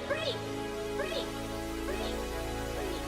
Free! Free! Free! Free!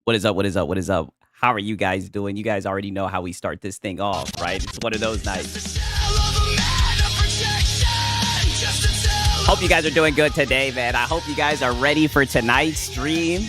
What is up? What is up? What is up? How are you guys doing? You guys already know how we start this thing off, right? It's one of those nights. Hope you guys are doing good today, man. I hope you guys are ready for tonight's stream.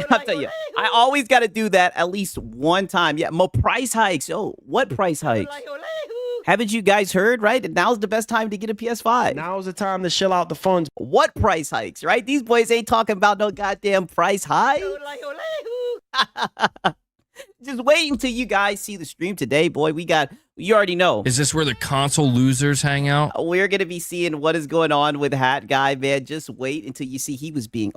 I'll tell you, I always got to do that at least one time. Yeah, more price hikes. Oh, what price hikes? Haven't you guys heard, right? Now's the best time to get a PS5. Now's the time to shill out the funds. What price hikes, right? These boys ain't talking about no goddamn price hike. Just wait until you guys see the stream today, boy. You already know. Is this where the console losers hang out? We're going to be seeing what is going on with Hat Guy, man. Just wait until you see he was being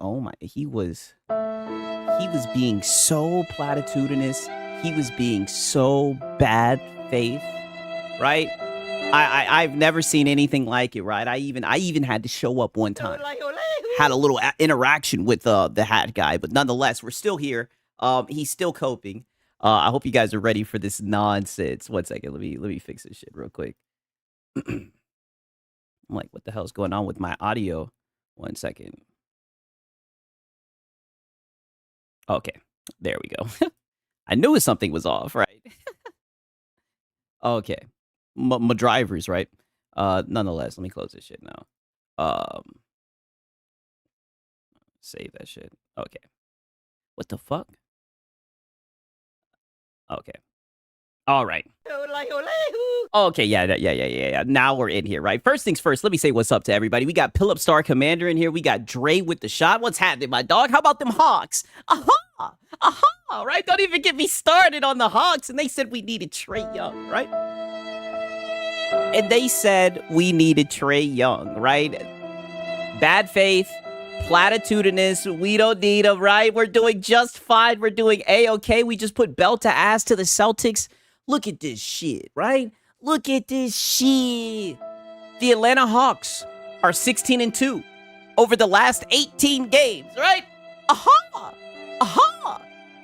so platitudinous. He was being so bad faith, right? I've never seen anything like it, right? I even had to show up one time. Had a little interaction with the Hat Guy, but nonetheless, we're still here. He's still coping. I hope you guys are ready for this nonsense. 1 second, let me fix this shit real quick. I'm like, what the hell's going on with my audio? 1 second. Okay, there we go. I knew something was off, right? Okay, my drivers, right? Nonetheless, let me close this shit now. Save that shit. Okay. What the fuck? Okay. All right. Okay, yeah. Now we're in here, right? First things first, let me say what's up to everybody. We got Philip Star Commander in here. We got Dre with the shot. What's happening, my dog? How about them Hawks? Right? Don't even get me started on the Hawks. And they said we needed Trey Young, right? And they said we needed Trey Young, right? Bad faith. Platitudinous, we don't need him, right? We're doing just fine. We're doing A-okay. We just put belt to ass to the Celtics. Look at this shit, right? Look at this shit. The Atlanta Hawks are 16-2 over the last 18 games, right?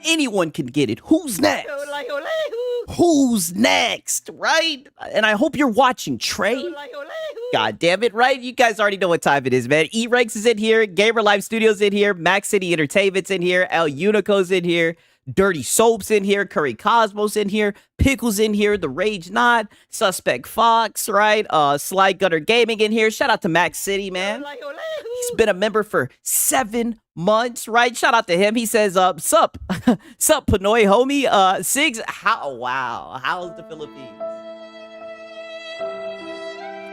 Anyone can get it. Who's next? Who's next, right? And I hope you're watching, Trey. God damn it, right? You guys already know what time it is, man. E-Rex is in here. Gamer Live Studios in here. Max City Entertainment's in here. El Unico's in here. Dirty Soap's in here. Curry Cosmos in here. Pickles in here. The Rage Not. Suspect Fox, right? Sly Gutter Gaming in here. Shout out to Max City, man. He's been a member for 7 months, right? Shout out to him. He says, sup, Panoy homie. Sigs, how's the Philippines?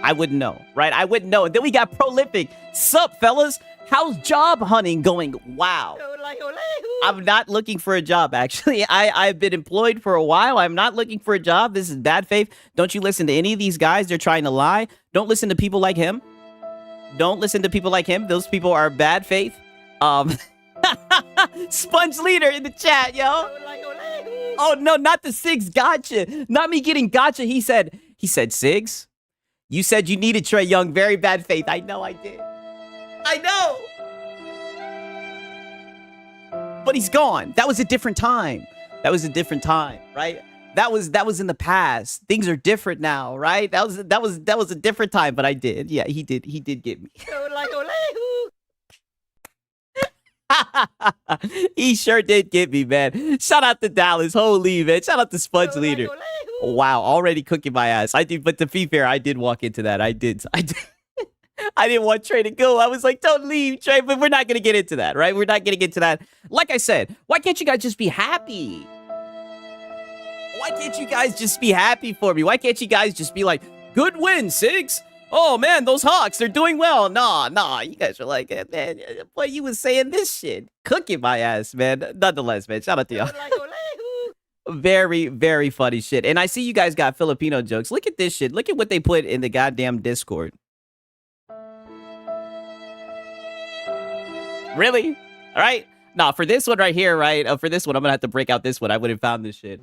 I wouldn't know, right? I wouldn't know. And then we got Prolific. Sup, fellas? How's job hunting going? Wow. I'm not looking for a job, actually. I've been employed for a while. I'm not looking for a job. This is bad faith. Don't you listen to any of these guys. They're trying to lie. Don't listen to people like him. Don't listen to people like him. Those people are bad faith. Sponge Leader in the chat, yo. Oh, no, not the Sigs gotcha. Not me getting gotcha. He said, Sigs, you said you needed Trey Young. Very bad faith. I know I did. I know. But he's gone. That was a different time. That was a different time, right? That was in the past. Things are different now, right? That was a different time, but I did. Yeah, he did get me. He sure did get me, man. Shout out to Dallas. Holy, man. Shout out to Sponge Leader. Wow, already cooking my ass. I did, but to be fair, I did walk into that. I did. I didn't want Trey to go. I was like, don't leave, Trey, but we're not going to get into that, right? We're not going to get into that. Like I said, why can't you guys just be happy? Why can't you guys just be happy for me? Why can't you guys just be like, good win, Sigs? Oh, man, those Hawks, they're doing well. Nah. You guys are like, man, boy, you was saying this shit. Cooking my ass, man. Nonetheless, man, shout out to y'all. Very, very funny shit. And I see you guys got Filipino jokes. Look at this shit. Look at what they put in the goddamn Discord. Really? All right. Nah, for this one right here, right? For this one, I'm gonna have to break out this one. I would have found this shit.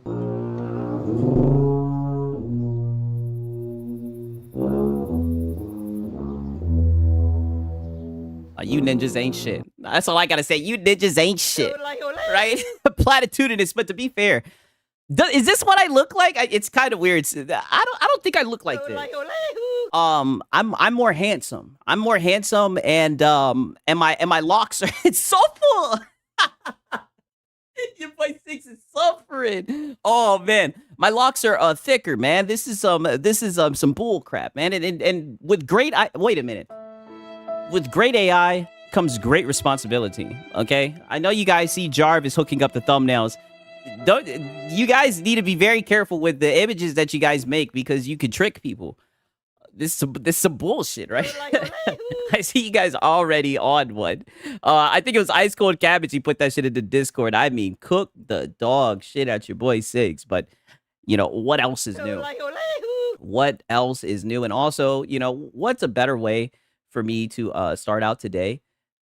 You ninjas ain't shit. That's all I gotta say. You ninjas ain't shit, right? Platitudinous, but to be fair, is this what I look like? It's kind of weird. I don't think I look like this. I'm more handsome. I'm more handsome, and my locks are it's so full. Your boy Six is suffering. Oh man, my locks are thicker, man. This is some bull crap, man. And with great wait a minute. With great AI comes great responsibility, okay? I know you guys see Jarvis hooking up the thumbnails. You guys need to be very careful with the images that you guys make because you could trick people. This is some bullshit, right? I see you guys already on one. I think it was Ice Cold Cabbage. He put that shit into Discord. I mean, cook the dog shit at your boy Six. But, you know, what else is new? What else is new? And also, you know, what's a better way for me to start out today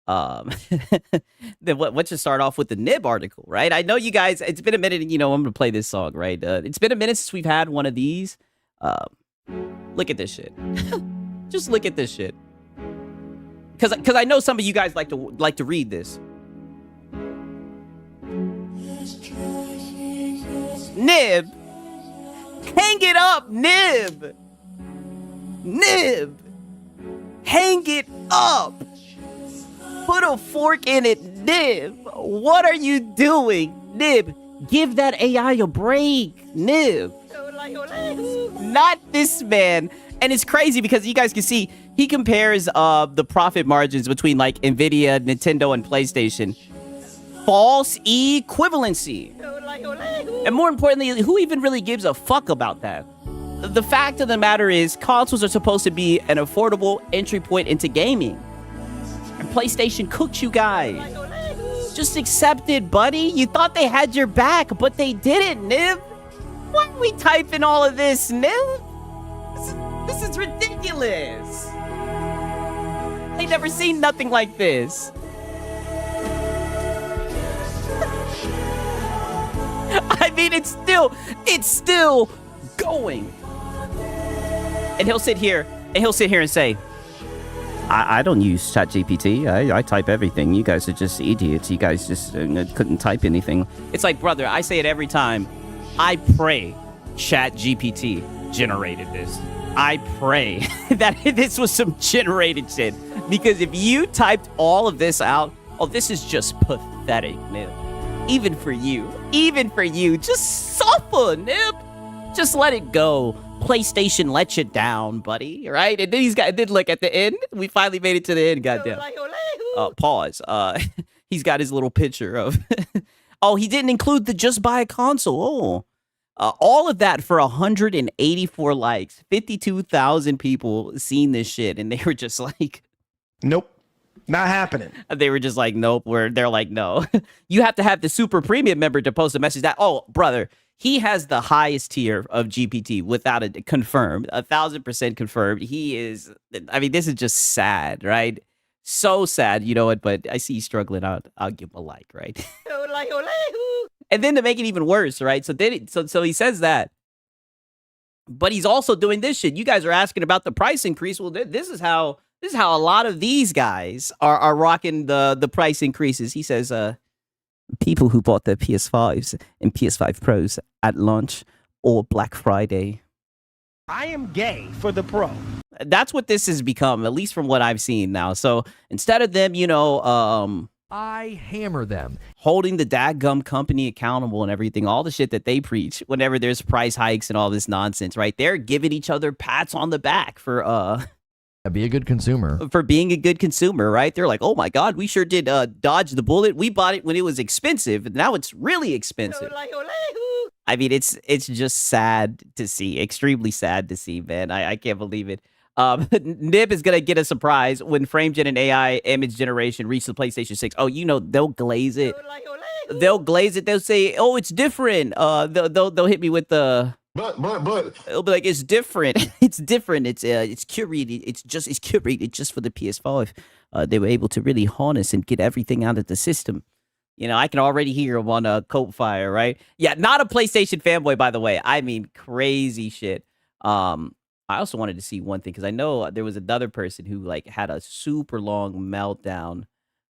then what should start off with the Nib article, right? I know you guys, it's been a minute, and you know I'm gonna play this song, right? It's been a minute since we've had one of these. Look at this shit. Just look at this shit, because I know some of you guys like to read this. Nib, hang it up, Nib. Nib, hang it up. Put a fork in it, Nib. What are you doing, Nib? Give that AI a break, Nib. Not this man. And it's crazy because you guys can see he compares the profit margins between like Nvidia, Nintendo, and PlayStation. False equivalency. And more importantly, who even really gives a fuck about that? The fact of the matter is, consoles are supposed to be an affordable entry point into gaming. And PlayStation cooked you guys. Just accept it, buddy. You thought they had your back, but they didn't, Nib. Why are we typing all of this, Nib? This is ridiculous. They never seen nothing like this. I mean, it's still going. And he'll sit here and say, I don't use ChatGPT. I type everything. You guys are just idiots. You guys just couldn't type anything. It's like, brother, I say it every time. I pray ChatGPT generated this. I pray that this was some generated shit. Because if you typed all of this out, oh, this is just pathetic, Nib. Even for you. Just suffer, Nib. Just let it go. PlayStation let you down, buddy, right? And then did look at the end. We finally made it to the end, goddamn. Pause. He's got his little picture of... Oh, he didn't include the just buy a console. All of that for 184 likes. 52,000 people seen this shit, and they were just like... Nope. Not happening. They were just like, nope. They're like, no. You have to have the super premium member to post a message that, oh, brother... He has the highest tier of GPT without a confirmed, 1,000% confirmed. He is, I mean, this is just sad, right? So sad, you know what? But I see he's struggling. I'll give him a like, right? And then to make it even worse, right? So he says that, but he's also doing this shit. You guys are asking about the price increase. Well, this is how a lot of these guys are rocking the price increases. He says, people who bought their PS5s and PS5 Pros at launch or Black Friday. I am gay for the Pro. That's what this has become, at least from what I've seen now. So instead of them, you know, I hammer them. holding the dadgum company accountable and everything, all the shit that they preach whenever there's price hikes and all this nonsense, right? They're giving each other pats on the back for Be a good consumer. for being a good consumer, right? They're like, oh my God, we sure did dodge the bullet. We bought it when it was expensive, and now it's really expensive. I mean, it's just sad to see, extremely sad to see, man. I can't believe it. Nib is gonna get a surprise when FrameGen and AI image generation reach the PlayStation 6. Oh, you know, they'll glaze it. They'll glaze it. They'll say, oh, it's different. They'll hit me with the... But It'll be like, it's different. It's different. It's curated. It's curated just for the PS5. They were able to really harness and get everything out of the system. You know, I can already hear him on a coat fire, right? Yeah, not a PlayStation fanboy, by the way. I mean, crazy shit. I also wanted to see one thing because I know there was another person who like had a super long meltdown.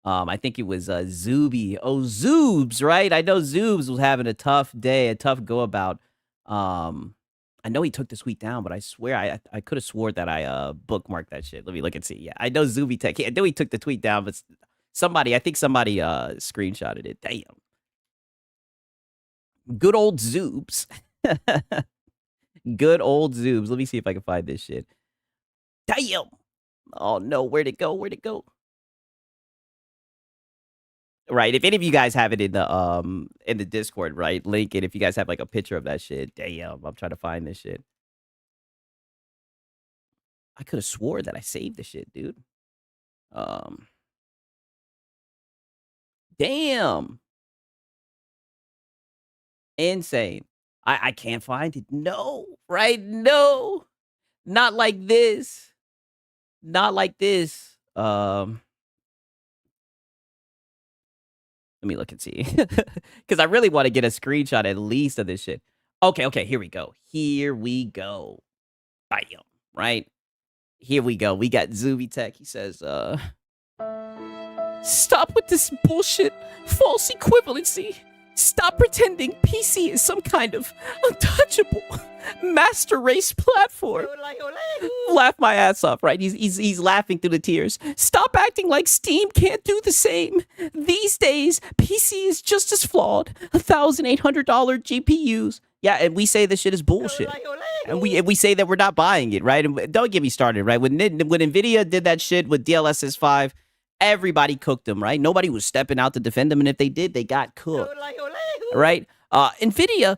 I think it was Zubie. Oh, Zoobs, right? I know Zoobs was having a tough day, a tough go about. I know he took the tweet down, but I swear I could have swore that I bookmarked that shit. Let me look and see. Yeah, I know Zubie Tech. I know he took the tweet down, but I think somebody screenshotted it. Damn. Good old Zoobs. Good old Zoobs. Let me see if I can find this shit. Damn. Oh no, where'd it go? Where'd it go? Right. If any of you guys have it in the Discord, right? Link it if you guys have like a picture of that shit. Damn, I'm trying to find this shit. I could have swore that I saved the shit, dude. Damn. Insane. I can't find it. No, right? No. Not like this. Not like this. Let me look and see. Because I really want to get a screenshot at least of this shit. Okay, here we go. Here we go. Bam. Right? Here we go. We got Zubie Tech. He says, stop with this bullshit. False equivalency. Stop pretending PC is some kind of untouchable master race platform. Laugh my ass off, right? He's laughing through the tears. Stop acting like Steam can't do the same. These days, PC is just as flawed. $1,800 GPUs. Yeah, and we say this shit is bullshit. And we say that we're not buying it, right? And don't get me started, right? When Nvidia did that shit with DLSS 5, everybody cooked them, right? Nobody was stepping out to defend them, and if they did, they got cooked, right? Nvidia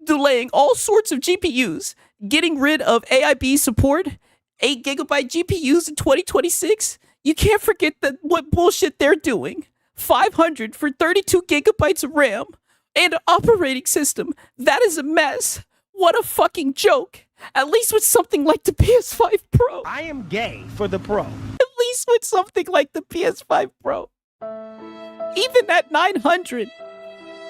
delaying all sorts of GPUs, getting rid of AIB support, 8 gigabyte GPUs in 2026. You can't forget what bullshit they're doing. 500 for 32 gigabytes of RAM and an operating system. That is a mess. What a fucking joke. At least with something like the PS5 Pro. I am gay for the Pro. At least with something like the PS5 Pro. Even at $900,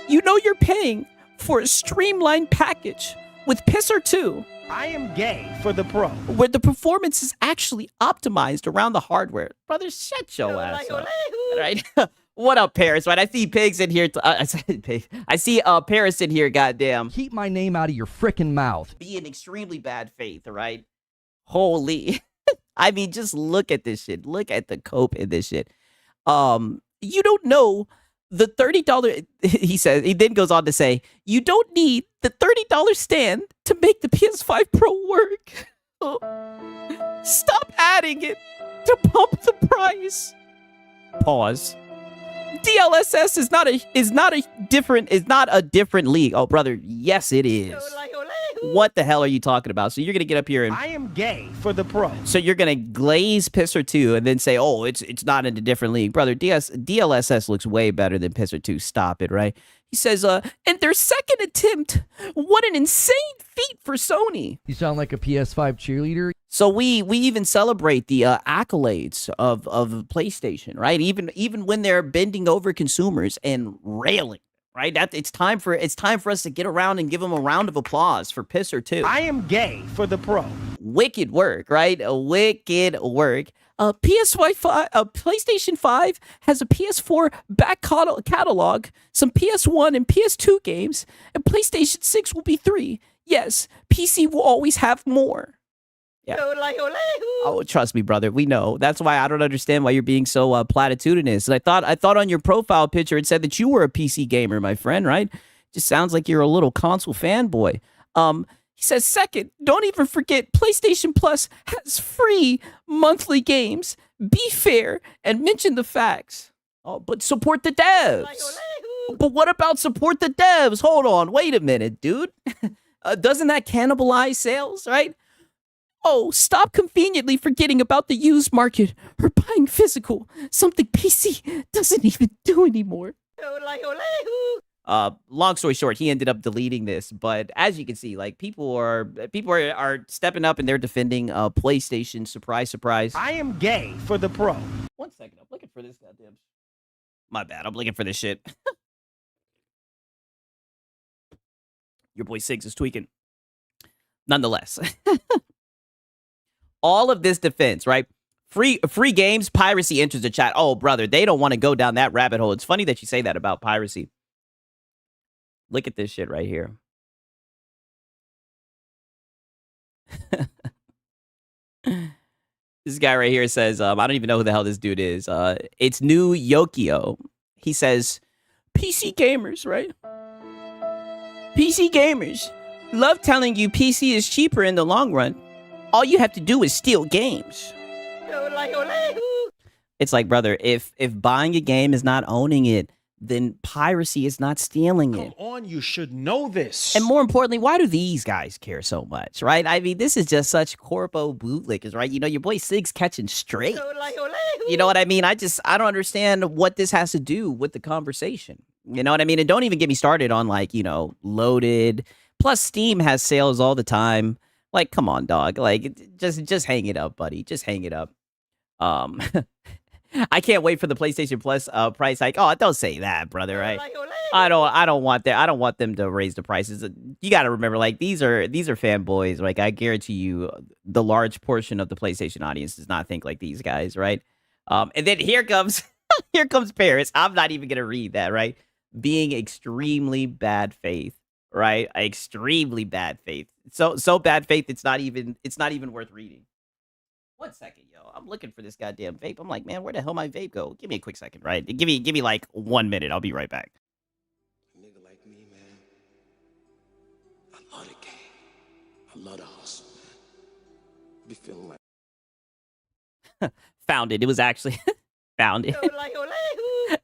you know you're paying for a streamlined package with Pisser 2. I am gay for the Pro. Where the performance is actually optimized around the hardware. Brother, shut your ass up. Right? What up, Paris? Right? I see pigs in here. I see Paris in here, goddamn. Keep my name out of your frickin' mouth. Be in extremely bad faith, right? Holy. I mean, just look at this shit. Look at the cope in this shit. You don't know the $30, he says, he then goes on to say, you don't need the $30 stand to make the PS5 Pro work. Stop adding it to pump the price. Pause. DLSS is not a different league. Oh, brother, yes it is. What the hell are you talking about? So you're gonna get up here and I am gay for the Pro. So you're gonna glaze Pisser 2 and then say, oh, it's not in a different league, brother. DLSS looks way better than Pisser 2. Stop it, right? He says, and their second attempt, what an insane feat for Sony. You sound like a PS5 cheerleader. So we even celebrate the accolades of PlayStation, right? Even when they're bending over consumers and railing, right? It's time for us to get around and give them a round of applause for Pisser 2. I am gay for the Pro. Wicked work, right? Wicked work. PlayStation 5 has a PS4 back catalog, some PS1 and PS2 games, and PlayStation 6 will be 3. Yes, PC will always have more. Yeah. Oh, trust me, brother. We know. That's why I don't understand why you're being so platitudinous. And I thought on your profile picture it said that you were a PC gamer, my friend, right? Just sounds like you're a little console fanboy. He says, second, don't even forget PlayStation Plus has free monthly games. Be fair and mention the facts. Oh, but support the devs. But what about support the devs? Hold on. Wait a minute, dude. Doesn't that cannibalize sales, right? Oh, stop conveniently forgetting about the used market or buying physical, something PC doesn't even do anymore. Long story short, he ended up deleting this, but as you can see, like people are stepping up and they're defending PlayStation. Surprise, surprise. I am gay for the Pro. 1 second, I'm looking for this goddamn. My bad. I'm looking for this shit. Your boy Siggs is tweaking. Nonetheless, all of this defense, right? Free games, Piracy enters the chat. Oh, brother, they don't want to go down that rabbit hole. It's funny that you say that about Piracy. Look at this shit right here. This guy right here says, I don't even know who the hell this dude is. It's New Yokio. He says, PC gamers, right? PC gamers. Love telling you PC is cheaper in the long run. All you have to do is steal games. It's like, brother, if buying a game is not owning it, then piracy is not stealing it. Come on, you should know this. And more importantly, why do these guys care so much, right? I mean, this is just such corpo bootlickers, right? You know, your boy Sig's catching straight. You know what I mean? I don't understand what this has to do with the conversation. You know what I mean? And don't even get me started on, like, you know, loaded. Plus, Steam has sales all the time. Like, come on, dog. Like, just hang it up, buddy. Just hang it up. I can't wait for the PlayStation Plus price hike. Oh, don't say that, brother. Right? I don't want that. I don't want them to raise the prices. You got to remember, like, these are fanboys. Like, I guarantee you, the large portion of the PlayStation audience does not think like these guys, right? And then here comes Paris. I'm not even gonna read that, right? Being extremely bad faith, right? Extremely bad faith. So bad faith. It's not even worth reading. 1 second, yo. I'm looking for this goddamn vape. I'm like, man, where the hell my vape go? Give me a quick second, right? Give me like 1 minute. I'll be right back. A nigga like me, man, I love the game. I love the hustle, man. I be feeling like Found it. It was actually found it.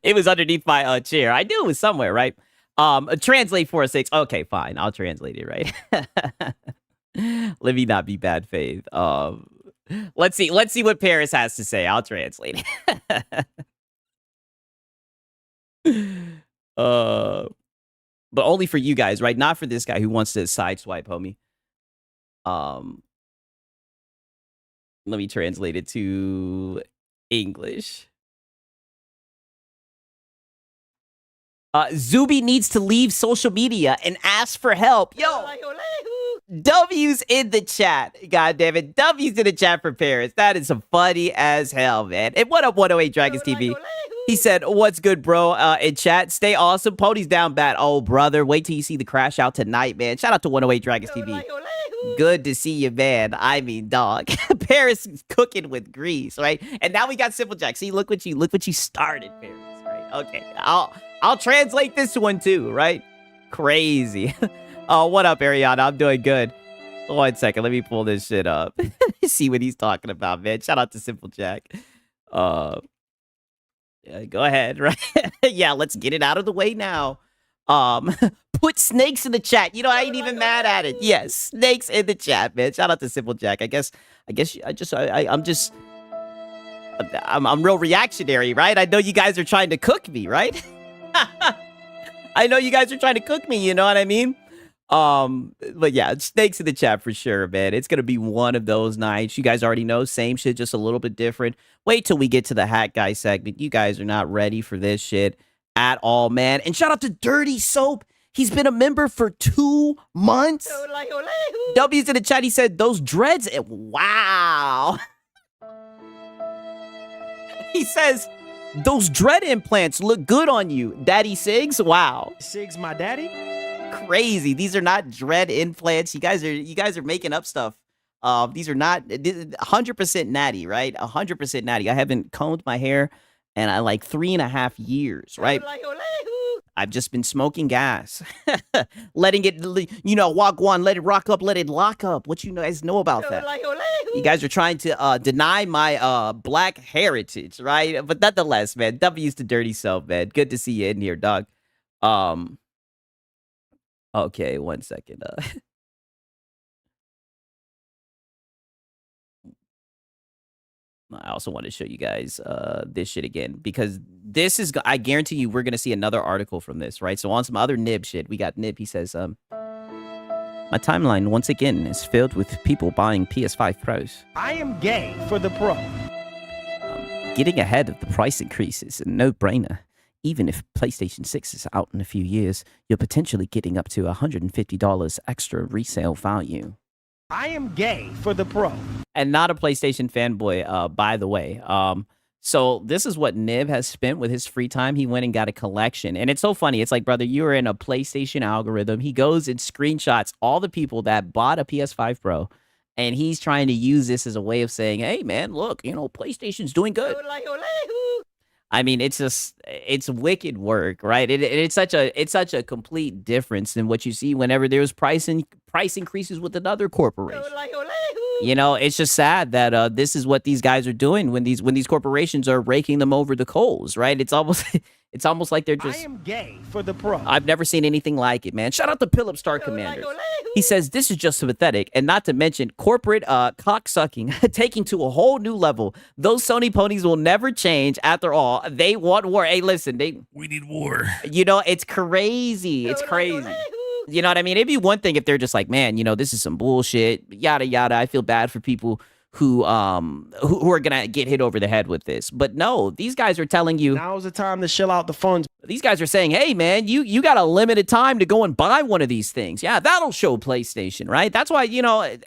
It was underneath my chair. I knew it was somewhere, right? Translate 4-6. Okay, fine. I'll translate it, right? Let me not be bad faith. Let's see what Paris has to say. I'll translate it. But only for you guys, right? Not for this guy who wants to sideswipe, homie. Let me translate it to English. Zubie needs to leave social media and ask for help. Yo, W's in the chat. God damn it. W's in the chat for Paris. That is funny as hell, man. And what up, 108 Dragons TV? He said, what's good, bro? In chat, stay awesome. Pony's down bad. Oh, brother. Wait till you see the crash out tonight, man. Shout out to 108 Dragons TV. Good to see you, man. I mean, dog. Paris is cooking with grease, right? And now we got Simple Jack. See, look what you started, Paris, right? Okay. I'll translate this one too, right? Crazy. Oh, what up, Ariana? I'm doing good. 1 second. Let me pull this shit up. See what he's talking about, man. Shout out to Simple Jack. Yeah, go ahead, right? Yeah, let's get it out of the way now. Put snakes in the chat. You know, I ain't even mad at it. Yes, snakes in the chat, man. Shout out to Simple Jack. I'm real reactionary, right? I know you guys are trying to cook me, right? I know you guys are trying to cook me, you know what I mean? But yeah, snakes in the chat for sure, man. It's gonna be one of those nights. You guys already know, same shit, just a little bit different. Wait till we get to the hat guy segment. You guys are not ready for this shit at all, man. And shout out to Dirty Soap. He's been a member for 2 months. W's in the chat. He said those dreads. Wow. He says those dread implants look good on you, Daddy Siggs. Wow. Siggs, my daddy. Crazy. These are not dread implants. You guys are making up stuff. These are not 100% natty, right? 100% natty. I haven't combed my hair in like 3.5 years, right? I've just been smoking gas, letting it, you know, walk one, let it rock up, let it lock up. What you guys know about that? You guys are trying to deny my black heritage, right? But nonetheless, man, W's to Dirty Soap, man. Good to see you in here, dog. Okay, 1 second. I also want to show you guys this shit again, because this is, I guarantee you, we're going to see another article from this, right? So on some other Nib shit, we got Nib. He says, my timeline once again is filled with people buying PS5 Pros. I am gay for the Pro. Getting ahead of the price increases, a no-brainer. Even if PlayStation 6 is out in a few years, you're potentially getting up to $150 extra resale value. I am gay for the Pro. And not a PlayStation fanboy, by the way. So this is what Nib has spent with his free time. He went and got a collection. And it's so funny. It's like, brother, you are in a PlayStation algorithm. He goes and screenshots all the people that bought a PS5 Pro. And he's trying to use this as a way of saying, hey, man, look, PlayStation's doing good. I mean, it's wicked work, right? It's such a complete difference than what you see whenever there's price increases with another corporation. It's just sad that this is what these guys are doing when these corporations are raking them over the coals, right? It's almost like they're just. I am gay for the Pro. I've never seen anything like it, man. Shout out to Philip Star Commanders. He says this is just pathetic, and not to mention corporate cocksucking taking to a whole new level. Those Sony ponies will never change. After all, they want war. Hey, listen, we need war. It's crazy. It's crazy. You know what I mean? It'd be one thing if they're just like, man, this is some bullshit, yada yada. I feel bad for people who are gonna get hit over the head with this. But no, these guys are telling you now's the time to shell out the funds. These guys are saying, hey man, you got a limited time to go and buy one of these things. Yeah, that'll show PlayStation, right? That's why,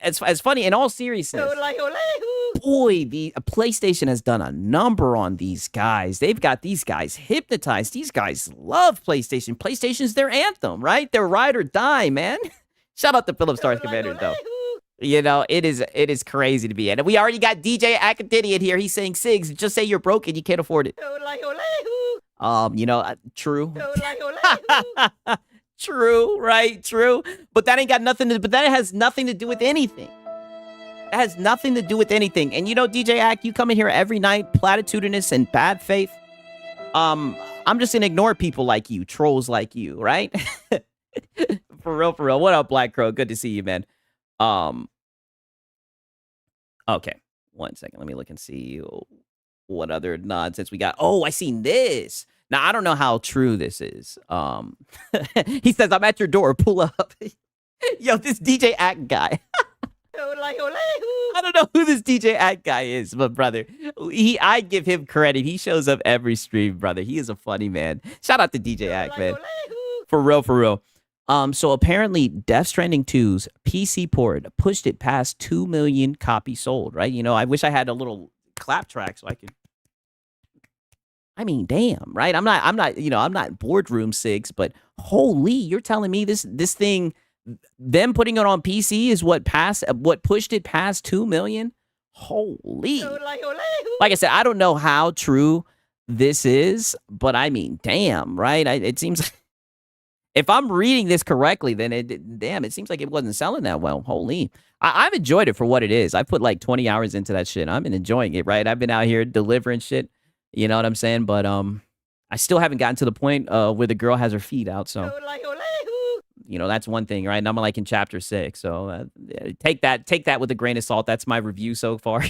as funny, in all seriousness, boy, the PlayStation has done a number on these guys. They've got these guys hypnotized. These guys love PlayStation. PlayStation's their anthem, right? Their ride or die, man. Shout out to Philip Star Commander, though. It is crazy to be in. And we already got DJ Acadinian here. He's saying, Sigs, just say you're broke and you can't afford it. True. True, right? True. But that has nothing to do with anything. It has nothing to do with anything. And DJ Ack, you come in here every night, platitudinous and bad faith. I'm just gonna ignore people like you, trolls like you, right? For real. What up, Black Crow? Good to see you, man. Okay, 1 second. Let me look and see what other nonsense we got. Oh, I seen this. Now, I don't know how true this is. He says, I'm at your door. Pull up. Yo, this DJ Act guy. I don't know who this DJ Act guy is, but brother, I give him credit. He shows up every stream, brother. He is a funny man. Shout out to DJ Act, man. For real. So apparently Death Stranding 2's PC port pushed it past 2 million copies sold, right? I wish I had a little clap track so I could. I mean, damn, right? I'm not boardroom Sigs, but holy, you're telling me this thing, them putting it on PC is what pushed it past 2 million? Holy. Like I said, I don't know how true this is, but I mean, damn, right? It seems if I'm reading this correctly, then it seems like it wasn't selling that well. Holy. I've enjoyed it for what it is. I put like 20 hours into that shit. I've been enjoying it, right? I've been out here delivering shit. You know what I'm saying? But I still haven't gotten to the point where the girl has her feet out. So, that's one thing, right? And I'm like in chapter 6. So take that with a grain of salt. That's my review so far.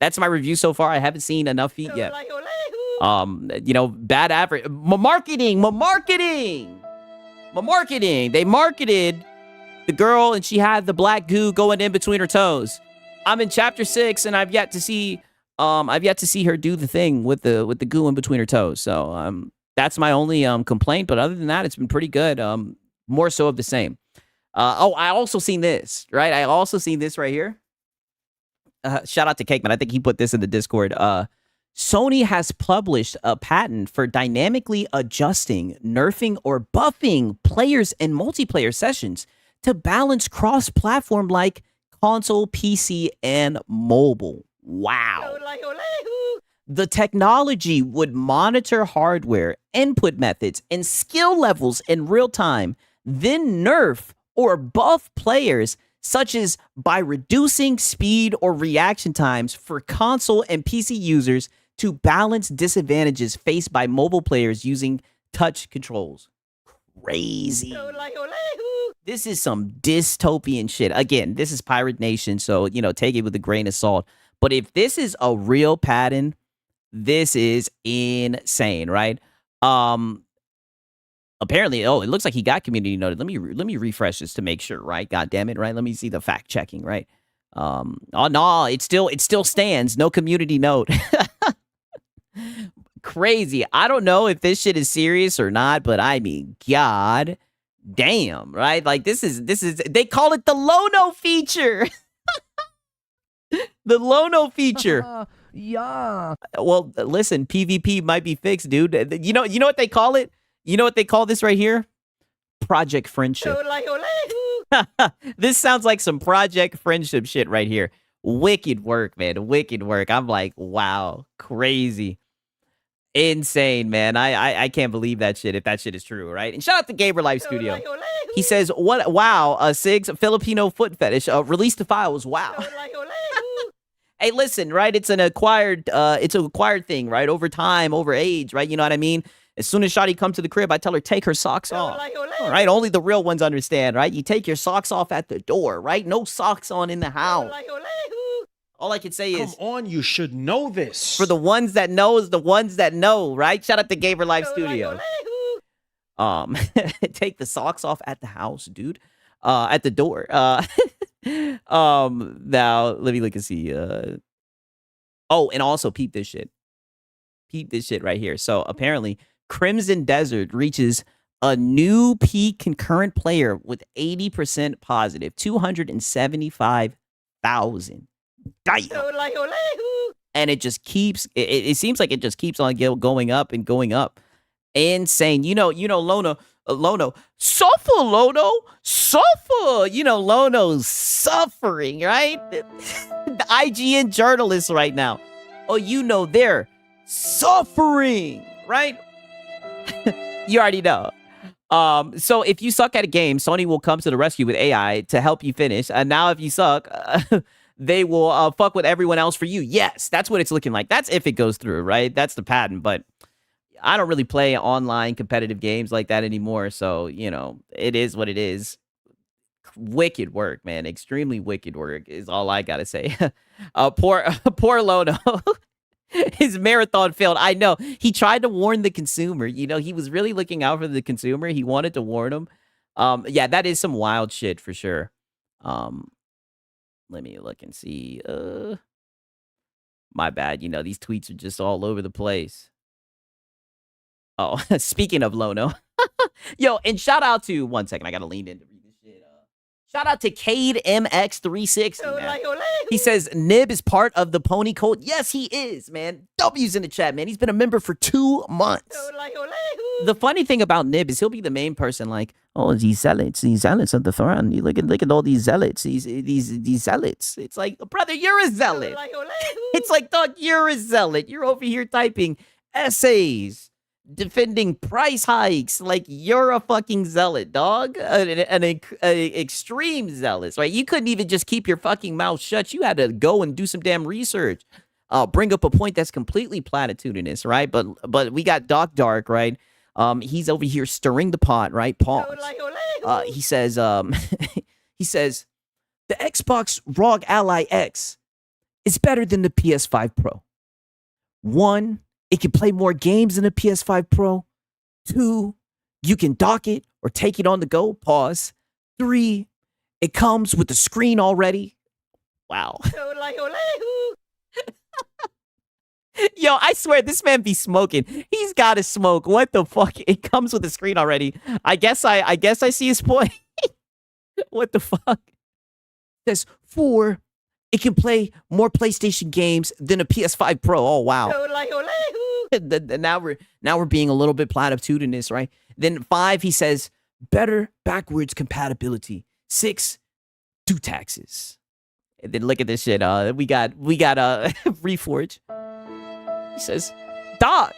That's my review so far. I haven't seen enough feet yet. Bad average. Marketing. They marketed the girl and she had the black goo going in between her toes. I'm in chapter 6 and I've yet to see her do the thing with the goo in between her toes. So that's my only complaint. But other than that, it's been pretty good. More so of the same. I also seen this, right? I also seen this right here. Shout out to Cakeman. I think he put this in the Discord. Sony has published a patent for dynamically adjusting, nerfing, or buffing players in multiplayer sessions to balance cross-platform like console, PC, and mobile. Wow. The technology would monitor hardware, input methods, and skill levels in real time, then nerf or buff players, such as by reducing speed or reaction times for console and PC users to balance disadvantages faced by mobile players using touch controls. Crazy. This is some dystopian shit. Again, this is Pirate Nation, so, take it with a grain of salt. But if this is a real pattern, this is insane, right? Apparently, it looks like he got community noted. Let me refresh this to make sure, right? God damn it, right? Let me see the fact checking, right? Oh no, it still stands. No community note. crazy. I don't know if this shit is serious or not, but I mean, god damn, right? Like this is they call it the Lono feature. The Lono feature. Yeah. Well, listen, PvP might be fixed, dude. You know what they call it? You know what they call this right here? Project Friendship. This sounds like some Project Friendship shit right here. Wicked work, man. Wicked work. I'm like, wow, crazy. Insane, man. I can't believe that shit if that shit is true, right? And shout out to Gamer Life Studio. He says, "What? Wow, Sigs Filipino foot fetish. Release the files. Wow." Hey, listen, right? It's an acquired thing, right? Over time, over age, right? You know what I mean? As soon as Shotty comes to the crib, I tell her take her socks off. All right, only the real ones understand, right? You take your socks off at the door, right? No socks on in the house. All I can say is, Come on, you should know this. for the ones that know is the ones that know, right? Shout out to Gamer Life Studio. Take the socks off at the house, dude. At the door. Now let me look and see. Oh, and also peep this shit. Peep this shit right here. So apparently, Crimson Desert reaches a new peak concurrent player with 80% positive, 275,000. Damn. And it just keeps. It seems like it just keeps on going up and going up. Insane. You know, Lono, suffer, Lono, suffer. You know, Lono's suffering, right? The IGN journalists right now. Oh, you know, they're suffering, right? You already know. So if you suck at a game, Sony will come to the rescue with AI to help you finish. And now if you suck, they will fuck with everyone else for you. Yes, that's what it's looking like. That's if it goes through, right? That's the patent, but I don't really play online competitive games like that anymore. So, you know, it is what it is. Wicked work, man. Extremely wicked work is all I got to say. Poor Lono. His marathon failed. I know. He tried to warn the consumer. You know, he was really looking out for the consumer. He wanted to warn him. Yeah, that is some wild shit for sure. Let me look and see. My bad. You know, these tweets are just all over the place. Oh, speaking of Lono. Yo, and shout out to, one second, I got to lean in to read this shit. Shout out to Cade MX360, man. He says, Nib is part of the pony cult. Yes, he is, man. W's in the chat, man. He's been a member for 2 months. The funny thing about Nib is he'll be the main person like, oh, these zealots at the front. You look at all these zealots, these zealots. It's like, brother, you're a zealot. It's like, dog, you're a zealot. You're over here typing essays, defending price hikes, like you're a fucking zealot, dog. An extreme zealot, right? You couldn't even just keep your fucking mouth shut. You had to go and do some damn research. Bring up a point that's completely platitudinous, right? But we got Doc Dark, right? He's over here stirring the pot, right? Pause. He says, he says, the Xbox ROG Ally X is better than the PS5 Pro. 1, it can play more games than a PS5 Pro. 2, you can dock it or take it on the go. Pause. 3, it comes with the screen already. Wow. Yo, I swear this man be smoking. He's got to smoke. What the fuck? It comes with the screen already. I guess I see his point. What the fuck? Says 4, it can play more PlayStation games than a PS5 Pro. Oh wow. Now we're being a little bit platitudinous, right? Then 5, he says better backwards compatibility. 6, do taxes. And then look at this shit. We got Reforge. He says, Doc,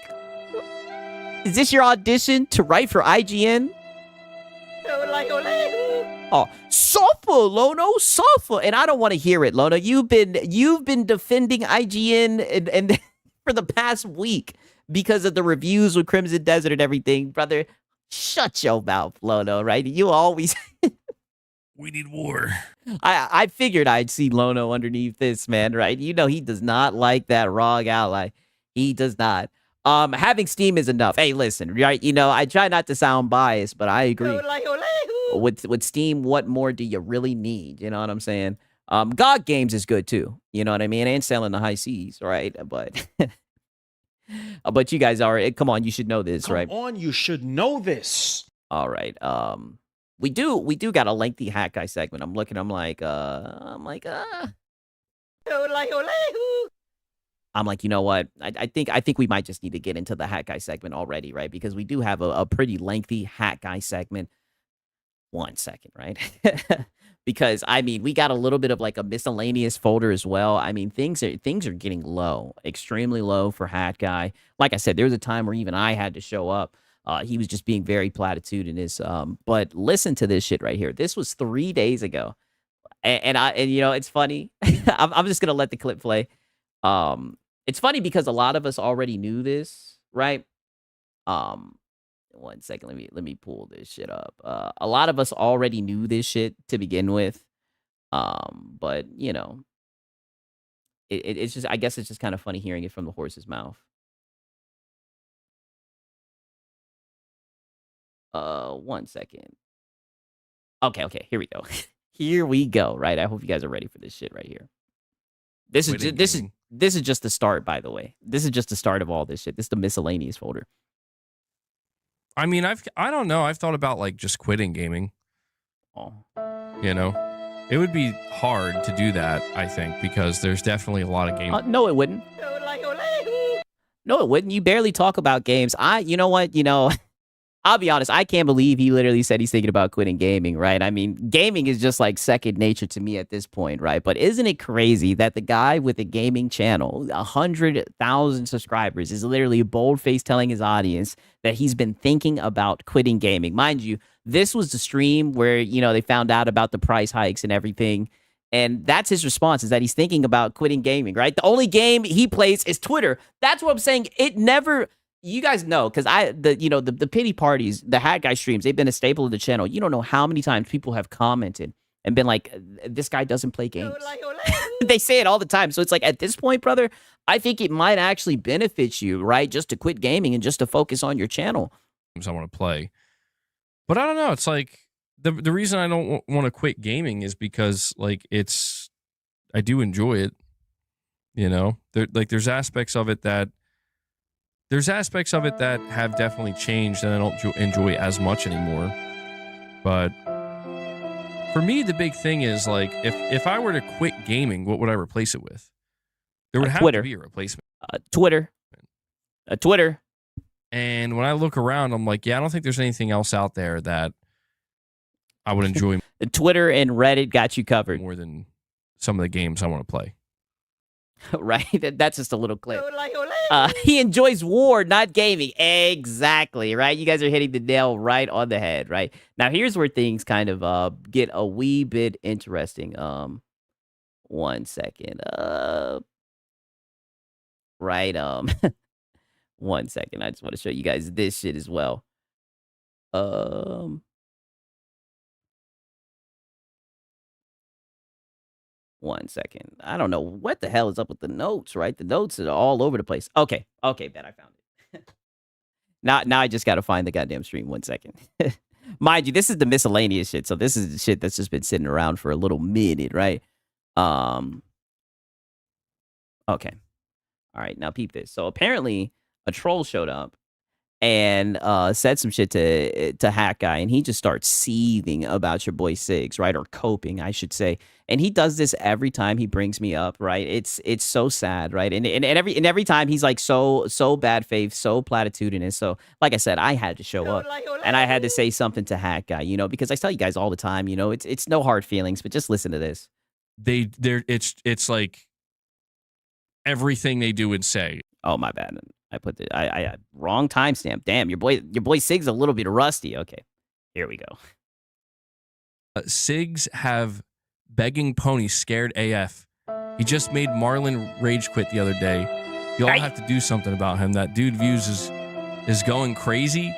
is this your audition to write for IGN? Oh, suffer, Lono, suffer. And I don't want to hear it, Lono. You've been defending IGN and for the past week because of the reviews with Crimson Desert and everything, brother. Shut your mouth, Lono, right? You always We need war. I figured I'd see Lono underneath this, man, right? You know he does not like that ROG Ally. He does not. Having Steam is enough. Hey, listen, right? You know, I try not to sound biased, but I agree. With Steam, what more do you really need? You know what I'm saying? GOG Games is good too. You know what I mean? And selling the high seas, right? But But you guys are, come on, you should know this, Come right? on, you should know this. All right. We do got a lengthy hat guy segment. I'm looking, I'm like, you know what? I think we might just need to get into the hat guy segment already, right? Because we do have a pretty lengthy hat guy segment. 1 second, right? Because I mean, we got a little bit of like a miscellaneous folder as well. I mean, things are getting low, extremely low for hat guy. Like I said, there was a time where even I had to show up. He was just being very platitudinous. But listen to this shit right here. This was 3 days ago, and you know, it's funny. I'm just gonna let the clip play. It's funny because a lot of us already knew this, right? 1 second, let me pull this shit up. A lot of us already knew this shit to begin with. But you know, it's just, I guess it's just kind of funny hearing it from the horse's mouth. 1 second. Okay, here we go. Here we go, right? I hope you guys are ready for this shit right here. This is just the start, by the way. This is just the start of all this shit. This is the miscellaneous folder. I mean, I don't know. I've thought about like just quitting gaming. Oh. You know, it would be hard to do that, I think, because there's definitely a lot of games. No, it wouldn't. No, it wouldn't. You barely talk about games. You know what? You know, I'll be honest. I can't believe he literally said he's thinking about quitting gaming, right? I mean, gaming is just like second nature to me at this point, right? But isn't it crazy that the guy with a gaming channel, 100,000 subscribers, is literally bold-faced telling his audience that he's been thinking about quitting gaming? Mind you, this was the stream where, you know, they found out about the price hikes and everything. And that's his response, is that he's thinking about quitting gaming, right? The only game he plays is Twitter. That's what I'm saying. It never... You guys know, because the pity parties, the hat guy streams, they've been a staple of the channel. You don't know how many times people have commented and been like, this guy doesn't play games. They say it all the time. So it's like, at this point, brother, I think it might actually benefit you, right? Just to quit gaming and just to focus on your channel. I want to play. But I don't know. It's like, the reason I don't want to quit gaming is because, like, I do enjoy it. You know? There's aspects of it that have definitely changed and I don't enjoy as much anymore. But for me, the big thing is, like, if I were to quit gaming, what would I replace it with? There would have Twitter. to be a replacement. Twitter. Twitter. And when I look around, I'm like, yeah, I don't think there's anything else out there that I would enjoy. Twitter and Reddit got you covered more than some of the games I want to play. Right? That's just a little clip. He enjoys war, not gaming. Exactly, right? You guys are hitting the nail right on the head, right? Now, here's where things kind of get a wee bit interesting. 1 second. Right, 1 second. I just want to show you guys this shit as well. 1 second. I don't know what the hell is up with the notes, right? The notes are all over the place. Okay, bet I found it. Now I just got to find the goddamn stream. 1 second. Mind you, this is the miscellaneous shit, so this is the shit that's just been sitting around for a little minute, right? Okay. All right, now peep this. So apparently a troll showed up and said some shit to Hat Guy, and he just starts seething about your boy Siggs, right? Or coping, I should say. And he does this every time he brings me up, right? It's so sad, right? And every time he's like so bad faith, so platitudinous. So like I said, I had to show up and I had to say something to Hat Guy, you know, because I tell you guys all the time, you know, it's no hard feelings, but just listen to this. It's like everything they do and say. Oh, my bad. I put the I wrong timestamp. Damn, your boy Siggs a little bit rusty. Okay, here we go. Siggs have begging pony scared AF. He just made Marlin rage quit the other day. Y'all have to do something about him. That dude views is going crazy.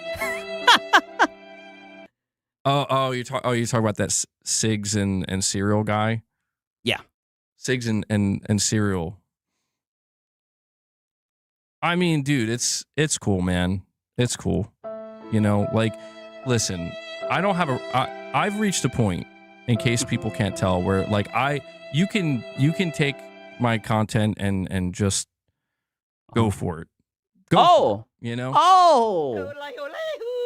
You're talking about that Siggs and Serial guy. Yeah, Siggs and Serial. I mean, dude, it's cool, man. It's cool. You know, like, listen, I've reached a point, in case people can't tell, where like you can take my content and just go for it. Go for it, you know?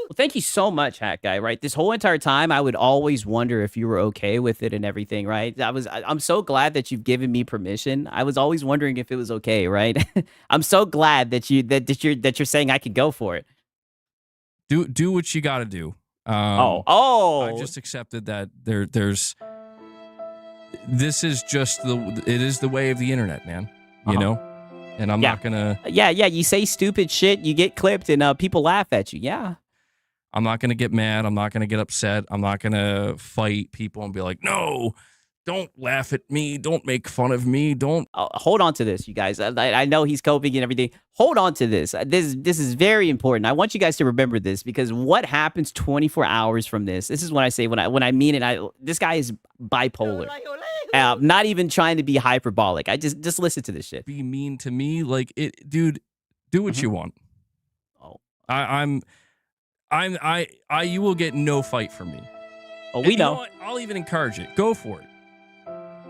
Well, thank you so much, Hat Guy, right? This whole entire time, I would always wonder if you were okay with it and everything, right? I'm so glad that you've given me permission. I was always wondering if it was okay, right? I'm so glad that you're saying I could go for it. Do what you got to do. I just accepted that there's this is just it is the way of the internet, man. You know? And I'm not gonna you say stupid shit, you get clipped, and people laugh at you. Yeah. I'm not going to get mad. I'm not going to get upset. I'm not going to fight people and be like, no, don't laugh at me. Don't make fun of me. Don't. Hold on to this, you guys. I know he's coping and everything. Hold on to this. This is very important. I want you guys to remember this, because what happens 24 hours from this is when I say, when I mean it, this guy is bipolar. Not even trying to be hyperbolic. I just listen to this shit. Be mean to me. Like, dude, do what you want. You will get no fight from me. Oh, we know. You know what? I'll even encourage it. Go for it.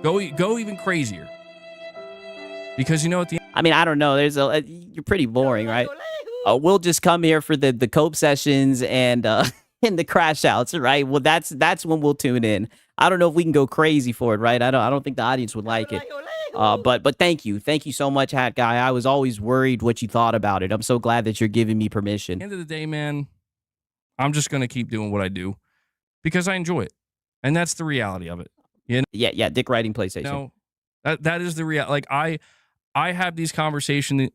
Go even crazier. Because you know what I mean, I don't know. You're pretty boring, right? We'll just come here for the cope sessions and and the crash outs, right? Well, that's when we'll tune in. I don't know if we can go crazy for it, right? I don't think the audience would like it. But thank you so much, Hat Guy. I was always worried what you thought about it. I'm so glad that you're giving me permission. End of the day, man, I'm just gonna keep doing what I do because I enjoy it, and that's the reality of it. You know? Yeah. Dick riding PlayStation. No, that is the reality. Like I have these conversations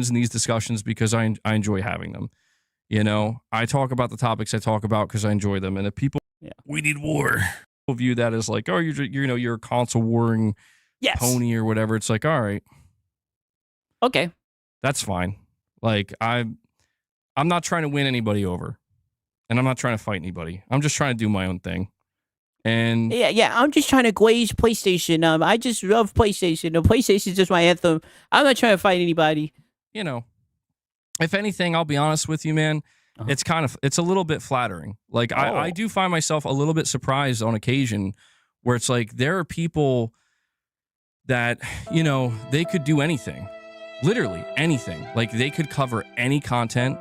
and these discussions because I enjoy having them. You know, I talk about the topics I talk about because I enjoy them, and if people, we need war. People view that as like, oh, you're a console warring pony or whatever. It's like, all right, okay, that's fine. Like I'm not trying to win anybody over, and I'm not trying to fight anybody. I'm just trying to do my own thing. And I'm just trying to glaze PlayStation. I just love PlayStation. PlayStation is just my anthem. I'm not trying to fight anybody. You know, if anything, I'll be honest with you, man. It's a little bit flattering. Like I do find myself a little bit surprised on occasion where it's like there are people that, you know, they could do anything, literally anything. Like they could cover any content.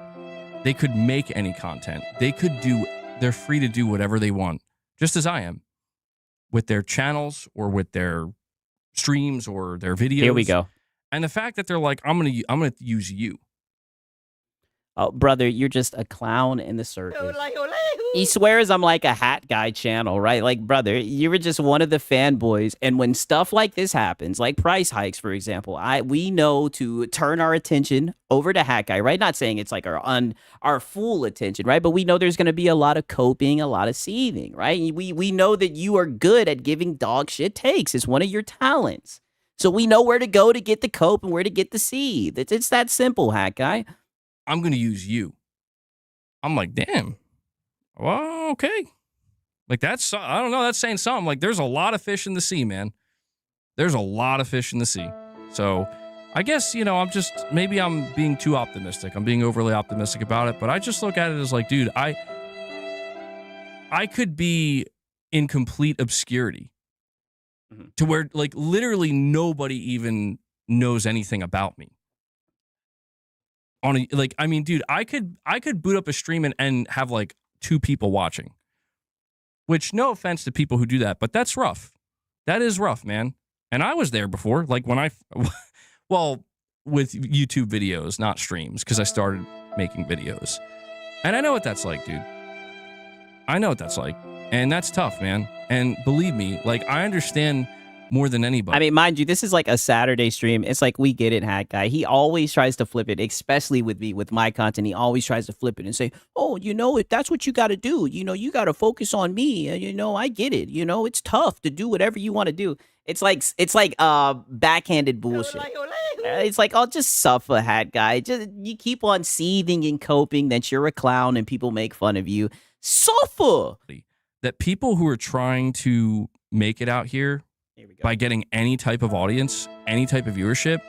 They could make any content. They're free to do whatever they want, just as I am with their channels or with their streams or their videos. Here we go. And the fact that they're like, I'm going to use you. Oh, brother, you're just a clown in the circus. He swears I'm like a Hat Guy channel, right? Like, brother, you were just one of the fanboys. And when stuff like this happens, like price hikes, for example, we know to turn our attention over to Hat Guy, right? Not saying it's like our full attention, right? But we know there's going to be a lot of coping, a lot of seething, right? We know that you are good at giving dog shit takes. It's one of your talents. So we know where to go to get the cope and where to get the seethe. It's that simple, Hat Guy. I'm going to use you. I'm like, damn. Well, okay. Like that's, I don't know, that's saying something. Like there's a lot of fish in the sea, man. There's a lot of fish in the sea. So I guess, you know, maybe I'm being too optimistic. I'm being overly optimistic about it, but I just look at it as like, dude, I could be in complete obscurity to where like literally nobody even knows anything about me. I mean, dude, I could boot up a stream and have like 2 people watching, which no offense to people who do that, but that's rough. That is rough, man. And I was there before, like when well, with YouTube videos, not streams, because I started making videos. And I know what that's like, dude. I know what that's like. And that's tough, man. And believe me, like I understand more than anybody. I mean, mind you, this is like a Saturday stream. It's like we get it, Hat Guy. He always tries to flip it, especially with me, with my content. He always tries to flip it and say, oh, you know, if that's what you got to do, you know, you got to focus on me. You know, I get it. You know, it's tough to do whatever you want to do. It's like backhanded bullshit. It's like, oh, just suffer, Hat Guy. Just you keep on seething and coping that you're a clown and people make fun of you. Suffer. That people who are trying to make it out here by getting any type of audience, any type of viewership.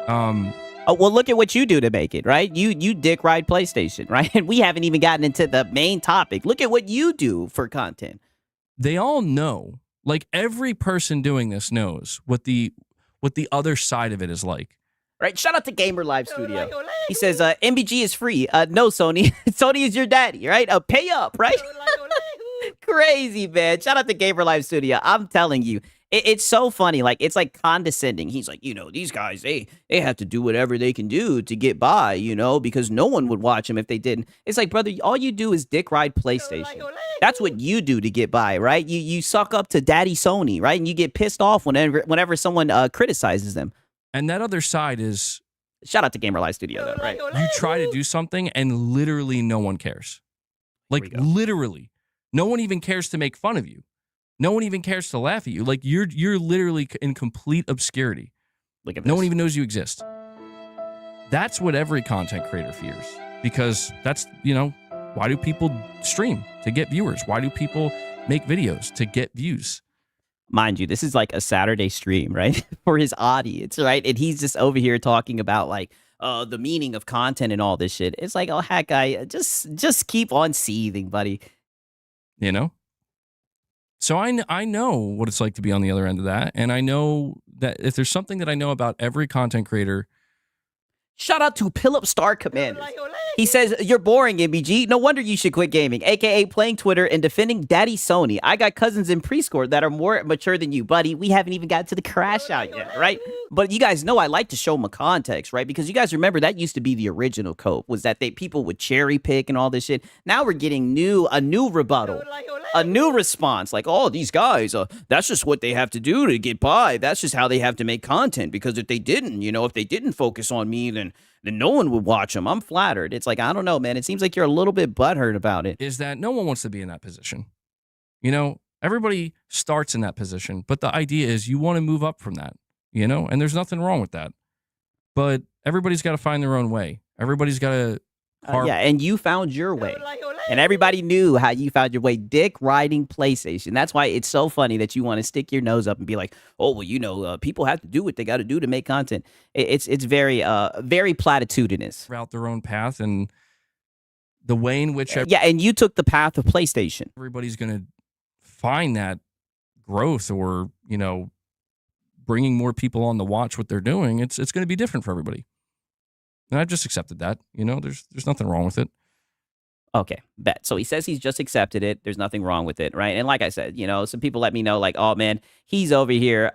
Oh, well, look at what you do to make it, right? You dick ride PlayStation, right? And we haven't even gotten into the main topic. Look at what you do for content. They all know, like every person doing this knows what the other side of it is like. Right? Shout out to Gamer Live Studio. He says, MBG is free. No, Sony. Sony is your daddy, right? Pay up, right? Crazy, man. Shout out to Gamer Live Studio. I'm telling you, it's so funny. Like, it's like condescending. He's like, these guys, they have to do whatever they can do to get by, because no one would watch them if they didn't. It's like, brother, all you do is dick ride PlayStation. That's what you do to get by, right? You suck up to Daddy Sony, right? And you get pissed off whenever someone criticizes them. And that other side is, shout out to Gamer Live Studio, though, right? you try to do something and literally no one cares. Like, literally. No one even cares to make fun of you. No one even cares to laugh at you. Like, you're literally in complete obscurity. Look at this. No one even knows you exist. That's what every content creator fears. Because that's, why do people stream? To get viewers. Why do people make videos? To get views. Mind you, this is like a Saturday stream, right? For his audience, right? And he's just over here talking about like the meaning of content and all this shit. It's like, oh, heck, guy, just keep on seething, buddy. So I know what it's like to be on the other end of that. And I know that if there's something that I know about every content creator. Shout out to Philip Star Commanders. He says, you're boring, MBG. No wonder you should quit gaming, a.k.a. playing Twitter and defending Daddy Sony. I got cousins in preschool that are more mature than you, buddy. We haven't even got to the crash out yet, right? But you guys know I like to show them a context, right? Because you guys remember that used to be the original cope, was that people would cherry pick and all this shit. Now we're getting a new rebuttal, a new response. Like, oh, these guys, that's just what they have to do to get by. That's just how they have to make content. Because if they didn't, if they didn't focus on me, then no one would watch them. I'm flattered. It's like, I don't know, man. It seems like you're a little bit butthurt about it. Is that no one wants to be in that position. Everybody starts in that position, but the idea is you want to move up from that, and there's nothing wrong with that. But everybody's got to find their own way. Everybody's got to. Yeah, and you found your way. And everybody knew how you found your way. Dick riding PlayStation. That's why it's so funny that you want to stick your nose up and be like, oh, well, people have to do what they got to do to make content. It's very, very platitudinous. Route their own path and the way in which. Yeah, and you took the path of PlayStation. Everybody's going to find that growth or, bringing more people on to watch what they're doing. It's going to be different for everybody. And I've just accepted that. There's nothing wrong with it. Okay, bet. So he says he's just accepted it. There's nothing wrong with it, right? And like I said, some people let me know, like, oh, man, he's over here.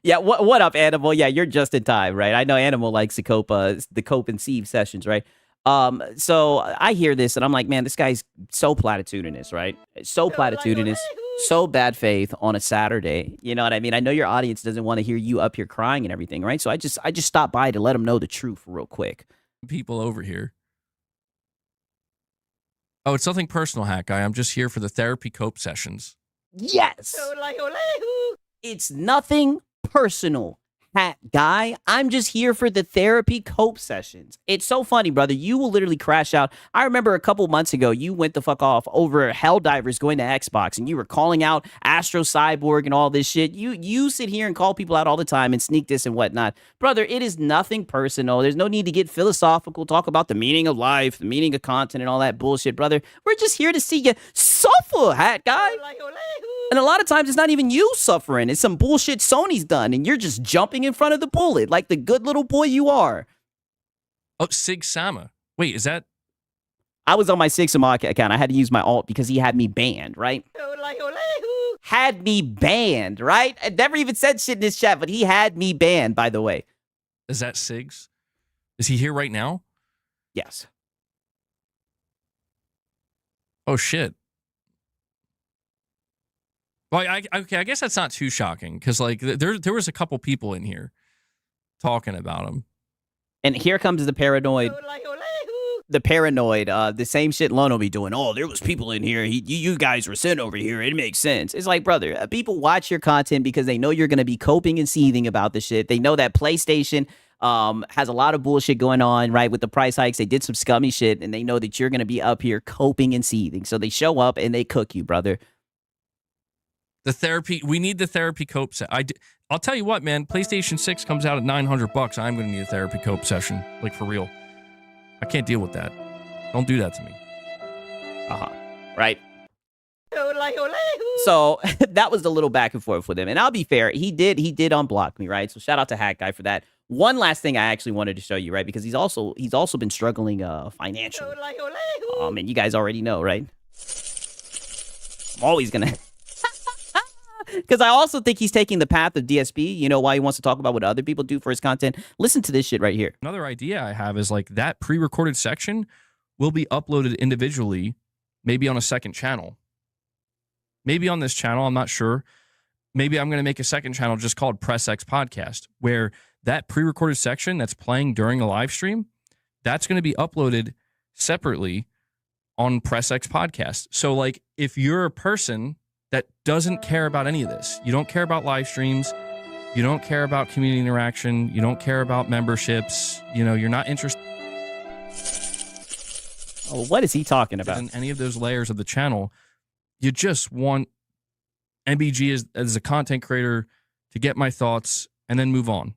Yeah, what up, Animal? Yeah, you're just in time, right? I know Animal likes the cope and sieve sessions, right? So I hear this, and I'm like, man, this guy's so platitudinous, right? So platitudinous, so bad faith on a Saturday. You know what I mean? I know your audience doesn't want to hear you up here crying and everything, right? So I just stopped by to let them know the truth real quick. People over here. Oh, it's nothing personal, Hat Guy. I'm just here for the therapy cope sessions. Yes. It's nothing personal, Hat Guy. I'm just here for the therapy cope sessions. It's so funny, brother. You will literally crash out. I remember a couple months ago, you went the fuck off over Helldivers going to Xbox, and you were calling out Astro Cyborg and all this shit. You sit here and call people out all the time and sneak this and whatnot. Brother, it is nothing personal. There's no need to get philosophical, talk about the meaning of life, the meaning of content, and all that bullshit, brother. We're just here to see you suffer, Hat Guy. And a lot of times it's not even you suffering. It's some bullshit Sony's done, and you're just jumping in front of the bullet like the good little boy you are. Oh, Sig Sama. Wait, is that? I was on my Sig Sama account. I had to use my alt because he had me banned, right? Had me banned, right? I never even said shit in this chat, but he had me banned, by the way. Is that Sigs? Is he here right now? Yes. Oh, shit. Well, I guess that's not too shocking because, like, there was a couple people in here talking about him. And here comes the paranoid. The same shit Lono be doing. Oh, there was people in here. You guys were sent over here. It makes sense. It's like, brother, people watch your content because they know you're going to be coping and seething about the shit. They know that PlayStation has a lot of bullshit going on, right? With the price hikes, they did some scummy shit, and they know that you're going to be up here coping and seething. So they show up and they cook you, brother. We need the therapy cope set. I'll tell you what, man, PlayStation 6 comes out at $900. I'm going to need a therapy cope session, like for real. I can't deal with that. Don't do that to me. Right. So that was the little back and forth with him. And I'll be fair, he did unblock me, right? So shout out to Hat Guy for that. One last thing I actually wanted to show you, right? Because he's also been struggling financially. And you guys already know, right? I'm always gonna, because I also think he's taking the path of DSP. You know why he wants to talk about what other people do for his content? Listen to this shit right here. Another idea I have is like that pre-recorded section will be uploaded individually, maybe on a second channel. Maybe on this channel, I'm not sure. Maybe I'm going to make a second channel just called Press X Podcast, where that pre-recorded section that's playing during a live stream, that's going to be uploaded separately on Press X Podcast. So like if you're a person that doesn't care about any of this, you don't care about live streams, you don't care about community interaction, you don't care about memberships, you know, you're not interested Oh, what is he talking about? in any of those layers of the channel, you just want MBG as a content creator to get my thoughts and then move on.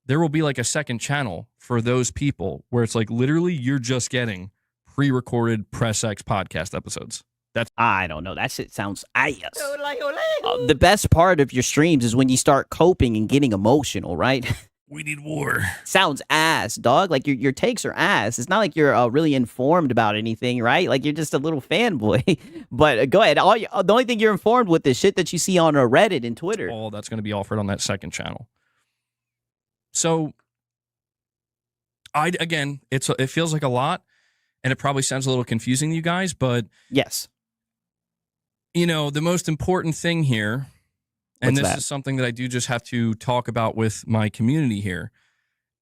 There will be like a second channel for those people where it's like literally you're just getting pre-recorded Press X podcast episodes. That's I don't know. That shit sounds ass. The best part of your streams is when you start coping and getting emotional, right? We need war. Sounds ass, dog. Like your takes are ass. It's not like you're really informed about anything, right? Like you're just a little fanboy. But go ahead. The only thing you're informed with is shit that you see on Reddit and Twitter. all that's going to be offered on that second channel. So it feels like a lot, and it probably sounds a little confusing to you guys, but Yes. you know, the most important thing here, and What's this that? is something that I do just have to talk about with my community here,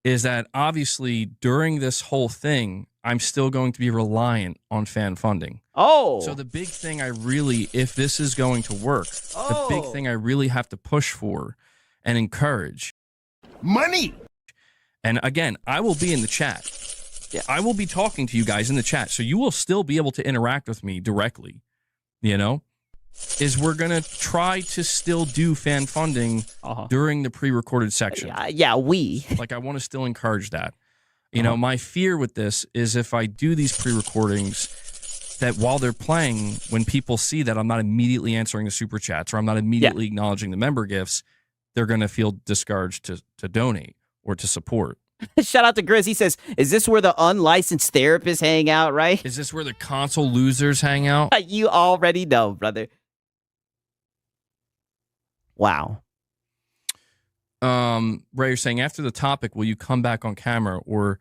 is that obviously during this whole thing, I'm still going to be reliant on fan funding. Oh. So the big thing I really, if this is going to work, the big thing I really have to push for and encourage. Money. And again, I will be in the chat. Yeah. I will be talking to you guys in the chat. So you will still be able to interact with me directly, you know? Is we're going to try to still do fan funding during the pre-recorded section. we. Like, I want to still encourage that. You know, my fear with this is if I do these pre-recordings, that while they're playing, when people see that I'm not immediately answering the super chats or I'm not immediately acknowledging the member gifts, they're going to feel discouraged to donate or to support. Shout out to Grizz. He says, is this where the unlicensed therapists hang out, right? Is this where the console losers hang out? You already know, brother. Wow. Ray, you're saying after the topic, will you come back on camera, or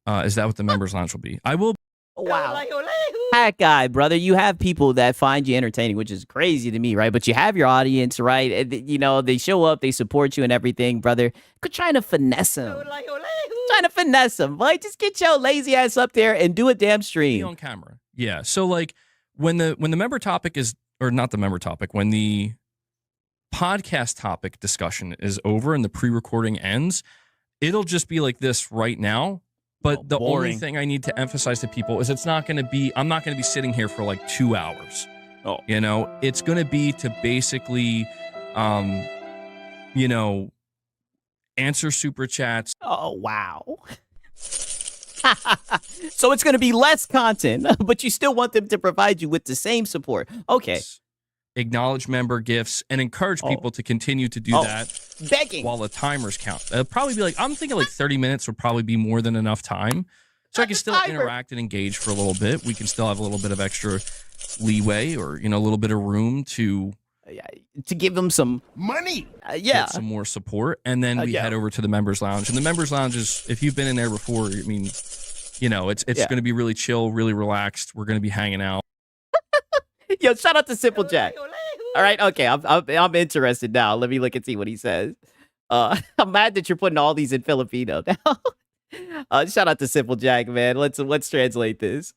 is that what the members lounge will be? I will. Wow. Hat guy, brother. You have people that find you entertaining, which is crazy to me, right? But you have your audience, right? And, you know, they show up, they support you and everything, brother. Quit trying to finesse them. Trying to finesse them, boy. Just get your lazy ass up there and do a damn be stream. on camera. Yeah. So like when the member topic is, or not the member topic, when the podcast topic discussion is over and the pre-recording ends, it'll just be like this right now. But the only thing I need to emphasize to people is it's not going to be, I'm not going to be sitting here for like 2 hours. You know, it's going to be to basically, you know, answer super chats. Oh, wow. So it's going to be less content, but you still want them to provide you with the same support. Okay. Acknowledge member gifts and encourage people to continue to do that. Begging. While the timers count. It'll probably be like, I'm thinking like 30 minutes would probably be more than enough time. So I can still interact and engage for a little bit. We can still have a little bit of extra leeway or, you know, a little bit of room to give them some money. Get some more support. And then we head over to the members lounge. And the members lounge is, if you've been in there before, I mean, you know, it's going to be really chill, really relaxed. We're going to be hanging out. Yo, shout out to Simple Jack. All right, okay, I'm interested now. Let me look and see what he says. I'm mad that you're putting all these in Filipino now. Shout out to Simple Jack, man. Let's translate this.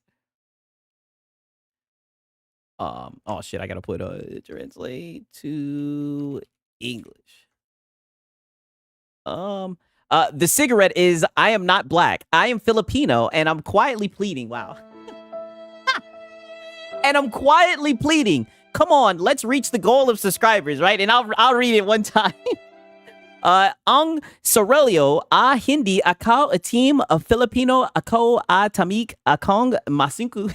Oh shit, I gotta put translate to English. The cigarette is, I am not black. I am Filipino, and I'm quietly pleading. Wow. And I'm quietly pleading. Come on, let's reach the goal of subscribers, right? And I'll read it one time. Ang Sorelio a hindi akaw a team of Filipino ako a tamik akong masinku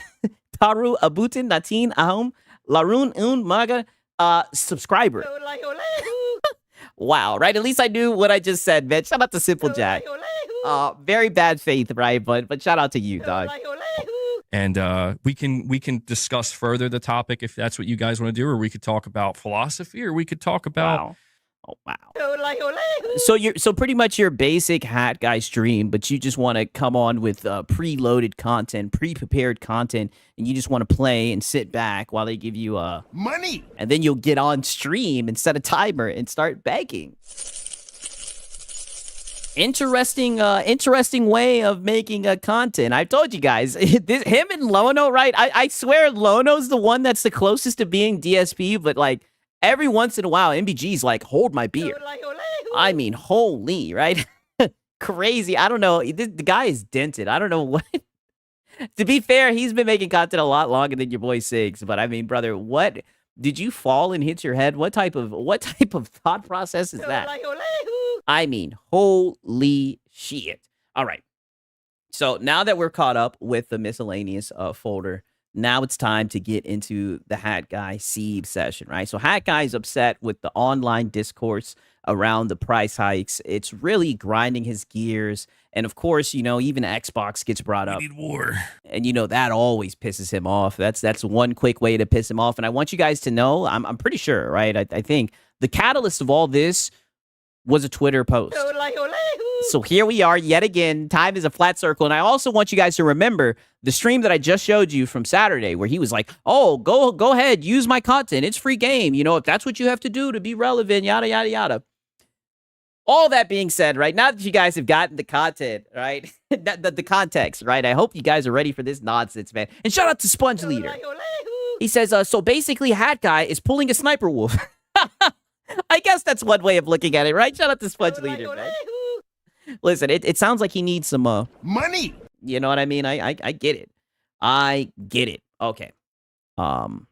taru abutin natin ahom larun un maga subscriber. Wow, right? At least I knew what I just said, man. Shout out to Simple Jack. Very bad faith, right? But shout out to you, dog. And we can discuss further the topic if that's what you guys want to do, or we could talk about philosophy, or we could talk about Wow. Oh wow. So pretty much your basic hat guy stream, but you just want to come on with preloaded content, pre-prepared content, and you just want to play and sit back while they give you Money. and then you'll get on stream and set a timer and start begging. Interesting way of making content. I told you guys, him and Lono, right? I swear Lono's the one that's the closest to being DSP, but like every once in a while, MBG's like, hold my beer. I mean, holy, right? Crazy. I don't know. The guy is dented. I don't know what. To be fair, he's been making content a lot longer than your boy Sigs. But I mean, brother, what did you fall and hit your head? What type of thought process is that? I mean, holy shit. All right. So now that we're caught up with the miscellaneous folder, now it's time to get into the Hat Guy Siege session, right? So Hat Guy is upset with the online discourse around the price hikes. It's really grinding his gears. And of course, you know, even Xbox gets brought up. We need war. And you know, that always pisses him off. That's one quick way to piss him off. And I want you guys to know, I'm pretty sure, right? I think the catalyst of all this was a Twitter post. So here we are yet again. Time is a flat circle. And I also want you guys to remember the stream that I just showed you from Saturday where he was like, oh, go ahead, use my content. It's free game. You know, if that's what you have to do to be relevant, yada, yada, yada. All that being said, right, now that you guys have gotten the content, right, the context, right, I hope you guys are ready for this nonsense, man. And shout out to Sponge Leader. He says, so basically Hat Guy is pulling a sniper wolf. I guess that's one way of looking at it, right? Shout out to Sponge Leader, man. Listen, it sounds like he needs some money. You know what I mean? I get it. I get it. Okay. 1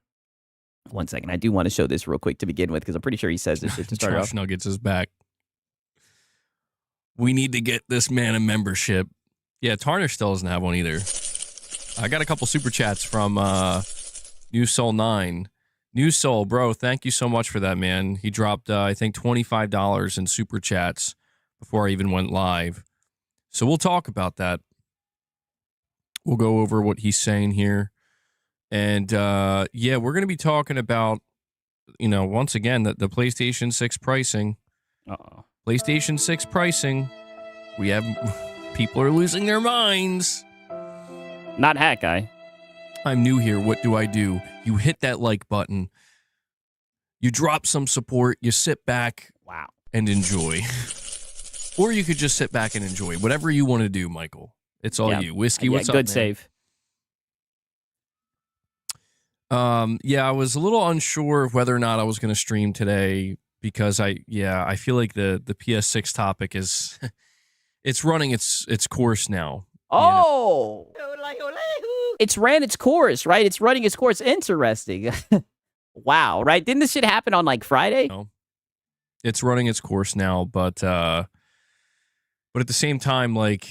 second. I do want to show this real quick to begin with because I'm pretty sure he says this shit to start Trash off. Nuggets is back. We need to get this man a membership. Yeah, Tarnish still doesn't have one either. I got a couple super chats from New Soul 9. New Soul, bro, thank you so much for that, man. He dropped, I think, $25 in super chats before I even went live. So we'll talk about that. We'll go over what he's saying here. And, yeah, we're going to be talking about, you know, once again, the PlayStation 6 pricing. Uh-oh. PlayStation 6 pricing. We have... People are losing their minds. Not Hat Guy. I'm new here. What do? You hit that like button. You drop some support. You sit back. Wow. And enjoy. Or you could just sit back and enjoy. Whatever you want to do, Michael. It's all you. Whiskey, what's up, good man? save. Yeah, I was a little unsure of whether or not I was going to stream today because I feel like the PS6 topic is it's running its course now. Oh. It's ran its course, right? It's running its course. Interesting. Wow, right? Didn't this shit happen on like Friday? No. It's running its course now, but at the same time, like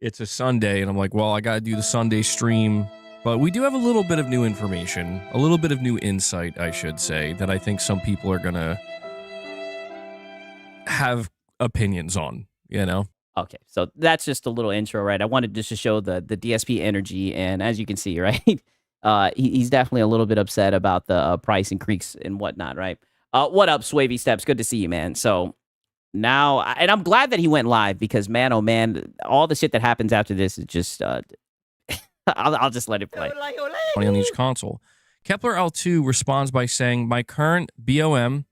it's a Sunday, and I'm like, well, I got to do the Sunday stream. But we do have a little bit of new information, a little bit of new insight, I should say, that I think some people are gonna have opinions on. You know. Okay, so that's just a little intro, right? I wanted just to show the DSP energy, and as you can see, right, he's definitely a little bit upset about the price increase and whatnot, right? What up, Swavy Steps? Good to see you, man. So now, and I'm glad that he went live because, man, oh man, all the shit that happens after this is just, I'll just let it play. On each console. Kepler L2 responds by saying, my current BOM,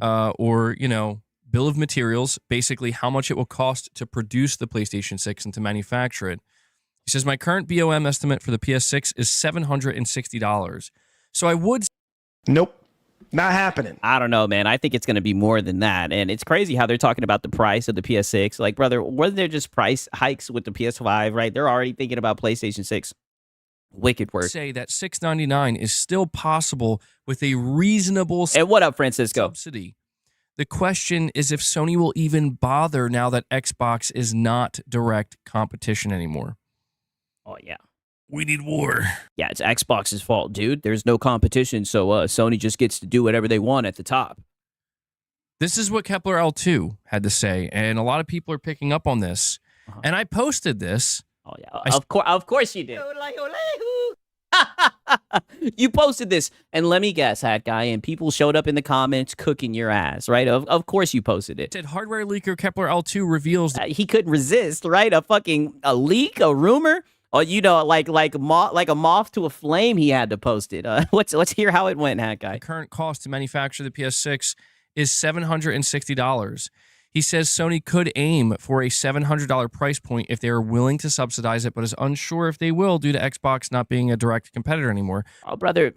or, you know, bill of materials, basically how much it will cost to produce the PlayStation 6 and to manufacture it. He says, my current BOM estimate for the PS6 is $760. So I would... Nope. Not happening. I don't know, man. I think it's going to be more than that. And it's crazy how they're talking about the price of the PS6. Like, brother, wasn't there just price hikes with the PS5, right? They're already thinking about PlayStation 6. Wicked work. Say that $699 is still possible with a reasonable And what up, Francisco? subsidy. The question is if Sony will even bother now that Xbox is not direct competition anymore. Oh, yeah. We need war. Yeah, it's Xbox's fault, dude. There's no competition, so Sony just gets to do whatever they want at the top. This is what Kepler L2 had to say, and a lot of people are picking up on this. And I posted this. Oh yeah, of course you did. You posted this, and let me guess, Hat Guy, and people showed up in the comments cooking your ass, right? Of course you posted it. Said hardware leaker Kepler L2 reveals He couldn't resist, right? A leak, a rumor, or like a moth to a flame. He had to post it. Let's hear how it went, Hat Guy. the current cost to manufacture the PS6 is $760. He says Sony could aim for a $700 price point if they are willing to subsidize it, but is unsure if they will due to Xbox not being a direct competitor anymore. Oh, brother.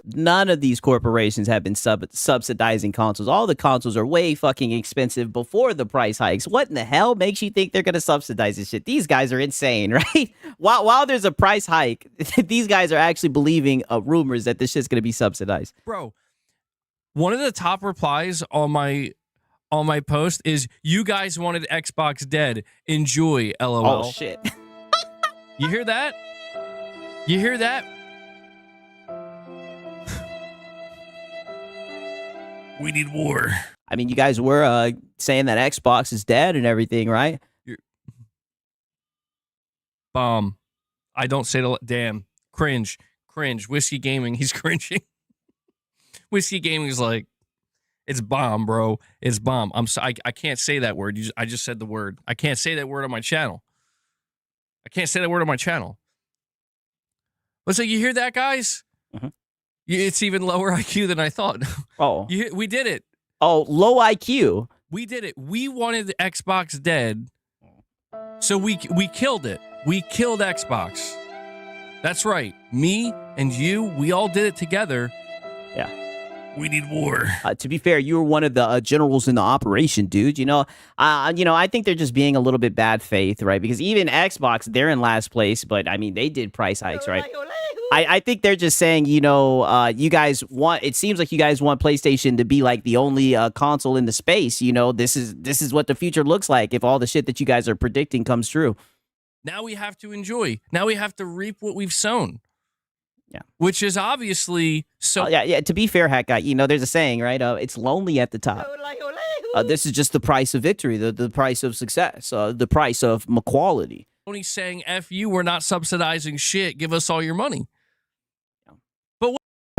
None of these corporations have been subsidizing consoles. All the consoles are way fucking expensive before the price hikes. What in the hell makes you think they're going to subsidize this shit? These guys are insane, right? While there's a price hike, these guys are actually believing rumors that this shit's going to be subsidized. Bro, one of the top replies on my post is, "You guys wanted Xbox dead. Enjoy, LOL." Oh, shit. You hear that? You hear that? We need war. I mean, you guys were saying that Xbox is dead and everything, right? Bomb. I don't say the damn. Cringe. Whiskey Gaming. He's cringing. Whiskey Gaming is like, it's bomb, bro. It's bomb. I can't say that word. I just said the word. I can't say that word on my channel. But so you hear that, guys? Mm-hmm. It's even lower IQ than I thought. Oh. We did it. Oh, low IQ. We did it. We wanted the Xbox dead, so we killed it. We killed Xbox. That's right. Me and you, we all did it together. Yeah. We need war. To be fair, you were one of the generals in the operation, dude. I think they're just being a little bit bad faith, right? Because even Xbox, they're in last place, but I mean, they did price hikes, right? I think they're just saying, you guys it seems like you guys want PlayStation to be like the only console in the space. This is what the future looks like if all the shit that you guys are predicting comes true. Now we have to enjoy. Now we have to reap what we've sown. Yeah. Which is obviously so. Yeah. To be fair, Hat Guy, there's a saying, right? It's lonely at the top. This is just the price of victory, the price of success, the price of equality. Sony's saying, F you, we're not subsidizing shit. Give us all your money.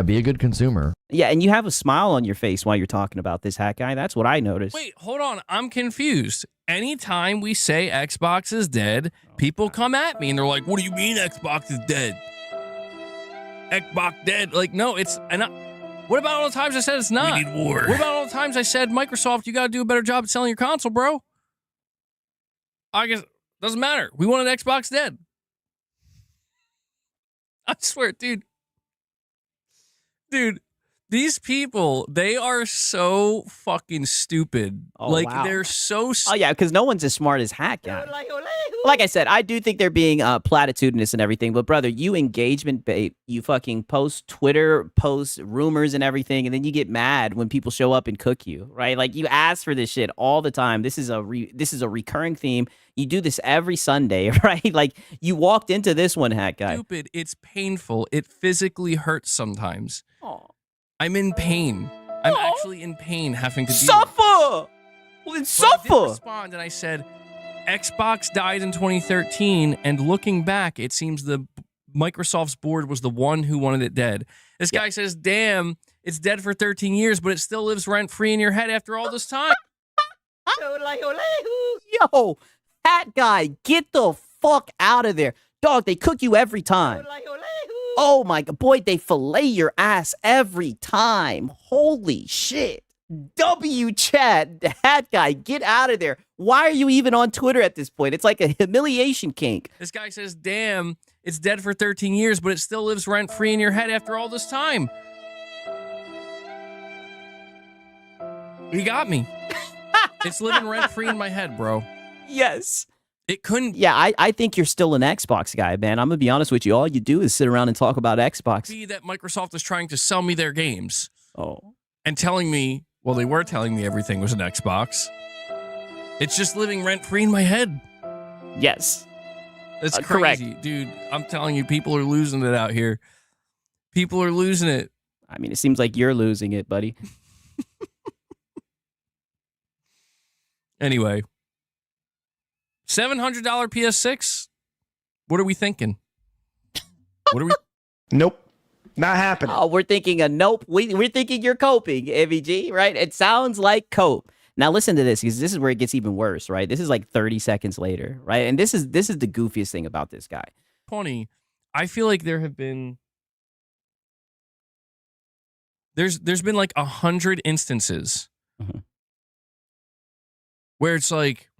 Be a good consumer. Yeah, and you have a smile on your face while you're talking about this, Hat Guy. That's what I noticed. Wait, hold on. I'm confused. Anytime we say Xbox is dead, people come at me and they're like, what do you mean Xbox is dead? Xbox dead? Like, no, it's... what about all the times I said it's not? We need war. What about all the times I said, Microsoft, you got to do a better job at selling your console, bro? I guess... doesn't matter. We wanted Xbox dead. I swear, dude. Dude, these people, they are so fucking stupid. Oh, wow. They're so Oh, yeah, because no one's as smart as Hat Guy. Like I said, I do think they're being platitudinous and everything, but brother, you engagement bait. You fucking post Twitter, post rumors and everything, and then you get mad when people show up and cook you, right? Like, you ask for this shit all the time. This is a recurring theme. You do this every Sunday, right? Like, you walked into this one, Hat Guy. Stupid. It's painful. It physically hurts sometimes. Aw. I'm in pain. I'm actually in pain having to suffer. Well, then I suffer. did respond and I said, Xbox died in 2013, and looking back, it seems the Microsoft's board was the one who wanted it dead. This guy says, damn, it's dead for 13 years, but it still lives rent-free in your head after all this time. Yo, Hat Guy, get the fuck out of there. Dog, they cook you every time. Oh my god, boy, they fillet your ass every time. Holy shit. Chat, Hat Guy, get out of there. Why are you even on Twitter at this point? It's like a humiliation kink. This guy says, damn, it's dead for 13 years, but it still lives rent-free in your head after all this time. He got me. It's living rent-free in my head, bro. Yes. It couldn't Yeah, I think you're still an Xbox guy, man. I'm going to be honest with you. All you do is sit around and talk about Xbox. be that Microsoft is trying to sell me their games Oh. and telling me, well, they were telling me everything was an Xbox. It's just living rent-free in my head. Yes. That's correct. crazy. Dude, I'm telling you, people are losing it out here. People are losing it. I mean, it seems like you're losing it, buddy. Anyway, $700 PS6. What are we thinking? What are we? Nope. Not happening. Oh, we're thinking a nope. We're thinking you're coping, MEG, right? It sounds like cope. Now listen to this, because this is where it gets even worse, right? This is like 30 seconds later, right? And this is the goofiest thing about this guy. 20. I feel like there have been there's been like 100 instances where it's like,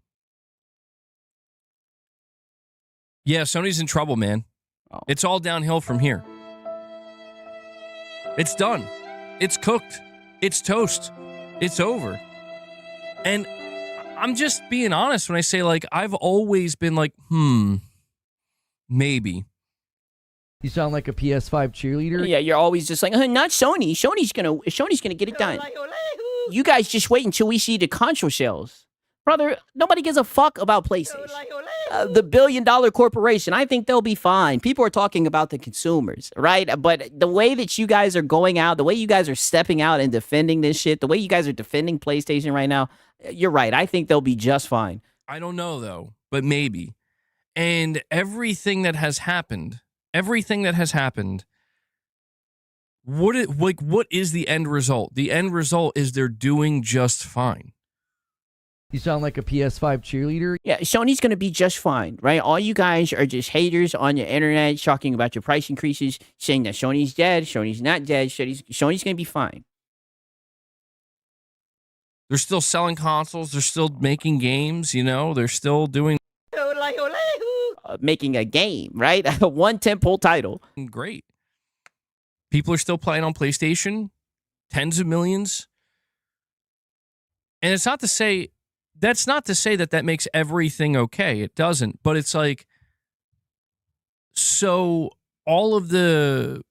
yeah, Sony's in trouble, man. Oh. It's all downhill from here. It's done. It's cooked. It's toast. It's over. And I'm just being honest when I say, like, I've always been like, maybe. You sound like a PS5 cheerleader. Yeah, you're always just like, not Sony. Sony's gonna get it done. You guys just wait until we see the console sales. Brother, nobody gives a fuck about PlayStation. The billion-dollar corporation, I think they'll be fine. People are talking about the consumers, right? But the way that you guys are going out, the way you guys are stepping out and defending this shit, the way you guys are defending PlayStation right now, you're right. I think they'll be just fine. I don't know, though, but maybe. And everything that has happened, what is the end result? The end result is they're doing just fine. You sound like a PS5 cheerleader. Yeah, Sony's going to be just fine, right? All you guys are just haters on your internet talking about your price increases, saying that Sony's dead, Sony's not dead, Sony's going to be fine. They're still selling consoles. They're still making games, you know? They're still doing making a game, right? One tentpole title. great. People are still playing on PlayStation, tens of millions. And it's not to say... That's not to say that that makes everything okay. It doesn't. But it's like, so all of the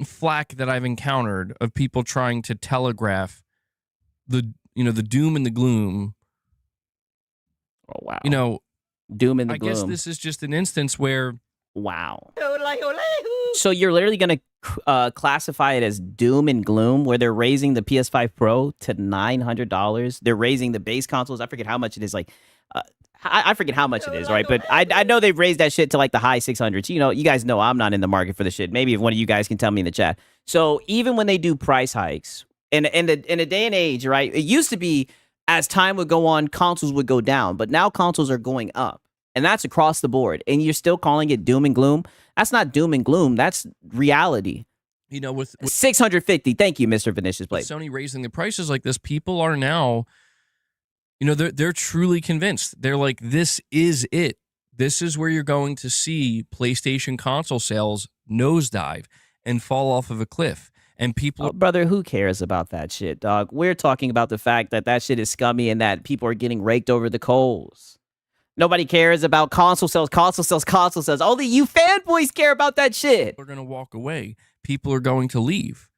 flack that I've encountered of people trying to telegraph the doom and the gloom. Oh, wow. Doom and the gloom. I guess this is just an instance where. Wow. So you're literally going to classify it as doom and gloom, where they're raising the PS5 Pro to $900. They're raising the base consoles. I forget how much it is. Like, I forget how much it is, right? But I know they've raised that shit to like the high 600s. You guys know I'm not in the market for the shit. Maybe if one of you guys can tell me in the chat. So even when they do price hikes, in a day and age, right? It used to be as time would go on, consoles would go down, but now consoles are going up. And that's across the board. And you're still calling it doom and gloom. That's not doom and gloom. That's reality. With 650. Thank you, Mr. Vinicius Blade. Sony raising the prices like this, people are now, they're truly convinced. They're like, this is it. This is where you're going to see PlayStation console sales nosedive and fall off of a cliff. And people... brother, who cares about that shit, dog? We're talking about the fact that shit is scummy and that people are getting raked over the coals. Nobody cares about console sales. Only you fanboys care about that shit. They're going to walk away. People are going to leave.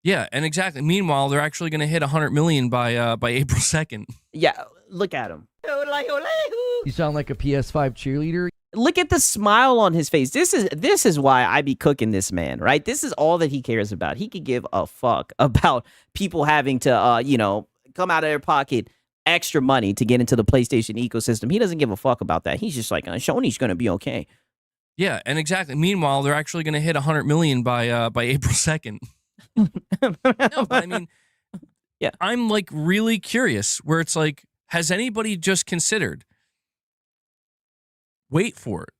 Yeah, and exactly. Meanwhile, they're actually going to hit 100 million by April 2nd. Yeah, look at him. You sound like a PS5 cheerleader. Look at the smile on his face. This is why I be cooking this man, right? This is all that he cares about. He could give a fuck about people having to, come out of their pocket extra money to get into the PlayStation ecosystem. He doesn't give a fuck about that. He's just like, Sony's going to be okay. Yeah, and exactly. Meanwhile, they're actually going to hit 100 million by April 2nd. No, but I mean, yeah, I'm like really curious where it's like, has anybody just considered? Wait for it.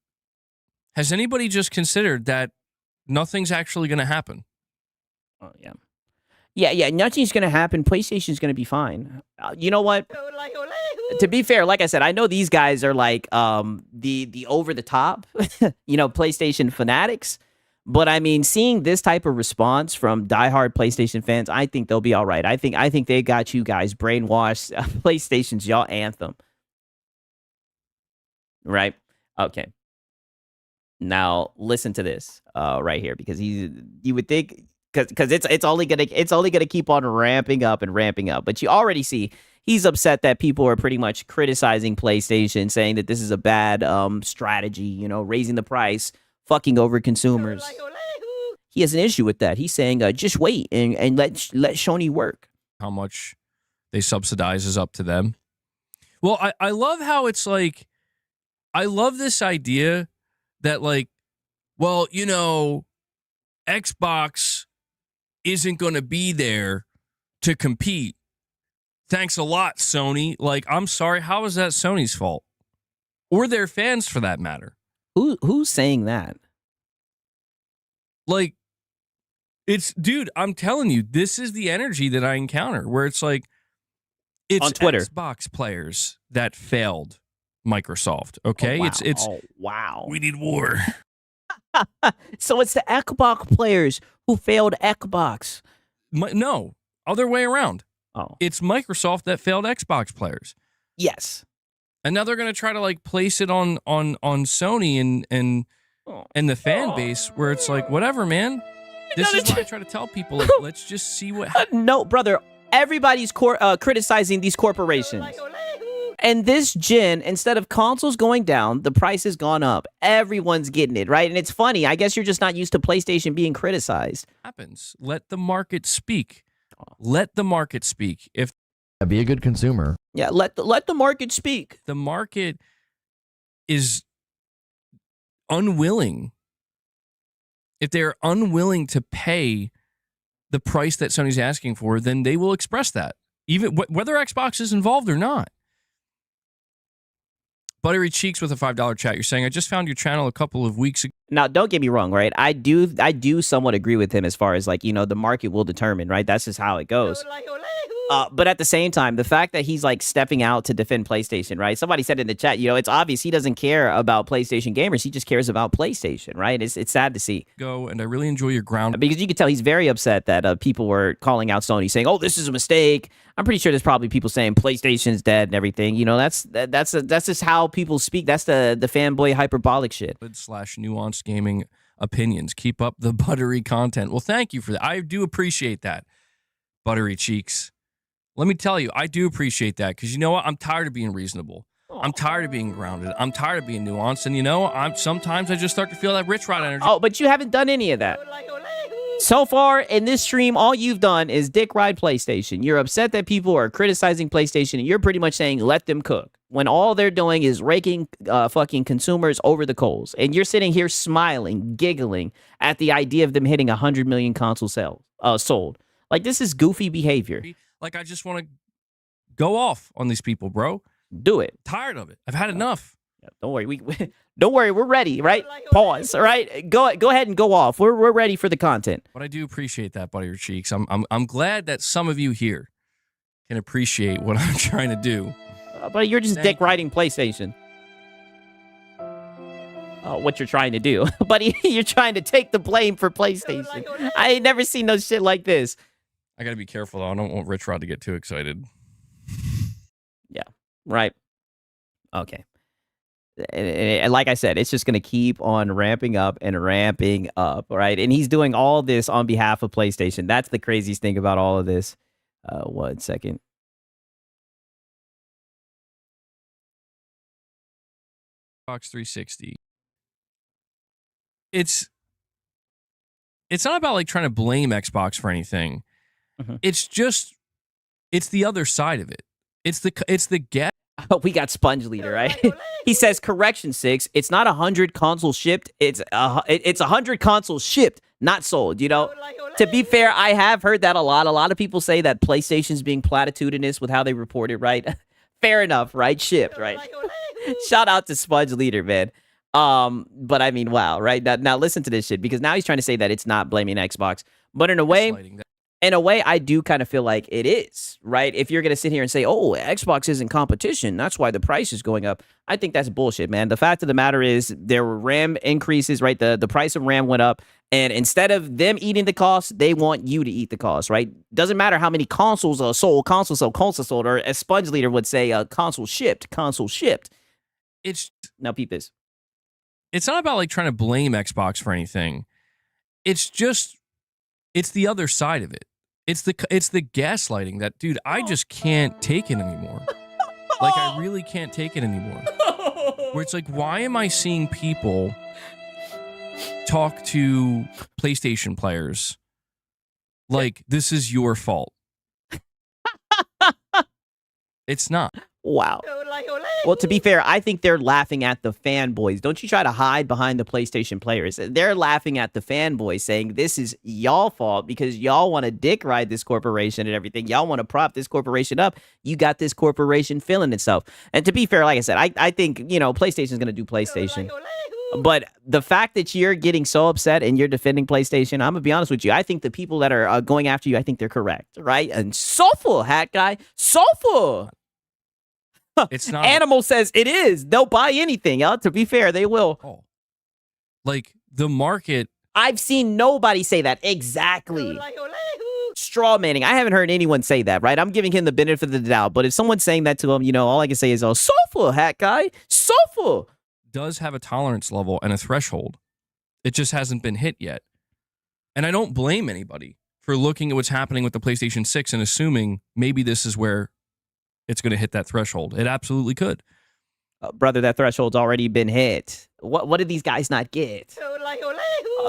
Has anybody just considered that nothing's actually going to happen? Oh, yeah. Yeah, nothing's going to happen. PlayStation's going to be fine. You know what? To be fair, like I said, I know these guys are like the over-the-top, PlayStation fanatics. But, I mean, seeing this type of response from diehard PlayStation fans, I think they'll be all right. I think they got you guys brainwashed. PlayStation's y'all anthem. Right? Okay. Now, listen to this right here, because you would think... Because it's only gonna keep on ramping up. But you already see he's upset that people are pretty much criticizing PlayStation, saying that this is a bad strategy, raising the price, fucking over consumers. He has an issue with that. He's saying, just wait and let Sony work. How much they subsidize is up to them. Well, I love how it's like, I love this idea that like, well, you know, Xbox isn't going to be there to compete. Thanks a lot, Sony. Like, I'm sorry. How is that Sony's fault? Or their fans for that matter? Who's saying that? Like, it's, dude, I'm telling you, this is the energy that I encounter where it's like, it's on Twitter. Xbox players that failed Microsoft. Okay. Oh, wow. It's oh, wow. We need war. So it's the Xbox players who failed Xbox. No, other way around. Oh, It's Microsoft that failed Xbox players. yes. And now they're going to try to like place it on Sony and the fan base where it's like, whatever, man. This is why I try to tell people, like, let's just see what happens. No, brother. Everybody's criticizing these corporations. And this gen, instead of consoles going down, the price has gone up. Everyone's getting it, right? And it's funny. I guess you're just not used to PlayStation being criticized. Happens. Let the market speak. Let the market speak. If Be a good consumer. Yeah, let the market speak. the market is unwilling, if they're unwilling to pay the price that Sony's asking for, then they will express that, even whether Xbox is involved or not. Buttery Cheeks with a $5 chat. You're saying, I just found your channel a couple of weeks ago. Now, don't get me wrong, right? I do somewhat agree with him as far as like, you know, the market will determine, right? That's just how it goes. But at the same time, the fact that he's like stepping out to defend PlayStation, right? Somebody said in the chat, you know, it's obvious he doesn't care about PlayStation gamers. He just cares about PlayStation, right? It's sad to see. And I really enjoy your ground. Because you can tell he's very upset that people were calling out Sony, saying, "Oh, this is a mistake." I'm pretty sure there's probably people saying PlayStation's dead and everything. You know, that's just how people speak. That's the fanboy hyperbolic shit. / nuanced gaming opinions. Keep up the buttery content. Well, thank you for that. I do appreciate that, Buttery Cheeks. Let me tell you, I do appreciate that because you know what? I'm tired of being reasonable. I'm tired of being grounded. I'm tired of being nuanced. And you know, sometimes I just start to feel that rich rod energy. Oh, but you haven't done any of that. So far in this stream, all you've done is dick ride PlayStation. You're upset that people are criticizing PlayStation, and you're pretty much saying, let them cook. When all they're doing is raking fucking consumers over the coals. And you're sitting here smiling, giggling at the idea of them hitting 100 million console sold. Like, this is goofy behavior. Like, I just want to go off on these people, bro. Do it. Tired of it. I've had enough. Yeah, don't worry. Don't worry. We're ready, right? Pause. All right. Go ahead and go off. We're ready for the content. But I do appreciate that, Buttery Cheeks. I'm glad that some of you here can appreciate what I'm trying to do. But you're just dick riding PlayStation. What you're trying to do. Buddy, you're trying to take the blame for PlayStation. I ain't never seen no shit like this. I got to be careful, though. I don't want Rich Rod to get too excited. Yeah. Right. Okay. And like I said, it's just going to keep on ramping up, right? And he's doing all this on behalf of PlayStation. That's the craziest thing about all of this. 1 second. Xbox 360. It's not about like trying to blame Xbox for anything. Mm-hmm. It's the other side of it. It's the get. Oh, we got Sponge Leader, right? He says, correction, 6. It's not 100 consoles shipped. It's 100 consoles shipped, not sold. You know, to be fair, I have heard that a lot. A lot of people say that PlayStation's being platitudinous with how they report it, right? Fair enough, right? Shipped, right? Shout out to Sponge Leader, man. But I mean, wow, right? Now listen to this shit, because now he's trying to say that it's not blaming Xbox, but in a way, I do kind of feel like it is, right? If you're going to sit here and say, oh, Xbox isn't competition, that's why the price is going up. I think that's bullshit, man. The fact of the matter is there were RAM increases, right? The price of RAM went up, and instead of them eating the cost, they want you to eat the cost, right? Doesn't matter how many consoles are sold, or as Sponge Leader would say, console shipped. Now peep this. It's not about like trying to blame Xbox for anything. It's the other side of it. It's the gaslighting that, dude, I just can't take it anymore. Like, I really can't take it anymore. Where it's like, why am I seeing people talk to PlayStation players like this is your fault? It's not. Wow. Well, to be fair, I think they're laughing at the fanboys. Don't you try to hide behind the PlayStation players. They're laughing at the fanboys, saying this is y'all fault because y'all want to dick ride this corporation and everything. Y'all want to prop this corporation up. You got this corporation feeling itself. And to be fair, like I said, I think, PlayStation's going to do PlayStation. But the fact that you're getting so upset and you're defending PlayStation, I'm going to be honest with you. I think the people that are going after you, I think they're correct, right? And soulful, hat guy. Soulful. It's not. Animal says it is. They'll buy anything. To be fair, they will. Oh. Like, the market. I've seen nobody say that. Exactly. Straw manning. I haven't heard anyone say that, right? I'm giving him the benefit of the doubt. But if someone's saying that to him, all I can say is, oh, soulful, hat guy. Soulful. Does have a tolerance level and a threshold. It just hasn't been hit yet. And I don't blame anybody for looking at what's happening with the PlayStation 6 and assuming maybe this is where it's going to hit that threshold. It absolutely could. Brother, that threshold's already been hit. What did these guys not get?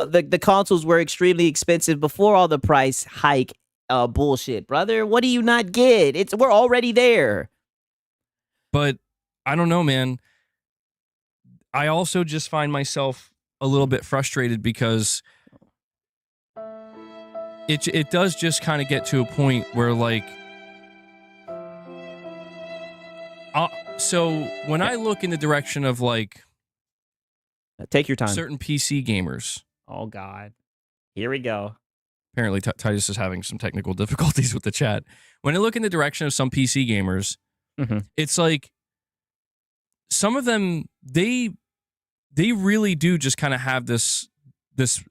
The consoles were extremely expensive before all the price hike bullshit, brother. What do you not get? We're already there. But I don't know, man. I also just find myself a little bit frustrated because it does just kind of get to a point where, like, so when I look in the direction of, like, take your time, certain PC gamers. Oh God, here we go. Apparently, Titus is having some technical difficulties with the chat. When I look in the direction of some PC gamers, it's like some of them they really do just kind of have this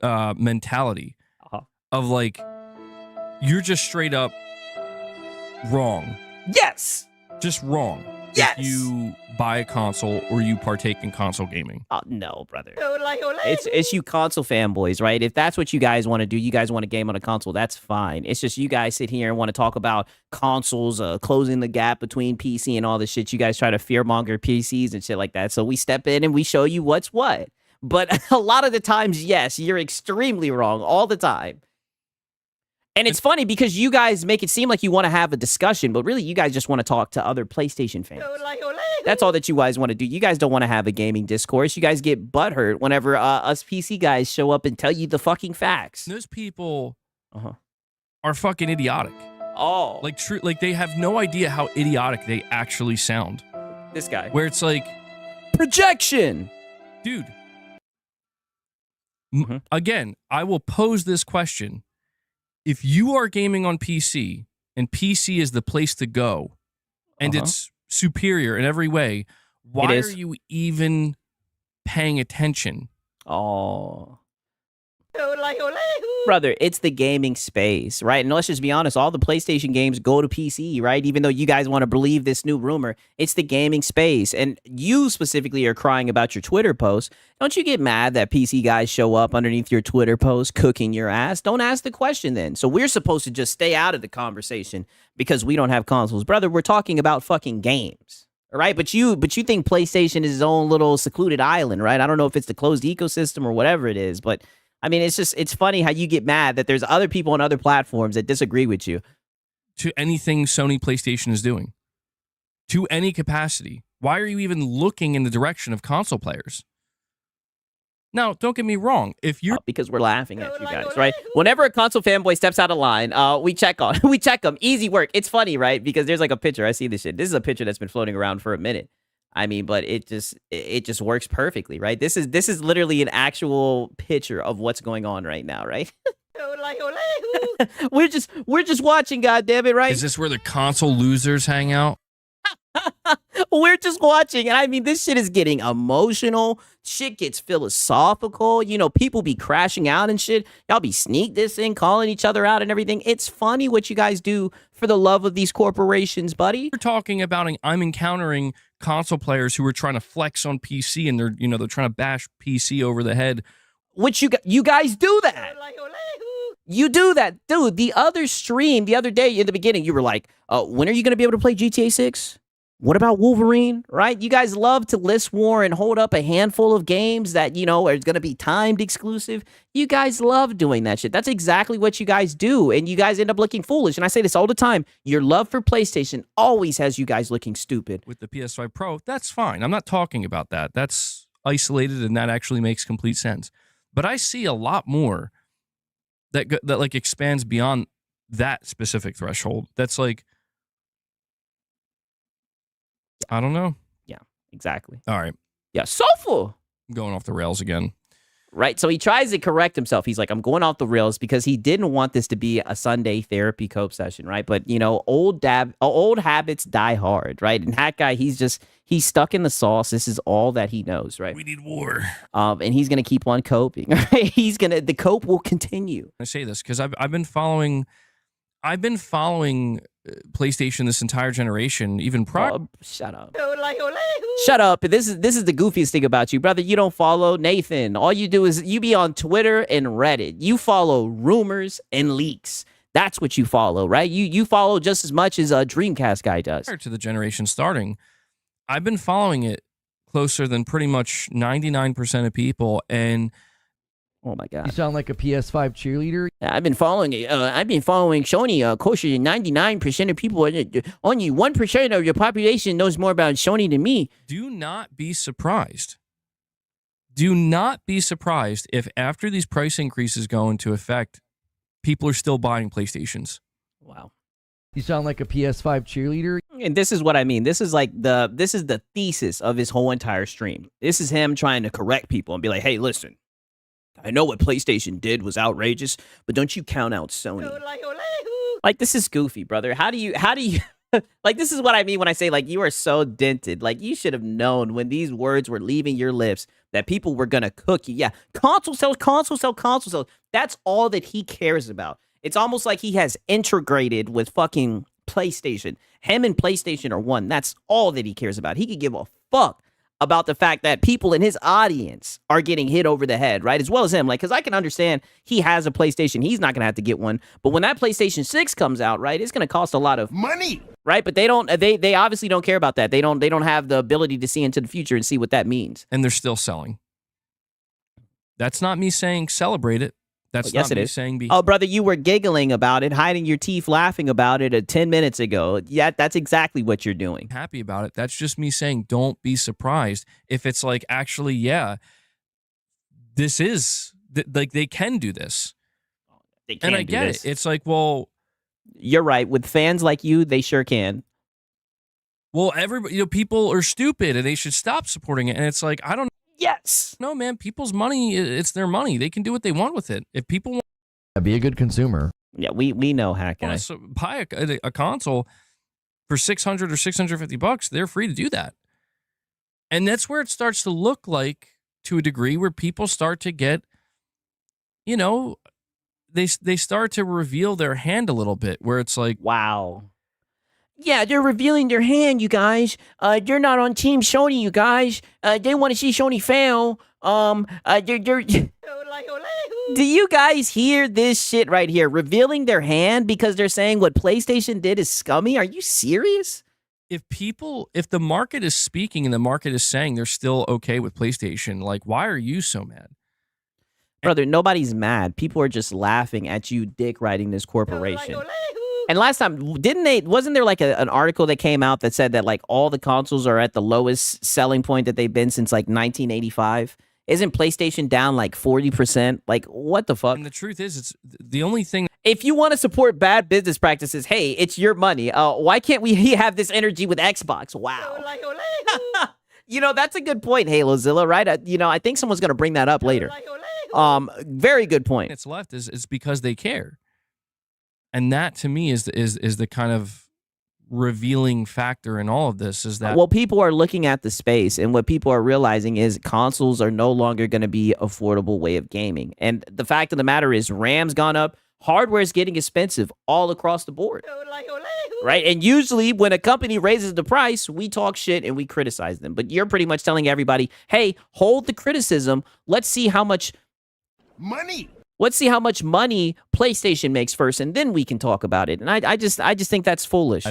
mentality of, like, you're just straight up wrong. Yes, just wrong. Yes, if you buy a console or you partake in console gaming. No, brother. It's you console fanboys, right? If that's what you guys want to do, you guys want to game on a console, that's fine. It's just you guys sit here and want to talk about consoles, closing the gap between PC and all this shit. You guys try to fearmonger PCs and shit like that. So we step in and we show you what's what. But a lot of the times, yes, you're extremely wrong all the time. And it's funny because you guys make it seem like you want to have a discussion, but really you guys just want to talk to other PlayStation fans. That's all that you guys want to do. You guys don't want to have a gaming discourse. You guys get butthurt whenever us PC guys show up and tell you the fucking facts. Those people are fucking idiotic. Oh. Like, true. Like, they have no idea how idiotic they actually sound. This guy. Where it's like, projection. Dude. Again, I will pose this question. If you are gaming on PC and PC is the place to go and it's superior in every way, why are you even paying attention? Oh. Brother, it's the gaming space, right? And let's just be honest, all the PlayStation games go to PC, right? Even though you guys want to believe this new rumor, it's the gaming space. And you specifically are crying about your Twitter post. Don't you get mad that PC guys show up underneath your Twitter post cooking your ass? Don't ask the question then. So we're supposed to just stay out of the conversation because we don't have consoles. Brother, we're talking about fucking games. All right, but you think PlayStation is its own little secluded island, right? I don't know if it's the closed ecosystem or whatever it is, but I mean, it's funny how you get mad that there's other people on other platforms that disagree with you. To anything Sony PlayStation is doing. To any capacity. Why are you even looking in the direction of console players? Now, don't get me wrong. If you're because we're laughing at you guys, right? Whenever a console fanboy steps out of line, we check them. Easy work. It's funny, right? Because there's like a picture. I see this shit. This is a picture that's been floating around for a minute. I mean, but it just works perfectly, right? This is literally an actual picture of what's going on right now, right? we're just watching, goddammit, right? Is this where the console losers hang out? We're just watching, and I mean, this shit is getting emotional. Shit gets philosophical. You know, people be crashing out and shit. Y'all be sneak dissing, calling each other out and everything. It's funny what you guys do for the love of these corporations, buddy. We're talking about I'm encountering console players who are trying to flex on PC, and they're trying to bash PC over the head. Which you guys do that. You do that, dude. The other stream, the other day in the beginning, you were like, when are you going to be able to play GTA 6? What about Wolverine, right? You guys love to list war and hold up a handful of games that, you know, are going to be timed exclusive. You guys love doing that shit. That's exactly what you guys do, and you guys end up looking foolish. And I say this all the time. Your love for PlayStation always has you guys looking stupid. With the PS5 Pro, that's fine. I'm not talking about that. That's isolated, and that actually makes complete sense. But I see a lot more that like expands beyond that specific threshold. That's like, I don't know. Yeah, exactly. All right. Yeah, soulful. I'm going off the rails again. Right. So he tries to correct himself. He's like, I'm going off the rails because he didn't want this to be a Sunday therapy cope session. Right. But, you know, old habits die hard. Right. And that guy, he's stuck in the sauce. This is all that he knows. Right. We need war. And he's going to keep on coping. Right? The cope will continue. I say this because I've been following PlayStation this entire generation, even prior. Oh, shut up. Shut up. This is the goofiest thing about you, brother. You don't follow Nathan. All you do is you be on Twitter and Reddit. You follow rumors and leaks. That's what you follow, right? You follow just as much as a Dreamcast guy does. Prior to the generation starting, I've been following it closer than pretty much 99% of people, and oh my God. You sound like a PS5 cheerleader. I've been following it. I've been following Sony closer to 99% of people. Only 1% of your population knows more about Sony than me. Do not be surprised. Do not be surprised if after these price increases go into effect, people are still buying PlayStations. Wow. You sound like a PS5 cheerleader. And this is what I mean. This is the thesis of his whole entire stream. This is him trying to correct people and be like, hey, listen. I know what PlayStation did was outrageous, but don't you count out Sony. Like, this is goofy, brother. How do you, like, this is what I mean when I say, like, you are so dented. Like, you should have known when these words were leaving your lips that people were going to cook you. Yeah, console sales. That's all that he cares about. It's almost like he has integrated with fucking PlayStation. Him and PlayStation are one. That's all that he cares about. He could give a fuck about the fact that people in his audience are getting hit over the head, right? As well as him. Like, because I can understand he has a PlayStation. He's not going to have to get one. But when that PlayStation 6 comes out, right, it's going to cost a lot of money, right? But they obviously don't care about that. They don't have the ability to see into the future and see what that means. And they're still selling. That's not me saying celebrate it. That's yes, not it me is. saying be. Oh, brother, you were giggling about it, hiding your teeth, laughing about it 10 minutes ago. Yeah, that's exactly what you're doing. Happy about it. That's just me saying don't be surprised if it's like, actually, yeah, this is like they can do this. They can and I get it. It's like, well, you're right. With fans like you, they sure can. Well, everybody, people are stupid and they should stop supporting it. And it's like, I don't. Yes. No, man, people's money, it's their money. They can do what they want with it. If people want Be a good consumer. Yeah, we know, Hack Guy. to buy a console for $600 or $650, they're free to do that. And that's where it starts to look like, to a degree, where people start to get, they start to reveal their hand a little bit, where it's like, wow. Yeah, they're revealing their hand, you guys. They're not on Team Sony, you guys. They want to see Sony fail. Do you guys hear this shit right here? Revealing their hand because they're saying what PlayStation did is scummy? Are you serious? If the market is speaking and the market is saying they're still okay with PlayStation, like, why are you so mad? Brother, nobody's mad. People are just laughing at you dick riding this corporation. And last time, wasn't there like an article that came out that said that like all the consoles are at the lowest selling point that they've been since like 1985? Isn't PlayStation down like 40%? Like, what the fuck? And the truth is, it's the only thing. If you want to support bad business practices, hey, it's your money. Why can't we have this energy with Xbox? Wow. That's a good point, HaloZilla, right? I think someone's going to bring that up later. Very good point. It's left is because they care. And that, to me, is the kind of revealing factor in all of this, is that, well, people are looking at the space, and what people are realizing is consoles are no longer going to be an affordable way of gaming. And the fact of the matter is RAM's gone up, hardware is getting expensive all across the board, right? And usually when a company raises the price, we talk shit and we criticize them. But you're pretty much telling everybody, hey, hold the criticism. Let's see how much money PlayStation makes first, and then we can talk about it. And I just think that's foolish.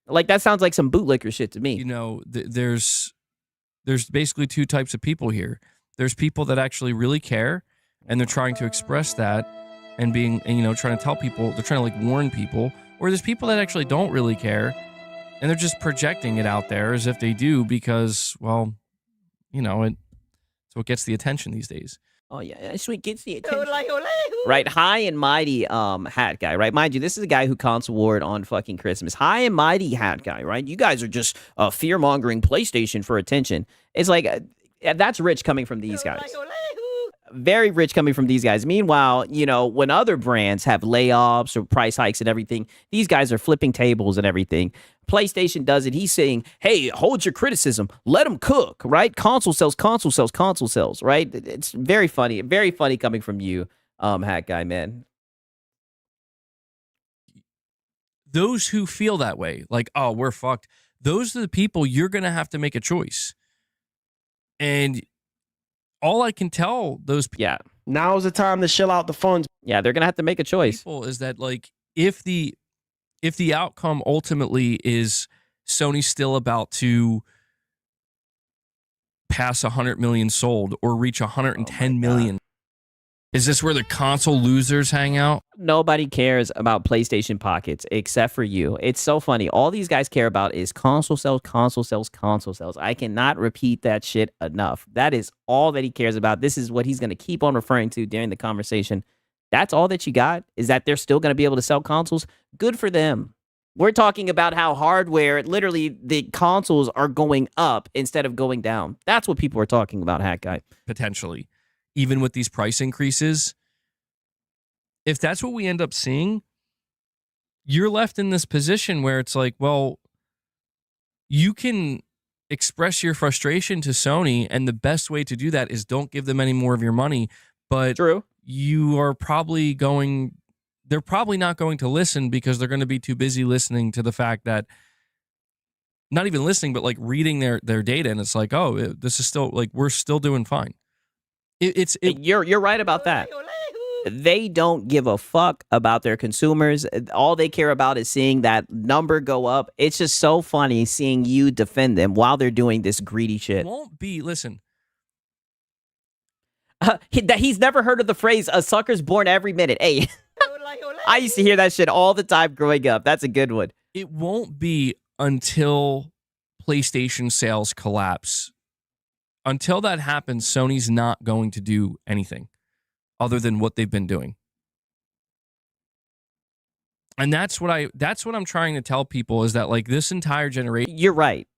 Like, that sounds like some bootlicker shit to me. You know, there's basically two types of people here. There's people that actually really care, and they're trying to express that, and trying to tell people, they're trying to like warn people. Or there's people that actually don't really care, and they're just projecting it out there as if they do because, well, it's what gets the attention these days. Oh yeah, that's what gets the attention. Right, high and mighty hat guy, right? Mind you, this is a guy who console warred on fucking Christmas. High and mighty hat guy, right? You guys are just fear-mongering PlayStation for attention. It's like, that's rich coming from these guys. Very rich coming from these guys. Meanwhile, when other brands have layoffs or price hikes and everything, these guys are flipping tables and everything. PlayStation does it. He's saying, hey, hold your criticism. Let them cook, right? Console sells, right? It's very funny coming from you, hat guy, man. Those who feel that way, like, oh, we're fucked, those are the people you're going to have to make a choice. And all I can tell those people, yeah, Now's the time to shill out the funds. yeah, they're gonna have to make a choice. Is that, like, if the outcome ultimately is Sony's still about to pass 100 million sold or reach 110 million, is this where the console losers hang out? Nobody cares about PlayStation pockets except for you. It's so funny. All these guys care about is console sales. I cannot repeat that shit enough. That is all that he cares about. This is what he's going to keep on referring to during the conversation. That's all that you got, is that they're still going to be able to sell consoles. Good for them. We're talking about how hardware, literally the consoles are going up instead of going down. That's what people are talking about, hat guy. Potentially. Even with these price increases, if that's what we end up seeing, you're left in this position where it's like, well, you can express your frustration to Sony, and the best way to do that is don't give them any more of your money. But True. they're probably not going to listen because they're going to be too busy listening to the fact that, not even listening, but like reading their data, and it's like, oh, this is still, like, we're still doing fine. You're right about that. They don't give a fuck about their consumers. All they care about is seeing that number go up. It's just so funny seeing you defend them while they're doing this greedy shit. Listen. He's never heard of the phrase, a sucker's born every minute. Hey, I used to hear that shit all the time growing up. That's a good one. It won't be until PlayStation sales collapse. Until that happens, Sony's not going to do anything other than what they've been doing. And that's what I'm trying to tell people, is that, like, this entire generation. You're right.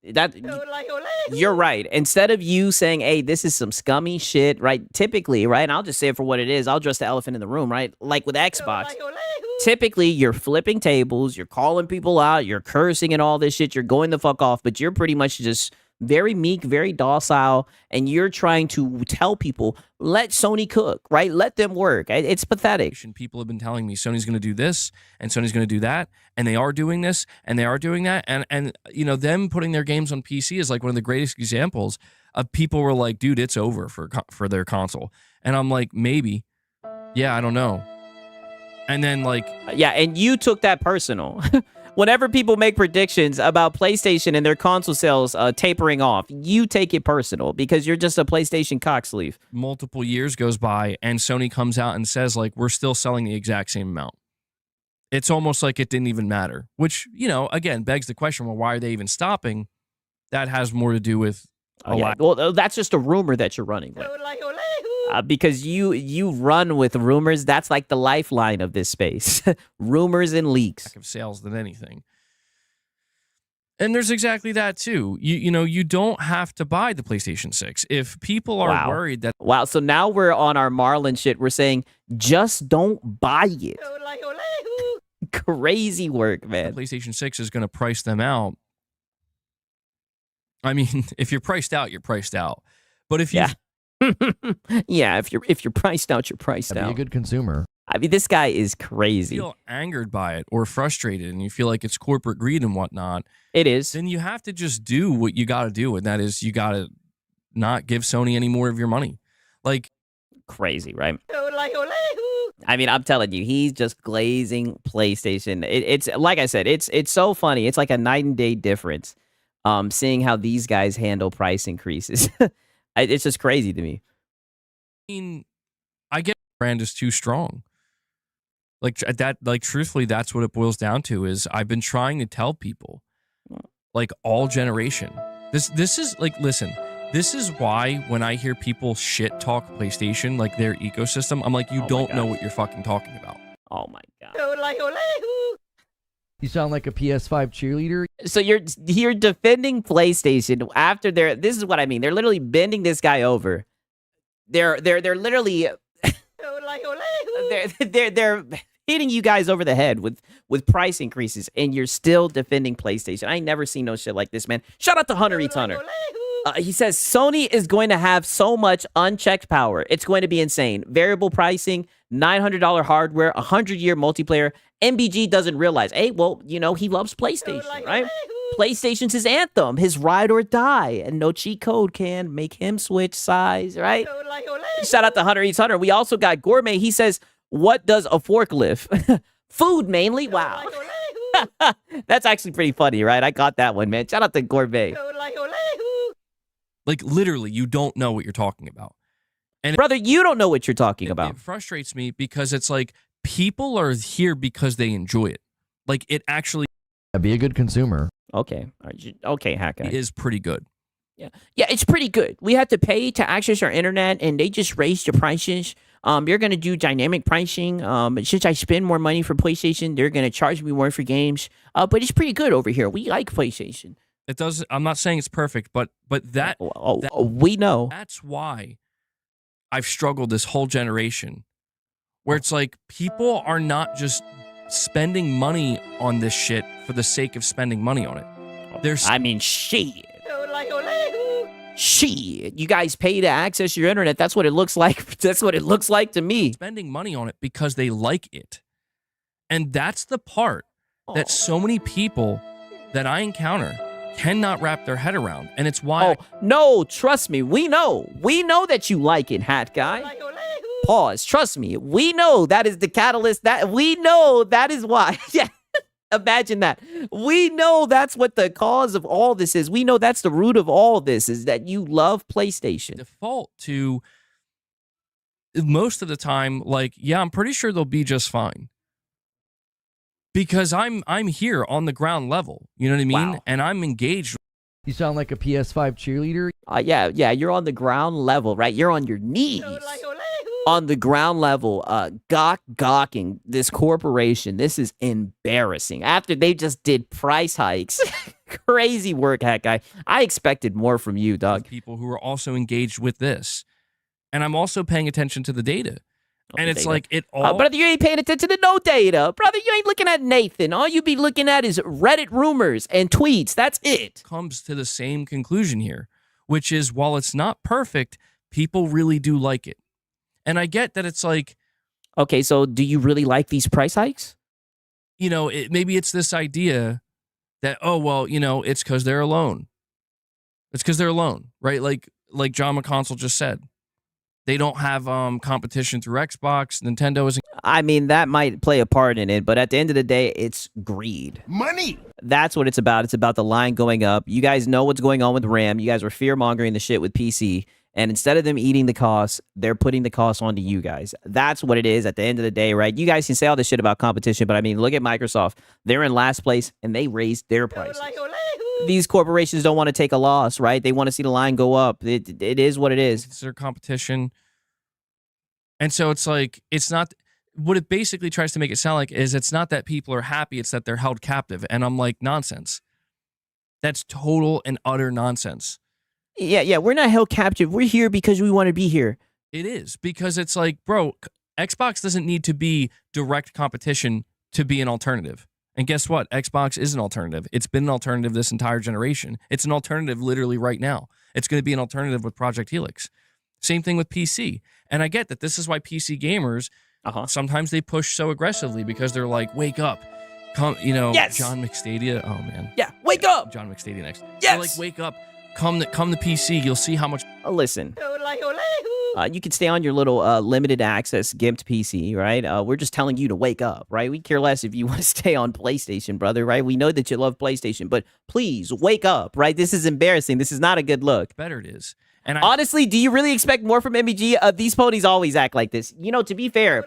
You're right. Instead of you saying, hey, this is some scummy shit, right? Typically, right? And I'll just say it for what it is. I'll address the elephant in the room, right? Like with Xbox. Typically, you're flipping tables, you're calling people out, you're cursing and all this shit, you're going the fuck off, but you're pretty much just very meek, very docile, and you're trying to tell people, let Sony cook, right? Let them work. It's pathetic. People have been telling me Sony's going to do this and Sony's going to do that, and they are doing this and they are doing that, and them putting their games on PC is like one of the greatest examples of people were like, dude, it's over for their console, and I'm like, maybe, yeah, I don't know, and then like, yeah, and you took that personal. Whenever people make predictions about PlayStation and their console sales tapering off, you take it personal because you're just a PlayStation cocksleeve. Multiple years goes by and Sony comes out and says, like, we're still selling the exact same amount. It's almost like it didn't even matter, which, again, begs the question, well, why are they even stopping? That has more to do with well, that's just a rumor that you're running with. Because you run with rumors. That's like the lifeline of this space. Rumors and leaks. Of sales than anything. And there's exactly that too. You don't have to buy the PlayStation 6. If people are worried that... Wow, so now we're on our Marlin shit. We're saying, just don't buy it. Crazy work, man. The PlayStation 6 is going to price them out. I mean, if you're priced out, you're priced out. But if you... Yeah, if you're priced out, you're priced out. Be a good consumer. I mean, this guy is crazy. If you feel angered by it or frustrated and you feel like it's corporate greed and whatnot, it is. Then you have to just do what you got to do, and that is you got to not give Sony any more of your money. Like, crazy, right? I mean, I'm telling you, he's just glazing PlayStation. It's like I said, it's so funny. It's like a night and day difference. Seeing how these guys handle price increases. It's just crazy to me. I mean, I get brand is too strong. Like that, like truthfully, that's what it boils down to. Is I've been trying to tell people, like all generation. This is like, listen. This is why when I hear people shit talk PlayStation, like their ecosystem, I'm like, you don't know what you're fucking talking about. Oh my god. You sound like a PS5 cheerleader. So you're defending PlayStation after this is what I mean. They're literally bending this guy over. They're literally they're hitting you guys over the head with price increases, and you're still defending PlayStation. I ain't never seen no shit like this, man. Shout out to Hunter Eats Hunter. He says Sony is going to have so much unchecked power. It's going to be insane. Variable pricing, $900 hardware, 100-year multiplayer. MBG doesn't realize, hey, well, you know, he loves PlayStation, right? PlayStation's his anthem, his ride or die, and no cheat code can make him switch sides, right? Shout out to Hunter Eats Hunter. We also got Gourmet. He says, what does a forklift? Food mainly. Wow. That's actually pretty funny, right? I got that one, man. Shout out to Gourmet. Like literally, you don't know what you're talking about. And brother, you don't know what you're talking about. It frustrates me because it's like people are here because they enjoy it. Like it actually Be a good consumer. Okay. All right. Okay, Hacker. is pretty good. Yeah, it's pretty good. We have to pay to access our internet, and they just raised the prices. You're going to do dynamic pricing. Since I spend more money for PlayStation, they're going to charge me more for games. But it's pretty good over here. We like PlayStation. It does. I'm not saying it's perfect, but that we know. That's why I've struggled this whole generation, where it's like people are not just spending money on this shit for the sake of spending money on it. I mean, shit. Shit. You guys pay to access your internet. That's what it looks like. That's what it looks like to me. Spending money on it because they like it. And that's the part that so many people that I encounter cannot wrap their head around. And it's why no, trust me. We know that you like it, Hat Guy. Pause. Trust me. We know that is the catalyst. That we know that is why. Yeah. Imagine that. We know that's what the cause of all this is. We know that's the root of all this is that you love PlayStation. Default to most of the time, like, yeah, I'm pretty sure they'll be just fine. Because I'm here on the ground level. You know what I mean? Wow. And I'm engaged. You sound like a PS5 cheerleader. Yeah, you're on the ground level, right? You're on your knees. On the ground level, gawking this corporation. This is embarrassing. After they just did price hikes. Crazy work, Hat Guy. I expected more from you, dog. People who are also engaged with this. And I'm also paying attention to the data. And it's like it all... brother, you ain't paying attention to no data. Brother, you ain't looking at Nathan. All you be looking at is Reddit rumors and tweets. That's it. Comes to the same conclusion here, which is while it's not perfect, people really do like it. And I get that it's like... Okay, so do you really like these price hikes? You know, maybe it's this idea that, oh, well, you know, it's because they're alone. It's because they're alone, right? Like John McConsell just said. They don't have competition through Xbox. Nintendo isn't. I mean, that might play a part in it, but at the end of the day, it's greed. Money! That's what it's about. It's about the line going up. You guys know what's going on with RAM. You guys were fear-mongering the shit with PC. And instead of them eating the cost, they're putting the cost onto you guys. That's what it is at the end of the day, right? You guys can say all this shit about competition, but I mean, look at Microsoft. They're in last place, and they raised their prices. These corporations don't want to take a loss, right? They want to see the line go up. It is what it is. It's their competition. And so it's like, it's not, what it basically tries to make it sound like is it's not that people are happy, it's that they're held captive. And I'm like, nonsense. That's total and utter nonsense. Yeah, we're not held captive. We're here because we want to be here. It is, because it's like, bro, Xbox doesn't need to be direct competition to be an alternative. And guess what? Xbox is an alternative. It's been an alternative this entire generation. It's an alternative literally right now. It's going to be an alternative with Project Helix. Same thing with PC. And I get that this is why PC gamers, sometimes they push so aggressively because they're like, wake up. Come, you know, yes! John McStadia. Oh, man. Yeah, wake up. John McStadia next. Yes! They're like, wake up. Come to PC. You'll see how much. Listen. You can stay on your little limited access gimped PC, right? We're just telling you to wake up, right? We care less if you want to stay on PlayStation, brother, right? We know that you love PlayStation, but please wake up, right? This is embarrassing. This is not a good look. Better it is. And honestly, do you really expect more from MBG? These ponies always act like this. You know, to be fair,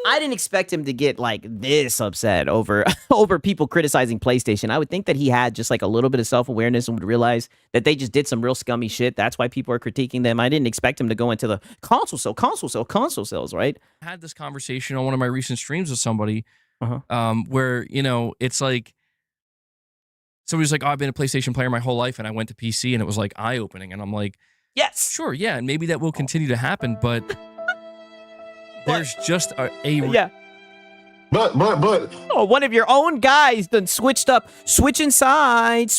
I didn't expect him to get like this upset over over people criticizing PlayStation. I would think that he had just like a little bit of self-awareness and would realize that they just did some real scummy shit. That's why people are critiquing them. I didn't expect him to go into the console sales, right? I had this conversation on one of my recent streams with somebody where, you know, it's like somebody's like, oh, I've been a PlayStation player my whole life and I went to PC and it was like eye-opening. And I'm like, yes, sure, yeah, and maybe that will continue to happen, but there's just yeah. But. Oh, one of your own guys done switching sides,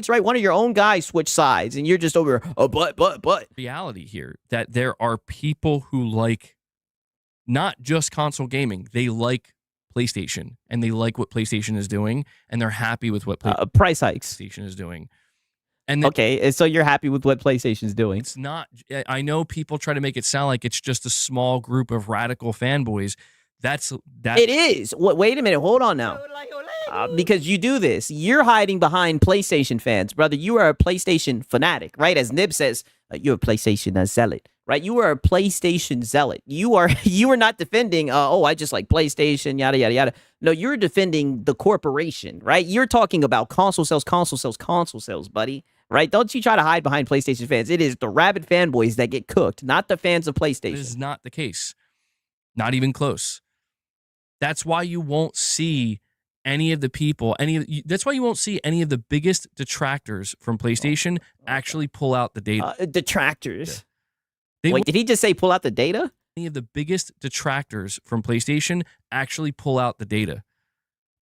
right? One of your own guys switched sides, and you're just over, but. Reality here that there are people who like not just console gaming, they like PlayStation, and they like what PlayStation is doing, and they're happy with what price hikes PlayStation is doing. And okay, so you're happy with what PlayStation's doing? It's not. I know people try to make it sound like it's just a small group of radical fanboys. That it is. Wait a minute. Hold on now. Because you do this. You're hiding behind PlayStation fans, brother. You are a PlayStation fanatic, right? As Nib says, you're a PlayStation zealot, right? You are a PlayStation zealot. You are not defending, I just like PlayStation, yada, yada, yada. No, you're defending the corporation, right? You're talking about console sales, buddy. Right? Don't you try to hide behind PlayStation fans. It is the rabid fanboys that get cooked, not the fans of PlayStation. This is not the case. Not even close. That's why you won't see any of the people, that's why you won't see any of the biggest detractors from PlayStation actually pull out the data. Detractors? Yeah. Wait, did he just say pull out the data? Any of the biggest detractors from PlayStation actually pull out the data.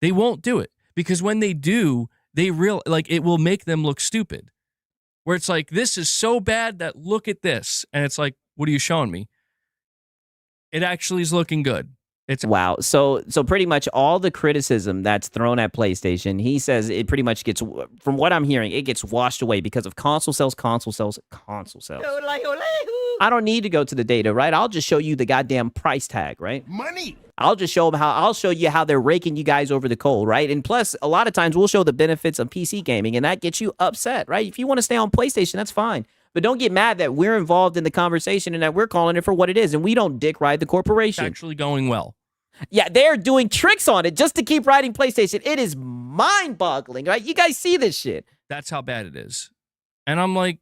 They won't do it because when they do, it will make them look stupid. Where it's like, this is so bad that look at this. And it's like, what are you showing me? It actually is looking good. Wow. So pretty much all the criticism that's thrown at PlayStation, he says it pretty much gets, from what I'm hearing, it gets washed away because of console sales. I don't need to go to the data, right? I'll just show you the goddamn price tag, right? Money. I'll show you how they're raking you guys over the coal, right? And plus, a lot of times we'll show the benefits of PC gaming, and that gets you upset, right? If you want to stay on PlayStation, that's fine. But don't get mad that we're involved in the conversation and that we're calling it for what it is, and we don't dick ride the corporation. It's actually going well. Yeah, they're doing tricks on it just to keep riding PlayStation. It is mind-boggling, right? You guys see this shit. That's how bad it is. And I'm like,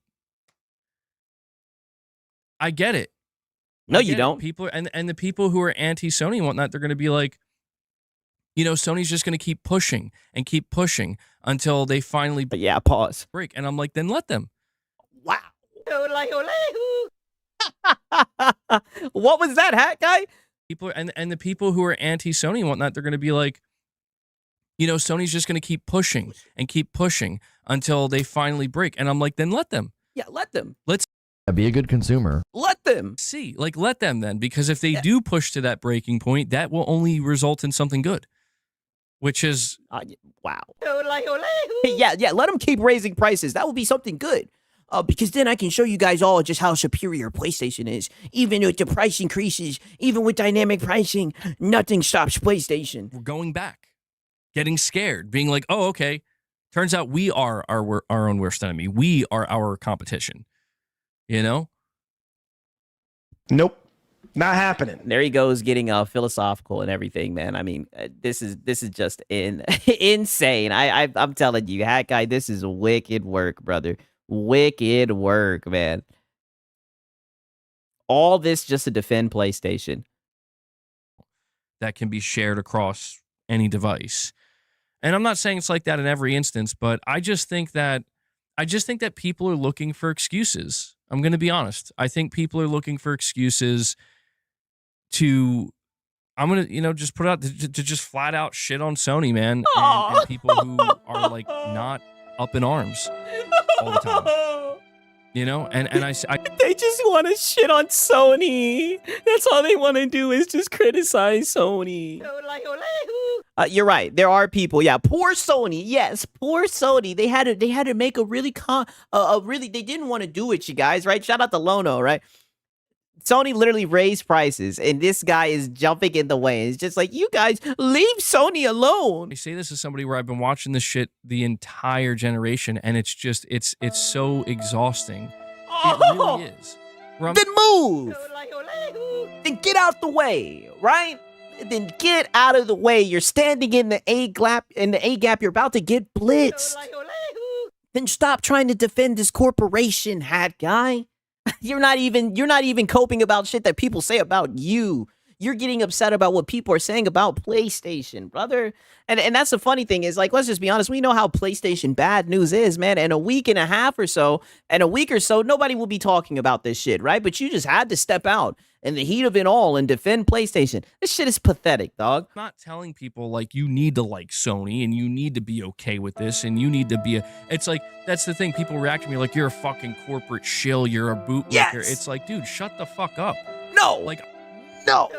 I get it. No, you don't. People and the people who are anti-Sony and whatnot, they're going to be like, you know, Sony's just going to keep pushing until they finally pause. break. And I'm like, then let them. Wow. What was that, hat guy? People and the people who are anti-Sony and whatnot, they're going to be like, you know, Sony's just going to keep pushing until they finally break. And I'm like, then let them. Yeah, let them. Let's Be a good consumer. let them. see. Like, let them then. Because if they do push to that breaking point, that will only result in something good. Which is... wow. Yeah, let them keep raising prices. That will be something good. Because then I can show you guys all just how superior PlayStation is. Even with the price increases, even with dynamic pricing, nothing stops PlayStation. We're going back. Getting scared. Being like, oh, okay. Turns out we are our own worst enemy. We are our competition. You know? Nope. Not happening. There he goes, getting philosophical and everything, man. I mean, this is just insane. I'm telling you, Hat Guy, this is wicked work, brother. Wicked work, man. All this just to defend PlayStation. That can be shared across any device. And I'm not saying it's like that in every instance, but I just think that people are looking for excuses. I'm going to be honest. I think people are looking for excuses to, I'm going to, just put out, to just flat out shit on Sony, man. And people who are like not up in arms all the time. You know, and I they just want to shit on Sony. That's all they want to do is just criticize Sony. You're right. There are people. Yeah, poor Sony. Yes, poor Sony. They had to make a really they didn't want to do it, you guys. Right? Shout out to Lono. Right? Sony literally raised prices, and this guy is jumping in the way. It's just like, you guys leave Sony alone. I say this as somebody where I've been watching this shit the entire generation, and it's just it's so exhausting. It really is. Then move. Then get out the way, right? Then get out of the way. You're standing in the A gap. You're about to get blitzed. Then stop trying to defend this corporation, hat guy. You're not even coping about shit that people say about you. You're getting upset about what people are saying about PlayStation, brother. And that's the funny thing is, like, let's just be honest. We know how PlayStation bad news is, man. In a week and a half or so, nobody will be talking about this shit, right? But you just had to step out in the heat of it all and defend PlayStation. This shit is pathetic, dog. I'm not telling people, like, you need to like Sony and you need to be okay with this and you need to be it's like, that's the thing. People react to me like, you're a fucking corporate shill. You're a bootlicker. Yes. It's like, dude, shut the fuck up. No. Like, no.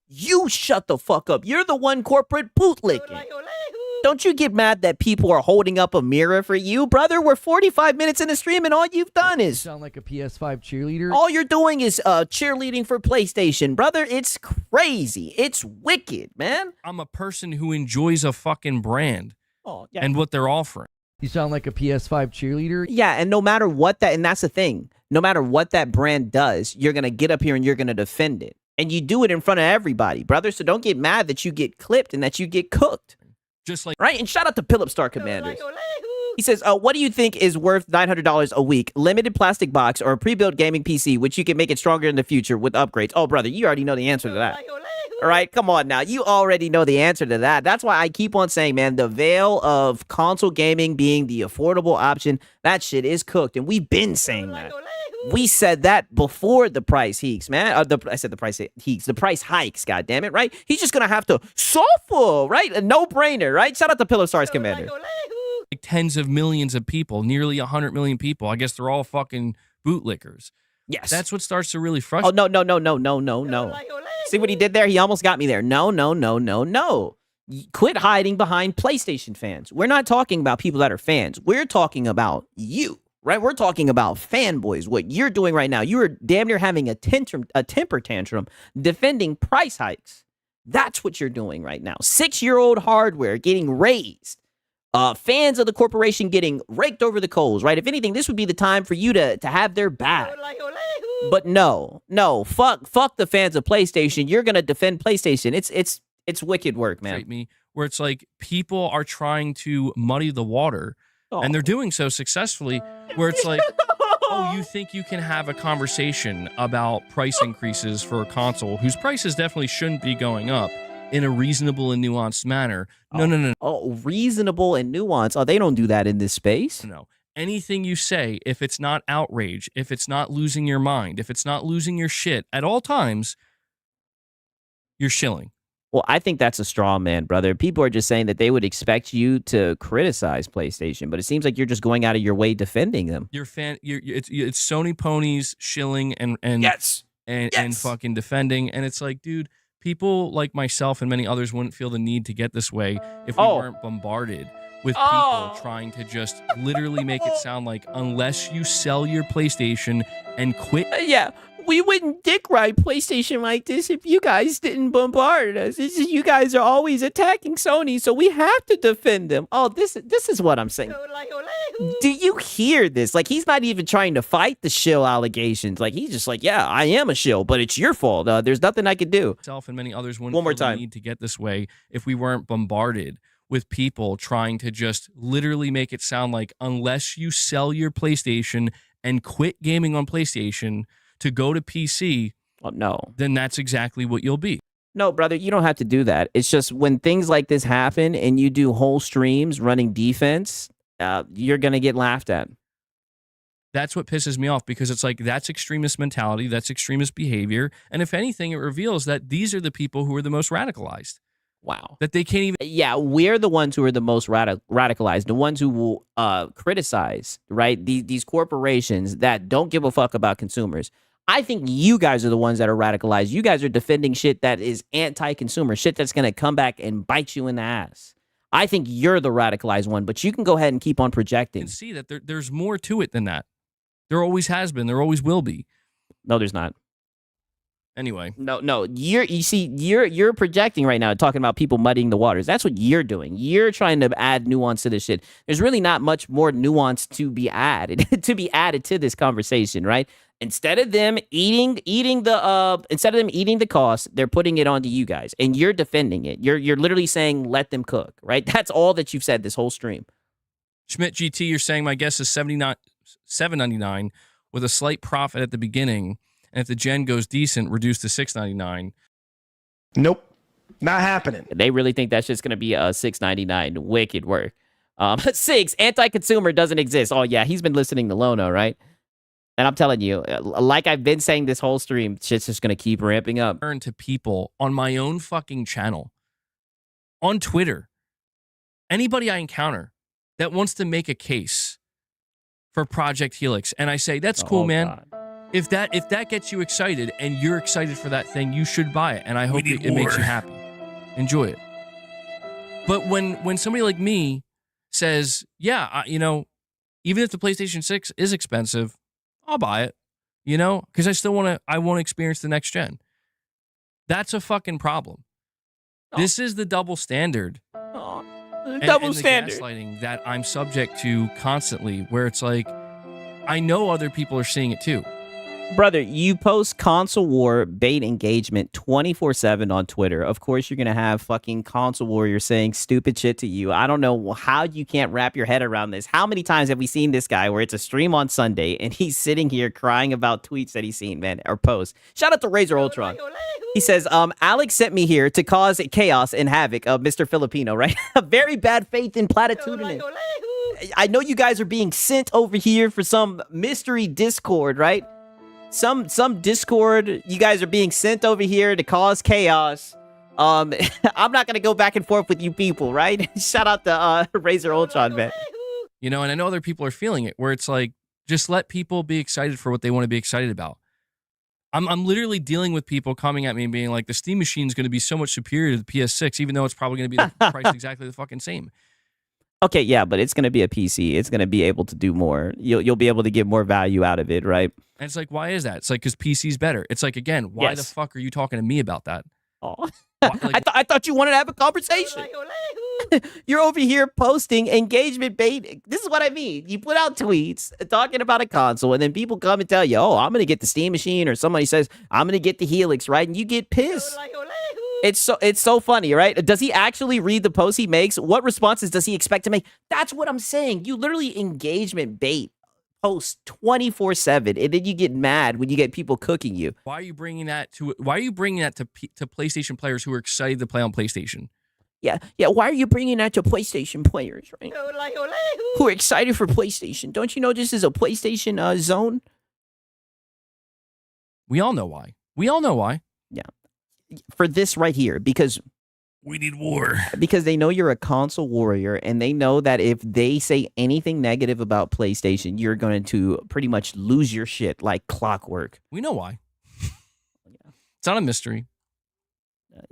You shut the fuck up. You're the one corporate bootlicking. Don't you get mad that people are holding up a mirror for you, brother? We're 45 minutes in the stream and all you've done is... Sound like a PS5 cheerleader? All you're doing is cheerleading for PlayStation, brother. It's crazy. It's wicked, man. I'm a person who enjoys a fucking brand and what they're offering. You sound like a PS5 cheerleader? Yeah, and no matter what and that's the thing. No matter what that brand does, you're going to get up here and you're going to defend it. And you do it in front of everybody, brother. So don't get mad that you get clipped and that you get cooked. Just like, right? And shout out to Philip Star Commanders. He says, what do you think is worth $900 a week? Limited plastic box or a pre-built gaming PC, which you can make it stronger in the future with upgrades? Oh, brother, you already know the answer to that. All right, come on now. You already know the answer to that. That's why I keep on saying, man, the veil of console gaming being the affordable option, that shit is cooked. And we've been saying that. We said that before the price hikes, man. I said the price hikes, the price hikes, God damn it, right? He's just going to have to suffer, right? A no-brainer, right? Shout out to Pillow Stars Commander. Like tens of millions of people, nearly 100 million people. I guess they're all fucking bootlickers. Yes. That's what starts to really frustrate. Oh, no. See what he did there? He almost got me there. No. Quit hiding behind PlayStation fans. We're not talking about people that are fans. We're talking about you, right? We're talking about fanboys. What you're doing right now, you are damn near having a temper tantrum defending price hikes. That's what you're doing right now. 6-year-old hardware getting raised. Fans of the corporation getting raked over the coals, right? If anything, this would be the time for you to have their back. But no, fuck the fans of PlayStation. You're gonna defend PlayStation. It's wicked work, man. Me, where it's like people are trying to muddy the water, and they're doing so successfully. Where it's like, oh, you think you can have a conversation about price increases for a console whose prices definitely shouldn't be going up in a reasonable and nuanced manner? No. Oh, reasonable and nuanced. Oh, they don't do that in this space. No. Anything you say, if it's not outrage, if it's not losing your mind, if it's not losing your shit at all times, you're shilling. Well, I think that's a straw man, brother. People are just saying that they would expect you to criticize PlayStation, but it seems like you're just going out of your way defending them. It's Sony ponies shilling and fucking defending, and it's like, dude, people like myself and many others wouldn't feel the need to get this way if we weren't bombarded with people trying to just literally make it sound like, unless you sell your PlayStation and quit. Yeah, we wouldn't dick ride PlayStation like this if you guys didn't bombard us. It's just you guys are always attacking Sony, so we have to defend them. Oh, this is what I'm saying. Do you hear this? Like, he's not even trying to fight the shill allegations. Like, he's just like, yeah, I am a shill, but it's your fault. There's nothing I could do. Myself and many others wouldn't feel the need to get this way if we weren't bombarded with people trying to just literally make it sound like, unless you sell your PlayStation and quit gaming on PlayStation to go to PC, then that's exactly what you'll be. No, brother, you don't have to do that. It's just when things like this happen and you do whole streams running defense, you're going to get laughed at. That's what pisses me off, because it's like, that's extremist mentality, that's extremist behavior, and if anything, it reveals that these are the people who are the most radicalized. Wow. That they can't even... Yeah, we're the ones who are the most radicalized, the ones who will criticize, right? These corporations that don't give a fuck about consumers. I think you guys are the ones that are radicalized. You guys are defending shit that is anti-consumer, shit that's going to come back and bite you in the ass. I think you're the radicalized one, but you can go ahead and keep on projecting. You can see that there's more to it than that. There always has been. There always will be. No, there's not. Anyway, No. You're projecting right now, talking about people muddying the waters. That's what you're doing. You're trying to add nuance to this shit. There's really not much more nuance to be added to this conversation, right? Instead of them eating the cost, they're putting it onto you guys, and you're defending it. You're literally saying let them cook, right? That's all that you've said this whole stream. Schmidt GT, you're saying my guess is $7.99 with a slight profit at the beginning. And if the gen goes decent, reduce to $6.99. Nope. Not happening. They really think that's just going to be a $6.99. Wicked work. 6, anti-consumer doesn't exist. Oh, yeah, he's been listening to Lono, right? And I'm telling you, like I've been saying this whole stream, shit's just going to keep ramping up. Turn to people on my own fucking channel, on Twitter, anybody I encounter that wants to make a case for Project Helix. And I say, that's cool, man. God. If that gets you excited and you're excited for that thing, you should buy it. And I hope it makes you happy. Enjoy it. But when somebody like me says, yeah, even if the PlayStation 6 is expensive, I'll buy it, because I want to experience the next gen. That's a fucking problem. Oh. This is the double standard. Oh. And Double the standard. gaslighting that I'm subject to constantly, where it's like, I know other people are seeing it too. Brother, you post console war bait engagement 24/7 on Twitter. Of course, you're going to have fucking console warriors saying stupid shit to you. I don't know how you can't wrap your head around this. How many times have we seen this guy where it's a stream on Sunday and he's sitting here crying about tweets that he's seen, man, or posts? Shout out to Razor Ultron. He says, Alex sent me here to cause chaos and havoc of Mr. Filipino, right? Very bad faith in platitudinous. I know you guys are being sent over here for some mystery Discord, right? Some Discord, you guys are being sent over here to cause chaos. I'm not gonna go back and forth with you people, right? Shout out to Razor Ultron, man. And I know other people are feeling it, where it's like, just let people be excited for what they want to be excited about. I'm literally dealing with people coming at me and being like, the Steam machine is going to be so much superior to the PS6, even though it's probably going to be the price exactly the fucking same. Okay, yeah, but it's going to be a PC. It's going to be able to do more. You'll be able to get more value out of it, right? And it's like, why is that? It's like, because PC's better. It's like, again, why the fuck are you talking to me about that? Oh. I thought you wanted to have a conversation. You're over here posting engagement bait. This is what I mean. You put out tweets talking about a console, and then people come and tell you, oh, I'm going to get the Steam machine, or somebody says, I'm going to get the Helix, right? And you get pissed. It's so funny, right? Does he actually read the post he makes? What responses does he expect to make? That's what I'm saying. You literally engagement bait post 24/7, and then you get mad when you get people cooking you. Why are you bringing that to PlayStation players who are excited to play on PlayStation? Yeah. Why are you bringing that to PlayStation players, right? Who are excited for PlayStation? Don't you know this is a PlayStation zone? We all know why. Yeah. For this right here, because we need war. Because they know you're a console warrior, and they know that if they say anything negative about PlayStation, you're going to pretty much lose your shit like clockwork. We know why. It's not a mystery.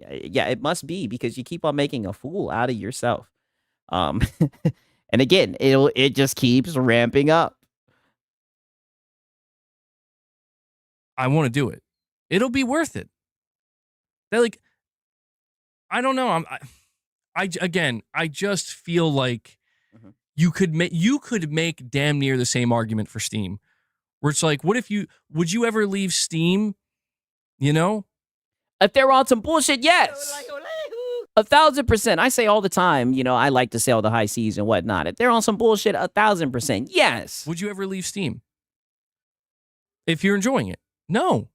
Yeah, it must be, because you keep on making a fool out of yourself. And again, it just keeps ramping up. I want to do it. It'll be worth it. They're like, I don't know. I just feel like you could make damn near the same argument for Steam, where it's like, would you ever leave Steam? If they're on some bullshit, yes. 1,000%. I say all the time, I like to sail the high seas and whatnot. If they're on some bullshit, 1,000%, yes. Would you ever leave Steam if you're enjoying it? No.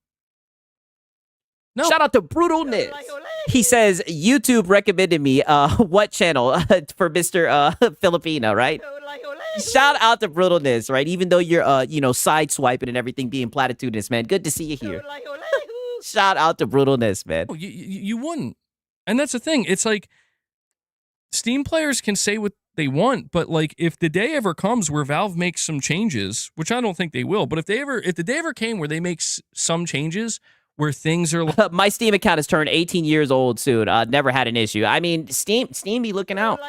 Shout out to Brutalness. He says YouTube recommended me what channel for Mr. Filipino, right? Shout out to Brutalness, right? Even though you're side swiping and everything, being platitudinous, man. Good to see you here. Shout out to Brutalness, man. Oh, you wouldn't. And that's the thing. It's like, Steam players can say what they want, but like, if the day ever comes where Valve makes some changes, which I don't think they will, but if the day ever came where they make some changes where things are like, my Steam account has turned 18 years old soon. Never had an issue. I mean, Steam be looking out.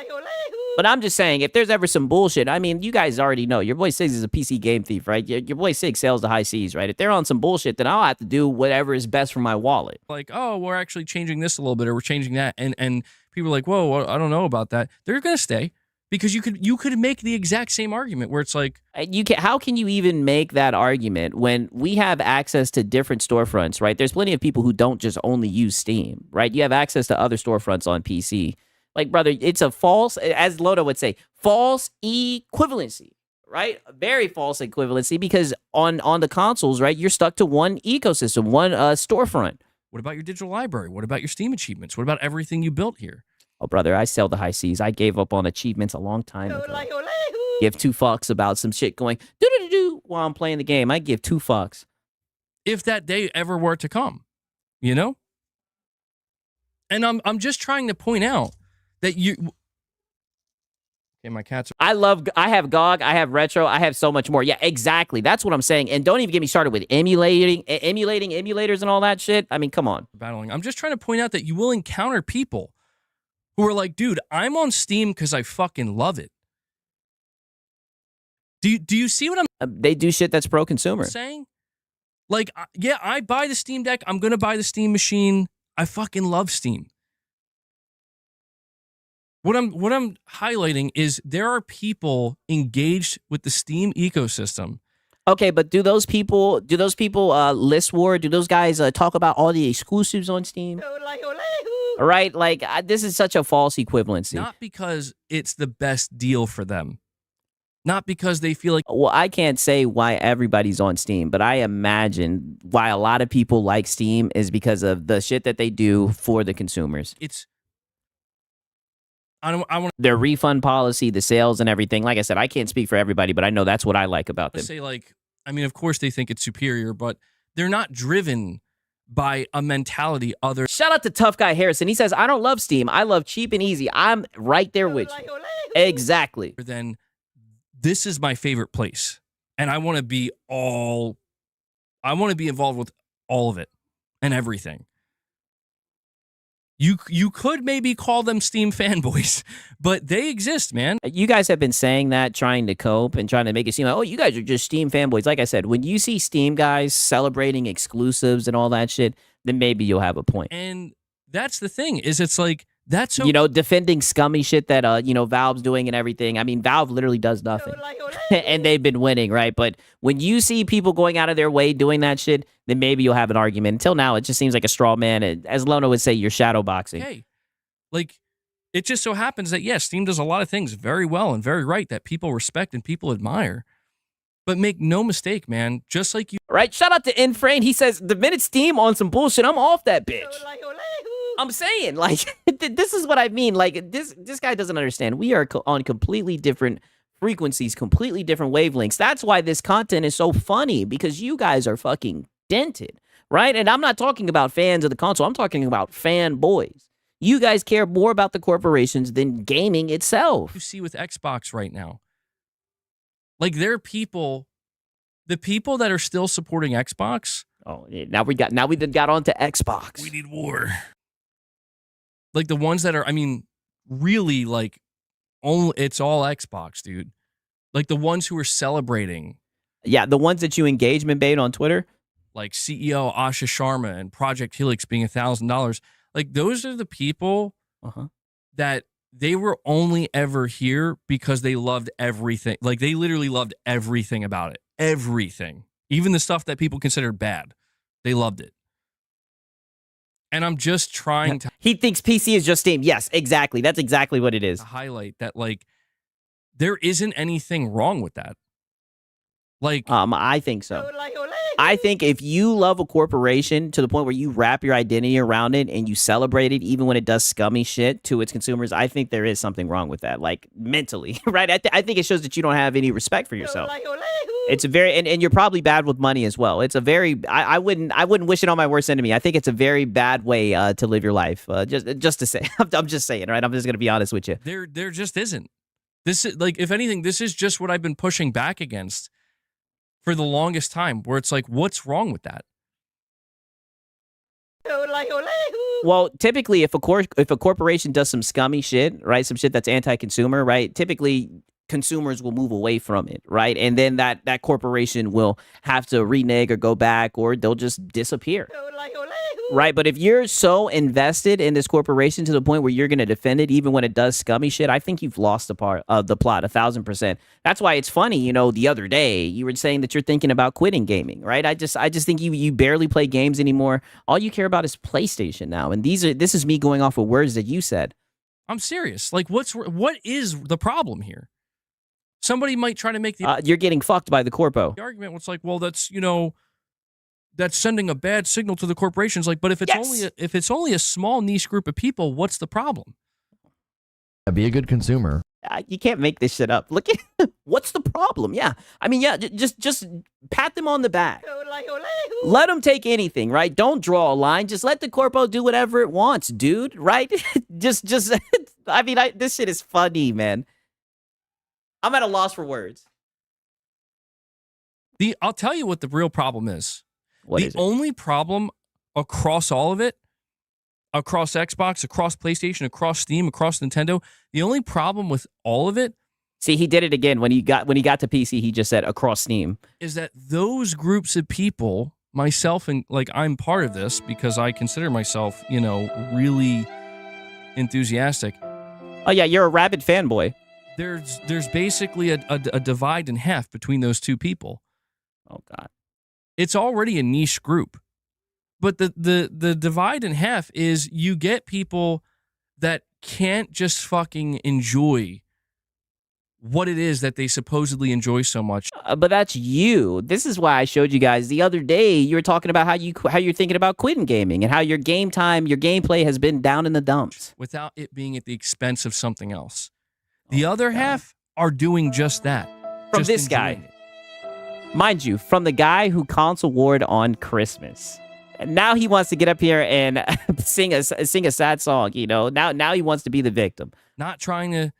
But I'm just saying, if there's ever some bullshit, I mean, you guys already know. Your boy Siggs is a PC game thief, right? Your boy Siggs sails the high seas, right? If they're on some bullshit, then I'll have to do whatever is best for my wallet. Like, oh, we're actually changing this a little bit, or we're changing that, and people are like, whoa, I don't know about that. They're gonna stay because you could make the exact same argument where it's like, How can you even make that argument when we have access to different storefronts, right? There's plenty of people who don't just only use Steam, right? You have access to other storefronts on PC. Like, brother, it's a false, as Loda would say, false equivalency, right? A very false equivalency because on the consoles, right, you're stuck to one ecosystem, one storefront. what about your digital library? What about your Steam achievements? What about everything you built here? Oh, brother, I sail the high seas. I gave up on achievements a long time ago. Give two fucks about some shit going do while I'm playing the game. I give two fucks. If that day ever were to come, you know? And I'm just trying to point out that you... Okay, my cats are... I have GOG, I have Retro, I have so much more. Yeah, exactly. That's what I'm saying. And don't even get me started with emulating emulators and all that shit. I mean, come on. battling. I'm just trying to point out that you will encounter people who are like, dude, I'm on Steam because I fucking love it. Do you see what I'm They do shit that's pro-consumer. saying? Like, yeah, I buy the Steam Deck. I'm going to buy the Steam machine. I fucking love Steam. What I'm highlighting is there are people engaged with the Steam ecosystem. Okay, but do those people list war? Do those guys talk about all the exclusives on Steam? All right, like this is such a false equivalency. Not because it's the best deal for them. Not because they feel like... Well, I can't say why everybody's on Steam, but I imagine why a lot of people like Steam is because of the shit that they do for the consumers. It's... I want Their refund policy, the sales and everything. Like I said, I can't speak for everybody, but I know that's what I like about to them. say, like, I mean, of course they think it's superior, but they're not driven by a mentality other... Shout out to Tough Guy Harrison. He says, I don't love Steam. I love cheap and easy. I'm right there with you. Exactly. Than this is my favorite place, and I want to be involved with all of it and everything. You could maybe call them Steam fanboys, but they exist, man. You guys have been saying that, trying to cope and trying to make it seem like, oh, you guys are just Steam fanboys. Like I said, when you see Steam guys celebrating exclusives and all that shit, then maybe you'll have a point. And that's the thing, is it's like, that's so... You know, defending scummy shit that, Valve's doing and everything. I mean, Valve literally does nothing. And they've been winning, right? But when you see people going out of their way doing that shit, then maybe you'll have an argument. Until now, it just seems like a straw man. And as Lono would say, you're shadow boxing. Okay. Like, it just so happens that, yes, Steam does a lot of things very well and very right that people respect and people admire. But make no mistake, man, just like you... Right? Shout out to Infrain. He says, the minute Steam on some bullshit, I'm off that bitch. I'm saying, like, this is what I mean. Like, this guy doesn't understand. We are on completely different frequencies, completely different wavelengths. That's why this content is so funny, because you guys are fucking dented, right? And I'm not talking about fans of the console. I'm talking about fanboys. You guys care more about the corporations than gaming itself. You see with Xbox right now. Like, there are people, the people that are still supporting Xbox. Oh, now we got onto Xbox. We need war. Like, the ones that are, I mean, really, like, it's all Xbox, dude. Like, the ones who are celebrating. Yeah, the ones that you engagement bait on Twitter. Like CEO Asha Sharma and Project Helix being $1,000. Like, those are the people that they were only ever here because they loved everything. Like, they literally loved everything about it. Everything. Even the stuff that people considered bad. They loved it. And I'm just trying to... He thinks PC is just Steam. Yes, exactly. That's exactly what it is. Highlight that, like, there isn't anything wrong with that. Like... I think so. I think if you love a corporation to the point where you wrap your identity around it and you celebrate it even when it does scummy shit to its consumers, I think there is something wrong with that, like, mentally, right? I think it shows that you don't have any respect for yourself. It's a very, and you're probably bad with money as well. It's a very, I wouldn't wish it on my worst enemy. I think it's a very bad way to live your life. Just to say, I'm just saying, right? I'm just gonna be honest with you. There just isn't. This is, like, if anything, this is just what I've been pushing back against for the longest time, where it's like, what's wrong with that? Well, typically, if a corporation does some scummy shit, right, some shit that's anti-consumer, right, typically consumers will move away from it, right, and then that corporation will have to renege or go back, or they'll just disappear. Right, but if you're so invested in this corporation to the point where you're going to defend it, even when it does scummy shit, I think you've lost the part of the plot 1,000%. That's why it's funny, you know. The other day you were saying that you're thinking about quitting gaming, right? I just think you barely play games anymore. All you care about is PlayStation now, and this is me going off of words that you said. I'm serious. Like, what is the problem here? Somebody might try to make the you're getting fucked by the corpo. the argument. It's like, well, that's that's sending a bad signal to the corporations. Like, but if it's only a small niche group of people, what's the problem? Be a good consumer. You can't make this shit up. Look at what's the problem? Yeah, I mean, yeah, just pat them on the back. Let them take anything, right? Don't draw a line. Just let the corpo do whatever it wants, dude. Right? just. I mean, this shit is funny, man. I'm at a loss for words. I'll tell you what the real problem is. What is it? The only problem across all of it, across Xbox, across PlayStation, across Steam, across Nintendo, the only problem with all of it, see, he did it again when he got to PC. He just said across Steam, is that those groups of people, myself and like I'm part of this because I consider myself, really enthusiastic. Oh yeah, you're a rabid fanboy. There's basically a divide in half between those two people. Oh God. It's already a niche group. But the divide in half is you get people that can't just fucking enjoy what it is that they supposedly enjoy so much. But that's you. This is why I showed you guys the other day. You were talking about how you're thinking about quitting gaming and how your game time, your gameplay has been down in the dumps. Without it being at the expense of something else. The other half are doing just that. From just this enjoying guy. it. Mind you, from the guy who console warred on Christmas. And now he wants to get up here and sing a sad song, Now he wants to be the victim. Not trying to,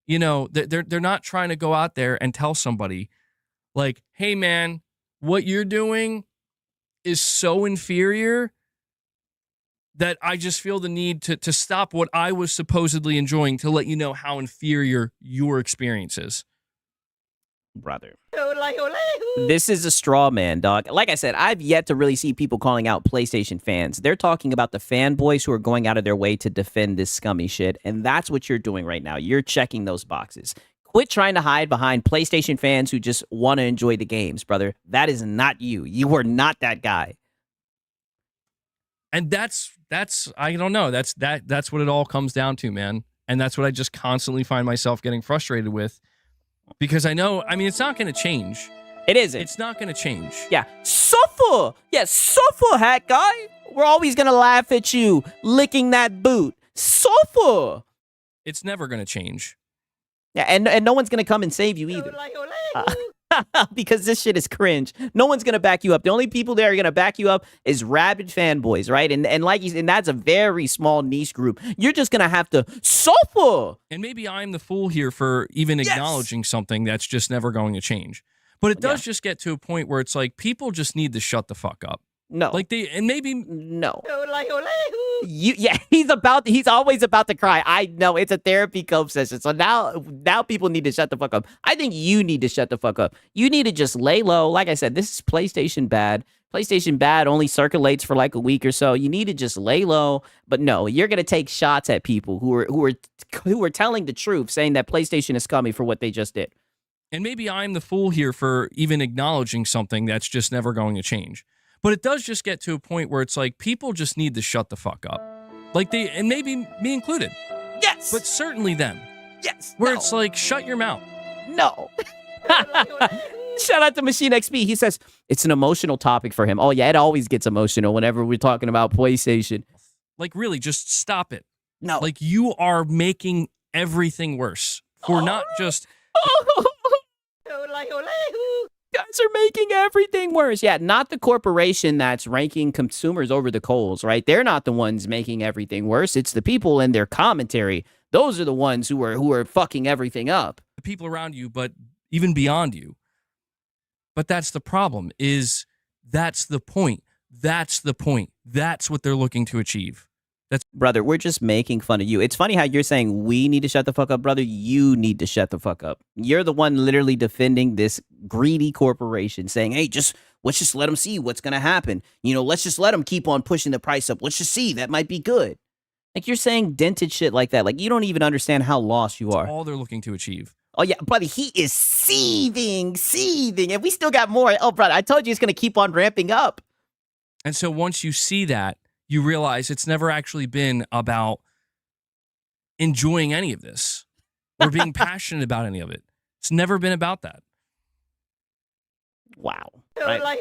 they're not trying to go out there and tell somebody like, hey man, what you're doing is so inferior that I just feel the need to stop what I was supposedly enjoying to let you know how inferior your experience is. Brother. This is a straw man, dog. Like I said, I've yet to really see people calling out PlayStation fans. They're talking about the fanboys who are going out of their way to defend this scummy shit, and that's what you're doing right now. You're checking those boxes. Quit trying to hide behind PlayStation fans who just want to enjoy the games, brother. That is not you. You are not that guy. And that's I don't know. That's what it all comes down to, man. And that's what I just constantly find myself getting frustrated with. Because I know, it's not going to change. It isn't. It's not going to change. Yeah. Suffer. Yeah, suffer, hat guy. We're always going to laugh at you licking that boot. Suffer. It's never going to change. Yeah, and no one's going to come and save you either. Because this shit is cringe. No one's going to back you up. The only people that are going to back you up is rabid fanboys, right? And like you said, that's a very small niche group. You're just going to have to suffer. And maybe I'm the fool here for even acknowledging something that's just never going to change. But it does just get to a point where it's like people just need to shut the fuck up. No. No. He's always about to cry. I know, it's a therapy cope session. So now people need to shut the fuck up. I think you need to shut the fuck up. You need to just lay low. Like I said, this is PlayStation bad. PlayStation bad only circulates for like a week or so. You need to just lay low. But no, you're gonna take shots at people who are telling the truth, saying that PlayStation is scummy for what they just did. And maybe I'm the fool here for even acknowledging something that's just never going to change. But it does just get to a point where it's like people just need to shut the fuck up. Like and maybe me included. Yes. But certainly them. Yes. Where it's like, shut your mouth. No. Shout out to Machine XP. He says it's an emotional topic for him. Oh yeah, it always gets emotional whenever we're talking about PlayStation. Like really, just stop it. No. Like you are making everything worse for not just... Guys are making everything worse. Yeah, not the corporation that's ranking consumers over the coals, right? They're not the ones making everything worse. It's the people in their commentary. Those are the ones who are fucking everything up. The people around you, but even beyond you. But that's the problem, is that's the point. That's the point. That's what they're looking to achieve. Brother, we're just making fun of you. It's funny how you're saying we need to shut the fuck up, brother. You need to shut the fuck up. You're the one literally defending this greedy corporation, saying, hey, let's just let them see what's going to happen. You know, let's just let them keep on pushing the price up. Let's just see. That might be good. Like, you're saying dented shit like that. Like, you don't even understand how lost you are. All they're looking to achieve. Oh, yeah, brother, he is seething. And we still got more. Oh, brother, I told you it's going to keep on ramping up. And so once you see that, you realize it's never actually been about enjoying any of this or being passionate about any of it. It's never been about that. Wow. Right?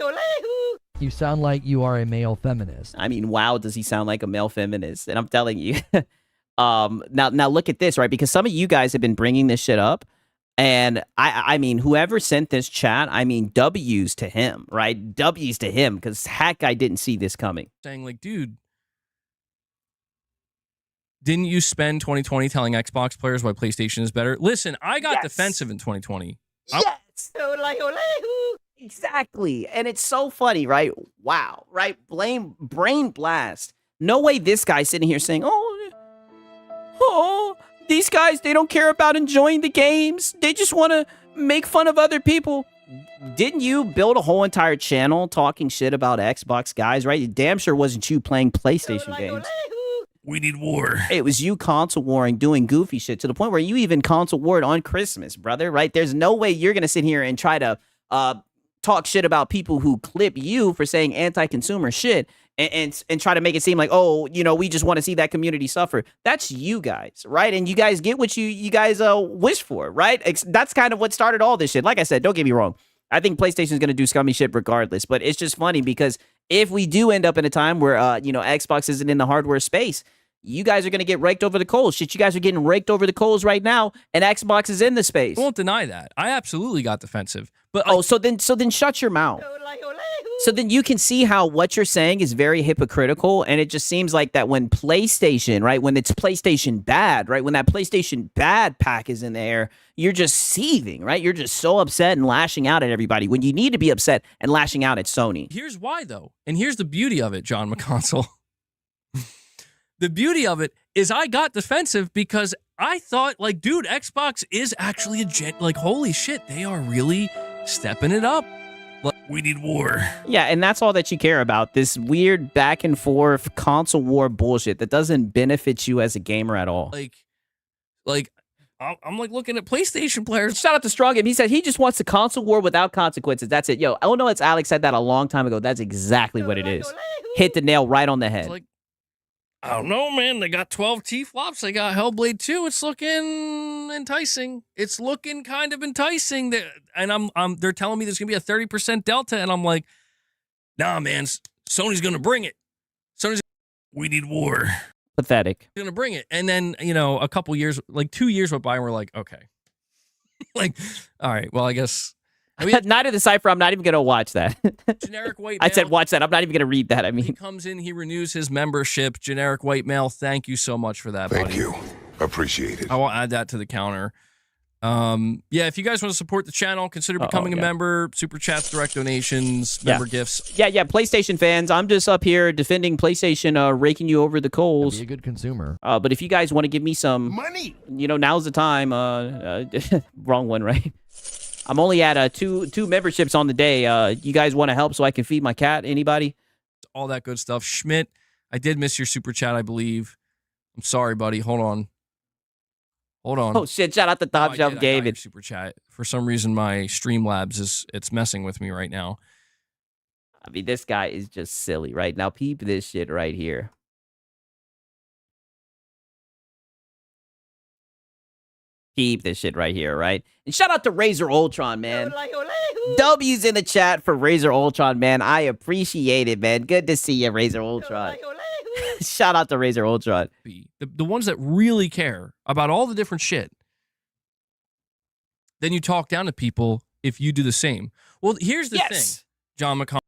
You sound like you are a male feminist. I mean, wow, does he sound like a male feminist? And I'm telling you. Now look at this, right? Because some of you guys have been bringing this shit up. And I mean, whoever sent this chat, I mean, W's to him, right? W's to him, because heck, I didn't see this coming. Saying like, dude, didn't you spend 2020 telling Xbox players why PlayStation is better? Listen, I got defensive in 2020. Yes. Exactly. And it's so funny, right? Wow. Right? Brain blast. No way this guy's sitting here saying, oh, these guys, they don't care about enjoying the games. They just want to make fun of other people. Didn't you build a whole entire channel talking shit about Xbox guys, right? Damn sure wasn't you playing PlayStation games. We need war. It was you console warring, doing goofy shit to the point where you even console warred on Christmas, brother, right? There's no way you're going to sit here and try to talk shit about people who clip you for saying anti-consumer shit and try to make it seem like, oh, you know, we just want to see that community suffer. That's you guys, right? And you guys get what you guys wish for, right? That's kind of what started all this shit. Like I said, don't get me wrong. I think PlayStation is going to do scummy shit regardless, but it's just funny because if we do end up in a time where, Xbox isn't in the hardware space, you guys are going to get raked over the coals. Shit, you guys are getting raked over the coals right now, and Xbox is in the space. I won't deny that. I absolutely got defensive. But so then shut your mouth. So then you can see how what you're saying is very hypocritical, and it just seems like that when PlayStation, right, when it's PlayStation bad, right, when that PlayStation bad pack is in the air, you're just seething, right? You're just so upset and lashing out at everybody when you need to be upset and lashing out at Sony. Here's why, though, and here's the beauty of it, John McConsole. The beauty of it is I got defensive because I thought, like, dude, Xbox is actually holy shit, they are really stepping it up. We need war. Yeah, and that's all that you care about. This weird back and forth console war bullshit that doesn't benefit you as a gamer at all. I'm like looking at PlayStation players. Shout out to Stranding. He said he just wants the console war without consequences. That's it. Yo, oh no, it's Alex said that a long time ago. That's exactly what it is. Hit the nail right on the head. It's like, I don't know, man. They got 12 T-flops. They got Hellblade 2. It's looking enticing. It's looking kind of enticing. And they're telling me there's going to be a 30% delta. And I'm like, nah, man. Sony's going to bring it. We need war. Pathetic. Going to bring it. And then, a couple years, like 2 years went by and we're like, okay. Like, all right, well, I guess. Night of the Cypher, I'm not even going to watch that. Generic white male. I said watch that. I'm not even going to read that. I mean, he comes in, he renews his membership. Generic white male, thank you so much for that, buddy. Thank you. Appreciate it. I will add that to the counter. Yeah, if you guys want to support the channel, consider becoming a member. Super chats, direct donations, member gifts. Yeah, PlayStation fans, I'm just up here defending PlayStation, raking you over the coals. Be a good consumer. But if you guys want to give me some money, now's the time. Wrong one, right? I'm only at two memberships on the day. You guys want to help so I can feed my cat? Anybody? All that good stuff. Schmidt, I did miss your super chat, I believe. I'm sorry, buddy. Hold on. Oh shit! Shout out to Top Shelf David. Super chat. For some reason, my Streamlabs it's messing with me right now. I mean, this guy is just silly right now. Peep this shit right here. Peep this shit right here, right? And shout out to Razor Ultron, man. W's in the chat for Razor Ultron, man. I appreciate it, man. Good to see you, Razor Ultron. Shout out to Razor Ultron. The ones that really care about all the different shit. Then you talk down to people if you do the same. Well, here's the thing, John McConnell.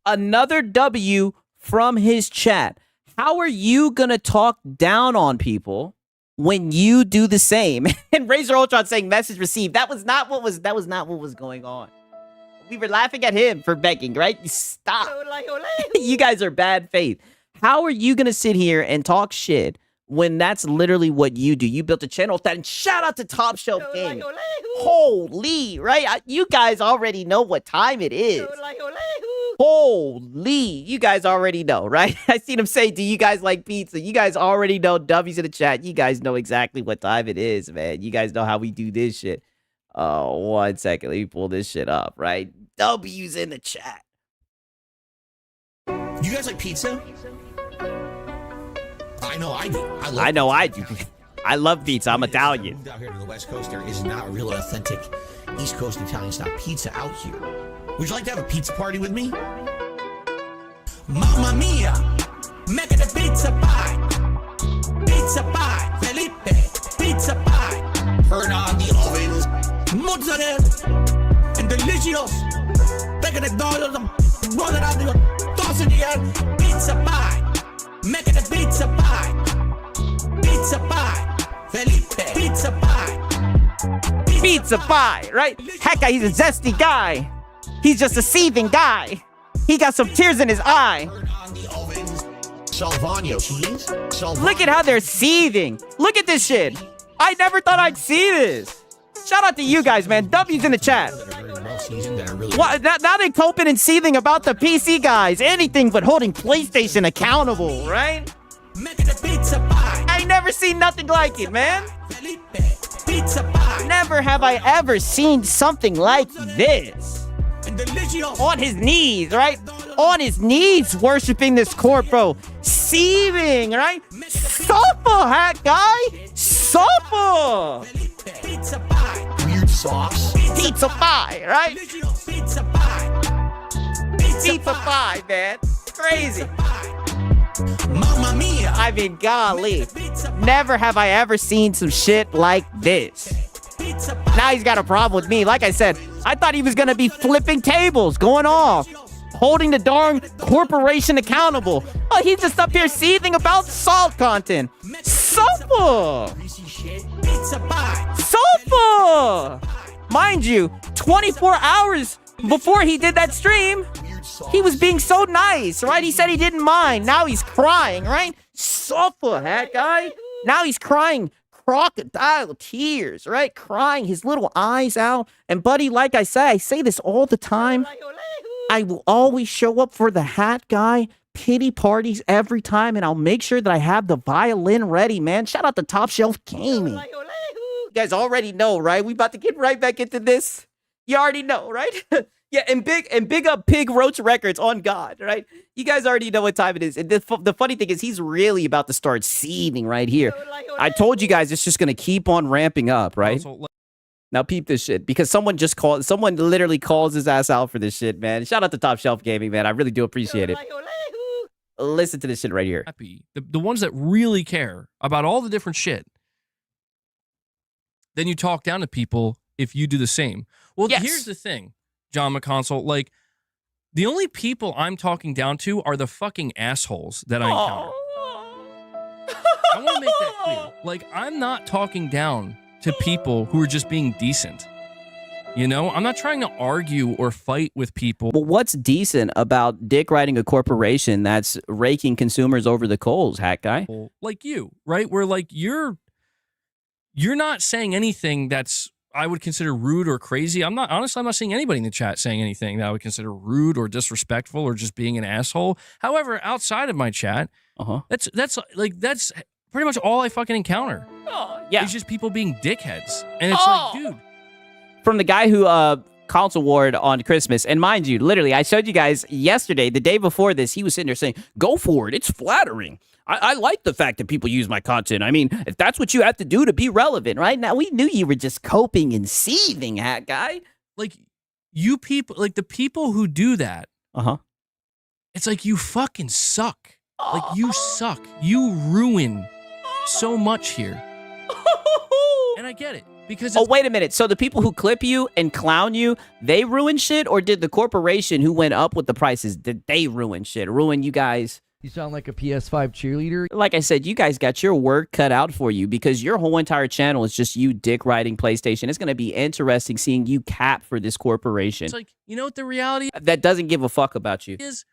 Another W from his chat. How are you going to talk down on people when you do the same? And Razor Ultron saying message received. That was not what was going on. We were laughing at him for begging, right? Stop. You guys are bad faith. How are you going to sit here and talk shit when that's literally what you do? You built a channel with that, and shout out to Top Shelf Gaming. Holy, right? You guys already know what time it is. Holy, you guys already know, right? I seen him say, do you guys like pizza? You guys already know. W's in the chat. You guys know exactly what time it is, man. You guys know how we do this shit. Oh, 1 second. Let me pull this shit up, right? W's in the chat. You guys like pizza? I know I do. I know I do. I love pizza. I'm Italian. Moved out here to the West Coast. There is not a real authentic East Coast Italian style pizza out here. Would you like to have a pizza party with me? Mamma mia, make it a pizza pie. Pizza pie, Felipe, pizza pie. Turn on the ovens, mozzarella, and delicious. Take the dollars and roll it out the toss in the air. Pizza pie, make it a pizza pie. Pizza pie, Felipe, pizza pie. Pizza pie, right? Heck, he's a zesty guy. He's just a seething guy. He got some tears in his eye. Salvano cheese. Look at how they're seething. Look at this shit. I never thought I'd see this. Shout out to you guys, man. W's in the chat. What, now they're coping and seething about the PC guys. Anything but holding PlayStation accountable, right? I ain't never seen nothing like it, man. Never have I ever seen something like this. On his knees, right? On his knees, worshiping this court, bro. Seething, right? Supper, hat guy. Supper. Weird sauce. Pizza pie, right? Pizza pie, man. Crazy. Mamma mia. I mean, golly. Never have I ever seen some shit like this. Now he's got a problem with me. Like I said, I thought he was going to be flipping tables, going off, holding the darn corporation accountable. Oh, he's just up here seething about salt content. Supper! Supper! Mind you, 24 hours before he did that stream, he was being so nice, right? He said he didn't mind. Now he's crying, right? Supper, hat guy. Now he's crying crocodile tears, right? Crying his little eyes out. And buddy, like I say this all the time. I will always show up for the hat guy pity parties every time, and I'll make sure that I have the violin ready, man. Shout out to Top Shelf Gaming. You guys already know, right? We about to get right back into this. You already know, right? Yeah, and big up Pig Roach Records on God, right? You guys already know what time it is. And the funny thing is, he's really about to start seething right here. I told you guys it's just gonna keep on ramping up, right? Now peep this shit, because someone literally calls his ass out for this shit, man. Shout out to Top Shelf Gaming, man. I really do appreciate it. Listen to this shit right here. Happy. The ones that really care about all the different shit. Then you talk down to people if you do the same. Well, yes. Here's the thing, John McConsole. Like, the only people I'm talking down to are the fucking assholes that I encounter. I want to make that clear. Like, I'm not talking down to people who are just being decent. You know, I'm not trying to argue or fight with people. But what's decent about dick riding a corporation that's raking consumers over the coals, hat guy? Like you, right? Where like you're not saying anything that's I would consider rude or crazy. I'm not seeing anybody in the chat saying anything that I would consider rude or disrespectful or just being an asshole. However, outside of my chat, that's pretty much all I fucking encounter. Yeah. It's just people being dickheads. And it's like, dude. From the guy who console warred on Christmas, and mind you, literally, I showed you guys yesterday, the day before this, he was sitting there saying, go for it, it's flattering. I like the fact that people use my content. I mean, if that's what you have to do to be relevant, right? Now, we knew you were just coping and seething, hat guy. Like, you people, like the people who do that, it's like you fucking suck. Like, you suck. You ruin so much here. And I get it. Because wait a minute. So the people who clip you and clown you, they ruin shit? Or did the corporation who went up with the prices, did they ruin shit? Ruin you guys? You sound like a PS5 cheerleader. Like I said, you guys got your work cut out for you because your whole entire channel is just you dick riding PlayStation. It's going to be interesting seeing you cap for this corporation. It's like, you know what the reality that doesn't give a fuck about you. is?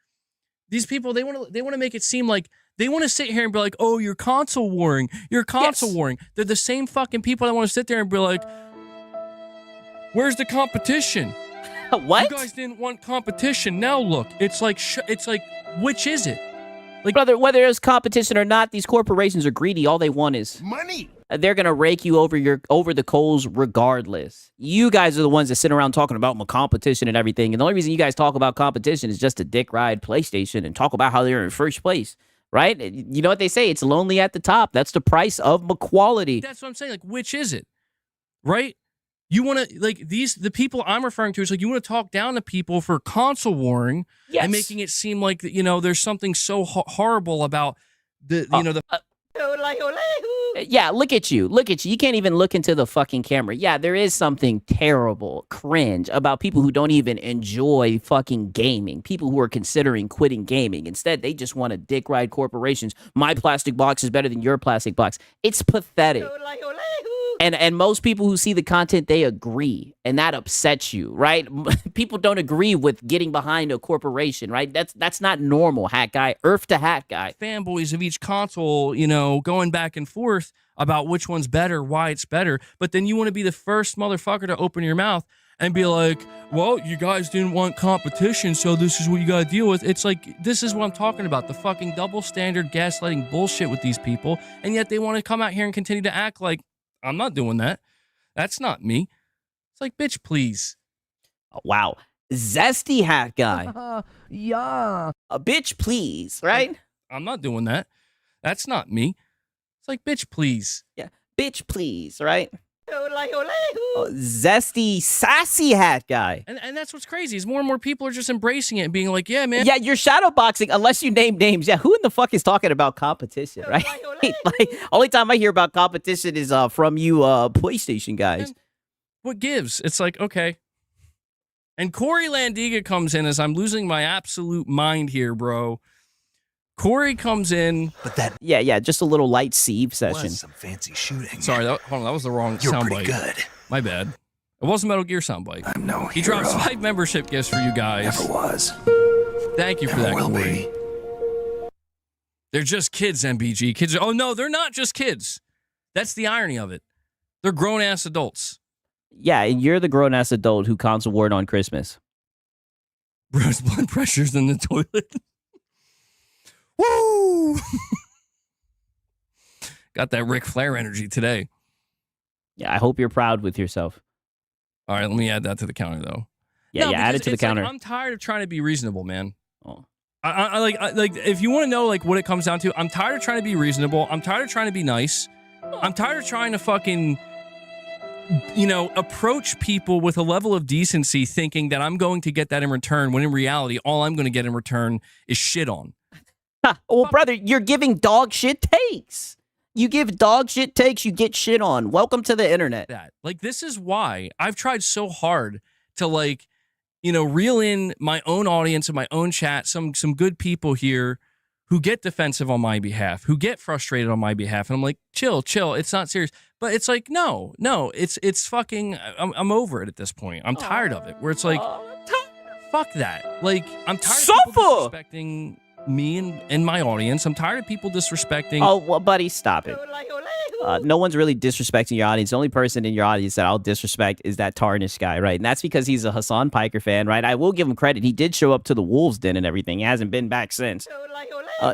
These people, they want to make it seem like they want to sit here and be like, oh, you're console warring. You're console warring. They're the same fucking people that want to sit there and be like, where's the competition? What? You guys didn't want competition. Now look, it's like, which is it? Like, brother, whether there's competition or not, these corporations are greedy. All they want is Money. they're gonna rake you over the coals regardless. You guys are the ones that sit around talking about competition and everything. And the only reason you guys talk about competition is just to dick ride PlayStation and talk about how they're in first place, right? You know what they say? It's lonely at the top. That's the price of equality. that's what I'm saying. Like, which is it? Right? You want to, like, the people I'm referring to is like, you want to talk down to people for console warring and making it seem like, you know, there's something so horrible about the, you know, the. Yeah, look at you. Look at you. You can't even look into the fucking camera. Yeah, there is something terrible, cringe about people who don't even enjoy fucking gaming. People who are considering quitting gaming. Instead, they just want to dick ride corporations. My plastic box is better than your plastic box. It's pathetic. And most people who see the content, they agree. And that upsets you, right? People don't agree with getting behind a corporation, right? That's not normal, hat guy. Earth to hat guy. Fanboys of each console, you know, going back and forth about which one's better, why it's better. But then you want to be the first motherfucker to open your mouth and be like, well, you guys didn't want competition, so this is what you got to deal with. It's like, this is what I'm talking about. The fucking double standard gaslighting bullshit with these people. And yet they want to come out here and continue to act like, I'm not doing that. That's not me. It's like, bitch, please. Oh, wow. Zesty hat guy. Yeah. A bitch, please, right? I'm not doing that. That's not me. It's like, bitch, please. Yeah. Bitch, please, right? Zesty, sassy hat guy. And that's what's crazy is more and more people are just embracing it and being like, yeah, man. Yeah, you're shadowboxing unless you name names. Yeah, who in the fuck is talking about competition, right? Like, only time I hear about competition is from you PlayStation guys. And what gives? It's like, okay. And Corey Landiga comes in as I'm losing my absolute mind here, bro. Corey comes in. But that Yeah, just a little light sieve session. was some fancy shooting. Sorry, hold on, that was the wrong You're soundbite. pretty good. My bad. It wasn't Metal Gear soundbite. I'm no He hero. drops 5 membership gifts for you guys. Never was. Thank you for Never that, will Corey. be. They're just kids, MBG. Kids are, oh no, they're not just kids. That's the irony of it. They're grown-ass adults. Yeah, and you're the grown-ass adult who console warred on Christmas. Bro's blood pressure's in the toilet. Woo! Got that Ric Flair energy today. Yeah, I hope you're proud with yourself. All right, let me add that to the counter, though. Yeah, No, add it because to the it's like, counter. I'm tired of trying to be reasonable, man. Oh. I like if you want to know like what it comes down to, I'm tired of trying to be reasonable. I'm tired of trying to be nice. I'm tired of trying to fucking, you know, approach people with a level of decency thinking that I'm going to get that in return, when in reality, all I'm going to get in return is shit on. Well, brother, you're giving dog shit takes. You give dog shit takes, you get shit on. Welcome to the internet. That. Like, this is why I've tried so hard to, like, you know, reel in my own audience and my own chat, some good people here who get defensive on my behalf, who get frustrated on my behalf. And I'm like, chill, it's not serious. But it's like, no, it's fucking, I'm over it at this point. I'm tired of it. Where it's like, fuck that. Like, I'm tired of people disrespecting me and my audience. I'm tired of people disrespecting. Oh, well, buddy, stop it. No one's really disrespecting your audience. The only person in your audience that I'll disrespect is that Tarnished guy, right? And that's because he's a Hassan Piker fan, right? I will give him credit. He did show up to the Wolves Den and everything. He hasn't been back since.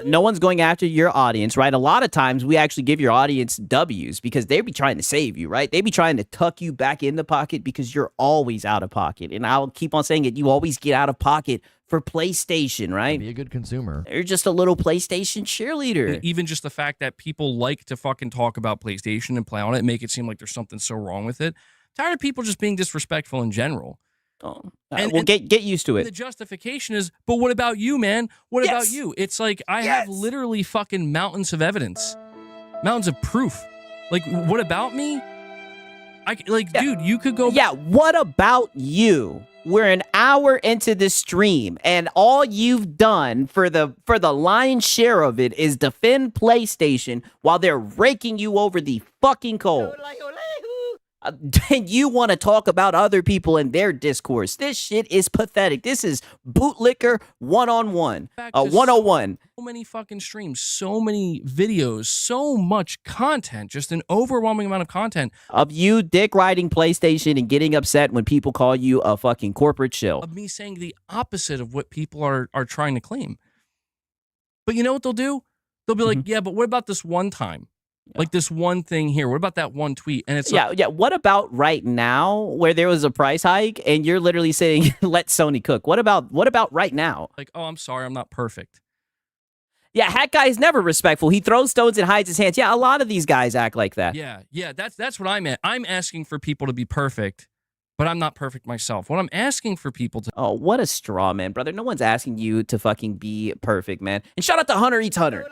No one's going after your audience, right? A lot of times we actually give your audience W's because they be trying to save you, right? They be trying to tuck you back in the pocket because you're always out of pocket. And I'll keep on saying it. You always get out of pocket for PlayStation, right? Be a good consumer. You're just a little PlayStation cheerleader. Even just the fact that people like to fucking talk about PlayStation and play on it and make it seem like there's something so wrong with it. Tired of people just being disrespectful in general. Oh. Well, get used to it. The justification is, but what about you, man? What about you? It's like, I have literally fucking mountains of evidence. Mountains of proof. Like, what about me? Dude, you could go. Yeah, what about you? We're an hour into this stream, and all you've done for the lion's share of it is defend PlayStation while they're raking you over the fucking coals. And you want to talk about other people and their discourse. This shit is pathetic. This is bootlicker 1-on-1. 101. So many fucking streams, so many videos, so much content, just an overwhelming amount of content. Of you dick riding PlayStation and getting upset when people call you a fucking corporate shill. Of me saying the opposite of what people are trying to claim. But you know what they'll do? They'll be like, yeah, but what about this one time? Like this one thing here. What about that one tweet? And it's yeah. What about right now where there was a price hike and you're literally saying, let Sony cook? What about right now? Like, oh, I'm sorry, I'm not perfect. Yeah, Hat Guy is never respectful. He throws stones and hides his hands. Yeah, a lot of these guys act like that. Yeah, that's what I meant. I'm asking for people to be perfect, but I'm not perfect myself. What I'm asking for people to... Oh, what a straw, man, brother. No one's asking you to fucking be perfect, man. And shout out to Hunter Eats Hunter.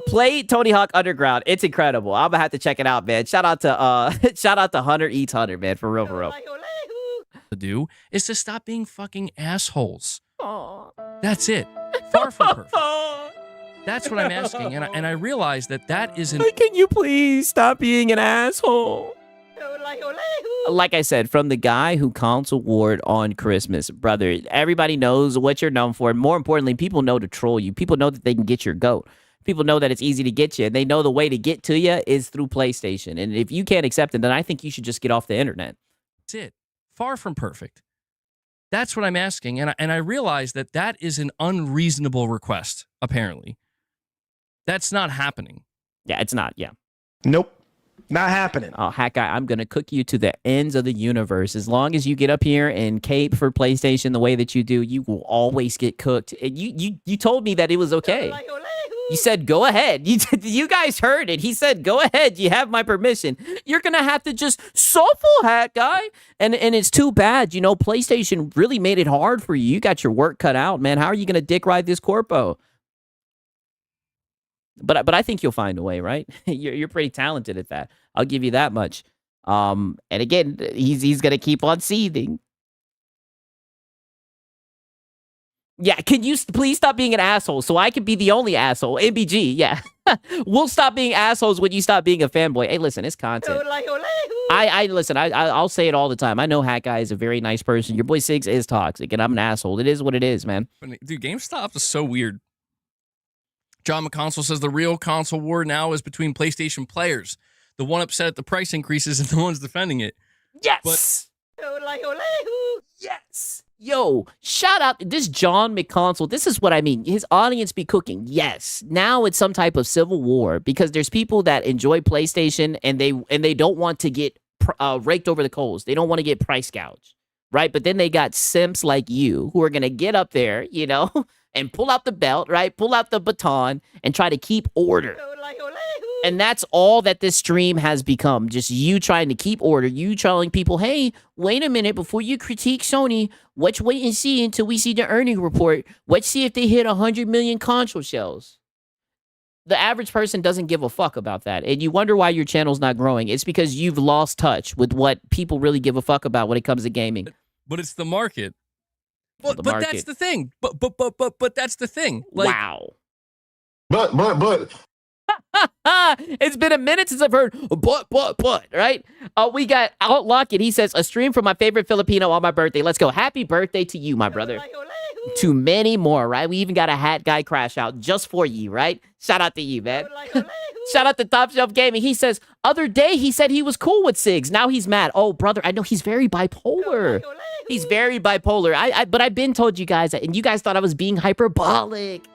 Play Tony Hawk Underground. It's incredible. I'm gonna have to check it out, man. Shout out to Hunter Eats Hunter, man. For real, for real. To do is to stop being fucking assholes. Aww. That's it. Far from perfect. That's what I'm asking, and I realize that isn't... Can you please stop being an asshole? Like I said, from the guy who console warred on Christmas, brother, everybody knows what you're known for. More importantly, people know to troll you. People know that they can get your goat. People know that it's easy to get you, and they know the way to get to you is through PlayStation. And if you can't accept it, then I think you should just get off the internet. That's it. Far from perfect. That's what I'm asking, and I realize that is an unreasonable request, apparently. That's not happening. Yeah, it's not, yeah. Nope. Not happening. Oh, Hat Guy, I'm going to cook you to the ends of the universe. As long as you get up here and cape for PlayStation the way that you do, you will always get cooked. And you told me that it was okay. You said, go ahead. You guys heard it. He said, go ahead. You have my permission. You're going to have to just suffer, Hat Guy. And it's too bad. You know, PlayStation really made it hard for you. You got your work cut out, man. How are you going to dick ride this corpo? But I think you'll find a way, right? You're pretty talented at that. I'll give you that much. And again, he's gonna keep on seething. Yeah, can you please stop being an asshole so I can be the only asshole? MBG, yeah. We'll stop being assholes when you stop being a fanboy. Hey, listen, it's content. Listen, I'll say it all the time. I know Hat Guy is a very nice person. Your boy Siggs is toxic, and I'm an asshole. It is what it is, man. Dude, GameStop is so weird. John McConsole says the real console war now is between PlayStation players. The one upset at the price increases and the ones defending it. Yes! Yes! Yo, shout out this John McConsole. This is what I mean. His audience be cooking. Yes. Now it's some type of civil war because there's people that enjoy PlayStation and they don't want to get raked over the coals. They don't want to get price gouged, right? But then they got simps like you who are going to get up there, you know, and pull out the belt, right? Pull out the baton and try to keep order. And that's all that this stream has become. Just you trying to keep order. You telling people, hey, wait a minute. Before you critique Sony, let's wait and see until we see the earnings report. Let's see if they hit 100 million console shells. The average person doesn't give a fuck about that. And you wonder why your channel's not growing. It's because you've lost touch with what people really give a fuck about when it comes to gaming. But it's the market. But that's the thing. But that's the thing. Like, wow. But. It's been a minute since I've heard but, right? We got Outlock, and he says, a stream for my favorite Filipino on my birthday. Let's go. Happy birthday to you, my brother. To many more, right? We even got a Hat Guy crash out just for you, right? Shout out to you, man. Shout out to Top Shelf Gaming. He says, other day he said he was cool with Siggs. Now he's mad. Oh, brother, I know he's very bipolar. He's very bipolar. But I've been told you guys that, and you guys thought I was being hyperbolic.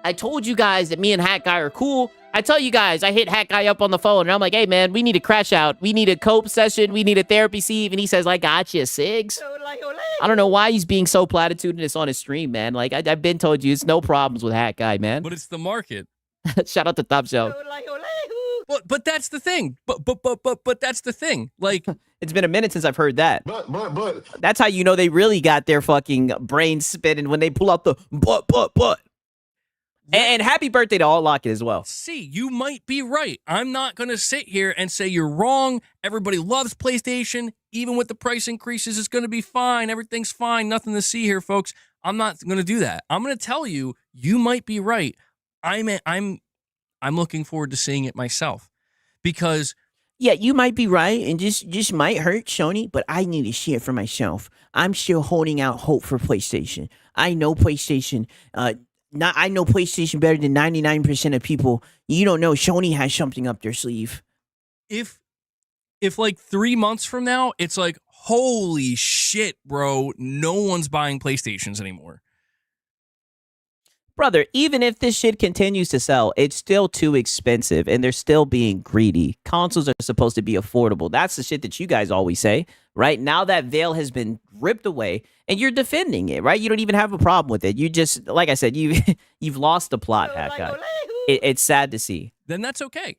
I told you guys that me and Hat Guy are cool. I tell you guys, I hit Hat Guy up on the phone, and I'm like, hey, man, we need a crash out. We need a cope session. We need a therapy Steve. And he says, I got you, Siggs. I don't know why he's being so platitudinous on his stream, man. Like, I've been told you, it's no problems with Hat Guy, man. But it's the market. Shout out to Top Shelf. But that's the thing. But that's the thing. Like, it's been a minute since I've heard that. But. That's how you know they really got their fucking brains spinning when they pull out the but. And happy birthday to Alt Locket as well. See, you might be right. I'm not going to sit here and say you're wrong. Everybody loves PlayStation. Even with the price increases, it's going to be fine. Everything's fine. Nothing to see here, folks. I'm not going to do that. I'm going to tell you, you might be right. I'm looking forward to seeing it myself because yeah, you might be right, and just might hurt, Sony, but I need to see it for myself. I'm still holding out hope for PlayStation. I know PlayStation. I know PlayStation better than 99% of people. You don't know Sony has something up their sleeve. If like 3 months from now, it's like, holy shit, bro, no one's buying PlayStations anymore. Brother, even if this shit continues to sell, it's still too expensive and they're still being greedy. Consoles are supposed to be affordable. That's the shit that you guys always say, right? Now that veil has been ripped away and you're defending it, right? You don't even have a problem with it. You just, like I said, you've lost the plot, Hakai. It's sad to see. Then that's okay.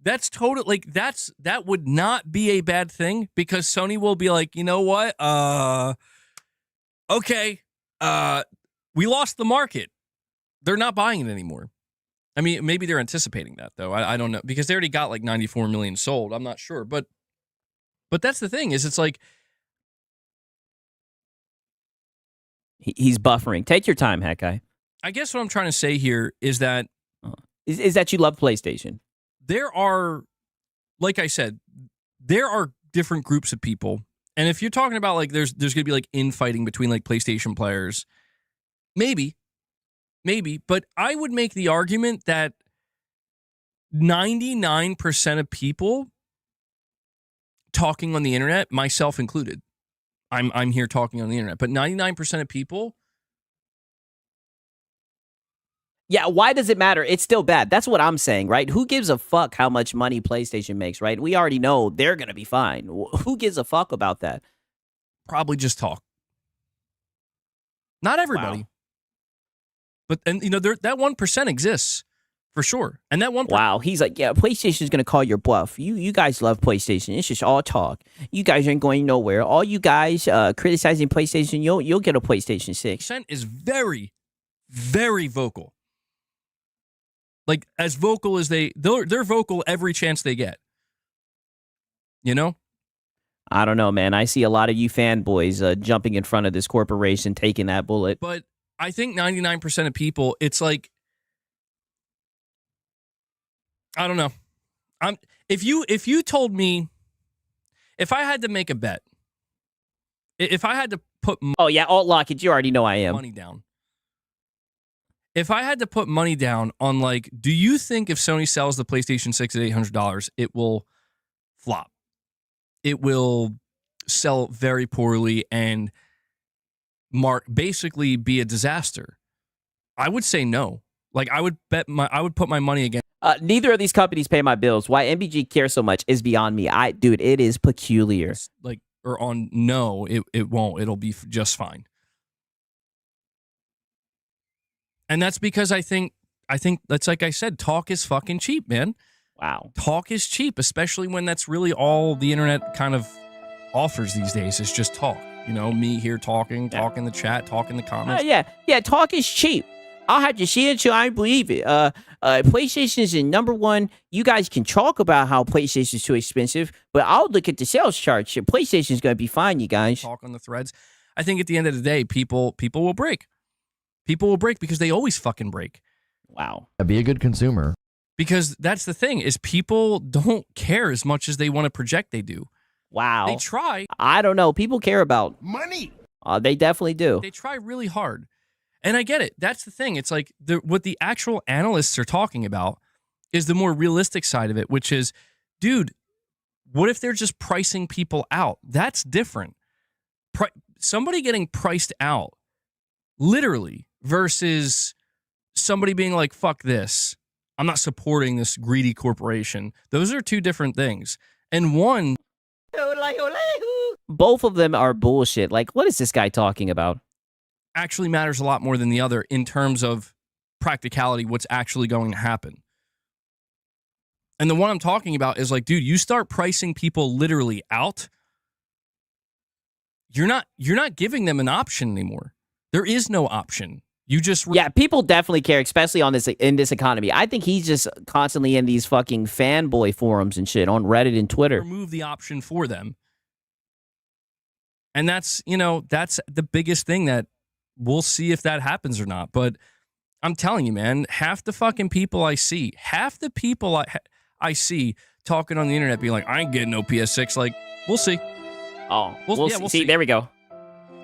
That's totally, like, that would not be a bad thing because Sony will be like, you know what? Okay, we lost the market. They're not buying it anymore. I mean, maybe they're anticipating that, though. I don't know. Because they already got like 94 million sold. I'm not sure. But that's the thing is it's like... He's buffering. Take your time, Hakai. I guess what I'm trying to say here is that... Is that you love PlayStation. There are, like I said, there are different groups of people. And if you're talking about like there's going to be like infighting between like PlayStation players, maybe, but I would make the argument that 99% of people talking on the internet, myself included, I'm here talking on the internet, but 99% of people. Yeah, why does it matter? It's still bad. That's what I'm saying, right? Who gives a fuck how much money PlayStation makes, right? We already know they're going to be fine. Who gives a fuck about that? Probably just talk. Not everybody. Wow. But, and you know, that 1% exists for sure. And that 1%. Wow. He's like, yeah, PlayStation's going to call your bluff. You guys love PlayStation. It's just all talk. You guys ain't going nowhere. All you guys criticizing PlayStation, you'll get a PlayStation 6. 1% is very, very vocal. Like, as vocal as they're vocal every chance they get. You know? I don't know, man. I see a lot of you fanboys jumping in front of this corporation, taking that bullet. But I think 99% of people, it's like, I don't know. If you told me, if I had to make a bet, if I had to put oh yeah, Alt Locket, you already know I am. Money down. If I had to put money down on like, do you think if Sony sells the PlayStation 6 at $800, it will flop? It will sell very poorly and basically be a disaster? I would say no. Like I would put my money against. Neither of these companies pay my bills. Why MBG cares so much is beyond me. Dude, it is peculiar. Like, or on no, it won't. It'll be just fine. And that's because I think that's, like I said, talk is fucking cheap, man. Wow. Talk is cheap, especially when that's really all the internet kind of offers these days is just talk. You know, me here talking, talk in the chat, talk in the comments. Yeah, talk is cheap. I'll have to see it till I believe it. PlayStation is in number one. You guys can talk about how PlayStation is too expensive, but I'll look at the sales charts. PlayStation is going to be fine, you guys. Talk on the threads. I think at the end of the day, people will break. People will break because they always fucking break. Wow. Be a good consumer. Because that's the thing, is people don't care as much as they want to project they do. Wow. They try. I don't know. People care about Money. They definitely do. They try really hard. And I get it. That's the thing. It's like what the actual analysts are talking about is the more realistic side of it, which is, dude, what if they're just pricing people out? That's different. Somebody getting priced out, literally, versus somebody being like, fuck this. I'm not supporting this greedy corporation. Those are two different things. And one... Both of them are bullshit. Like, what is this guy talking about? Actually matters a lot more than the other in terms of practicality, what's actually going to happen. And the one I'm talking about is like, dude, you start pricing people literally out, you're not giving them an option anymore. There is no option. You just Yeah, people definitely care, especially on this in this economy. I think he's just constantly in these fucking fanboy forums and shit on Reddit and Twitter. remove the option for them. And that's, that's the biggest thing that we'll see if that happens or not. But I'm telling you, man, half the fucking people I see talking on the internet being like, I ain't getting no PS6. Like, we'll see. Oh, We'll see. see. There we go.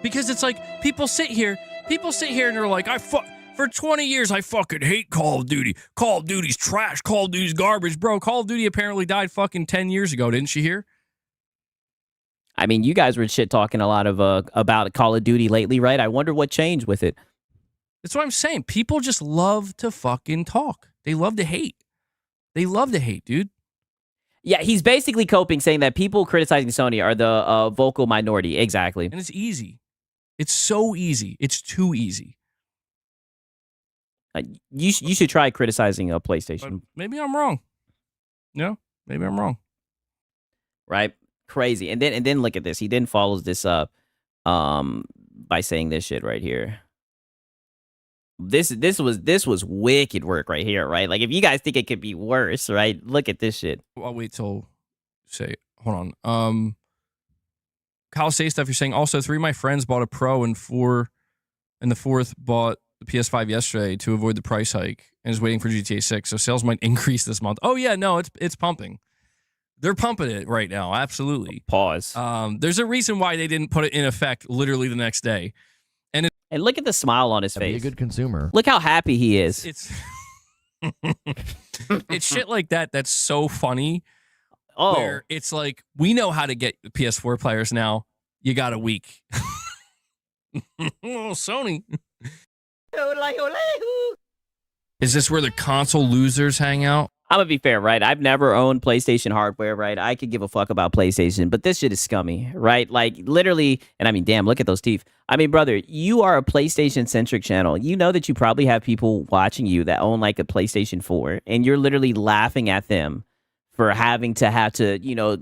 Because it's like people sit here and they're like, for 20 years, I fucking hate Call of Duty. Call of Duty's trash. Call of Duty's garbage. Bro, Call of Duty apparently died fucking 10 years ago. Didn't you hear? I mean, you guys were shit talking a lot of about Call of Duty lately, right? I wonder what changed with it. That's what I'm saying. People just love to fucking talk. They love to hate. They love to hate, dude. Yeah, he's basically coping, saying that people criticizing Sony are the vocal minority. Exactly. And it's easy. It's so easy. It's too easy. You should try criticizing a PlayStation. But maybe I'm wrong. No, maybe I'm wrong. Right? Crazy. And then look at this. He then follows this up by saying this shit right here. This was wicked work right here, right? Like, if you guys think it could be worse, right? Look at this shit. I'll wait till hold on. Kyle say stuff you're saying. Also, 3 of my friends bought a Pro and the 4th bought the PS5 yesterday to avoid the price hike and is waiting for GTA 6. So sales might increase this month. Oh yeah, no, it's pumping. They're pumping it right now. Absolutely. Pause. There's a reason why they didn't put it in effect literally the next day. And look at the smile on his Be face. a good consumer. Look how happy he is. It's it's shit like that that's so funny. Oh, Where it's like, we know how to get PS4 players now. You got a week. Oh, Sony. Is this where the console losers hang out? I'm gonna be fair, right? I've never owned PlayStation hardware, right? I could give a fuck about PlayStation, but this shit is scummy, right? Like, literally, and I mean, damn, look at those teeth. I mean, brother, you are a PlayStation-centric channel. You know that you probably have people watching you that own, like, a PlayStation 4, and you're literally laughing at them for having to,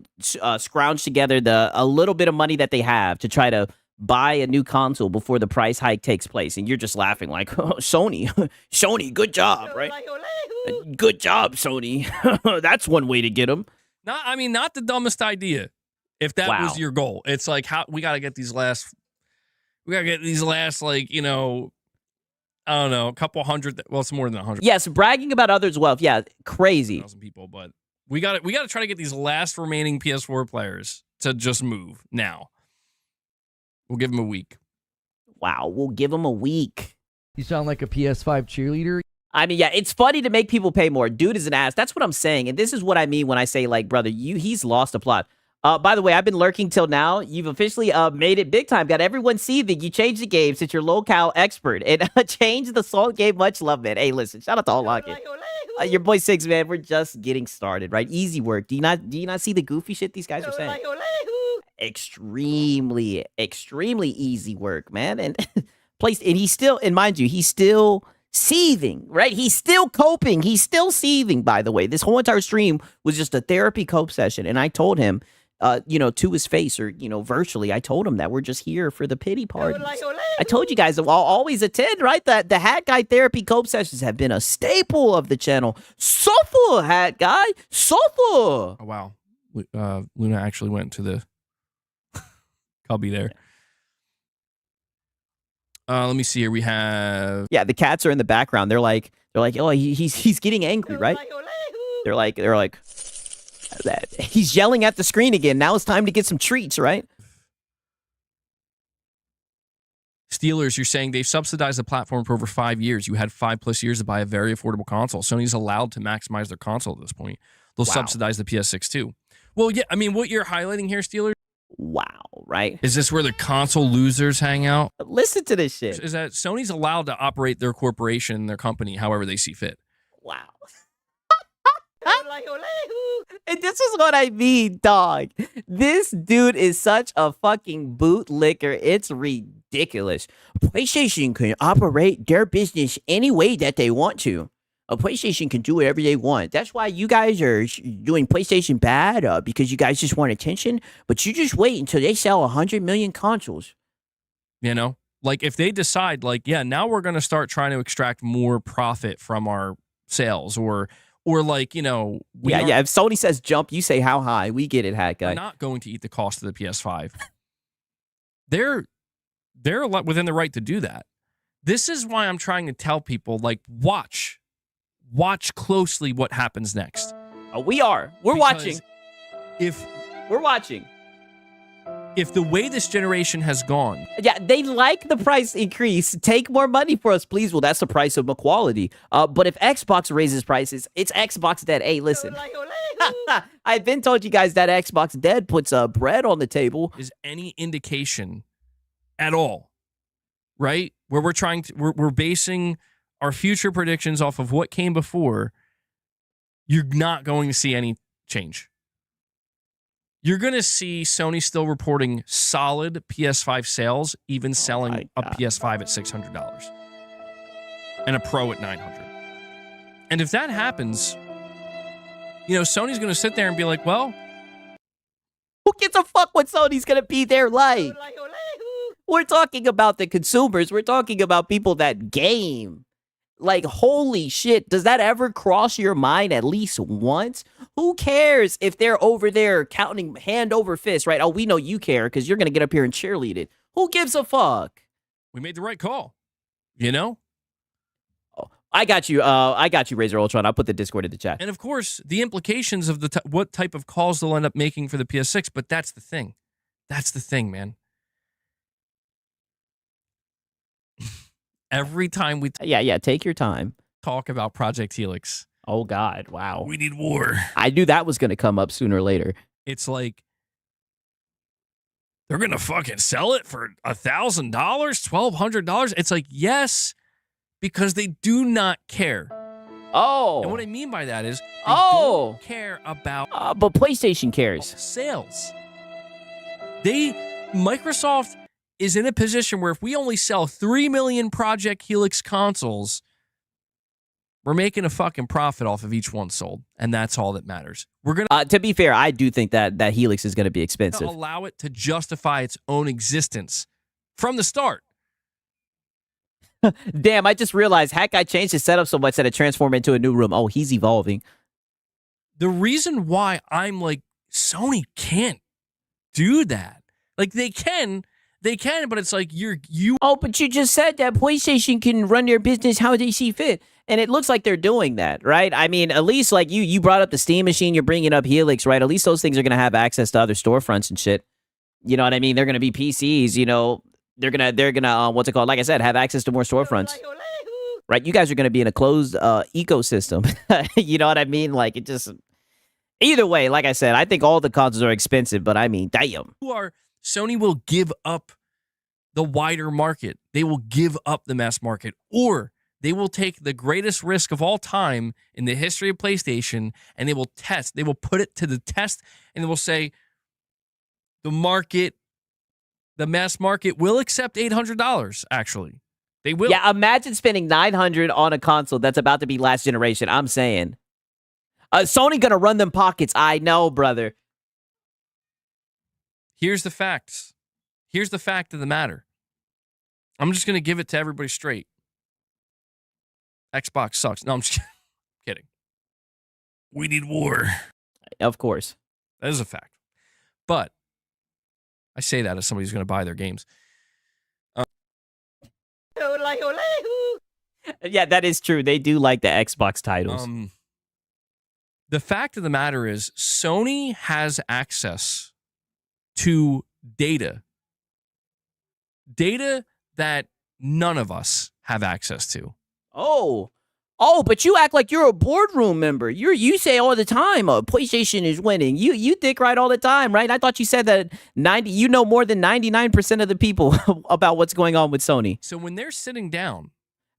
scrounge together a little bit of money that they have to try to buy a new console before the price hike takes place. And you're just laughing like, oh, Sony, good job, right? Good job, Sony. That's one way to get them. Not the dumbest idea. If that Wow. was your goal, it's like, how we got to get these last, like, I don't know, a couple hundred. Well, it's more than 100. Yes, bragging about others' wealth. Yeah, crazy. 1,000 people, but we got to try to get these last remaining PS4 players to just move now. We'll give them a week. Wow, we'll give them a week. You sound like a PS5 cheerleader. I mean, yeah, it's funny to make people pay more. Dude is an ass. That's what I'm saying. And this is what I mean when I say, like, brother, he's lost the plot. By the way, I've been lurking till now. You've officially made it big time. Got everyone seething. You changed the game since you're low-cal expert. And changed the salt game. Much love, man. Hey, listen, shout out to All Locket. Your boy Six, man. We're just getting started, right? Easy work. Do you not see the goofy shit these guys are saying? Extremely easy work, man. And he's still, and mind you, he's still seething, right? He's still coping. He's still seething, by the way. This whole entire stream was just a therapy cope session. And I told him, to his face or, virtually, I told him that we're just here for the pity parties. I told you guys I'll always attend, right? That the Hat Guy therapy cope sessions have been a staple of the channel. Suffer, Hat Guy. Suffer. Oh, wow. Luna actually went to the cubby there. Let me see here. We have... Yeah, the cats are in the background. They're like, oh, he's getting angry, right? They're like, that he's yelling at the screen again. Now it's time to get some treats, right? Steelers, you're saying they've subsidized the platform for over 5 years. You had 5+ years to buy a very affordable console. Sony's allowed to maximize their console at this point. They'll subsidize the PS6 too. Well, yeah, I mean, what you're highlighting here, Steelers, wow, right? is this where the console losers hang out? Listen to this shit. Is that Sony's allowed to operate their corporation, their company, however they see fit? Wow. And this is what I mean, dog. This dude is such a fucking bootlicker. It's ridiculous. PlayStation can operate their business any way that they want to. A PlayStation can do whatever they want. That's why you guys are doing PlayStation bad, because you guys just want attention. But you just wait until they sell 100 million consoles. You know, Like if they decide like, yeah, now we're going to start trying to extract more profit from our sales or like, you know, yeah. If Sony says jump, you say how high. We get it, Hat Guy. we're not going to eat the cost of the PS5. They're within the right to do that. This is why I'm trying to tell people, like, watch closely what happens next. We are. We're watching. We're watching. If the way this generation has gone, Yeah, they like the price increase. Take more money for us, please. Well, that's the price of equality. But if Xbox raises prices, it's Xbox dead. Hey, listen. I've been told you guys that Xbox dead puts bread on the table. is any indication at all, right? Where we're basing our future predictions off of what came before, you're not going to see any change. You're going to see Sony still reporting solid PS5 sales, even selling a PS5 at $600 and a Pro at $900. And if that happens, you know, Sony's going to sit there and be like, well, Who gives a fuck what Sony's going to be there like? We're talking about the consumers. We're talking about people that game. Like, holy shit, does that ever cross your mind at least once? Who cares if they're over there counting hand over fist, right? Oh, we know you care because you're going to get up here and cheerlead it. Who gives a fuck? we made the right call, you know? Oh, I got you, Razor Ultron. I'll put the Discord in the chat. And of course, the implications of what type of calls they'll end up making for the PS6, but that's the thing. That's the thing, man. Every time we Yeah, take your time. talk about Project Helix, Oh, God, wow. We need war. I knew that was going to come up sooner or later. it's like, They're gonna fucking sell it for $1,000, $1,200. It's like, yes, because they do not care. Oh. And what I mean by that is, they Oh. don't care about But PlayStation cares. sales. Microsoft is in a position where if we only sell 3 million Project Helix consoles, we're making a fucking profit off of each one sold, and that's all that matters. We're going To be fair, I do think that Helix is going to be to expensive. allow it to justify its own existence from the start. Damn, I just realized Hat Guy changed his setup so much that it transformed into a new room. Oh, he's evolving. The reason why I'm like, Sony can't do that. Like, they can, but it's like Oh, but you just said that PlayStation can run their business how they see fit. And it looks like they're doing that, right? I mean, at least like you brought up the Steam machine, you're bringing up Helix, right? At least those things are going to have access to other storefronts and shit. You know what I mean? They're going to be PCs, you know. They're going to what's it called? Like I said, have access to more storefronts. Right? You guys are going to be in a closed ecosystem. You know what I mean? Like it just either way, like I said, I think all the consoles are expensive, but I mean, damn. Sony will give up the wider market. They will give up the mass market, or they will take the greatest risk of all time in the history of PlayStation, and they will put it to the test, and they will say the mass market will accept $800, actually. They will. Yeah, imagine spending $900 on a console that's about to be last generation. I'm saying. Sony going to run them pockets. I know, brother. Here's the facts. Here's the fact of the matter. I'm just going to give it to everybody straight. Xbox sucks. No, I'm just kidding. We need war. Of course. That is a fact. But I say that as somebody who's going to buy their games. Yeah, that is true. They do like the Xbox titles. The fact of the matter is, Sony has access to data that none of us have access to. Oh, but you act like you're a boardroom member. You say all the time, PlayStation is winning. You dick right all the time, right? I thought you said that you know more than 99% of the people about what's going on with Sony. So when they're sitting down,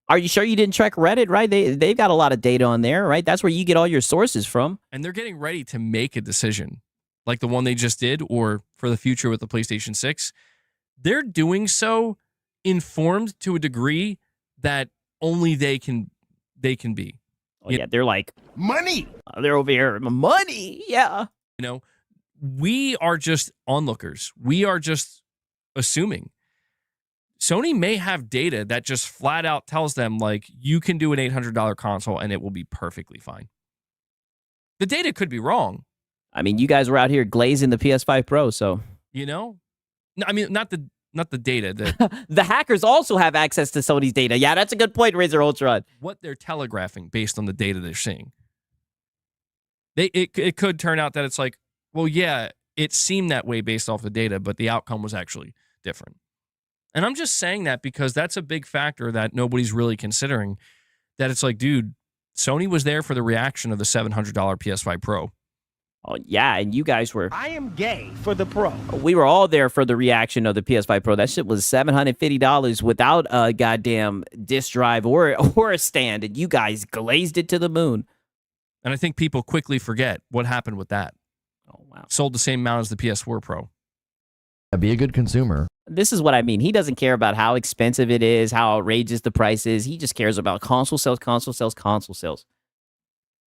are you sure you didn't check Reddit, right? They've got a lot of data on there, right? That's where you get all your sources from. and they're getting ready to make a decision, like the one they just did, or for the future with the PlayStation 6, they're doing so informed to a degree that only they can be. Oh, yeah, they're like, Money. they're over here, money, yeah. You know, we are just onlookers. We are just assuming. Sony may have data that just flat out tells them, like, you can do an $800 console and it will be perfectly fine. The data could be wrong. I mean, you guys were out here glazing the PS5 Pro, so. You know? No, I mean, not the data. The hackers also have access to Sony's data. Yeah, that's a good point, Razer Ultron. What they're telegraphing based on the data they're seeing. It could turn out that it's like, well, yeah, it seemed that way based off the data, but the outcome was actually different. And I'm just saying that because that's a big factor that nobody's really considering. That it's like, dude, Sony was there for the reaction of the $700 PS5 Pro. Oh, yeah, and you guys were... I am gay for the Pro. We were all there for the reaction of the PS5 Pro. That shit was $750 without a goddamn disk drive or a stand, and you guys glazed it to the moon. And I think people quickly forget what happened with that. Oh, wow. Sold the same amount as the PS4 Pro. Be a good consumer. This is what I mean. He doesn't care about how expensive it is, how outrageous the price is. He just cares about console sales, console sales, console sales.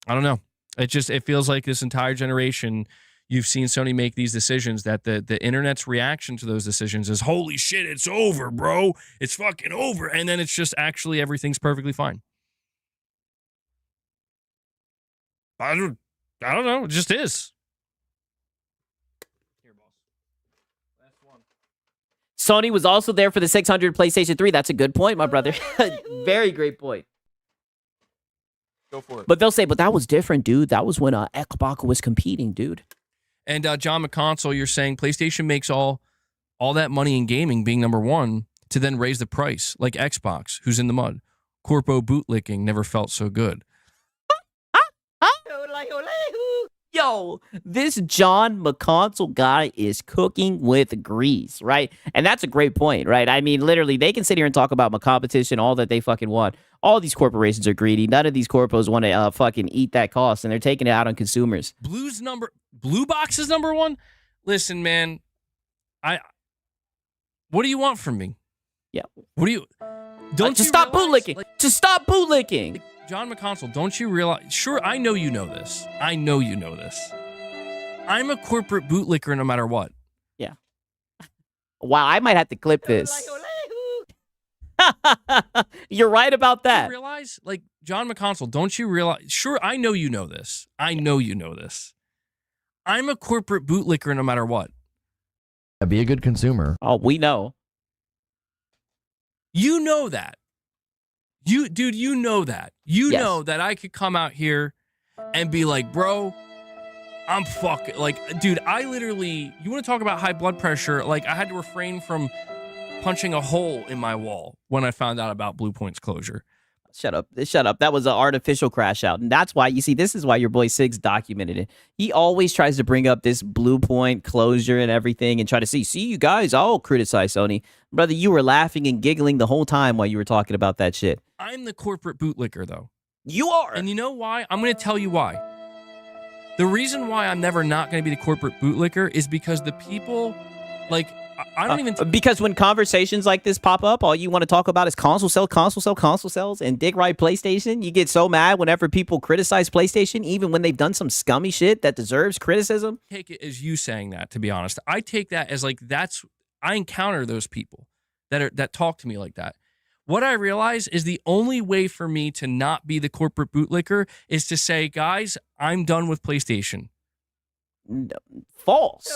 I don't know. It feels like this entire generation, you've seen Sony make these decisions that the internet's reaction to those decisions is, holy shit, it's over, bro. It's fucking over. And then it's just actually everything's perfectly fine. I don't know. It just is. Here, boss. Last one. Sony was also there for the 600 PlayStation 3. That's a good point, my brother. Very great point. Go for it. But they'll say, but that was different, dude. That was when Xbox was competing, dude. And John McConsole, you're saying PlayStation makes all that money in gaming being number one to then raise the price, like Xbox, who's in the mud. Corpo bootlicking never felt so good. Yo, this John McConsole guy is cooking with grease, right? And that's a great point, right? I mean, literally, they can sit here and talk about my competition, all that they fucking want. All these corporations are greedy. None of these corpos want to fucking eat that cost, and they're taking it out on consumers. Blue Box is number one? Listen, man, what do you want from me? Yeah. What do you... Don't just you stop realize, bootlicking. Just stop bootlicking. John McConsole, don't you realize... Sure, I know you know this. I know you know this. I'm a corporate bootlicker no matter what. Yeah. Wow, I might have to clip this. You're right about that. You realize? Like, John McConsole, don't you realize... Sure, I know you know this. I know you know this. I'm a corporate bootlicker no matter what. Be a good consumer. Oh, we know. You know that. Dude, you know that. You Yes. know that I could come out here and be like, bro, I'm fucking, like, dude, I literally, you want to talk about high blood pressure? Like, I had to refrain from punching a hole in my wall when I found out about Blue Point's closure. Shut up. Shut up. That was an artificial crash out. And that's why, you see, this is why your boy Siggs documented it. He always tries to bring up this Blue Point closure and everything and try to see you guys all criticize Sony. Brother, you were laughing and giggling the whole time while you were talking about that shit. I'm the corporate bootlicker, though. You are. And you know why? I'm going to tell you why. The reason why I'm never not going to be the corporate bootlicker is because the people, like, I don't even... because when conversations like this pop up, all you want to talk about is console sales, and dick ride PlayStation. You get so mad whenever people criticize PlayStation, even when they've done some scummy shit that deserves criticism. Take it as you saying that, to be honest. I take that as, like, I encounter those people that talk to me like that. What I realize is the only way for me to not be the corporate bootlicker is to say, guys, I'm done with PlayStation. False.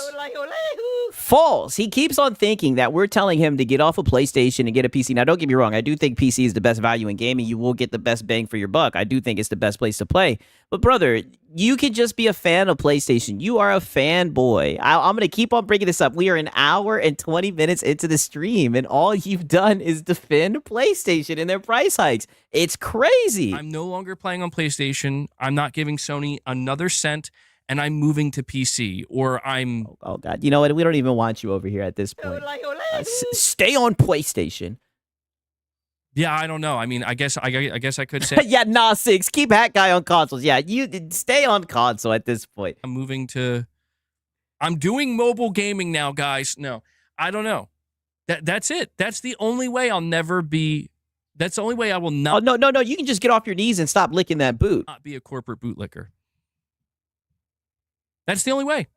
False. He keeps on thinking that we're telling him to get off of PlayStation and get a PC. Now, don't get me wrong. I do think PC is the best value in gaming. You will get the best bang for your buck. I do think it's the best place to play. But, brother, you could just be a fan of PlayStation. You are a fanboy. I'm going to keep on bringing this up. We are an hour and 20 minutes into the stream, and all you've done is defend PlayStation and their price hikes. It's crazy. I'm no longer playing on PlayStation. I'm not giving Sony another cent. And I'm moving to PC, or I'm... Oh, God. You know what? We don't even want you over here at this point. Stay on PlayStation. Yeah, I don't know. I mean, I guess I could say... yeah, nah, Six. Keep Hat Guy on consoles. Yeah, you stay on console at this point. I'm moving to... I'm doing mobile gaming now, guys. No, I don't know. That's it. That's the only way I'll never be... That's the only way I will not... Oh, no. You can just get off your knees and stop licking that boot. Not be a corporate bootlicker. That's the only way.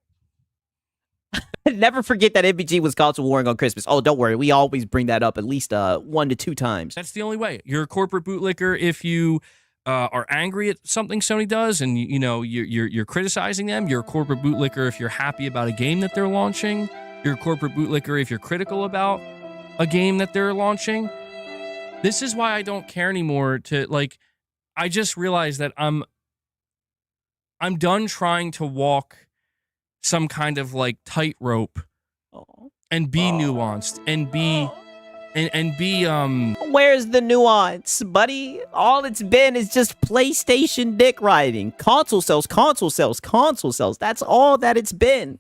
Never forget that MBG was console warring on Christmas. Oh, don't worry. We always bring that up at least 1 to 2 times. That's the only way. You're a corporate bootlicker if you are angry at something Sony does, and you're criticizing them. You're a corporate bootlicker if you're happy about a game that they're launching. You're a corporate bootlicker if you're critical about a game that they're launching. This is why I don't care anymore I just realized that I'm done trying to walk some kind of tightrope and be nuanced and be Where's the nuance, buddy? All it's been is just PlayStation dick riding. Console sales, console sales, console sales. That's all that it's been.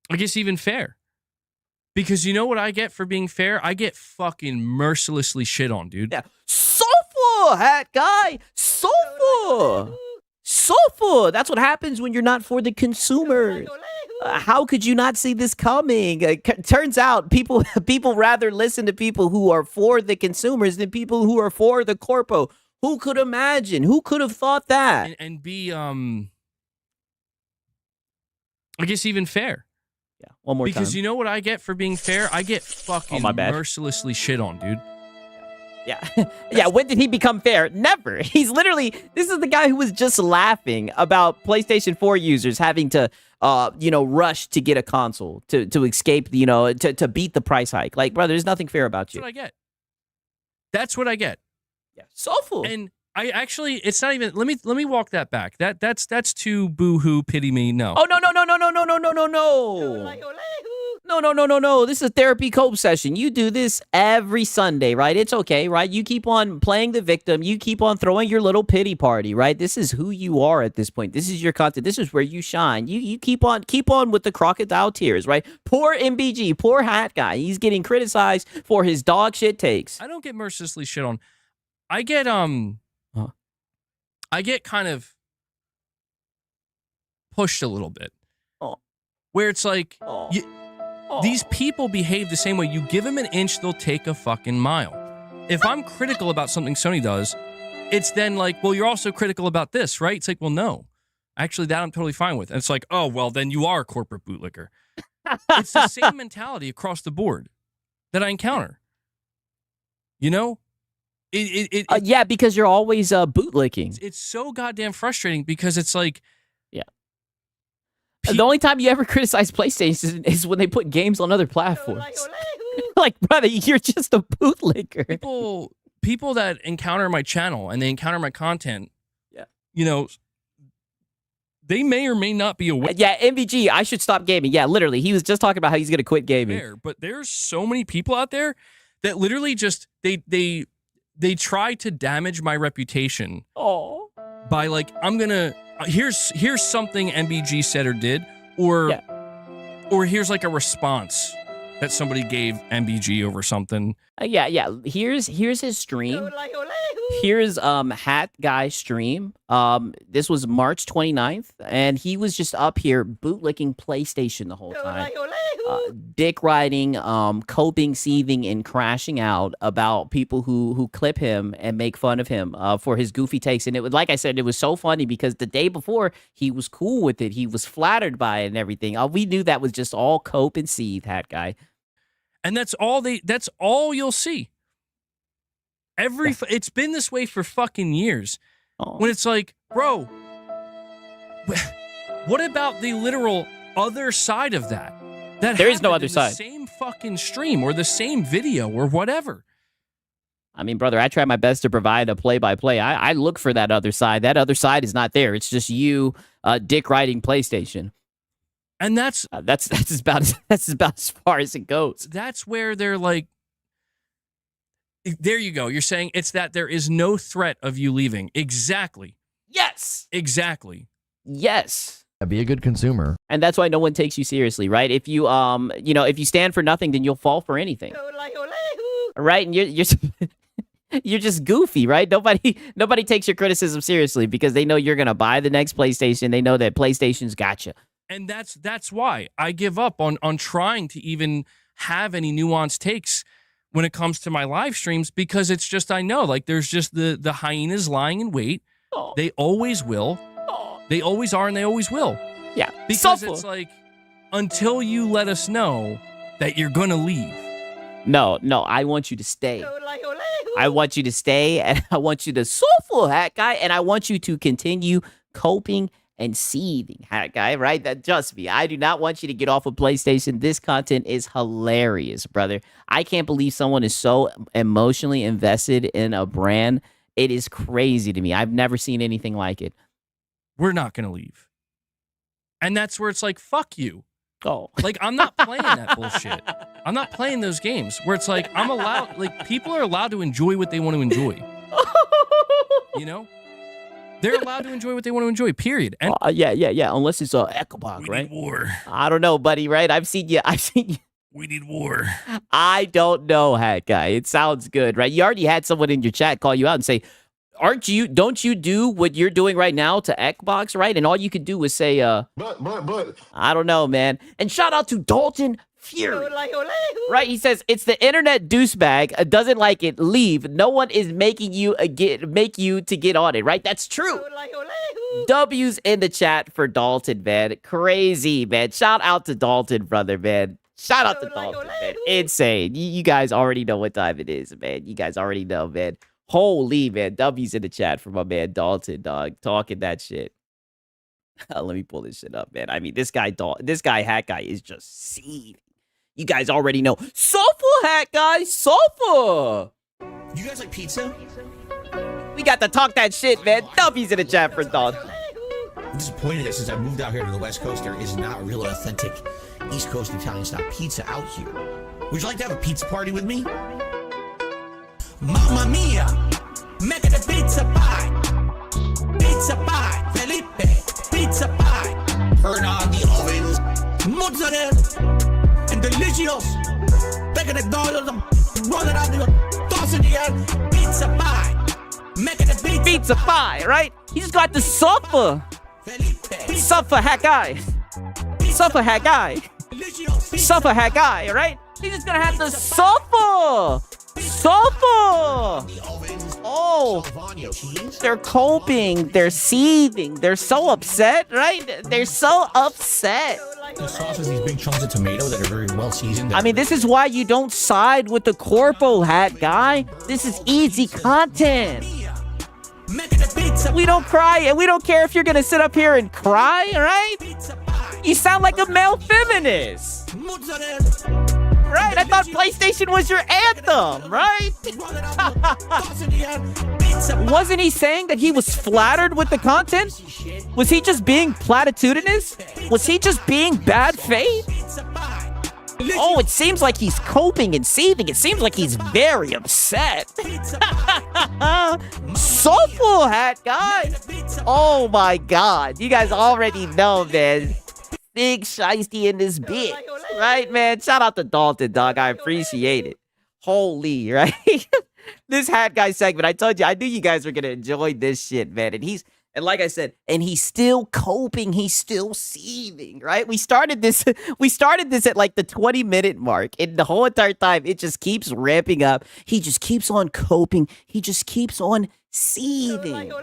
I guess even fair. Because you know what I get for being fair? I get fucking mercilessly shit on, dude. Yeah. Sofa, hat guy. Sofa. Sofa. That's what happens when you're not for the consumers. How could you not see this coming? Turns out people rather listen to people who are for the consumers than people who are for the corpo. Who could imagine? Who could have thought that? And be I guess even fair. Yeah, one more time. Because you know what I get for being fair? I get fucking mercilessly shit on, dude. Yeah. Yeah, when did he become fair? Never. He's literally, this is the guy who was just laughing about PlayStation 4 users having to, rush to get a console to escape, to beat the price hike. Like, brother, there's nothing fair about you. That's what I get. That's what I get. Yeah. Soulful. And I actually, it's not even, let me walk that back. That's too boo-hoo, pity me, no. Oh, no. No. This is a therapy cope session. You do this every Sunday, right? It's okay, right? You keep on playing the victim. You keep on throwing your little pity party, right? This is who you are at this point. This is your content. This is where you shine. You keep on with the crocodile tears, right? Poor MBG, poor hat guy. He's getting criticized for his dog shit takes. I don't get mercilessly shit on. I get kind of pushed a little bit. Where it's like, these people behave the same way. You give them an inch, they'll take a fucking mile. If I'm critical about something Sony does, it's then like, well, you're also critical about this, right? It's like, well, no. Actually, that I'm totally fine with. And it's like, oh, well, then you are a corporate bootlicker. It's the same mentality across the board that I encounter. You know? Yeah, because you're always bootlicking. It's so goddamn frustrating because it's like, the only time you ever criticize PlayStation is when they put games on other platforms. Like, brother, you're just a bootlicker. People that encounter my channel and they encounter my content, they may or may not be aware. Yeah, MVG, I should stop gaming. Yeah, literally. He was just talking about how he's going to quit gaming. But there's so many people out there that literally just, they try to damage my reputation. By like, I'm going to, here's something MBG said or did, or here's like a response that somebody gave MBG over something. Yeah. Here's his stream. Here's Hat Guy's stream. This was March 29th, and he was just up here bootlicking PlayStation the whole time. Dick riding, coping, seething, and crashing out about people who clip him and make fun of him for his goofy takes. And it was, like I said, it was so funny because the day before he was cool with it. He was flattered by it and everything. We knew that was just all cope and seethe, Hat Guy. And that's all you'll see. It's been this way for fucking years. When it's like, bro, what about the literal other side of that? There is no other side. The same fucking stream or the same video or whatever. I mean, brother, I try my best to provide a play-by-play. I look for that other side. That other side is not there. It's just you, dick riding PlayStation. And that's about as far as it goes. That's where they're like, there you go. You're saying it's that there is no threat of you leaving. Exactly. Yes. Exactly. Yes. Be a good consumer. And that's why no one takes you seriously, right? If you if you stand for nothing, then you'll fall for anything. Right? And you're just goofy, right? Nobody takes your criticism seriously because they know you're gonna buy the next PlayStation. They know that PlayStation's got you. And that's why I give up on trying to even have any nuanced takes when it comes to my live streams, because it's just, I know, like, there's just the hyenas lying in wait. They always will. They always are, and they always will. Yeah. Because Suffer. it's like, until you let us know that you're going to leave. No, I want you to stay. I want you to stay, and I want you to suffer, hat guy, and I want you to continue coping and seething, hat guy, right? That just me. I do not want you to get off of PlayStation. This content is hilarious, brother. I can't believe someone is so emotionally invested in a brand. It is crazy to me. I've never seen anything like it. We're not going to leave. And that's where it's like, fuck you. Oh. Like, I'm not playing that bullshit. I'm not playing those games where it's like, I'm allowed, like, people are allowed to enjoy what they want to enjoy. You know? They're allowed to enjoy what they want to enjoy, period. And yeah. Unless it's a Ecobog, We right? need war. I don't know, buddy, right? I've seen you. We need war. I don't know, hat guy. It sounds good, right? You already had someone in your chat call you out and say, don't you do what you're doing right now to Xbox, right? And all you could do was say, But. I don't know, man. And shout out to Dalton Fury, right? He says, it's the internet douchebag, doesn't like it, leave. No one is making you make you to get on it, right? That's true. W's in the chat for Dalton, man. Crazy, man. Shout out to Dalton, brother, man. Shout out to Dalton, man. Insane. You guys already know what time it is, man. You guys already know, man. Holy, man. W's in the chat for my man Dalton, dog. Talking that shit. Let me pull this shit up, man. I mean, this guy, hat guy is just seething. You guys already know. Sofa, hat guy. Sofa. You guys like pizza? We got to talk that shit, man. W's in the chat for Dalton. I'm disappointed that since I moved out here to the West Coast, there is not real authentic East Coast Italian style pizza out here. Would you like to have a pizza party with me? Mamma mia! Make it a pizza pie! Pizza pie! Felipe! Pizza pie! Turn on the ovens! Mozzarella! And delicious! Take it $1, roll it out, toss it in the air! Pizza pie! Make it a Pizza pie, right? He just got the suffer. Suffer, hat guy. Suffer, hat guy. Suffer, hat guy, right? He's just gonna have to suffer. Suffer. Oh, they're coping. They're seething. They're so upset, right? They're so upset. The sauce has these big chunks of tomato that are very well seasoned. I mean, this is why you don't side with the corpo, hat guy. This is easy content. We don't cry, and we don't care if you're gonna sit up here and cry, right? You sound like a male feminist. Right? I thought PlayStation was your anthem, right? Wasn't he saying that he was flattered with the content? Was he just being platitudinous? Was he just being bad faith? Oh, it seems like he's coping and seething. It seems like he's very upset. Soulful, hat guy. Oh my God. You guys already know, man. Big shiesty in this bitch. Right, man? Shout out to Dalton, dog. I appreciate it. Holy, right? This hat guy segment, I told you, I knew you guys were going to enjoy this shit, man. And like I said, and he's still coping. He's still seething, right? We started this at like the 20-minute mark. And the whole entire time, it just keeps ramping up. He just keeps on coping. He just keeps on seething.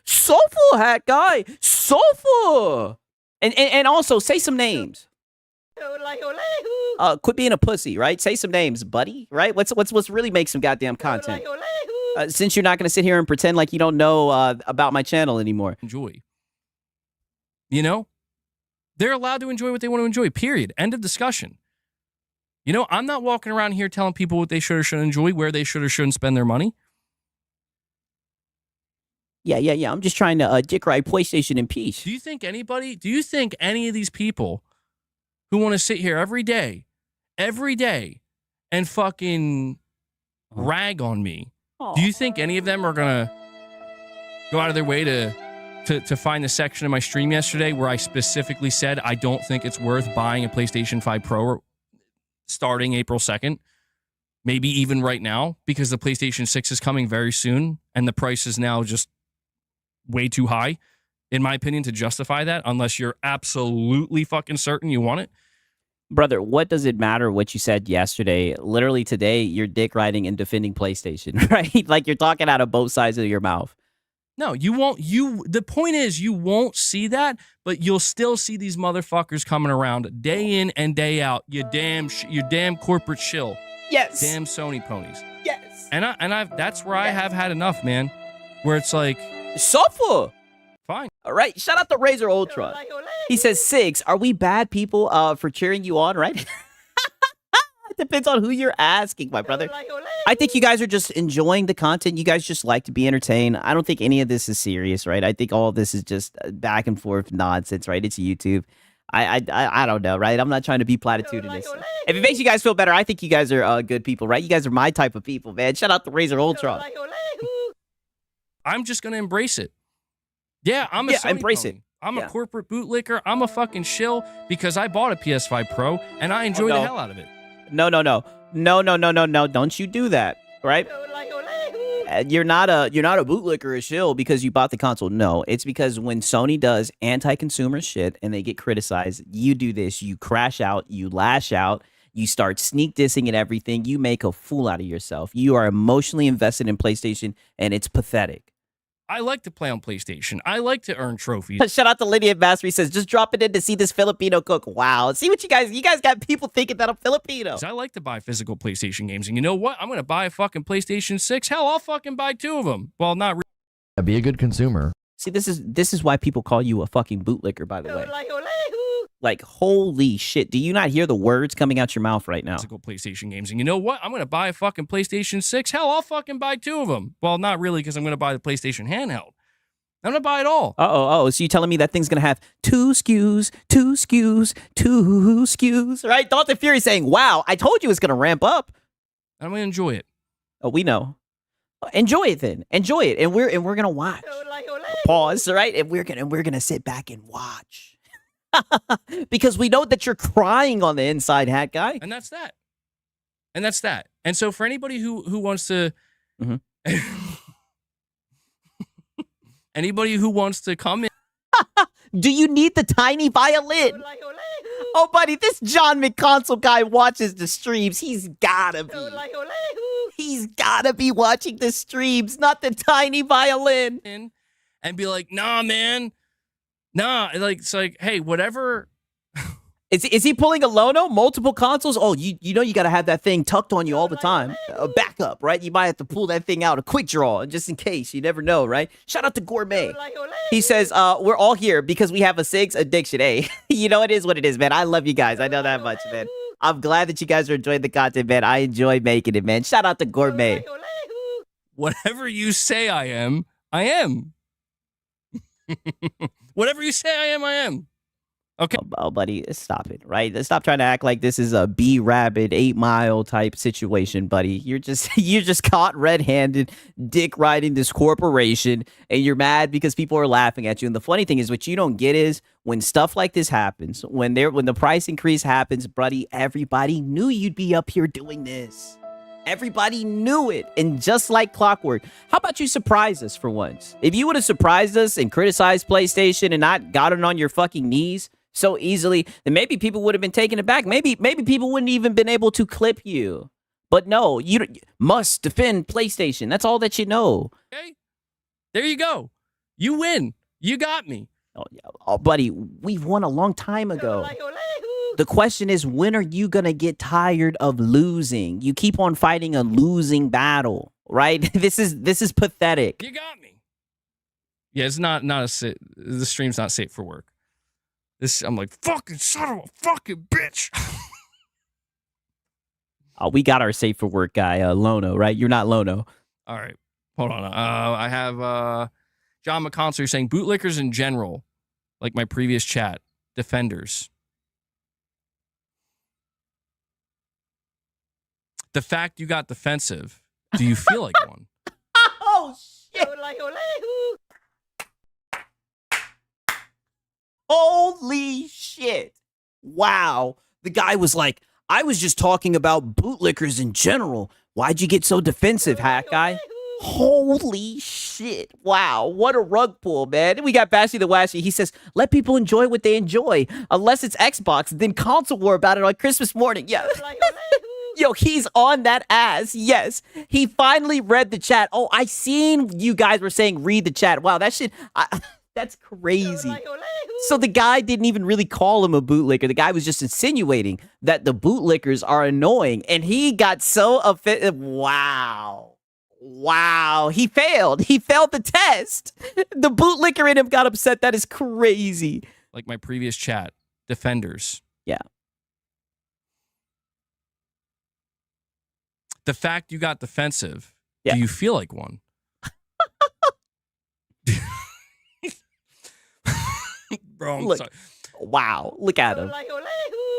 Soulful, hat guy. Soulful. And also, say some names. Quit being a pussy, right? Say some names, buddy, right? What's really make some goddamn content? Since you're not going to sit here and pretend like you don't know about my channel anymore. Enjoy. You know? They're allowed to enjoy what they want to enjoy, period. End of discussion. You know, I'm not walking around here telling people what they should or shouldn't enjoy, where they should or shouldn't spend their money. Yeah. I'm just trying to dick ride PlayStation in peace. Do you think any of these people who want to sit here every day, and fucking rag on me, do you think any of them are going to go out of their way to find the section of my stream yesterday where I specifically said I don't think it's worth buying a PlayStation 5 Pro starting April 2nd? Maybe even right now, because the PlayStation 6 is coming very soon and the price is now just way too high, in my opinion, to justify that, unless you're absolutely fucking certain you want it. Brother, what does it matter what you said yesterday? Literally today, you're dick riding and defending PlayStation, right? Like you're talking out of both sides of your mouth. No, you won't. The point is, you won't see that, but you'll still see these motherfuckers coming around day in and day out. You damn corporate shill. Yes. Damn Sony ponies. Yes. That's where I have had enough, man. Where it's like, Suffer. fine. All right. Shout out to Razor Ultra. He says, Six, are we bad people for cheering you on, right? It depends on who you're asking, my brother. I think you guys are just enjoying the content. You guys just like to be entertained. I don't think any of this is serious, right? I think all of this is just back and forth nonsense, right? It's YouTube. I don't know, right? I'm not trying to be platitudinous. If it makes you guys feel better, I think you guys are good people, right? You guys are my type of people, man. Shout out to Razor Ultra. I'm just gonna embrace it. Yeah, I'm a Sony embrace pony. it. I'm Yeah. a corporate bootlicker. I'm a fucking shill because I bought a PS5 Pro and I enjoy the hell out of it. No. Don't you do that, right? You're not a bootlicker or shill because you bought the console. No, it's because when Sony does anti-consumer shit and they get criticized, you do this. You crash out, you lash out, you start sneak dissing and everything. You make a fool out of yourself. You are emotionally invested in PlayStation, and it's pathetic. I like to play on PlayStation. I like to earn trophies. Shout out to Lydia Master. He says, just drop it in to see this Filipino cook. Wow. See what you guys got people thinking that I'm Filipino. I like to buy physical PlayStation games. And you know what? I'm going to buy a fucking PlayStation 6. Hell, I'll fucking buy 2 of them. Well, not really. Be a good consumer. See, this is why people call you a fucking bootlicker, by the way. Like, holy shit. Do you not hear the words coming out your mouth right now? Physical PlayStation games. And you know what? I'm going to buy a fucking PlayStation 6. Hell, I'll fucking buy 2 of them. Well, not really, because I'm going to buy the PlayStation handheld. I'm going to buy it all. So you telling me that thing's going to have 2 SKUs, right? Dalton Fury saying, wow, I told you it's going to ramp up. I'm going to enjoy it. Oh, we know. Enjoy it then. Enjoy it. And we're going to watch. Pause, right? And we're going to sit back and watch. Because we know that you're crying on the inside, hat guy. And that's that. And so for anybody who wants to anybody who wants to come in. Do you need the tiny violin? Oh, buddy, this John McConsole guy watches the streams. He's gotta be watching the streams, not the tiny violin. And be like, nah, man. Nah, like it's like, hey, whatever. Is he pulling a Lono? Multiple consoles? Oh, you know you got to have that thing tucked on you all the time. A backup, right? You might have to pull that thing out, a quick draw, just in case. You never know, right? Shout out to Gourmet. He says, we're all here because we have a SIGS addiction. Hey, you know, it is what it is, man. I love you guys. I know that much, man. I'm glad that you guys are enjoying the content, man. I enjoy making it, man. Shout out to Gourmet. Whatever you say I am, I am. Whatever you say I am, I am. Okay. Oh, buddy, stop it, right? Stop trying to act like this is a B-Rabbit 8 Mile type situation, buddy. You're just caught red-handed, dick riding this corporation, and you're mad because people are laughing at you. And the funny thing is, what you don't get is when stuff like this happens, when the price increase happens, buddy, everybody knew you'd be up here doing this. Everybody knew it. And just like clockwork, how about you surprise us for once? If you would have surprised us and criticized PlayStation and not gotten on your fucking knees so easily, then maybe people would have been taken aback. Maybe people wouldn't even been able to clip you. But no, you must defend PlayStation. That's all that you know. Okay. There you go. You win. You got me. Oh, buddy, we've won a long time ago. The question is, when are you going to get tired of losing? You keep on fighting a losing battle, right? This is pathetic. You got me. Yeah, it's not the stream's not safe for work. I'm like, fucking son of a fucking bitch. We got our safe for work guy, Lono, right? You're not Lono. All right. Hold on. I have John McConsole saying bootlickers in general, like my previous chat, defenders. The fact you got defensive, do you feel like one? Oh, shit. Holy shit. Wow. The guy was like, I was just talking about bootlickers in general. Why'd you get so defensive, hat guy? Holy shit. Wow. What a rug pull, man. And we got Bashy the Washy. He says, let people enjoy what they enjoy. Unless it's Xbox, then console war about it on Christmas morning. Yeah. Yo, he's on that ass. Yes. He finally read the chat. Oh, I seen you guys were saying read the chat. Wow, that shit. That's crazy. So the guy didn't even really call him a bootlicker. The guy was just insinuating that the bootlickers are annoying. And he got so offended. Wow. Wow. He failed. He failed the test. The bootlicker in him got upset. That is crazy. Like my previous chat, defenders. Yeah. The fact you got defensive, Yeah. do you feel like one? Bro, I'm Look, sorry. wow. Look at him.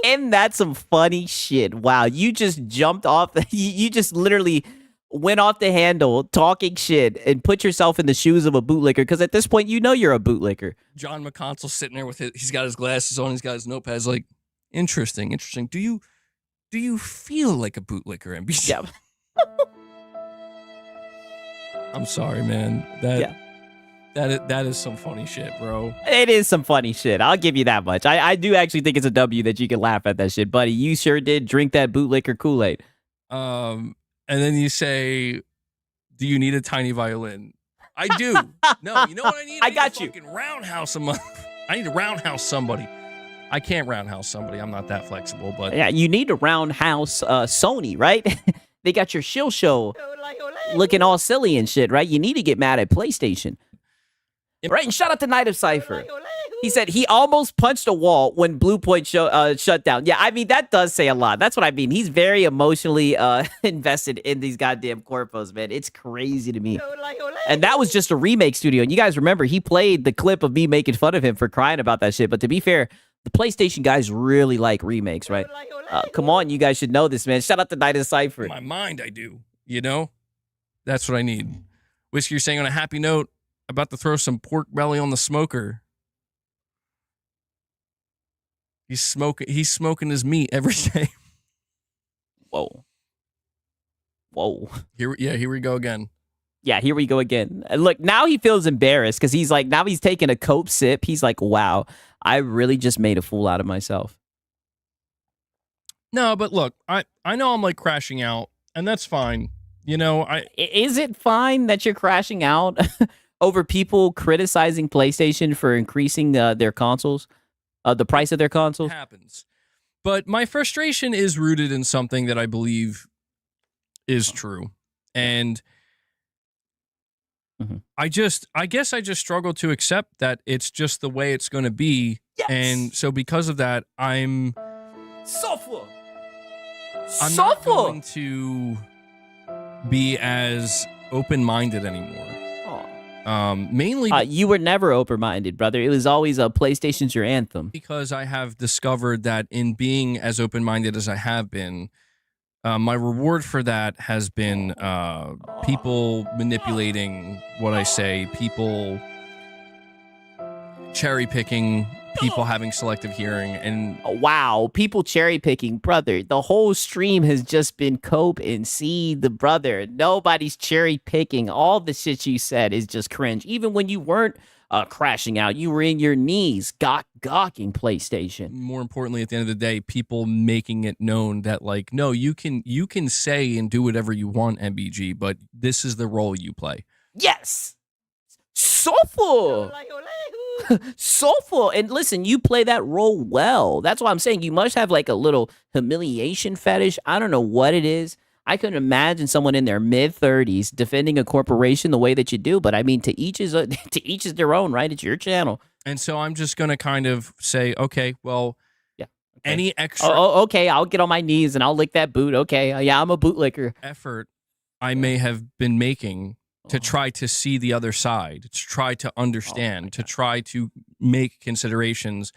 And that's some funny shit. Wow. You just jumped off. You just literally went off the handle talking shit and put yourself in the shoes of a bootlicker because at this point, you know you're a bootlicker. John McConsell sitting there with he's got his glasses on, he's got his notepads. Like, interesting. Do you feel like a bootlicker, NBC? Yeah. I'm sorry, man. That is some funny shit, bro. It is some funny shit. I'll give you that much. I do actually think it's a W that you can laugh at that shit, buddy. You sure did drink that bootlicker Kool-Aid. And then you say, "Do you need a tiny violin?" I do. No, you know what I need? I got you. Fucking roundhouse him. I need to roundhouse somebody. I can't roundhouse somebody. I'm not that flexible, but Yeah, you need to roundhouse Sony, right? They got your shill show looking all silly and shit, right? You need to get mad at PlayStation. Right, and shout out to Night of Cypher. He said he almost punched a wall when Blue Point shut down. Yeah, I mean, that does say a lot. That's what I mean. He's very emotionally invested in these goddamn corpos, man. It's crazy to me. And that was just a remake studio. And you guys remember, he played the clip of me making fun of him for crying about that shit. But to be fair, the PlayStation guys really like remakes, right? Come on, you guys should know this, man. Shout out to Night of Cypher. in my mind, I do. You know? That's what I need. Whiskey, you're saying on a happy note, about to throw some pork belly on the smoker. He's smoking his meat every day. Whoa. Here we go again. Yeah, here we go again. And look, now he feels embarrassed because he's like, now he's taking a cope sip. He's like, wow, I really just made a fool out of myself. No, but look, I know I'm like crashing out, and that's fine. You know, Is it fine that you're crashing out over people criticizing PlayStation for increasing their consoles, the price of their consoles? It happens. But my frustration is rooted in something that I believe is true. And I guess I just struggle to accept that it's just the way it's going to be. Yes. And so because of that, I'm not going to be as open-minded anymore. Mainly you were never open-minded, brother. It was always PlayStation's your anthem. because I have discovered that in being as open-minded as I have been, my reward for that has been people manipulating what I say, people cherry-picking, people having selective hearing, and Wow, people cherry picking, brother. The whole stream has just been cope and see the brother. Nobody's cherry picking. All the shit you said is just cringe. Even when you weren't crashing out, you were in your knees, gawking PlayStation. more importantly, at the end of the day, people making it known that, like, no, you can say and do whatever you want, MBG, but this is the role you play. Yes, soulful. Soulful. And listen, you play that role well. That's why I'm saying you must have like a little humiliation fetish. I don't know what it is. I couldn't imagine someone in their mid-30s defending a corporation the way that you do. But I mean, to each is their own, right? It's your channel. And so I'm just going to kind of say, okay, well, yeah, any extra okay, I'll get on my knees and I'll lick that boot. Okay, yeah, I'm a bootlicker. effort I may have been making to try to see the other side, to try to understand, to try to make considerations.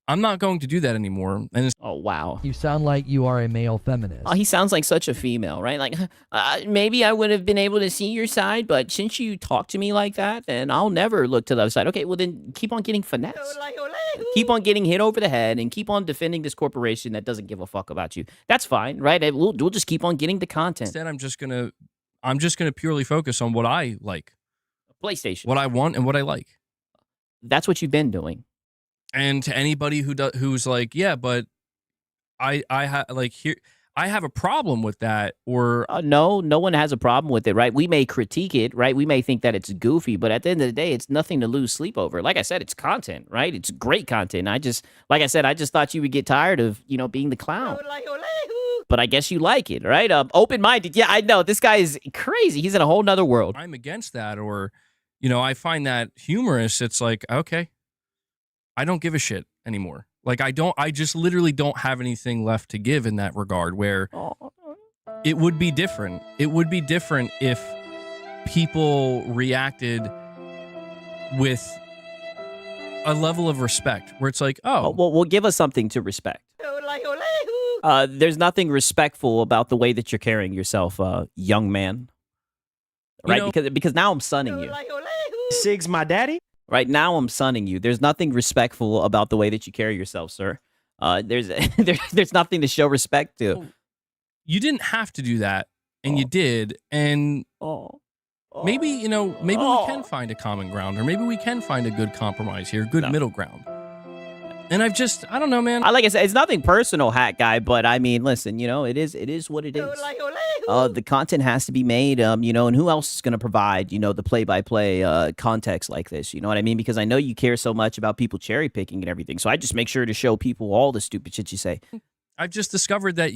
I'm not going to do that anymore. And it's, Oh, wow. You sound like you are a male feminist. Oh, he sounds like such a female, right? Like, maybe I would have been able to see your side, but since you talk to me like that, then I'll never look to the other side. Okay, well then keep on getting finesse. Keep on getting hit over the head and keep on defending this corporation that doesn't give a fuck about you. That's fine, right? We'll just keep on getting the content. instead, I'm just gonna purely focus on what I like, PlayStation. what I want, and what I like. That's what you've been doing. And to anybody who's like, yeah, but I I have a problem with that, or No one has a problem with it, right? We may critique it, right? We may think that it's goofy, but at the end of the day, it's nothing to lose sleep over. Like I said, it's content, right? It's great content. I just thought you would get tired of, being the clown. But I guess you like it, right? Open-minded. Yeah, I know. This guy is crazy. He's in a whole nother world. I'm against that, or, I find that humorous. It's like, okay, I don't give a shit anymore. Like, I just literally don't have anything left to give in that regard, where it would be different. It would be different if people reacted with a level of respect, where it's like, Well, give us something to respect. There's nothing respectful about the way that you're carrying yourself, young man. Right? Because now I'm sunning you. Sig's my daddy? Right now, I'm sunning you. There's nothing respectful about the way that you carry yourself, sir. There's nothing to show respect to. You didn't have to do that, and you did. And maybe we can find a common ground, or maybe we can find a good compromise here, good middle ground. And I don't know, man. Like I said, it's nothing personal, Hat Guy, but I mean, listen, it is what it is. The content has to be made, and who else is going to provide, the play-by-play context like this? You know what I mean? Because I know you care so much about people cherry picking and everything, so I just make sure to show people all the stupid shit you say. I've just discovered that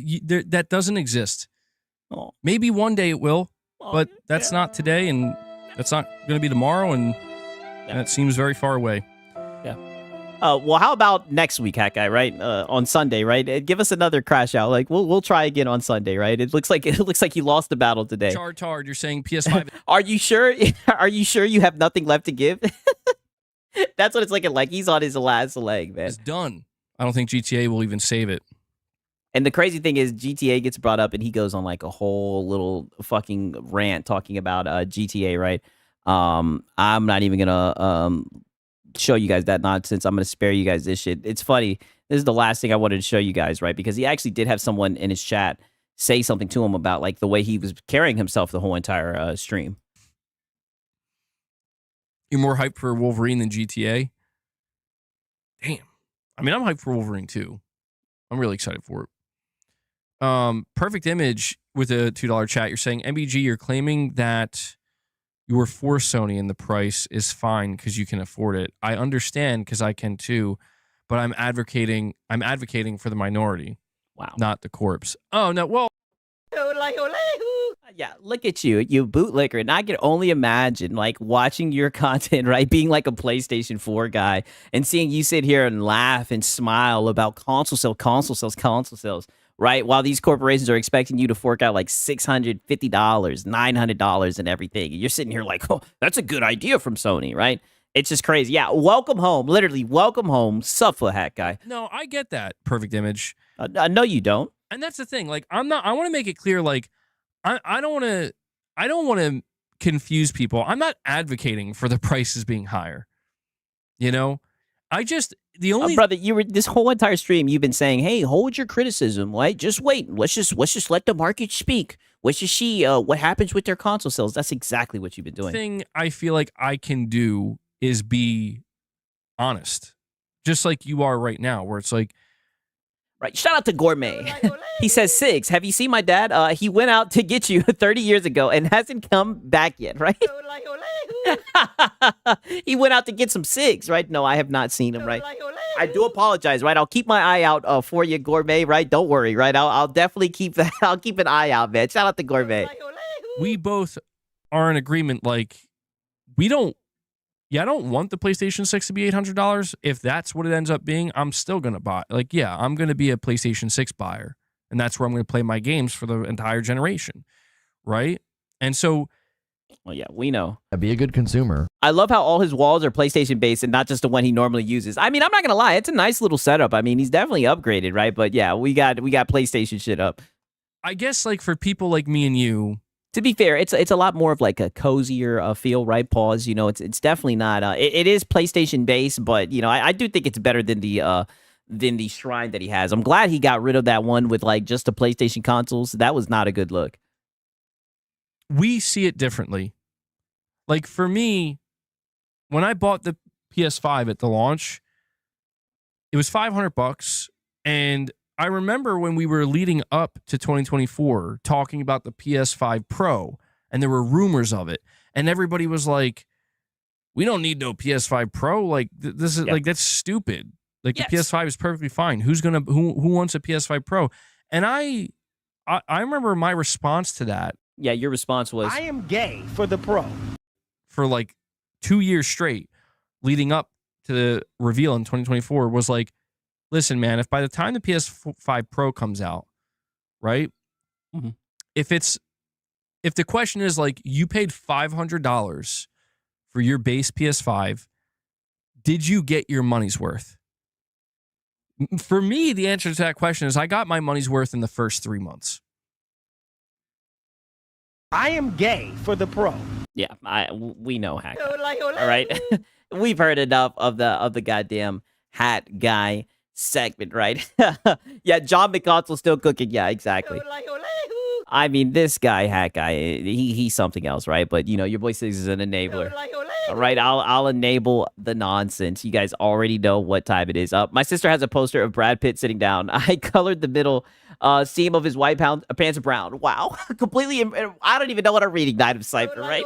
that doesn't exist. Maybe one day it will, but that's not today, and that's not going to be tomorrow, and it seems very far away. Yeah. Well, how about next week, Hat Guy? Right, on Sunday, right? Give us another crash out. Like we'll try again on Sunday, right? It looks like you lost the battle today. Tard, you're saying PS5. Are you sure? Are you sure you have nothing left to give? That's what it's looking like. He's on his last leg, man. It's done. I don't think GTA will even save it. And the crazy thing is, GTA gets brought up, and he goes on like a whole little fucking rant talking about GTA, right? I'm not even gonna show you guys that nonsense. I'm going to spare you guys this shit. It's funny. This is the last thing I wanted to show you guys, right? Because he actually did have someone in his chat say something to him about like the way he was carrying himself the whole entire stream. You're more hyped for Wolverine than GTA? Damn. I mean, I'm hyped for Wolverine too. I'm really excited for it. Perfect Image with a $2 chat. You're saying, MBG, you're claiming that you were for Sony and the price is fine because you can afford it. I understand because I can too, but I'm advocating for the minority. Wow. Not the corpse. Oh no, well. Yeah, look at you bootlicker. And I can only imagine like watching your content, right? Being like a PlayStation 4 guy and seeing you sit here and laugh and smile about console sales. Right, while these corporations are expecting you to fork out like $650, $900 and everything. You're sitting here like, oh, that's a good idea from Sony, right? It's just crazy. Yeah, welcome home. Literally, welcome home, Suffer Hat Guy. No, I get that, Perfect Image. No, you don't. And that's the thing. Like, I want to make it clear, like, I don't want to confuse people. I'm not advocating for the prices being higher. Brother, this whole entire stream you've been saying, hey, hold your criticism, right? Just wait. Let's just let the market speak. Let's just see what happens with their console sales. That's exactly what you've been doing. The thing I feel like I can do is be honest, just like you are right now, where it's like, right. Shout out to Gourmet. He says, Sigs, have you seen my dad? He went out to get you 30 years ago and hasn't come back yet, right? He went out to get some Sigs, right? No, I have not seen him, right? I do apologize, right? I'll keep my eye out for you, Gourmet, right? Don't worry, right? I'll definitely keep that. I'll keep an eye out, man. Shout out to Gourmet. We both are in agreement. Like, I don't want the PlayStation 6 to be $800. If that's what it ends up being, I'm still going to buy. Like, yeah, I'm going to be a PlayStation 6 buyer. And that's where I'm going to play my games for the entire generation. Right? And so... Well, yeah, we know. Be a good consumer. I love how all his walls are PlayStation based and not just the one he normally uses. I mean, I'm not going to lie. It's a nice little setup. I mean, he's definitely upgraded, right? But yeah, we got PlayStation shit up. I guess, like, for people like me and you... To be fair, it's a lot more of like a cozier feel, right? Pause. It's definitely not. It is PlayStation based, but I do think it's better than the shrine that he has. I'm glad he got rid of that one with like just the PlayStation consoles. That was not a good look. We see it differently. Like, for me, when I bought the PS5 at the launch, it was $500, and I remember when we were leading up to 2024 talking about the PS5 Pro, and there were rumors of it, and everybody was like, we don't need no PS5 Pro. Like, this is like, that's stupid. Like, the PS5 is perfectly fine. Who wants a PS5 Pro? And I remember my response to that. Yeah, your response was, I am gay for the Pro. For like 2 years straight, leading up to the reveal in 2024, was like, listen, man, if by the time the PS5 Pro comes out, right? Mm-hmm. If the question is like, you paid $500 for your base PS5, did you get your money's worth? For me, the answer to that question is I got my money's worth in the first 3 months. I am gay for the Pro. yeah, we know Hat Guy. All right, we've heard enough of the goddamn Hat Guy segment, right? Yeah, John McConnell's still cooking. Yeah, exactly. I mean, this guy, Hat Guy, he's something else, right? But you know, your boy says he's an enabler. All right, I'll enable the nonsense. You guys already know what time it is. My sister has a poster of Brad Pitt sitting down. I colored the middle seam of his white pants brown. Wow, completely. I don't even know what I'm reading. Night of Cypher, right?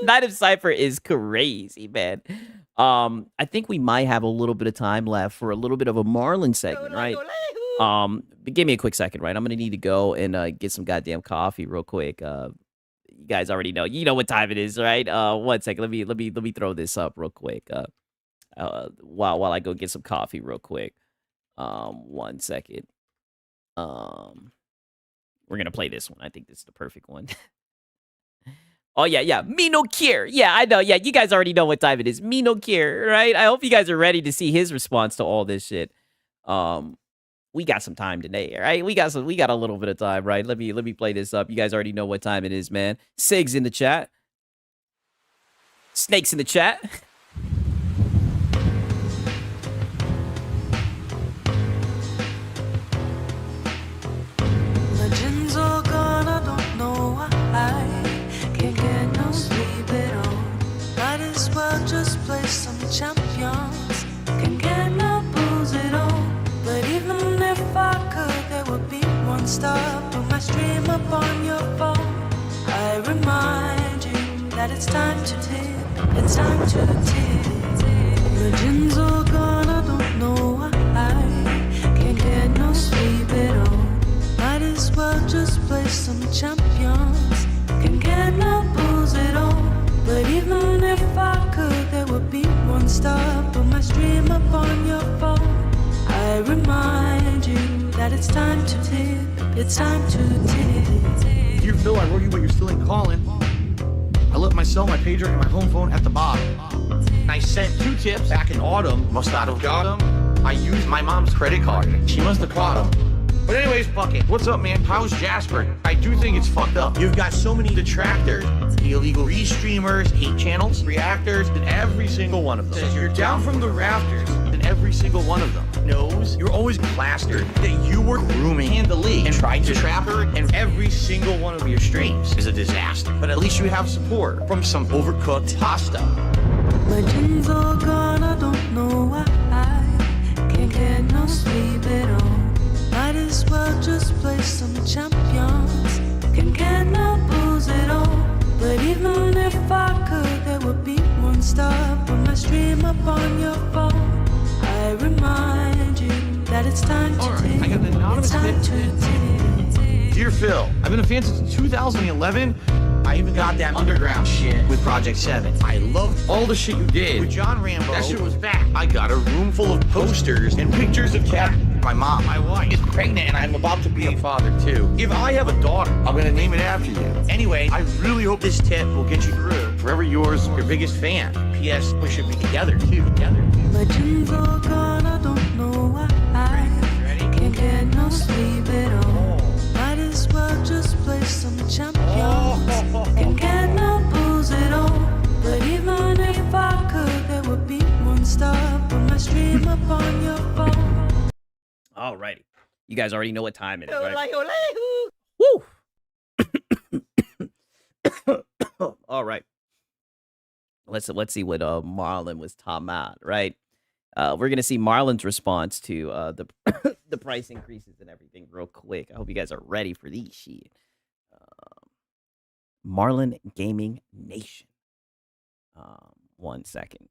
Night of Cypher is crazy, man. I think we might have a little bit of time left for a little bit of a Marlin segment, right? But give me a quick second, right? I'm gonna need to go and get some goddamn coffee real quick. You guys already know. You know what time it is, right? 1 second. Let me throw this up real quick. While I go get some coffee real quick. 1 second. We're gonna play this one. I think this is the perfect one. Oh yeah. Me no care. Yeah, I know. Yeah, you guys already know what time it is. Me no care, right? I hope you guys are ready to see his response to all this shit. We got some time today, right? We got a little bit of time, right? Let me play this up. You guys already know what time it is, man. Sig's in the chat. Snake's in the chat. Legends all gone, I don't know why I can't get no sleep at all. Might as well just play some champions. Can't get no booze at all. But even if I could, there would be one stop on my stream up on your phone. I remind you that it's time to tip, it's time to tip. Legends all gone, I don't know why I can't get no sleep at all. Might as well just play some champions. Can't get no booze at all. But even if I could, there would be one stop on my stream up on your phone. I remind you that it's time to tip, it's time to tip. Dear Phil, I wrote you but you're still in calling. I left my cell, my pager, and my home phone at the bottom. I sent 2 tips back in autumn. Must not have got them. I used my mom's credit card. She must have caught them. But anyways, fuck it. What's up, man? How's Jasper? I do think it's fucked up. You've got so many detractors. The illegal restreamers, hate channels, reactors, and every single one of them says you're down from the rafters, and every single one of them knows you're always plastered, that you were grooming Handily and tried to trap her, and every single one of your streams is a disaster. But at least you have support from some overcooked pasta. Legends all gone, I don't know why I can't get no sleep at all. Might as well just play some champions. Can't get no booze at all. But even if I could, there would be one stop on my stream up on your phone. I remind you that it's time to tip. I got an anonymous it's time to tip. Dear Phil, I've been a fan since 2011. I even got that underground shit with Project 7. I loved all the shit you did with John Rambo. That shit was back. I got a room full of posters and pictures of Cat. My mom, my wife, is pregnant and I'm about to be a father too. If I have a daughter, I'm gonna name it after you. Anyway, I really hope this tip will get you through. Forever yours, your biggest fan. P.S. We should be together too. Legends all gone, I don't know why I can't get no sleep at all. Might as well just play some champions. Can't get no booze at all. But even if I could, there would be one stop on my stream up on your phone. Alrighty. You guys already know what time it is, right? Woo! All right. Let's see what Marlin was talking about, right? We're gonna see Marlin's response to the price increases and everything real quick. I hope you guys are ready for these shit. Marlin Gaming Nation. 1 second.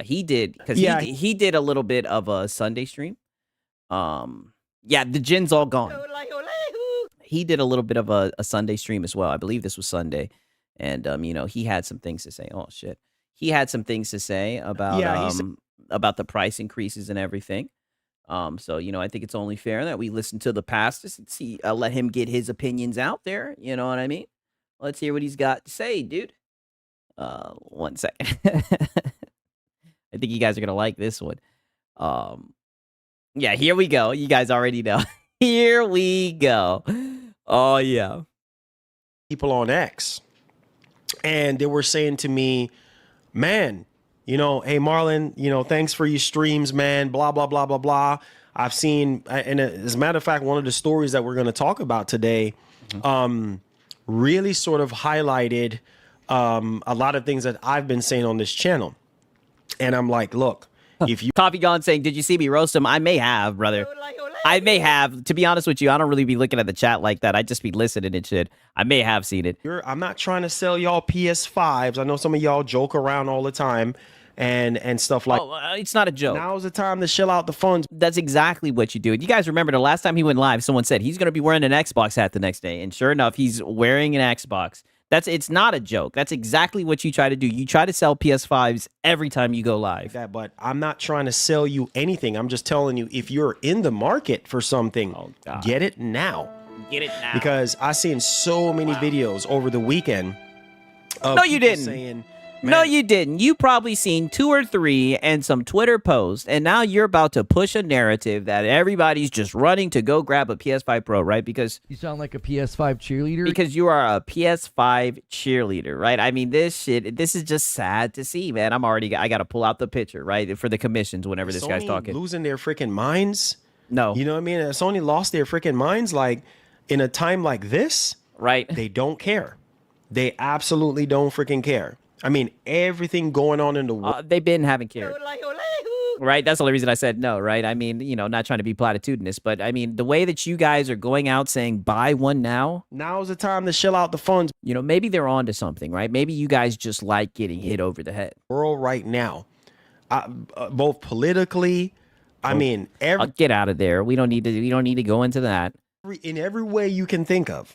He did because he did a little bit of a Sunday stream. Yeah, the gin's all gone. He did a little bit of a Sunday stream as well. I believe this was Sunday, and you know, he had some things to say. Oh shit, he had some things to say about about the price increases and everything. So you know, I think it's only fair that we listen to the pastors and see, let him get his opinions out there. You know what I mean? Let's hear what he's got to say, dude. 1 second. I think you guys are gonna like this one. Yeah, here we go. You guys already know. Here we go. Oh yeah. People on X, and they were saying to me, man, you know, hey Marlin, you know, thanks for your streams, man, blah blah blah blah blah. I've seen, and as a matter of fact, one of the stories that we're going to talk about today really sort of highlighted a lot of things that I've been saying on this channel. And I'm like, look, if you Coffee Gone saying, did you see me roast him? I may have, brother. I may have. To be honest with you, I don't really be looking at the chat like that. I just be listening and shit. I may have seen it. I'm not trying to sell y'all PS5s. I know some of y'all joke around all the time and stuff like. Oh, it's not a joke. Now's the time to shell out the funds. That's exactly what you do. And you guys remember the last time he went live, someone said he's going to be wearing an Xbox hat the next day. And sure enough, he's wearing an Xbox. It's not a joke. That's exactly what you try to do. You try to sell PS5s every time you go live. But I'm not trying to sell you anything. I'm just telling you, if you're in the market for something, get it now. Get it now. Because I seen so many videos over the weekend. No, you didn't. Saying, no, you didn't. You probably seen 2 or 3 and some Twitter posts, and now you're about to push a narrative that everybody's just running to go grab a PS5 Pro, right? Because you sound like a PS5 cheerleader. Because you are a PS5 cheerleader, right? I mean, this is just sad to see, man. I got to pull out the picture, right, for the commissions whenever this guy's talking. Losing their freaking minds. No. You know what I mean? Sony lost their freaking minds, like, in a time like this. Right. They don't care. They absolutely don't freaking care. I mean, everything going on in the world. They've been having care. Right? That's the only reason I said no, right? I mean, you know, not trying to be platitudinous, but I mean, the way that you guys are going out saying buy one now. Now's the time to shell out the funds. You know, maybe they're on to something, right? Maybe you guys just like getting hit over the head. World right now, both politically, I mean, get out of there. We don't need to go into that. In every way you can think of.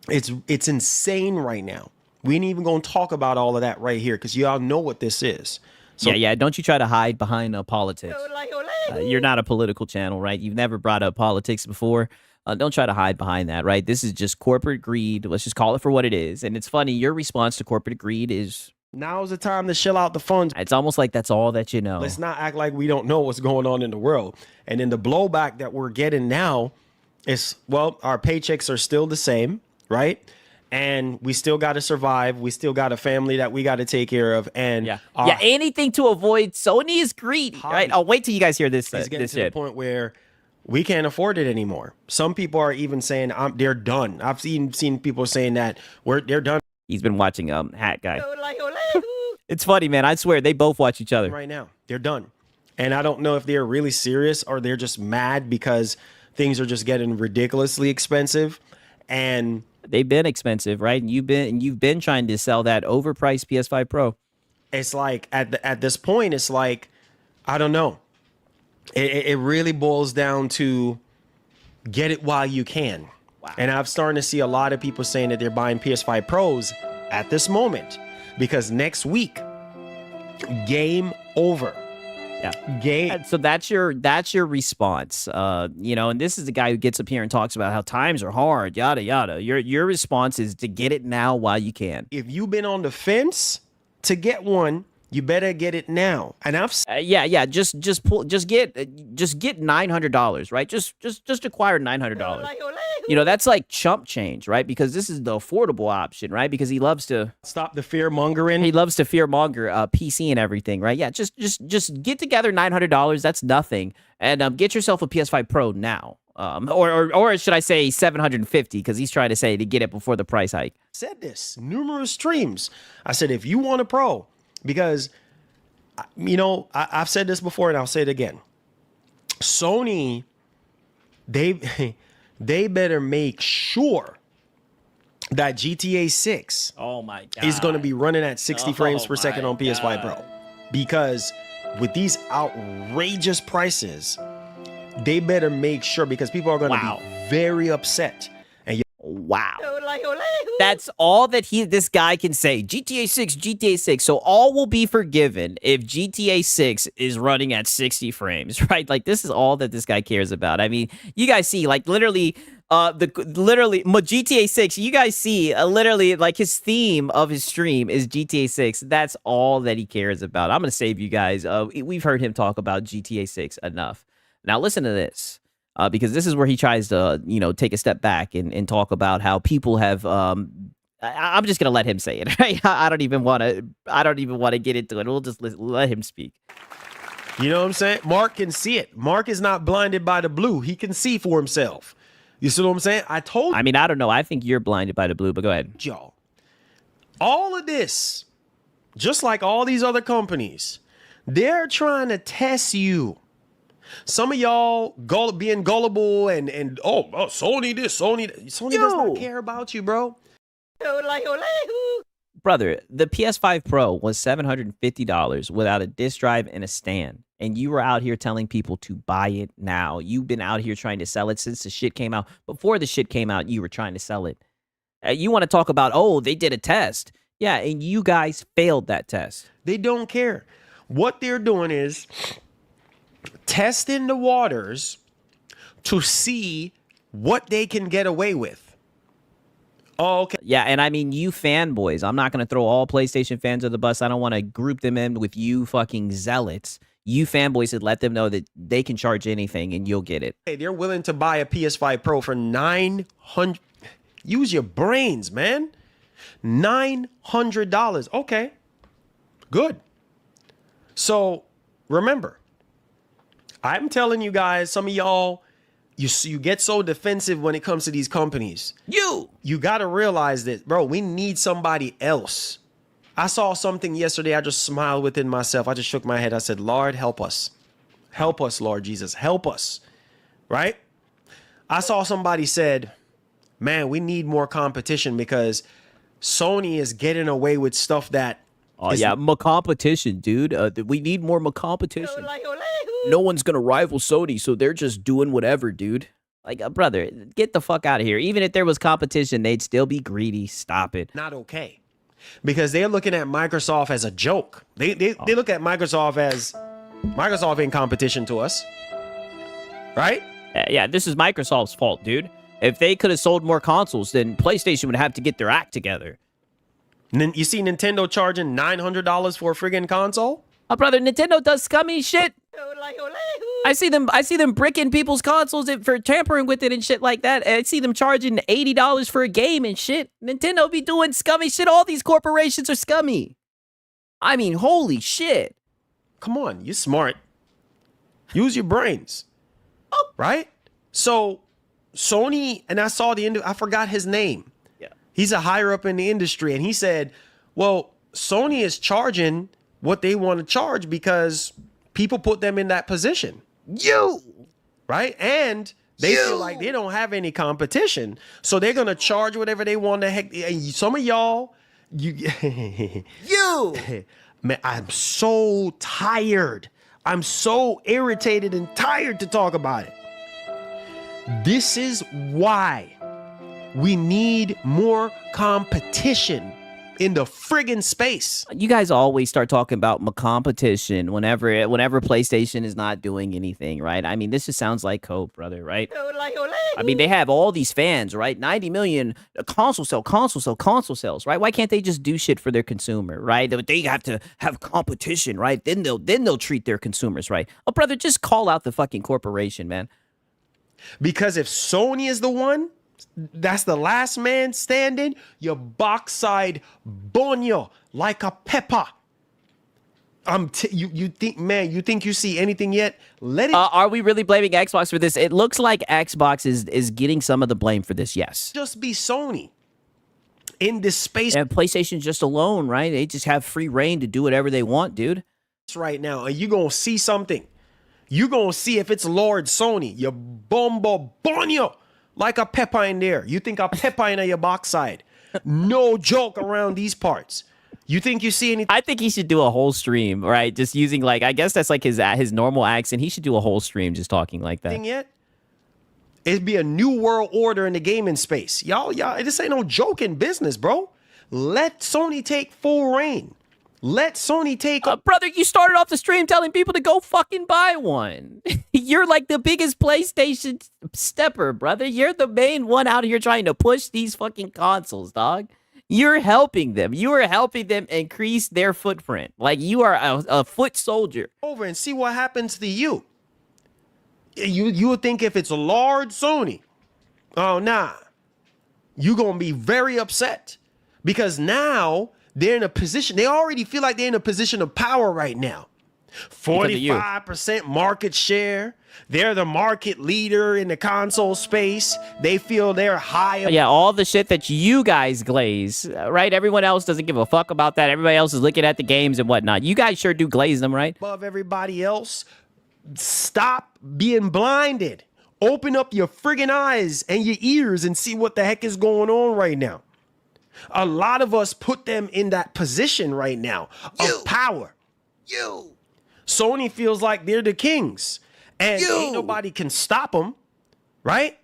It's insane right now. We ain't even going to talk about all of that right here because y'all know what this is. So, yeah. Don't you try to hide behind politics. You're not a political channel, right? You've never brought up politics before. Don't try to hide behind that, right? This is just corporate greed. Let's just call it for what it is. And it's funny, your response to corporate greed is... Now's the time to shell out the funds. It's almost like that's all that you know. Let's not act like we don't know what's going on in the world. And then the blowback that we're getting now is, well, our paychecks are still the same, right? And we still got to survive. We still got a family that we got to take care of. And anything to avoid Sony's greed, right? I'll wait till you guys hear this. It's getting to the point where we can't afford it anymore. Some people are even saying they're done. I've seen people saying that they're done. He's been watching Hat Guy. It's funny, man. I swear they both watch each other right now. They're done, and I don't know if they're really serious or they're just mad because things are just getting ridiculously expensive, and. They've been expensive, right? And you've been trying to sell that overpriced PS5 Pro. It's like at this point, it's like, I don't know. It really boils down to get it while you can. Wow. And I'm starting to see a lot of people saying that they're buying PS5 Pros at this moment because next week, game over. Yeah. So that's your response. You know, and this is the guy who gets up here and talks about how times are hard, yada yada. Your response is to get it now while you can. If you've been on the fence to get one, you better get it now. And I've just get $900, right? Just acquire $900. You know, that's like chump change, right? Because this is the affordable option, right? Because he loves to stop the fear mongering. He loves to fear monger PC and everything, right? Yeah, just get together $900. That's nothing, and get yourself a PS5 Pro now. Or should I say 750? Because he's trying to say to get it before the price hike. Said this numerous streams. I said if you want a Pro. Because, you know, I've said this before and I'll say it again. Sony, they they better make sure that GTA 6 Oh my god. is going to be running at 60 frames per second on PS5 Pro. Because with these outrageous prices, they better make sure, because people are going to be very upset. And wow. That's all that this guy can say. GTA 6, GTA 6. So all will be forgiven if GTA 6 is running at 60 frames, right? Like, this is all that this guy cares about. I mean, you guys see, like, literally GTA 6, you guys see literally, like, his theme of his stream is GTA 6. That's all that he cares about. I'm gonna save you guys. We've heard him talk about GTA 6 enough. Now listen to this, because this is where he tries to, take a step back and talk about how people have I'm just gonna let him say it, right? I don't even want to get into it. We'll just let him speak. You know what I'm saying? Mark can see it. Mark is not blinded by the blue. He can see for himself. You see what I'm saying? I don't know. I think you're blinded by the blue, but go ahead. Y'all, all of this, just like all these other companies, they're trying to test you. Some of y'all being gullible and Sony this, Sony that. Sony does not care about you, bro. Brother, the PS5 Pro was $750 without a disc drive and a stand. And you were out here telling people to buy it now. You've been out here trying to sell it since the shit came out. Before the shit came out, you were trying to sell it. You want to talk about, they did a test. Yeah, and you guys failed that test. They don't care. What they're doing is testing the waters to see what they can get away with. Oh, okay. Yeah, and I mean, you fanboys. I'm not going to throw all PlayStation fans under the bus. I don't want to group them in with you fucking zealots. You fanboys should let them know that they can charge anything and you'll get it. Hey, they're willing to buy a PS5 Pro for $900. Use your brains, man. $900. Okay. Good. So remember, I'm telling you guys, some of y'all, you get so defensive when it comes to these companies. You got to realize that, bro, we need somebody else. I saw something yesterday. I just smiled within myself. I just shook my head. I said, Lord, help us. Help us, Lord Jesus. Help us. Right? I saw somebody said, man, we need more competition because Sony is getting away with stuff that more competition, dude. We need more competition. No one's gonna rival Sony, so they're just doing whatever, dude. Like, brother, get the fuck out of here. Even if there was competition, they'd still be greedy. Stop it. Not okay. Because they're looking at Microsoft as a joke. They look at Microsoft as Microsoft in competition to us. Right? Yeah, this is Microsoft's fault, dude. If they could have sold more consoles, then PlayStation would have to get their act together. And then you see Nintendo charging $900 for a friggin' console? Oh, brother, Nintendo does scummy shit. I see them bricking people's consoles for tampering with it and shit like that. I see them charging $80 for a game and shit. Nintendo be doing scummy shit. All these corporations are scummy. I mean, holy shit. Come on, you're smart. Use your brains. Right? So Sony, and I saw I forgot his name. Yeah. He's a higher up in the industry, and he said, well, Sony is charging what they want to charge because people put them in that position. Right? And they feel like they don't have any competition. So they're going to charge whatever they want to heck. And some of y'all, man, I'm so tired. I'm so irritated and tired to talk about it. This is why we need more competition in the friggin' space. You guys always start talking about competition whenever PlayStation is not doing anything, right? I mean, this just sounds like Cope, brother, right? I mean, they have all these fans, right? 90 million console sales, right? Why can't they just do shit for their consumer, right? They have to have competition, right? Then they'll treat their consumers right. Oh, brother, just call out the fucking corporation, man. Because if Sony is the one that's the last man standing, your backside bonyo like a pepper. You think you see anything yet? Let it. Are we really blaming Xbox for this? It looks like Xbox is getting some of the blame for this. Yes. Just be Sony in this space. And PlayStation just alone, right? They just have free reign to do whatever they want, dude. Right now, and you're gonna see something. You gonna see if it's Lord Sony. You bombo bonio like a pepper in there. You think a pepper in your backside. No joke around these parts. You think you see anything I think he should do a whole stream, right? Just using like, I guess that's like his normal accent. He should do a whole stream just talking like that. yet? It'd be a new world order in the gaming space. Y'all, this ain't no joking business, bro. Let Sony take full reign. Let Sony take brother, you started off the stream telling people to go fucking buy one. You're like the biggest PlayStation stepper, brother. You're the main one out here trying to push these fucking consoles, dog. You're helping them. You are helping them increase their footprint. Like you are a foot soldier. over and see what happens to you. You would think if it's a Lord Sony, oh nah, you gonna be very upset because now they're in a position. They already feel like they're in a position of power right now. 45% market share. They're the market leader in the console space. They feel they're high. Yeah, all the shit that you guys glaze, right? Everyone else doesn't give a fuck about that. Everybody else is looking at the games and whatnot. You guys sure do glaze them, right? Above everybody else. Stop being blinded. Open up your friggin' eyes and your ears and see what the heck is going on right now. A lot of us put them in that position right now of power. Sony feels like they're the kings and ain't nobody can stop them, right?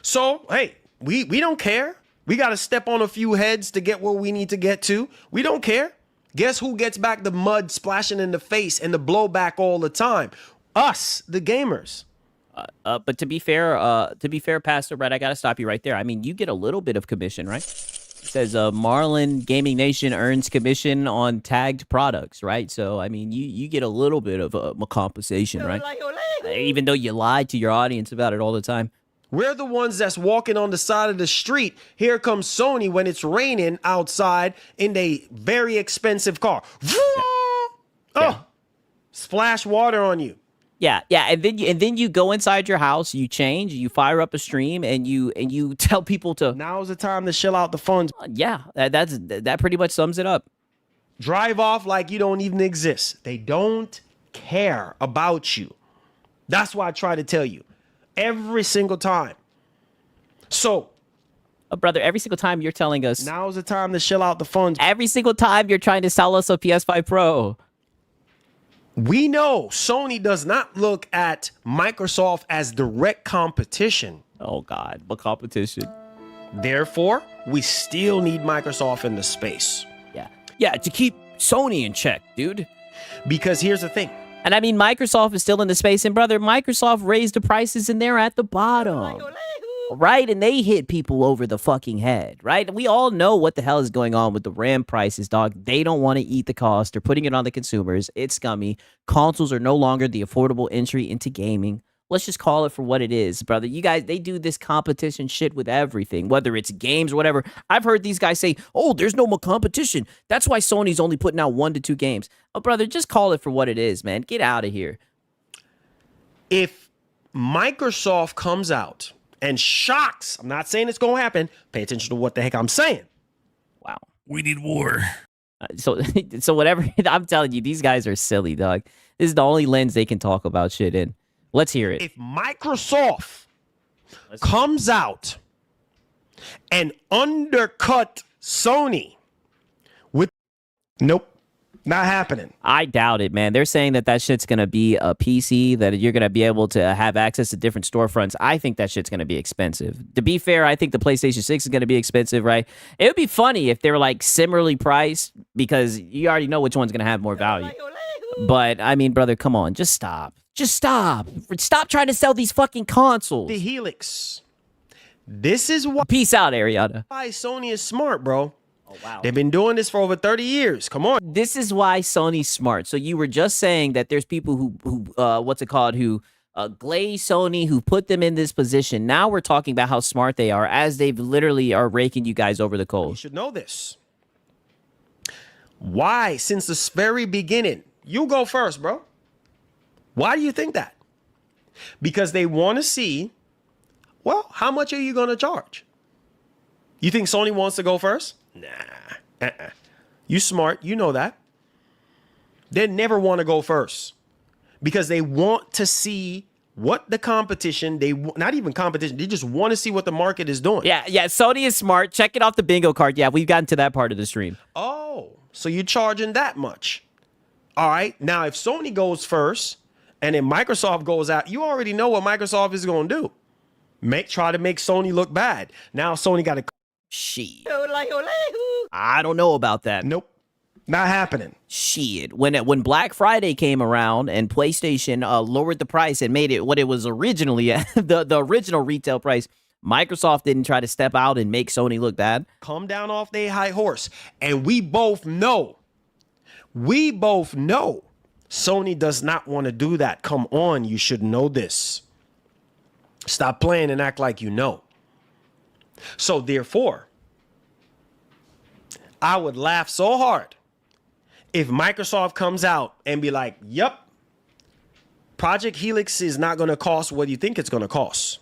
So, hey, we don't care. We got to step on a few heads to get where we need to get to. We don't care. Guess who gets back the mud splashing in the face and the blowback all the time? Us, the gamers. But to be fair, Pastor Brett, I got to stop you right there. I mean, you get a little bit of commission, right? It says Marlin Gaming Nation earns commission on tagged products, right? So, I mean, you get a little bit of a compensation, right? Even though you lied to your audience about it all the time. We're the ones that's walking on the side of the street. Here comes Sony when it's raining outside in a very expensive car. Oh, splash water on you. Yeah, and then you go inside your house, you change, you fire up a stream, and you tell people to. Now's the time to shell out the funds. Yeah, that pretty much sums it up. Drive off like you don't even exist. They don't care about you. That's why I try to tell you every single time. So, brother, every single time you're telling us. Now's the time to shell out the funds. Every single time you're trying to sell us a PS5 Pro. We know Sony does not look at Microsoft as direct competition. Oh, God, what competition? Therefore, we still need Microsoft in the space. Yeah, to keep Sony in check, dude. Because here's the thing. And I mean, Microsoft is still in the space. And, brother, Microsoft raised the prices and they're at the bottom. Right? And they hit people over the fucking head, right? We all know what the hell is going on with the RAM prices, dog. They don't want to eat the cost. They're putting it on the consumers. It's scummy. Consoles are no longer the affordable entry into gaming. Let's just call it for what it is, brother. You guys, they do this competition shit with everything, whether it's games or whatever. I've heard these guys say, oh, there's no more competition. That's why Sony's only putting out 1 to 2 games. Oh, brother, just call it for what it is, man. Get out of here. If Microsoft comes out and shocks, I'm not saying it's going to happen. Pay attention to what the heck I'm saying. Wow. We need war. So whatever, I'm telling you, these guys are silly, dog. This is the only lens they can talk about shit in. Let's hear it. If Microsoft comes out and undercut Sony with, nope, not happening. I doubt it, man. They're saying that shit's going to be a PC, that you're going to be able to have access to different storefronts. I think that shit's going to be expensive. To be fair, I think the PlayStation 6 is going to be expensive, right? It would be funny if they were like similarly priced because you already know which one's going to have more value. But I mean, brother, come on, just stop. Just stop. Stop trying to sell these fucking consoles. The Helix. This is why. Peace out, Ariana. Why Sony is smart, bro. Oh, wow. They've been doing this for over 30 years. Come on. This is why Sony's smart. So you were just saying that there's people who glaze Sony, who put them in this position. Now we're talking about how smart they are, as they've literally are raking you guys over the coals. You should know this. Why, since the very beginning, you go first, bro. Why do you think that? Because they want to see, well, how much are you going to charge? You think Sony wants to go first? Nah. You smart. You know that. They never want to go first because they want to see what the competition, not even competition, they just want to see what the market is doing. Yeah, Sony is smart. Check it off the bingo card. Yeah, we've gotten to that part of the stream. Oh, so you're charging that much. All right. Now, if Sony goes first and then Microsoft goes out, you already know what Microsoft is going to do. Try to make Sony look bad. Now Sony got to... Shit. I don't know about that. Nope. Not happening. Shit. When Black Friday came around and PlayStation lowered the price and made it what it was originally at, the original retail price, Microsoft didn't try to step out and make Sony look bad. Come down off their high horse. And we both know Sony does not want to do that. Come on, you should know this. Stop playing and act like you know. So therefore, I would laugh so hard if Microsoft comes out and be like, yep, Project Helix is not going to cost what you think it's going to cost.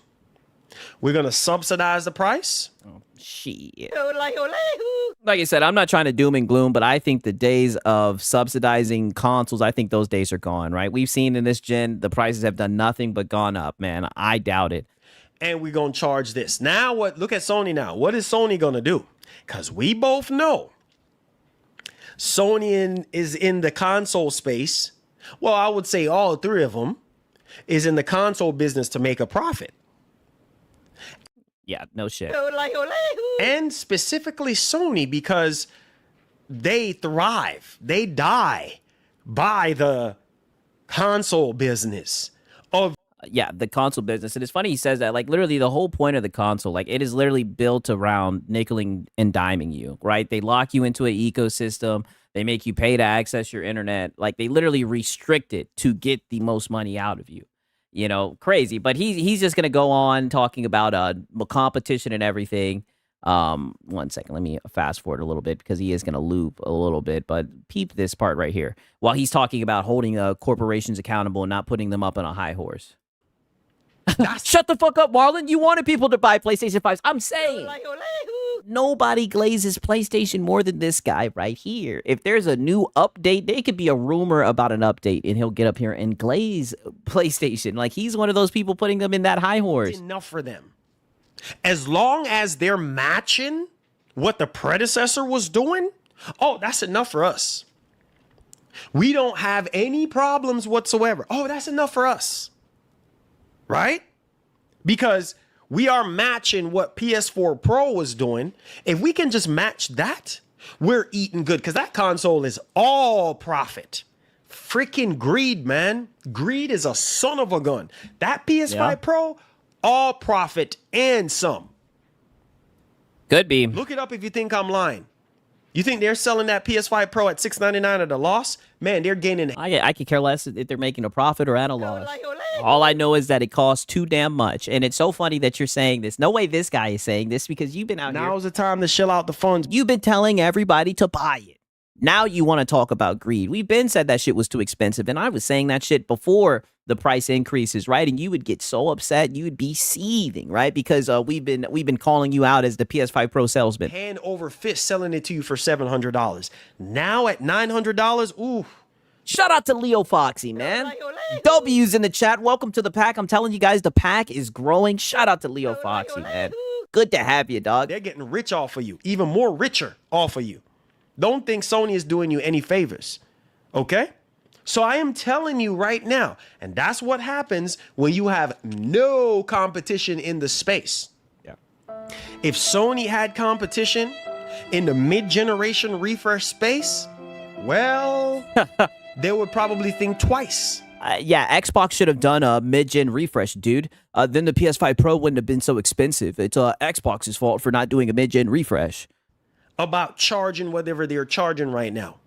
We're going to subsidize the price. Oh, shit. Like I said, I'm not trying to doom and gloom, but I think the days of subsidizing consoles, I think those days are gone, right? We've seen in this gen, the prices have done nothing but gone up, man. I doubt it. And we're going to charge this. Now, look at Sony now. What is Sony going to do? Because we both know Sony is in the console space. Well, I would say all three of them is in the console business to make a profit. Yeah, no shit. And specifically Sony, because they thrive, they die by the console business of... Yeah, the console business. And it's funny he says that, like, literally the whole point of the console, like, it is literally built around nickeling and diming you, right? They lock you into an ecosystem. They make you pay to access your internet. Like, they literally restrict it to get the most money out of you. You know, crazy. But he's just going to go on talking about competition and everything. 1 second. Let me fast forward a little bit because he is going to loop a little bit. But peep this part right here. While he's talking about holding corporations accountable and not putting them up on a high horse. Shut the fuck up, Marlin. You wanted people to buy PlayStation 5s. I'm saying nobody glazes PlayStation more than this guy right here. If there's a new update, there could be a rumor about an update and he'll get up here and glaze PlayStation. Like, he's one of those people putting them in that high horse. It's enough for them. As long as they're matching what the predecessor was doing, oh, that's enough for us. We don't have any problems whatsoever. Oh, that's enough for us. Right? Because we are matching what PS4 Pro was doing. If we can just match that, we're eating good. Because that console is all profit. Freaking greed, man. Greed is a son of a gun. That PS5 Pro, all profit and some. Could be. Look it up if you think I'm lying. You think they're selling that PS5 Pro at $699 at a loss? Man, they're gaining. I could care less if they're making a profit or at a loss. All I know is that it costs too damn much. And it's so funny that you're saying this. No way this guy is saying this because you've been out here. Now's the time to shell out the funds. You've been telling everybody to buy it. Now you want to talk about greed. We've been said that shit was too expensive. And I was saying that shit before the price increases, right? And you would get so upset. You would be seething, right? Because we've been calling you out as the PS5 Pro salesman. Hand over fist selling it to you for $700. Now at $900, ooh. Shout out to Leo Foxy, man. W's in the chat. Welcome to the pack. I'm telling you guys, the pack is growing. Shout out to Leo Foxy, man. Good to have you, dog. They're getting rich off of you. Even more richer off of you. Don't think Sony is doing you any favors. Okay? So I am telling you right now, and that's what happens when you have no competition in the space. Yeah. If Sony had competition in the mid-generation refresh space, well, they would probably think twice. Yeah, Xbox should have done a mid-gen refresh, dude. Then the PS5 Pro wouldn't have been so expensive. It's Xbox's fault for not doing a mid-gen refresh. About charging whatever they're charging right now.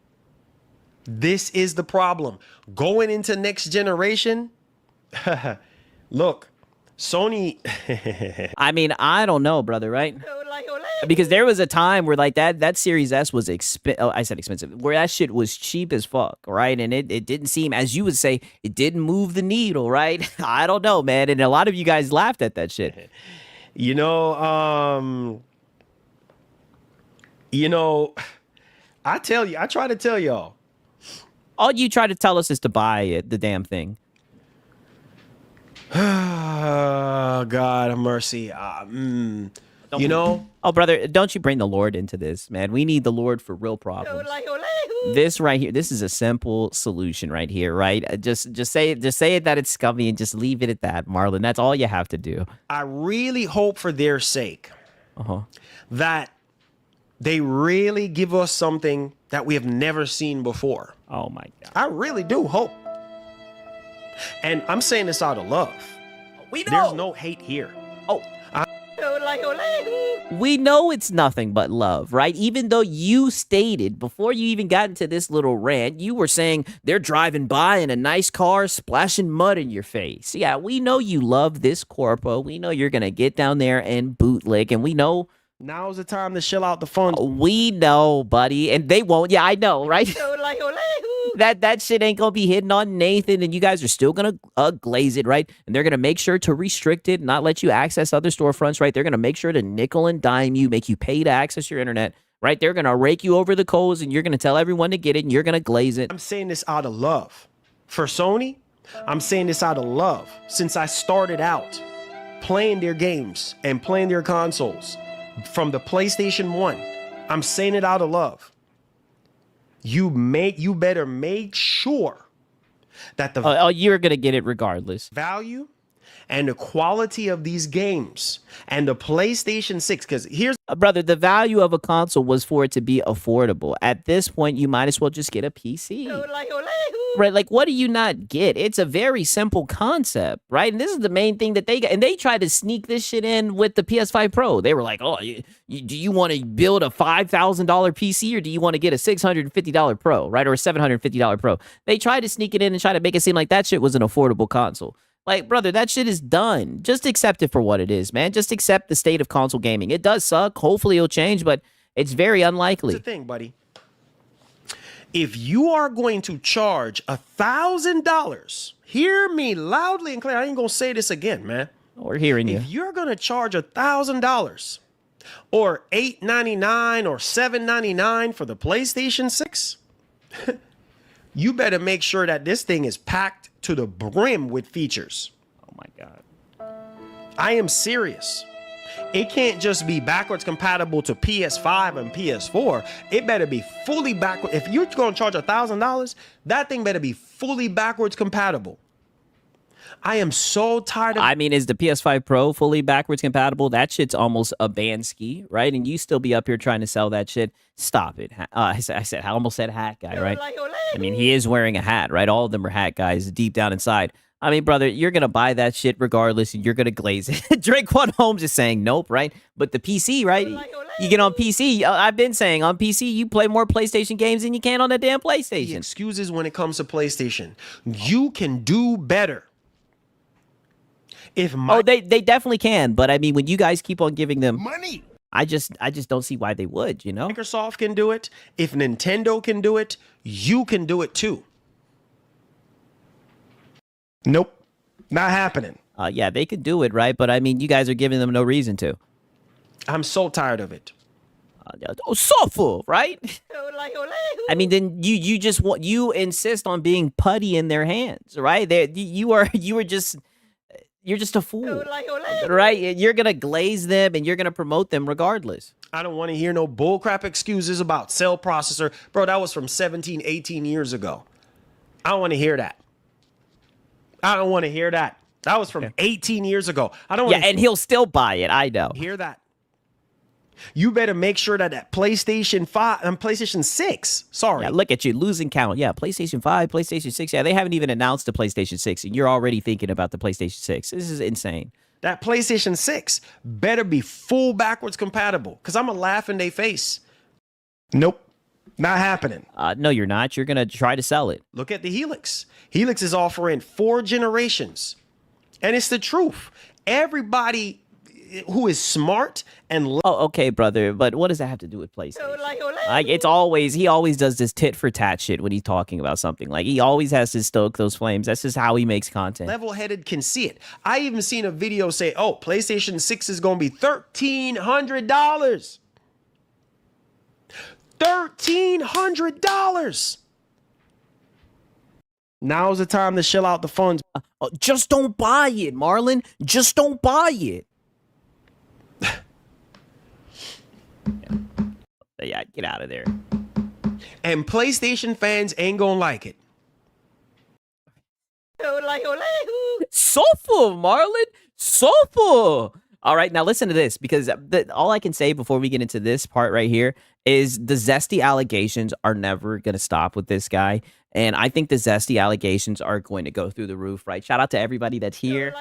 This is the problem. Going into next generation, look, Sony. I mean, I don't know, brother, right? Because there was a time where like that Series S was expensive, where that shit was cheap as fuck, right? And it didn't seem, as you would say, it didn't move the needle, right? I don't know, man. And a lot of you guys laughed at that shit. You know, I try to tell y'all. All you try to tell us is to buy it, the damn thing. God have mercy. You know, Oh, brother, don't you bring the Lord into this, man. We need the Lord for real problems. This right here, this is a simple solution right here, right? Just say it that it's scummy and just leave it at that, Marlin. That's all you have to do. I really hope for their sake that they really give us something that we have never seen before. Oh my God. I really do hope. And I'm saying this out of love. We know. There's no hate here. Oh. We know it's nothing but love, right? Even though you stated before you even got into this little rant, you were saying they're driving by in a nice car, splashing mud in your face. Yeah, we know you love this corpo. We know you're going to get down there and bootleg, and we know. Now's the time to chill out the funds. We know, buddy, and they won't. Yeah, I know, right? That shit ain't gonna be hidden on Nathan, and you guys are still gonna glaze it, right? And they're gonna make sure to restrict it, not let you access other storefronts, right? They're gonna make sure to nickel and dime you, make you pay to access your internet, right? They're gonna rake you over the coals, and you're gonna tell everyone to get it, and you're gonna glaze it. I'm saying this out of love. For Sony, I'm saying this out of love. Since I started out playing their games and playing their consoles from the PlayStation 1, I'm saying it out of love. You better make sure that the you're gonna get it regardless. Value and the quality of these games and the PlayStation 6, because here's brother, the value of a console was for it to be affordable. At this point, you might as well just get a PC. Right, like what do you not get? It's a very simple concept, right? And this is the main thing that they got. And they tried to sneak this shit in with the PS5 Pro. They were like, oh, do you want to build a $5,000 PC or do you want to get a $650 Pro, right? Or a $750 Pro? They tried to sneak it in and try to make it seem like that shit was an affordable console. Like, brother, that shit is done. Just accept it for what it is, man. Just accept the state of console gaming. It does suck. Hopefully it'll change, but it's very unlikely. Here's the thing, buddy. If you are going to charge $1,000, hear me loudly and clear. I ain't gonna say this again, man. We're hearing you. If you're gonna charge $1,000 or $899 or $799 for the PlayStation 6, you better make sure that this thing is packed to the brim with features. Oh my God. I am serious. It can't just be backwards compatible to PS5 and PS4. It better be fully backward. If you're going to charge $1,000, that thing better be fully backwards compatible. I am so tired of... I mean, is the PS5 Pro fully backwards compatible? That shit's almost a Bansky, right? And you still be up here trying to sell that shit. Stop it. I almost said hat guy, right? I mean, he is wearing a hat, right? All of them are hat guys deep down inside. I mean, brother, you're going to buy that shit regardless, and you're going to glaze it. Drake One Holmes is saying nope, right? But the PC, right? You get on PC. I've been saying on PC, you play more PlayStation games than you can on that damn PlayStation. The excuses when it comes to PlayStation. You can do better. They definitely can. But I mean, when you guys keep on giving them money, I just don't see why they would, you know? Microsoft can do it. If Nintendo can do it, you can do it too. Nope, not happening. Yeah, they could do it, right? But I mean, you guys are giving them no reason to. I'm so tired of it. So full, right? I mean, then you insist on being putty in their hands, right? You're just a fool, right? You're gonna glaze them and you're gonna promote them regardless. I don't want to hear no bullcrap excuses about cell processor, bro. That was from 17, 18 years ago. I don't want to hear that. I don't want to hear that. That was from 18 years ago. I don't. And he'll still buy it. I know. Hear that? You better make sure that PlayStation 5 and PlayStation 6. Sorry. Yeah, look at you losing count. Yeah, PlayStation 5, PlayStation 6. Yeah, they haven't even announced the PlayStation 6, and you're already thinking about the PlayStation 6. This is insane. That PlayStation 6 better be full backwards compatible, because I'm going to laugh in their face. Nope. Not happening. No, you're not. You're going to try to sell it. Look at the Helix. Helix is offering 4 generations. And it's the truth. Everybody who is smart and... okay, brother. But what does that have to do with PlayStation? Like, he always does this tit for tat shit when he's talking about something. Like, he always has to stoke those flames. That's just how he makes content. Level-headed can see it. I even seen a video say, oh, PlayStation 6 is going to be $1,300. $1,300. Now's the time to shell out the funds. Just don't buy it, Marlin. Just don't buy it. Yeah, get out of there. And PlayStation fans ain't gonna like it. Soulful, Marlin. Soulful. All right, now listen to this, because all I can say before we get into this part right here is the zesty allegations are never going to stop with this guy. And I think the zesty allegations are going to go through the roof, right? Shout out to everybody that's here.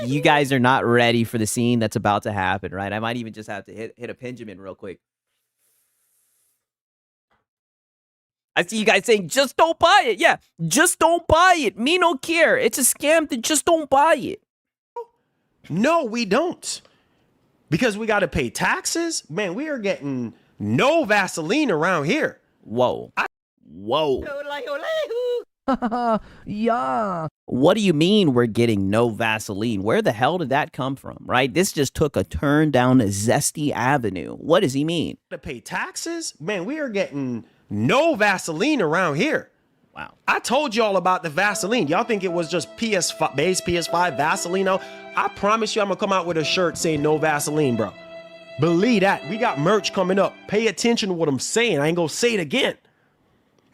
You guys are not ready for the scene that's about to happen, right? I might even just have to hit a Benjamin real quick. I see you guys saying, just don't buy it. Yeah, just don't buy it. Me no care. It's a scam. Then just don't buy it. No, we don't. Because we got to pay taxes. Man, we are getting no Vaseline around here. Whoa. Whoa. Yeah. What do you mean we're getting no Vaseline? Where the hell did that come from, right? This just took a turn down a zesty avenue. What does he mean? To pay taxes? Man, we are getting no Vaseline around here. Wow. I told y'all about the Vaseline. Y'all think it was just PS5, base PS5 Vaseline? No, I promise you I'm gonna come out with a shirt saying no Vaseline, bro. Believe that. We got merch coming up. Pay attention to what I'm saying. I ain't gonna say it again.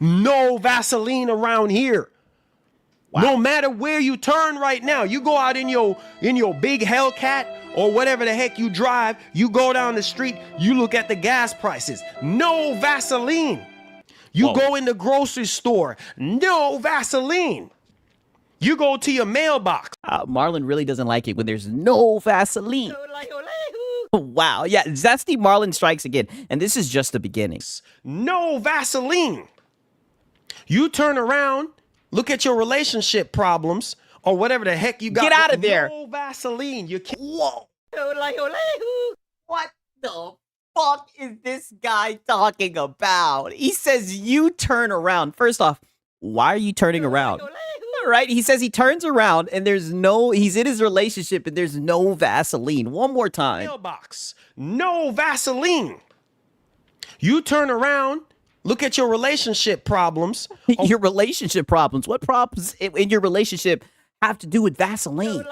No Vaseline around here. Wow. No matter where you turn right now, you go out in your big Hellcat or whatever the heck you drive, you go down the street, you look at the gas prices. No Vaseline. You go in the grocery store, no Vaseline. You go to your mailbox. Marlin really doesn't like it when there's no Vaseline. Wow. Yeah, zesty Marlin strikes again. And this is just the beginning. No Vaseline. You turn around, look at your relationship problems or whatever the heck you got. Get out of there. No Vaseline. You can't. Whoa. What the fuck is this guy talking about? He says you turn around. First off, why are you turning around? Right? He says he turns around and he's in his relationship and there's no Vaseline. One more time. Mailbox. No Vaseline. You turn around, look at your relationship problems. Your relationship problems. What problems in your relationship have to do with Vaseline?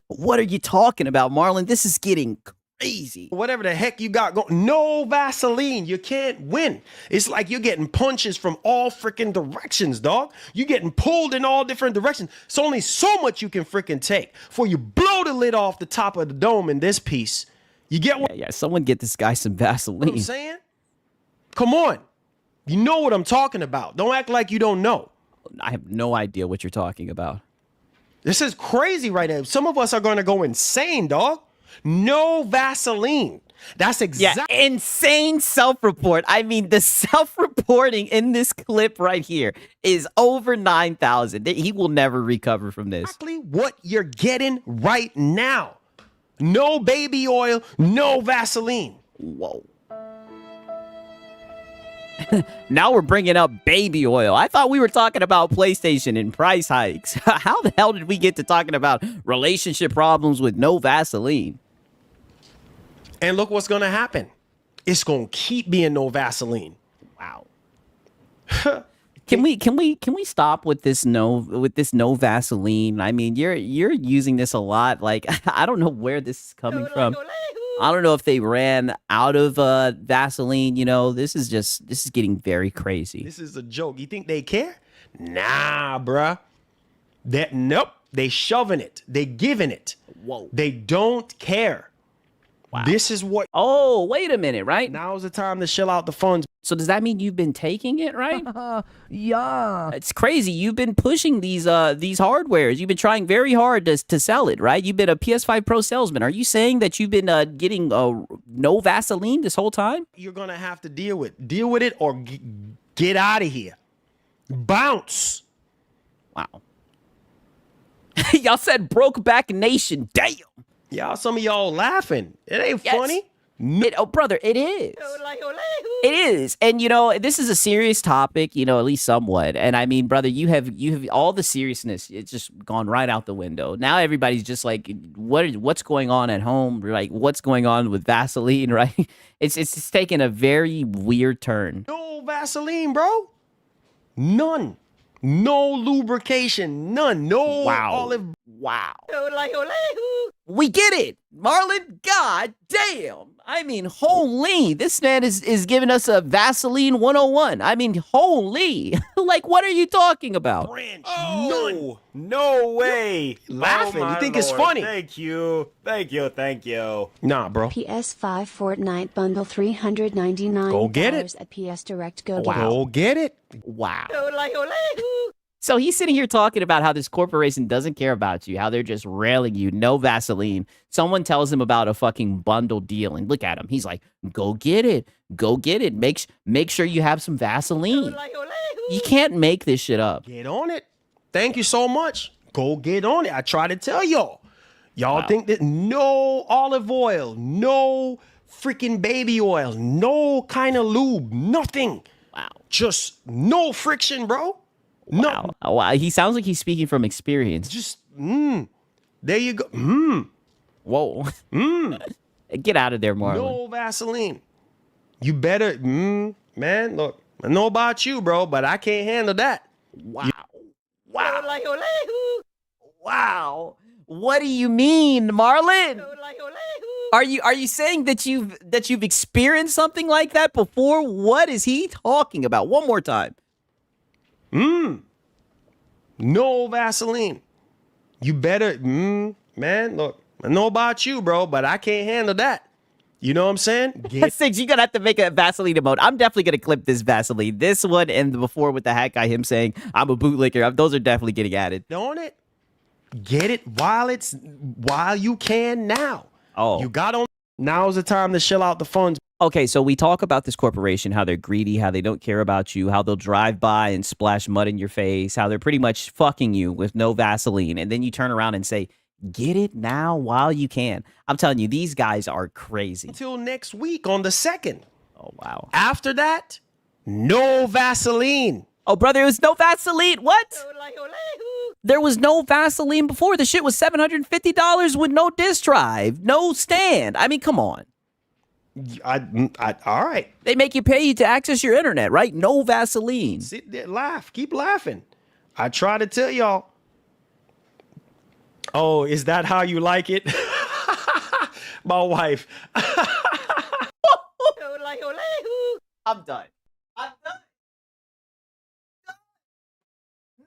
What are you talking about, Marlin? This is getting crazy. Whatever the heck you got going, no Vaseline. You can't win. It's like you're getting punches from all freaking directions, dog. You're getting pulled in all different directions. It's only so much you can freaking take before you blow the lid off the top of the dome in this piece. You get what? Yeah, someone get this guy some Vaseline. I'm saying? Come on. You know what I'm talking about. Don't act like you don't know. I have no idea what you're talking about. This is crazy right now. Some of us are going to go insane, dog. No Vaseline. That's exactly. Yeah, insane self-report. I mean, the self-reporting in this clip right here is over 9,000. He will never recover from this. Exactly what you're getting right now. No baby oil, no Vaseline. Whoa. Now we're bringing up baby oil. I thought we were talking about PlayStation and price hikes. How the hell did we get to talking about relationship problems with no Vaseline? And look what's going to happen. It's going to keep being no Vaseline. Wow. Can we stop with this no Vaseline? I mean, you're using this a lot. Like, I don't know where this is coming from. I don't know if they ran out of Vaseline. You know, this is getting very crazy. This is a joke. You think they care? Nah, bruh. Nope. They shoving it. They giving it. Whoa. They don't care. Wow. This is what. Oh, wait a minute, right? Now's the time to shell out the funds. So does that mean you've been taking it, right? Yeah. It's crazy. You've been pushing these hardwares. You've been trying very hard to sell it, right? You've been a PS5 Pro salesman. Are you saying that you've been getting no Vaseline this whole time? You're gonna have to deal with it or get out of here. Bounce. Wow. Y'all said broke back nation. Damn. Y'all, some of y'all laughing. It ain't funny. Oh, brother, it is. It is. And, you know, this is a serious topic, you know, at least somewhat. And I mean, brother, you have all the seriousness. It's just gone right out the window. Now everybody's just like, what's going on at home? Like, what's going on with Vaseline, right? It's taken a very weird turn. No Vaseline, bro. None. No lubrication, none. No olive. Wow. Ole, ole, hoo. We get it. Marlin, god damn. I mean, holy. This man is giving us a Vaseline 101. I mean, holy. Like, what are you talking about? Branch, Oh, no way. Laughing. Oh, You my think it's Lord. funny? Thank you. Thank you. Thank you. Nah, bro. PS5 Fortnite bundle $399. Go get it. At PS Direct. Go Go get it. Wow. Ole, ole, hoo. So he's sitting here talking about how this corporation doesn't care about you, how they're just railing you, no Vaseline. Someone tells him about a fucking bundle deal, and look at him. He's like, go get it. Go get it. Make sure you have some Vaseline. Ole, ole, hoo. You can't make this shit up. Get on it. Thank you so much. Go get on it. I try to tell y'all. Y'all think that no olive oil, no freaking baby oil, no kind of lube, nothing. Wow. Just no friction, bro. No. Wow. Oh, wow. He sounds like he's speaking from experience. Just, there you go. Whoa. Get out of there, Marlon. No Vaseline. You better, man, look, I know about you, bro, but I can't handle that. Wow. Wow. Ole, ole, hoo. Wow. What do you mean, Marlon? Ole, ole, hoo. Are you saying that you've experienced something like that before? What is he talking about? One more time. No Vaseline. You better, man, look, I know about you, bro, but I can't handle that. You know what I'm saying? Six, you're gonna have to make a Vaseline emote. I'm definitely gonna clip this Vaseline. This one and the before with the hat guy, him saying I'm a bootlicker. Those are definitely getting added. On it. Get it while you can now. Oh. You got on. Now's the time to shell out the funds. Okay, so we talk about this corporation, how they're greedy, how they don't care about you, how they'll drive by and splash mud in your face, how they're pretty much fucking you with no Vaseline. And then you turn around and say, get it now while you can. I'm telling you, these guys are crazy. Until next week on the 2nd. Oh, wow. After that, no Vaseline. Oh, brother, it was no Vaseline. What? Ole, ole, hoo. There was no Vaseline before. The shit was $750 with no disk drive, no stand. I mean, come on. All right. They make you pay to access your internet, right? No Vaseline. Sit there, laugh. Keep laughing. I try to tell y'all. Oh, is that how you like it? My wife. Ole, ole, hoo. I'm done. I'm done.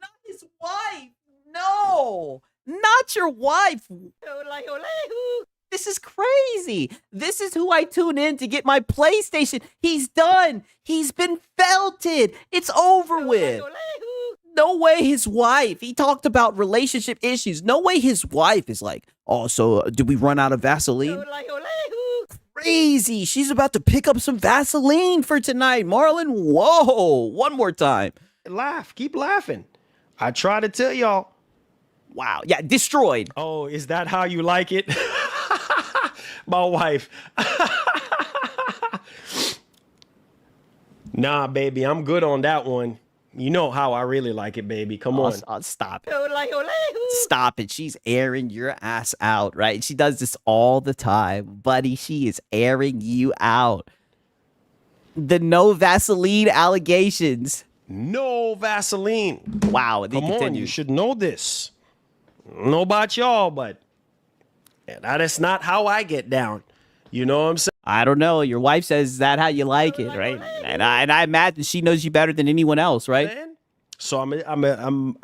Not his wife. No. Not your wife. Ole, ole, hoo. This is crazy. This is who I tune in to get my PlayStation. He's done. He's been felted. It's over with. Ole, hoo. No way his wife. He talked about relationship issues. No way his wife is like, oh, so did we run out of Vaseline? Ole, ole, hoo. Crazy. She's about to pick up some Vaseline for tonight. Marlon, whoa. One more time. Laugh. Keep laughing. I try to tell y'all. Wow. Yeah, destroyed. Oh, is that how you like it? My wife. Nah, baby, I'm good on that one. You know how I really like it, baby. Come on. Stop it. Ole, ole, hoo. Stop it. She's airing your ass out, right? She does this all the time. Buddy, she is airing you out. The no Vaseline allegations. No Vaseline. Wow. And they Come on, continue. you should know this. I don't know about y'all, but that is not how I get down. You know what I'm saying? I don't know. Your wife says, is that how you like it, right? And I imagine she knows you better than anyone else, right? Man. So I'm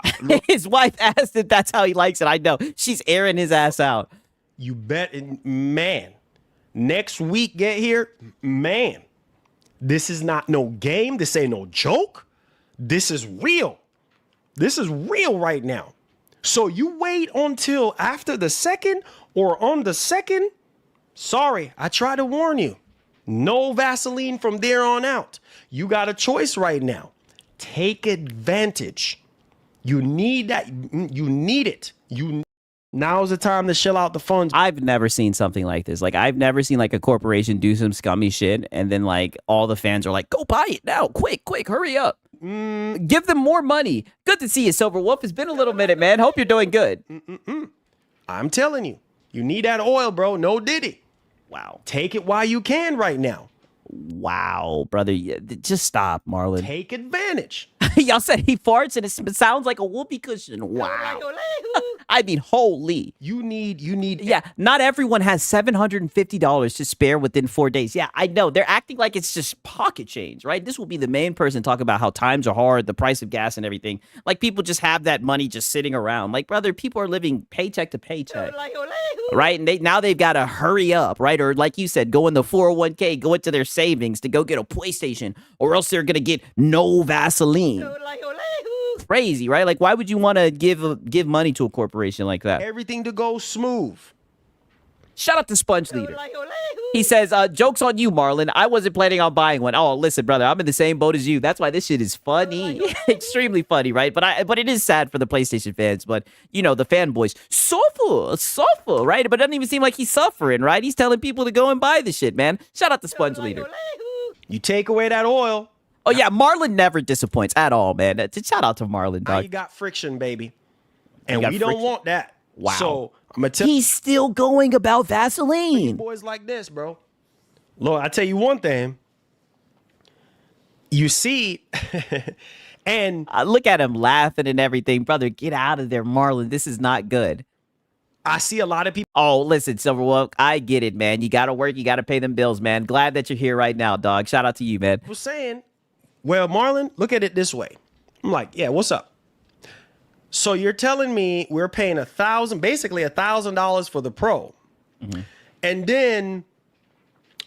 His wife asked if that's how he likes it. I know. She's airing his ass out. You bet, man. Next week, get here, man. This is not no game. This ain't no joke. This is real. This is real right now. So you wait until after the 2nd or on the 2nd. Sorry, I try to warn you. No Vaseline from there on out. You got a choice right now. Take advantage. You need that. You need it. Now's the time to shell out the funds. I've never seen something like this. Like, I've never seen like a corporation do some scummy shit and then like all the fans are like, go buy it now. Quick, hurry up. Give them more money. Good to see you, Silver Wolf. It's been a little minute, man. Hope you're doing good. I'm telling you, you need that oil, bro. No diddy. Wow. Take it while you can right now. Wow, brother. Just stop, Marlon. Take advantage. Y'all said he farts and it sounds like a whoopee cushion. Wow. I mean, holy. You need. Yeah, not everyone has $750 to spare within 4 days. Yeah, I know. They're acting like it's just pocket change, right? This will be the main person talking about how times are hard, the price of gas and everything. Like, people just have that money just sitting around. Like, brother, people are living paycheck to paycheck, right? And now they've got to hurry up, right? Or like you said, go in the 401k, go into their savings to go get a PlayStation, or else they're going to get no Vaseline. Crazy, right? Like, why would you want to give money to a corporation like that? Everything to go smooth. Shout out to Sponge Leader. He says, joke's on you, Marlin. I wasn't planning on buying one. Oh, listen, brother, I'm in the same boat as you. That's why this shit is funny. Extremely funny, right? But it is sad for the PlayStation fans. But, you know, the fanboys, suffer, right? But it doesn't even seem like he's suffering, right? He's telling people to go and buy the shit, man. Shout out to Sponge Leader. You take away that oil. Oh, yeah, Marlin never disappoints at all, man. Shout out to Marlin, Now dog. you got friction, baby. And we don't want that. Wow. So I'm going to tell He's still going about Vaseline. boys like this, bro. Lord, I tell you one thing. You see, and Look at him laughing and everything. Brother, get out of there, Marlin. This is not good. I see a lot of people. Oh, listen, Silverwolf, I get it, man. You got to work. You got to pay them bills, man. Glad that you're here right now, dog. Shout out to you, man. Was saying, well, Marlin, look at it this way. I'm like, yeah, what's up? So you're telling me we're paying basically $1,000 for the Pro, and then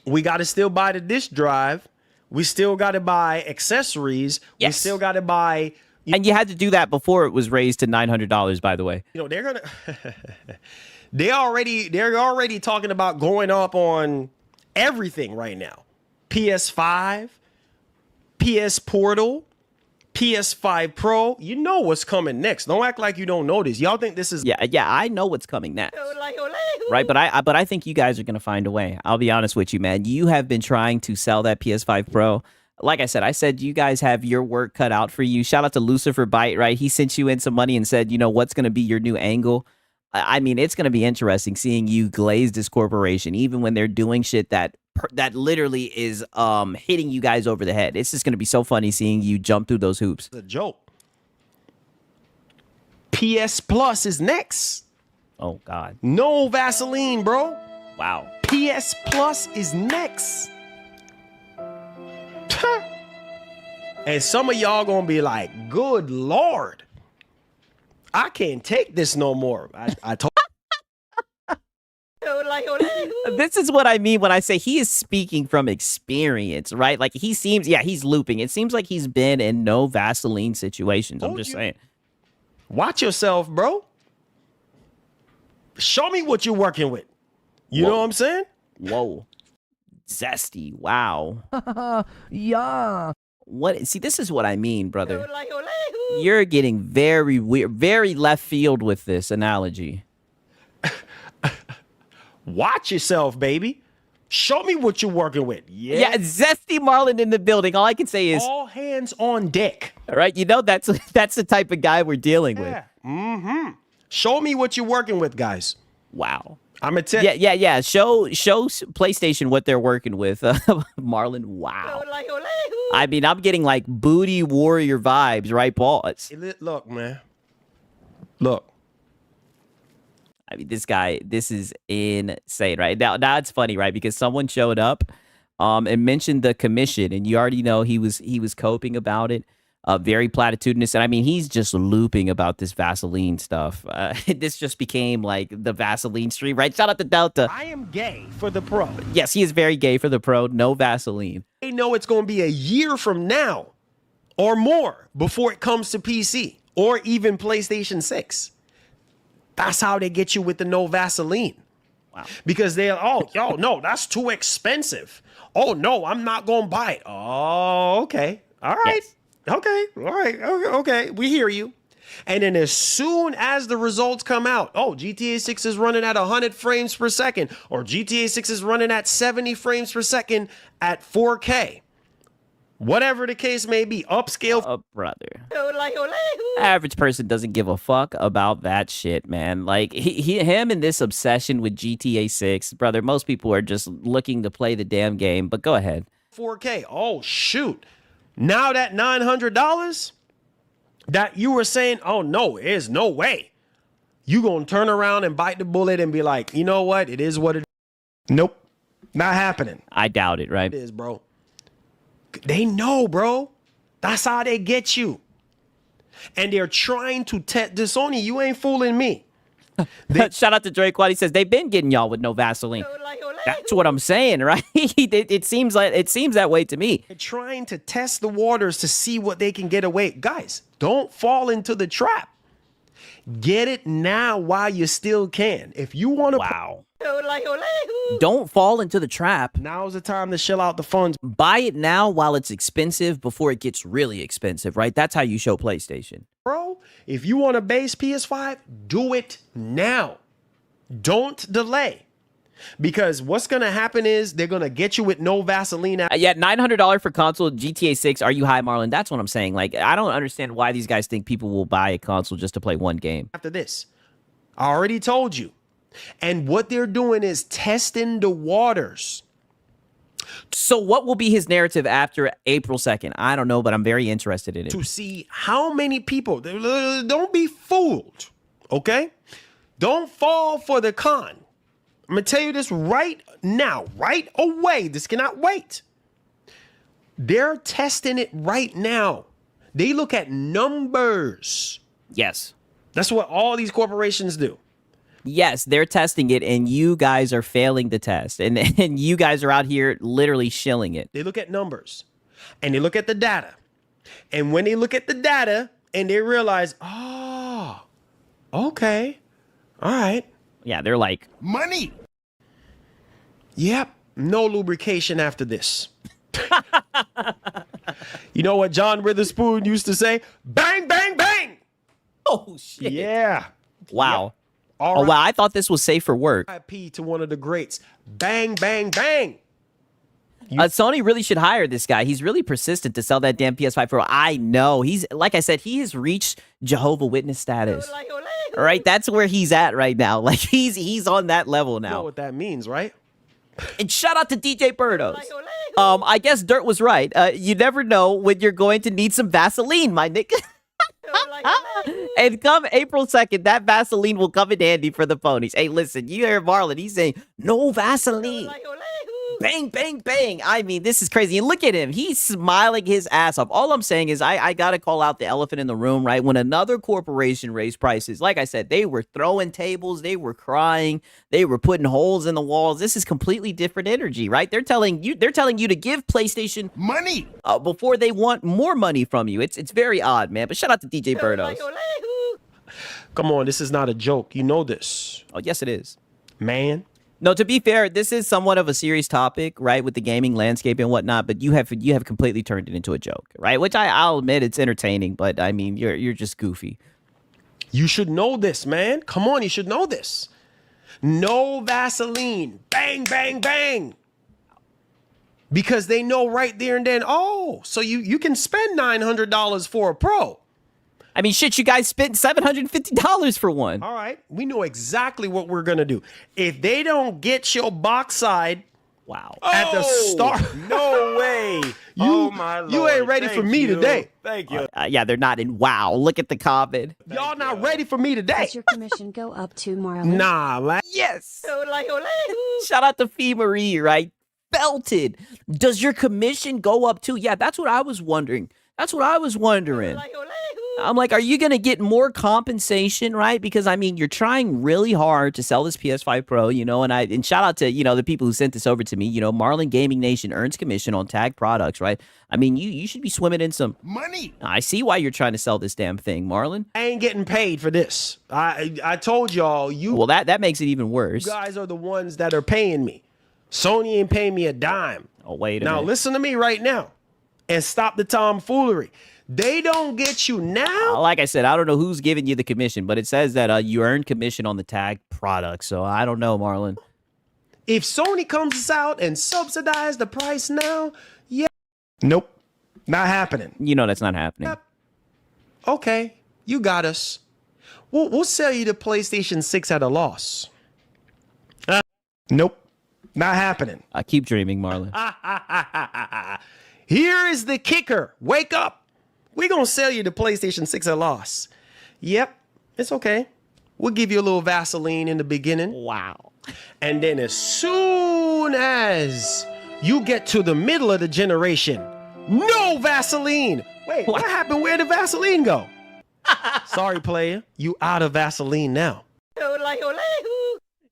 we got to still buy the disk drive. We still got to buy accessories. Yes. We still got to buy. And you had to do that before it was raised to $900, by the way. You know, they're gonna. they're already talking about going up on everything right now. PS5, PS Portal, PS5 Pro. You know what's coming next. Don't act like you don't know this. Y'all think this is Yeah, I know what's coming next. Right, but I think you guys are gonna find a way. I'll be honest with you, man. You have been trying to sell that PS5 Pro. Like I said you guys have your work cut out for you. Shout out to Lucifer Byte, right? He sent you in some money and said, you know, what's gonna be your new angle? I mean, it's gonna be interesting seeing you glaze this corporation, even when they're doing shit that literally is hitting you guys over the head. It's just gonna be so funny seeing you jump through those hoops. a joke. PS Plus is next. Oh God. No Vaseline, bro. Wow. PS Plus is next. And some of y'all gonna be like, good Lord, I can't take this no more. I told This is what I mean when I say he is speaking from experience, right? Like he's looping. It seems like he's been in no Vaseline situations. I'm just saying. Watch yourself, bro. Show me what you're working with. You know what I'm saying? Whoa. Zesty. Wow. Yeah. What? See, this is what I mean, brother. You're getting very weird, very left field with this analogy. Watch yourself, baby. Show me what you're working with. Yeah, Zesty Marlin in the building. All I can say is all hands on deck. All right, you know that's the type of guy we're dealing with. Mm-hmm. Show me what you're working with, guys. Wow. I'm gonna tell. Yeah. Show PlayStation what they're working with, Marlin. Wow. I mean, I'm getting like booty warrior vibes, right, boss? Look, man. Look. I mean, this is insane, right? Now it's funny, right? Because someone showed up, and mentioned the commission, and you already know he was coping about it. Very platitudinous. And I mean, he's just looping about this Vaseline stuff. This just became like the Vaseline stream, right? Shout out to Delta. I am gay for the Pro. Yes, he is very gay for the Pro. No Vaseline. They know it's going to be a year from now or more before it comes to PC or even PlayStation 6. That's how they get you with the no Vaseline. Wow. Because no, that's too expensive. Oh, no, I'm not going to buy it. Oh, okay. All right. Yes. Okay. All right. Okay. We hear you. And then as soon as the results come out, GTA 6 is running at 100 frames per second, or GTA 6 is running at 70 frames per second at 4K. Whatever the case may be, upscale. Brother. Average person doesn't give a fuck about that shit, man. Like, him and this obsession with GTA 6, brother, most people are just looking to play the damn game, but go ahead. 4K. Oh, shoot. Now that $900, that you were saying, oh no, there's no way. You gonna turn around and bite the bullet and be like, you know what? It is what it is. Nope. Not happening. I doubt it, right? It is, bro. They know, bro. That's how they get you. And they're trying to test this on you. You ain't fooling me. Shout out to Drake Quad. He says they've been getting y'all with no Vaseline. That's what I'm saying, right? it seems that way to me. They're trying to test the waters to see what they can get away. Guys, don't fall into the trap. Get it now while you still can. If you want to, wow. Don't fall into the trap. Now's the time to shell out the funds. Buy it now while it's expensive before it gets really expensive, right? That's how you show PlayStation. Bro, if you want a base PS5, do it now. Don't delay. Because what's going to happen is they're going to get you with no Vaseline. Yeah, $900 for console, GTA 6. Are you high, Marlin? That's what I'm saying. Like, I don't understand why these guys think people will buy a console just to play one game. After this, I already told you. And what they're doing is testing the waters. So what will be his narrative after April 2nd? I don't know, but I'm very interested in it. To see how many people, don't be fooled, okay? Don't fall for the con. I'm going to tell you this right now, right away. This cannot wait. They're testing it right now. They look at numbers. Yes. That's what all these corporations do. Yes, they're testing it, and you guys are failing the test. And you guys are out here literally shilling it. They look at numbers, and they look at the data. And when they look at the data, and they realize, oh, okay, all right. Yeah, they're like, money. Yep, no lubrication after this. You know what John Witherspoon used to say? Bang, bang, bang. Oh, shit. Yeah. Wow. Yep. Oh, wow. I thought this was safe for work. IP to one of the greats. Bang, bang, bang. Sony really should hire this guy. He's really persistent to sell that damn PS5 Pro. I know. He's, like I said, he has reached Jehovah Witness status. All right, that's where he's at right now. Like, he's on that level now. You know what that means, right? And shout out to DJ Birdos. I guess Dirt was right. You never know when you're going to need some Vaseline, my nigga. And come April 2nd, that Vaseline will come in handy for the ponies. Hey, listen, you hear Marlin. He's saying, no Vaseline. Bang, bang, bang. I mean, this is crazy. And look at him. He's smiling his ass off. All I'm saying is I got to call out the elephant in the room, right? When another corporation raised prices, like I said, they were throwing tables. They were crying. They were putting holes in the walls. This is completely different energy, right? They're telling you to give PlayStation money before they want more money from you. It's very odd, man. But shout out to DJ Birdos. Come on, this is not a joke. You know this. Oh, yes, it is. Man. No, to be fair, this is somewhat of a serious topic, right, with the gaming landscape and whatnot. But you have completely turned it into a joke, right? Which I'll admit it's entertaining, but I mean you're just goofy. You should know this, man. Come on, you should know this. No Vaseline. Bang, bang, bang. Because they know right there and then. Oh, so you can spend $900 for a Pro. I mean, shit, you guys spent $750 for one. All right. We know exactly what we're going to do. If they don't get your box side wow. at the start. No way. Oh, my Lord. You ain't ready for me today. Thank you. Yeah, they're not in wow. Look at the comment. Y'all not ready for me today. Does your commission go up to Marlin? Nah, man. Yes. Shout out to Fee Marie, right? Belted. Does your commission go up too? Yeah, that's what I was wondering. I'm like, are you going to get more compensation, right? Because, I mean, you're trying really hard to sell this PS5 Pro, you know, and shout out to, you know, the people who sent this over to me. You know, Marlin Gaming Nation earns commission on tagged products, right? I mean, you should be swimming in some money. I see why you're trying to sell this damn thing, Marlin. I ain't getting paid for this. I told y'all, Well, that makes it even worse. You guys are the ones that are paying me. Sony ain't paying me a dime. Oh, wait a minute. Now, listen to me right now and stop the tomfoolery. They don't get you now. Like I said, I don't know who's giving you the commission, but it says that you earn commission on the tagged product. So I don't know, Marlin. If Sony comes out and subsidize the price now, yeah. Nope. Not happening. You know that's not happening. Yep. Okay. You got us. We'll sell you the PlayStation 6 at a loss. Nope. Not happening. I keep dreaming, Marlin. Here is the kicker. Wake up. We're going to sell you the PlayStation 6 at loss. Yep, it's okay. We'll give you a little Vaseline in the beginning. Wow. And then as soon as you get to the middle of the generation, no Vaseline. Wait, what happened? Where'd the Vaseline go? Sorry, player. You out of Vaseline now.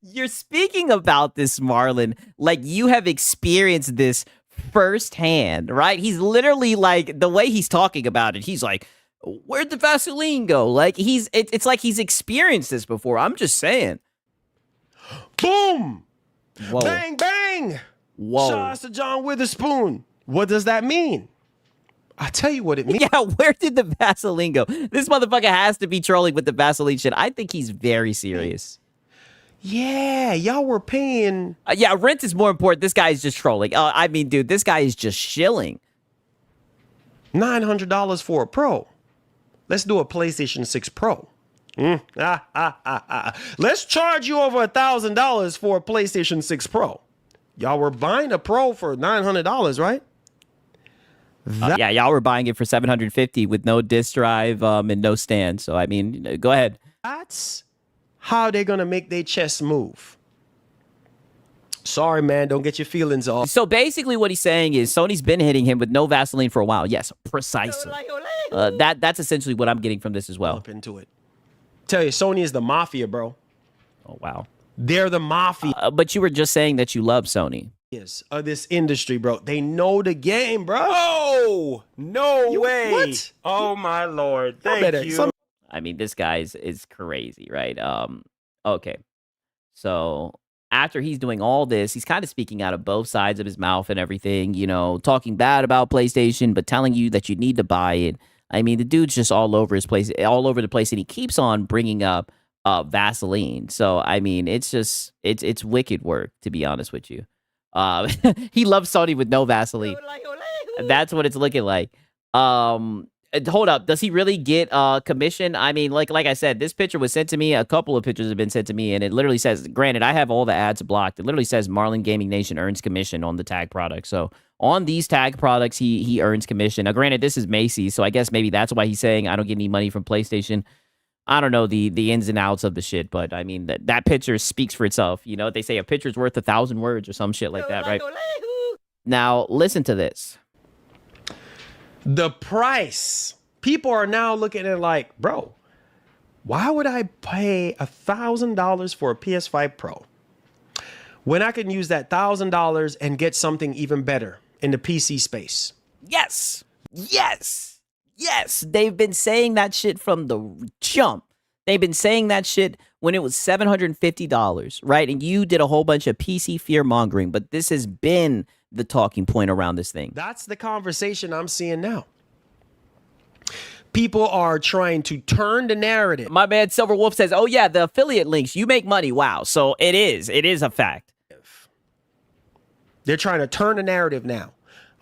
You're speaking about this, Marlin, like you have experienced this firsthand, right? He's literally like, the way he's talking about it, he's like, where'd the Vaseline go? Like it's like he's experienced this before. I'm just saying. Boom! Whoa. Bang, bang! Whoa. Shout out to John Witherspoon. What does that mean? I tell you what it means. Yeah, where did the Vaseline go? This motherfucker has to be trolling with the Vaseline shit. I think he's very serious. Yeah, y'all were paying. Yeah, rent is more important. This guy is just trolling. I mean, dude, this guy is just shilling. $900 for a Pro. Let's do a PlayStation 6 Pro. Let's charge you over $1,000 for a PlayStation 6 Pro. Y'all were buying a Pro for $900, right? Yeah, y'all were buying it for $750 with no disc drive and no stand. So, I mean, go ahead. That's how they're going to make their chest move. Sorry, man. Don't get your feelings off. So basically what he's saying is Sony's been hitting him with no Vaseline for a while. Yes, precisely. That's essentially what I'm getting from this as well. Up into it. Tell you, Sony is the mafia, bro. Oh, wow. They're the mafia. But you were just saying that you love Sony. Yes, of this industry, bro. They know the game, bro. Oh, no way. What? Oh, my Lord. Thank you. I mean, this guy is crazy, right? Okay. So after he's doing all this, he's kind of speaking out of both sides of his mouth and everything, you know, talking bad about PlayStation, but telling you that you need to buy it. I mean, the dude's just all over his place, all over the place, and he keeps on bringing up Vaseline. So, I mean, it's just, it's wicked work, to be honest with you. He loves Sony with no Vaseline. That's what it's looking like. Hold up. Does he really get commission? I mean, like I said, this picture was sent to me. A couple of pictures have been sent to me, and it literally says, granted, I have all the ads blocked. It literally says Marlin Gaming Nation earns commission on the tag product. So on these tag products, he earns commission. Now, granted, this is Macy's, so I guess maybe that's why he's saying I don't get any money from PlayStation. I don't know the ins and outs of the shit, but I mean, that picture speaks for itself. You know, they say a picture's worth 1,000 words or some shit like that, right? Now, listen to this. The price. People are now looking at it like, bro, why would I pay $1,000 for a PS5 Pro when I can use that $1,000 and get something even better in the PC space? Yes. Yes. Yes, they've been saying that shit from the jump. They've been saying that shit when it was $750, right? And you did a whole bunch of PC fear mongering, but this has been the talking point around this thing. That's the conversation I'm seeing now. People are trying to turn the narrative. My man Silver Wolf says, oh yeah, the affiliate links, you make money. Wow. So it is a fact. They're trying to turn the narrative now.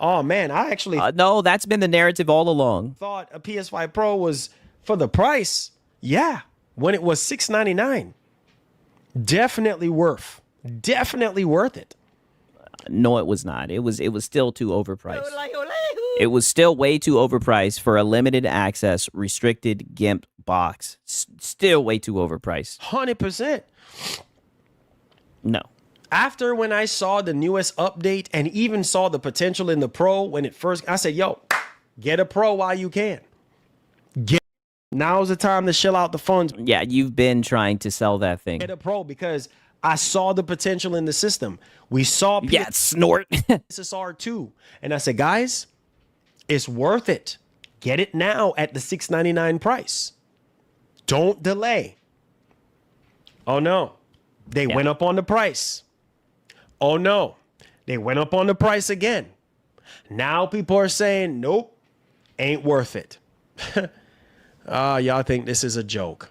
Oh, man, I actually... no, that's been the narrative all along. Thought a PS5 Pro was for the price. Yeah, when it was $699. Definitely worth it. No, it was not. It was still too overpriced. It was still way too overpriced for a limited access, restricted GIMP box. Still way too overpriced. 100%. No. After when I saw the newest update and even saw the potential in the Pro when it first, I said, yo, get a Pro while you can. Now's the time to shell out the funds. Yeah, you've been trying to sell that thing. Get a Pro because I saw the potential in the system. We saw snort. SSR 2. And I said, guys, it's worth it. Get it now at the $699 price. Don't delay. Oh, no. They went up on the price. Oh, no. They went up on the price again. Now people are saying, nope, ain't worth it. Y'all think this is a joke.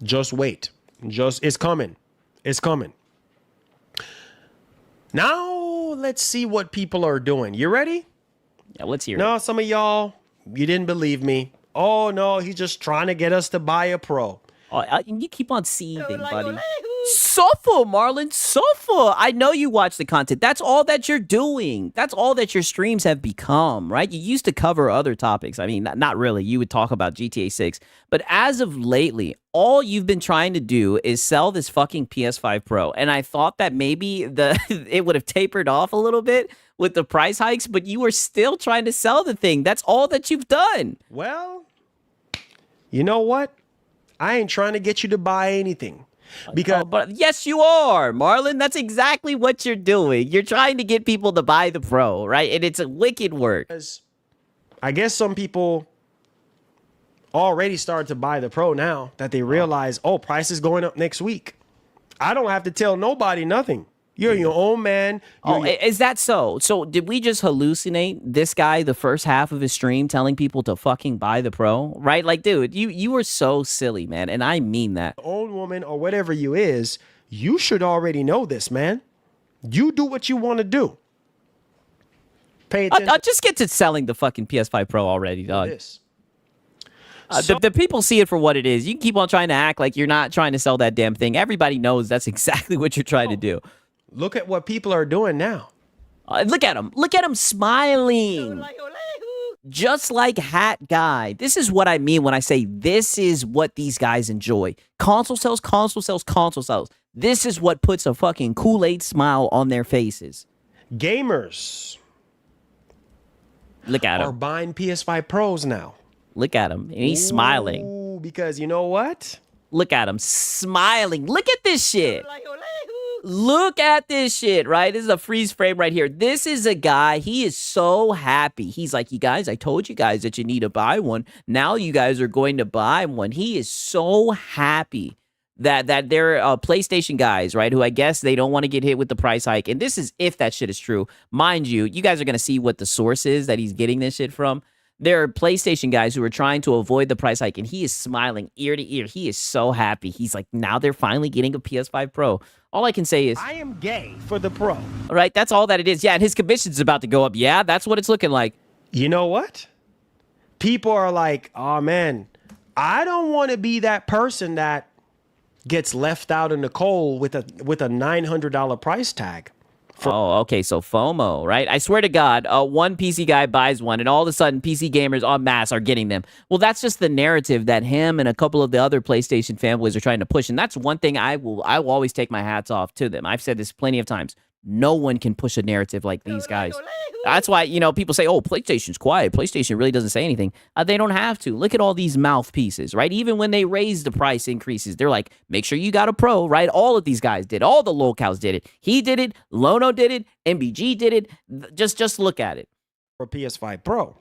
Just wait. It's coming. It's coming. Now, let's see what people are doing. You ready? Yeah, let's hear it. No, some of y'all, you didn't believe me. Oh, no, he's just trying to get us to buy a Pro. Oh, you keep on seething, buddy. Suffer, Marlin, suffer. I know you watch the content. That's all that you're doing. That's all that your streams have become, right? You used to cover other topics. I mean, not really. You would talk about GTA 6. But as of lately, all you've been trying to do is sell this fucking PS5 Pro. And I thought that maybe it would have tapered off a little bit with the price hikes, but you were still trying to sell the thing. That's all that you've done. Well, you know what? I ain't trying to get you to buy anything. Because but yes, you are, Marlin. That's exactly what you're doing. You're trying to get people to buy the Pro, right? And it's a wicked work. I guess some people already started to buy the Pro now that they realize, oh, price is going up next week. I don't have to tell nobody nothing. You're your own man. Is that so? So did we just hallucinate this guy the first half of his stream telling people to fucking buy the Pro, right? Like, dude, you were so silly, man. And I mean that. Own woman or whatever you is, you should already know this, man. You do what you want to do. Pay attention. I'll just get to selling the fucking PS5 Pro already, dog. The people see it for what it is. You can keep on trying to act like you're not trying to sell that damn thing. Everybody knows that's exactly what you're trying to do. Look at what people are doing now. Look at him. Look at him smiling. Just like Hat Guy. This is what I mean when I say this is what these guys enjoy. Console sales, console sales, console sales. This is what puts a fucking Kool-Aid smile on their faces. Gamers. Look at him. Are buying PS5 Pros now. Look at him. And he's smiling. Ooh, because you know what? Look at him smiling. Look at this shit. Look at this shit, right? This is a freeze frame right here. This is a guy, he is so happy. He's like, you guys, I told you guys that you need to buy one. Now you guys are going to buy one. He is so happy that they're PlayStation guys, right, who I guess they don't want to get hit with the price hike. And this is if that shit is true. Mind you, you guys are going to see what the source is that he's getting this shit from. There are PlayStation guys who are trying to avoid the price hike, and he is smiling ear to ear. He is so happy. He's like, now they're finally getting a PS5 Pro. All I can say is, I am gay for the Pro. Right, that's all that it is. Yeah, and his commission's about to go up. Yeah, that's what it's looking like. You know what? People are like, oh, man, I don't want to be that person that gets left out in the cold with a $900 price tag. Oh, okay, so FOMO, right? I swear to God, one PC guy buys one, and all of a sudden, PC gamers en masse are getting them. Well, that's just the narrative that him and a couple of the other PlayStation fanboys are trying to push, and that's one thing I will always take my hats off to them. I've said this plenty of times. No one can push a narrative like these guys. That's why, people say, oh, PlayStation's quiet. PlayStation really doesn't say anything. They don't have to. Look at all these mouthpieces, right? Even when they raise the price increases, they're like, make sure you got a Pro, right? All of these guys did. All the locals did it. He did it. Lono did it. MBG did it. Just look at it. For PS5 Pro,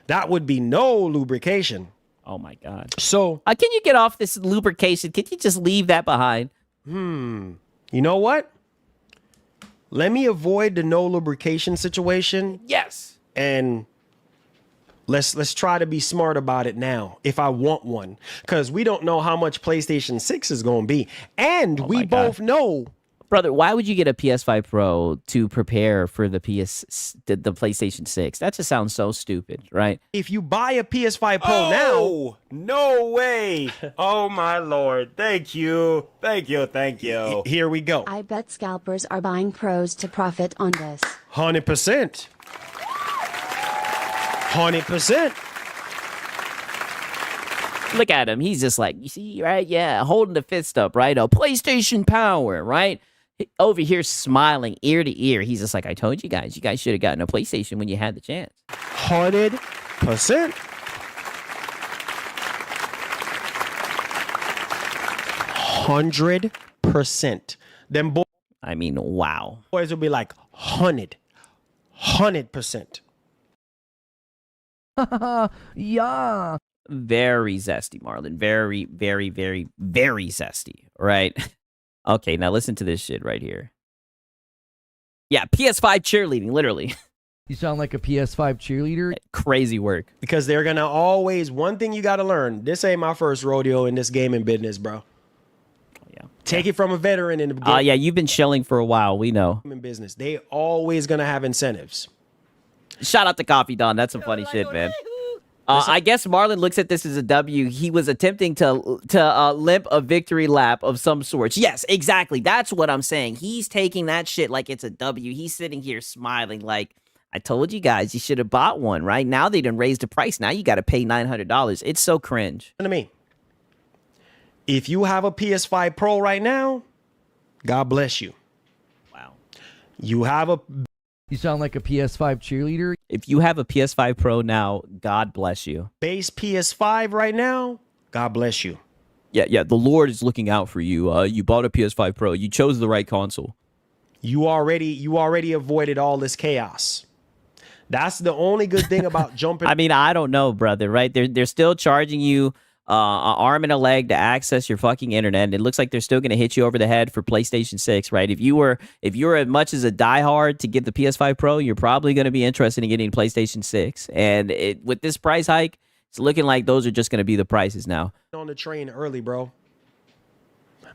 that would be no lubrication. Oh, my God. So, can you get off this lubrication? Can you just leave that behind? You know what? Let me avoid the no lubrication situation. Yes. And let's try to be smart about it now if I want one. Because we don't know how much PlayStation 6 is going to be. And we both know. Brother, why would you get a PS5 Pro to prepare for the PlayStation 6? That just sounds so stupid, right? If you buy a PS5 Pro now... No way! Oh, my Lord. Thank you. Thank you. Thank you. Here we go. I bet scalpers are buying pros to profit on this. 100%. 100%. Look at him. He's just like, you see, right? Yeah, holding the fist up, right? Oh, PlayStation power, right? Over here smiling ear to ear. He's just like, I told you guys should have gotten a PlayStation when you had the chance. 100%. 100%. Them boys. I mean, wow. Boys will be like 100%. Yeah. Very zesty, Marlin. Very, very, very, very zesty, right? Okay, now listen to this shit right here. Yeah, PS5 cheerleading, literally. You sound like a PS5 cheerleader. Crazy work. Because they're going to always, one thing you got to learn, this ain't my first rodeo in this gaming business, bro. Yeah. Take it from a veteran in the game. Yeah, you've been chilling for a while, we know. In business, they always going to have incentives. Shout out to Coffee Don, that's some funny shit, man. I guess Marlin looks at this as a W. He was attempting to limp a victory lap of some sorts. Yes, exactly. That's what I'm saying. He's taking that shit like it's a W. He's sitting here smiling like, I told you guys you should have bought one, right? Now they done raised the price. Now you got to pay $900. It's so cringe. To me, if you have a PS5 Pro right now, God bless you. Wow. You have a... You sound like a PS5 cheerleader. If you have a PS5 Pro now, God bless you. Base PS5 right now, God bless you. Yeah, the Lord is looking out for you. You bought a PS5 Pro. You chose the right console. You already avoided all this chaos. That's the only good thing about jumping. I mean, I don't know, brother, right? They're still charging you an arm and a leg to access your fucking internet. And it looks like they're still going to hit you over the head for PlayStation 6, right? If you were as much as a diehard to get the PS5 Pro, you're probably going to be interested in getting PlayStation 6. And with this price hike, it's looking like those are just going to be the prices now. On the train early, bro.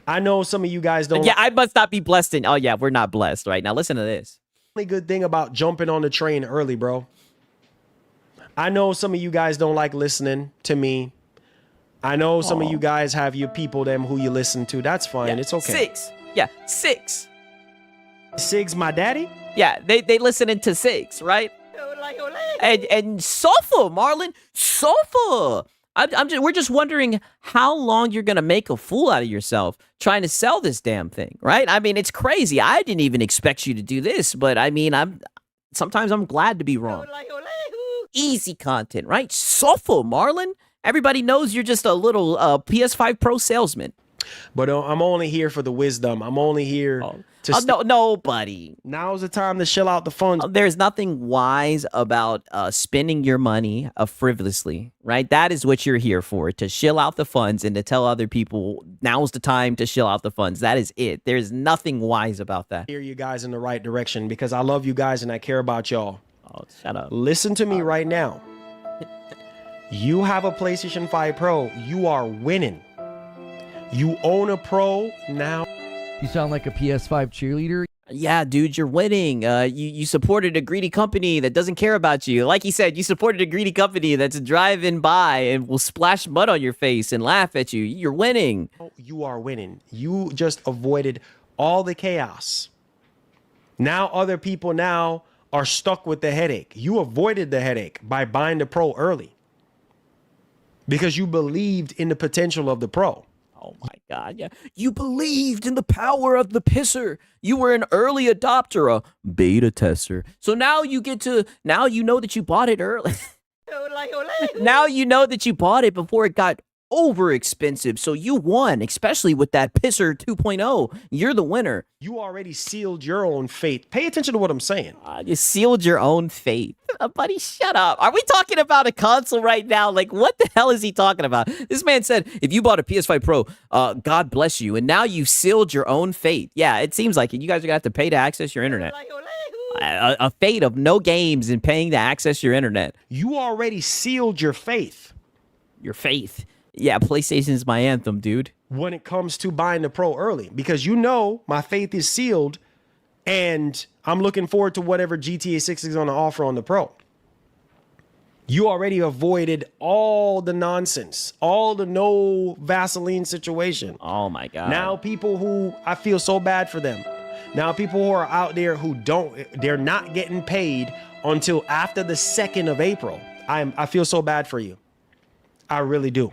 I know some of you guys don't. Yeah, I must not be blessed in. Oh, yeah, we're not blessed right now. Listen to this. The only good thing about jumping on the train early, bro. I know some of you guys don't like listening to me. I know some of you guys have your people them who you listen to. That's fine. Yeah, it's okay. 6. Yeah, 6. Sig's my daddy? Yeah, they listening to 6, right? And Sofa, Marlin, Sofa. We're just wondering how long you're gonna make a fool out of yourself trying to sell this damn thing, right? I mean, it's crazy. I didn't even expect you to do this, but I mean, sometimes I'm glad to be wrong. Easy content, right? Sofa, Marlin. Everybody knows you're just a little PS5 Pro salesman. But I'm only here for the wisdom. I'm only here to... No, buddy. Now's the time to shell out the funds. There's nothing wise about spending your money frivolously, right? That is what you're here for, to shill out the funds and to tell other people now's the time to shill out the funds. That is it. There's nothing wise about that. Steer you guys in the right direction because I love you guys and I care about y'all. Oh, shut up. Listen to me right now. You have a PlayStation 5 Pro. You are winning. You own a Pro now. You sound like a PS5 cheerleader. Yeah, dude, you're winning. You supported a greedy company that doesn't care about you. Like he said, you supported a greedy company that's driving by and will splash mud on your face and laugh at you. You're winning. You are winning. You just avoided all the chaos. Now other people now are stuck with the headache. You avoided the headache by buying the Pro early because you believed in the potential of the Pro. Oh my God, yeah. You believed in the power of the pisser. You were an early adopter, a beta tester. So now you know that you bought it early. Now you know that you bought it before it got over expensive. So you won, especially with that pisser 2.0. You're the winner. You already sealed your own fate. Pay attention to what I'm saying. You sealed your own fate. Buddy, shut up. Are we talking about a console right now? Like, what the hell is he talking about? This man said, if you bought a PS5 Pro, God bless you. And now you sealed your own fate. Yeah, it seems like it. You guys are going to have to pay to access your internet. A fate of no games and paying to access your internet. You already sealed your faith. Your faith. Yeah, PlayStation is my anthem, dude. When it comes to buying the Pro early, because you know my faith is sealed and I'm looking forward to whatever GTA 6 is going to offer on the Pro. You already avoided all the nonsense, all the no Vaseline situation. Oh my God. Now people who, I feel so bad for them. Now people who are out there who they're not getting paid until after the 2nd of April. I feel so bad for you. I really do.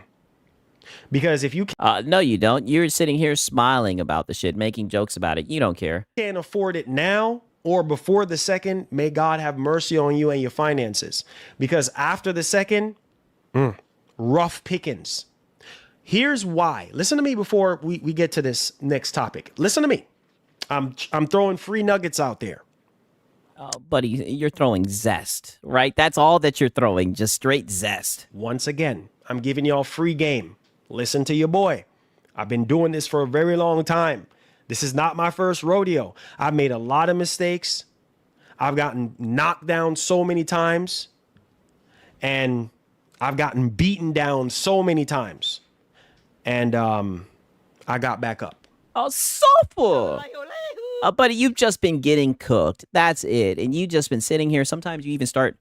Because if you no, you don't. You're sitting here smiling about the shit, making jokes about it. You don't care. Can't afford it now or before the 2nd, may God have mercy on you and your finances. Because after the 2nd, rough pickings. Here's why. Listen to me before we get to this next topic. Listen to me. I'm throwing free nuggets out there. Buddy, you're throwing zest, right? That's all that you're throwing, just straight zest. Once again, I'm giving y'all free game. Listen to your boy. I've been doing this for a very long time. This is not my first rodeo. I've made a lot of mistakes. I've gotten knocked down so many times. And I've gotten beaten down so many times. And I got back up. Oh, Sofa! Buddy, you've just been getting cooked. That's it. And you've just been sitting here. Sometimes you even start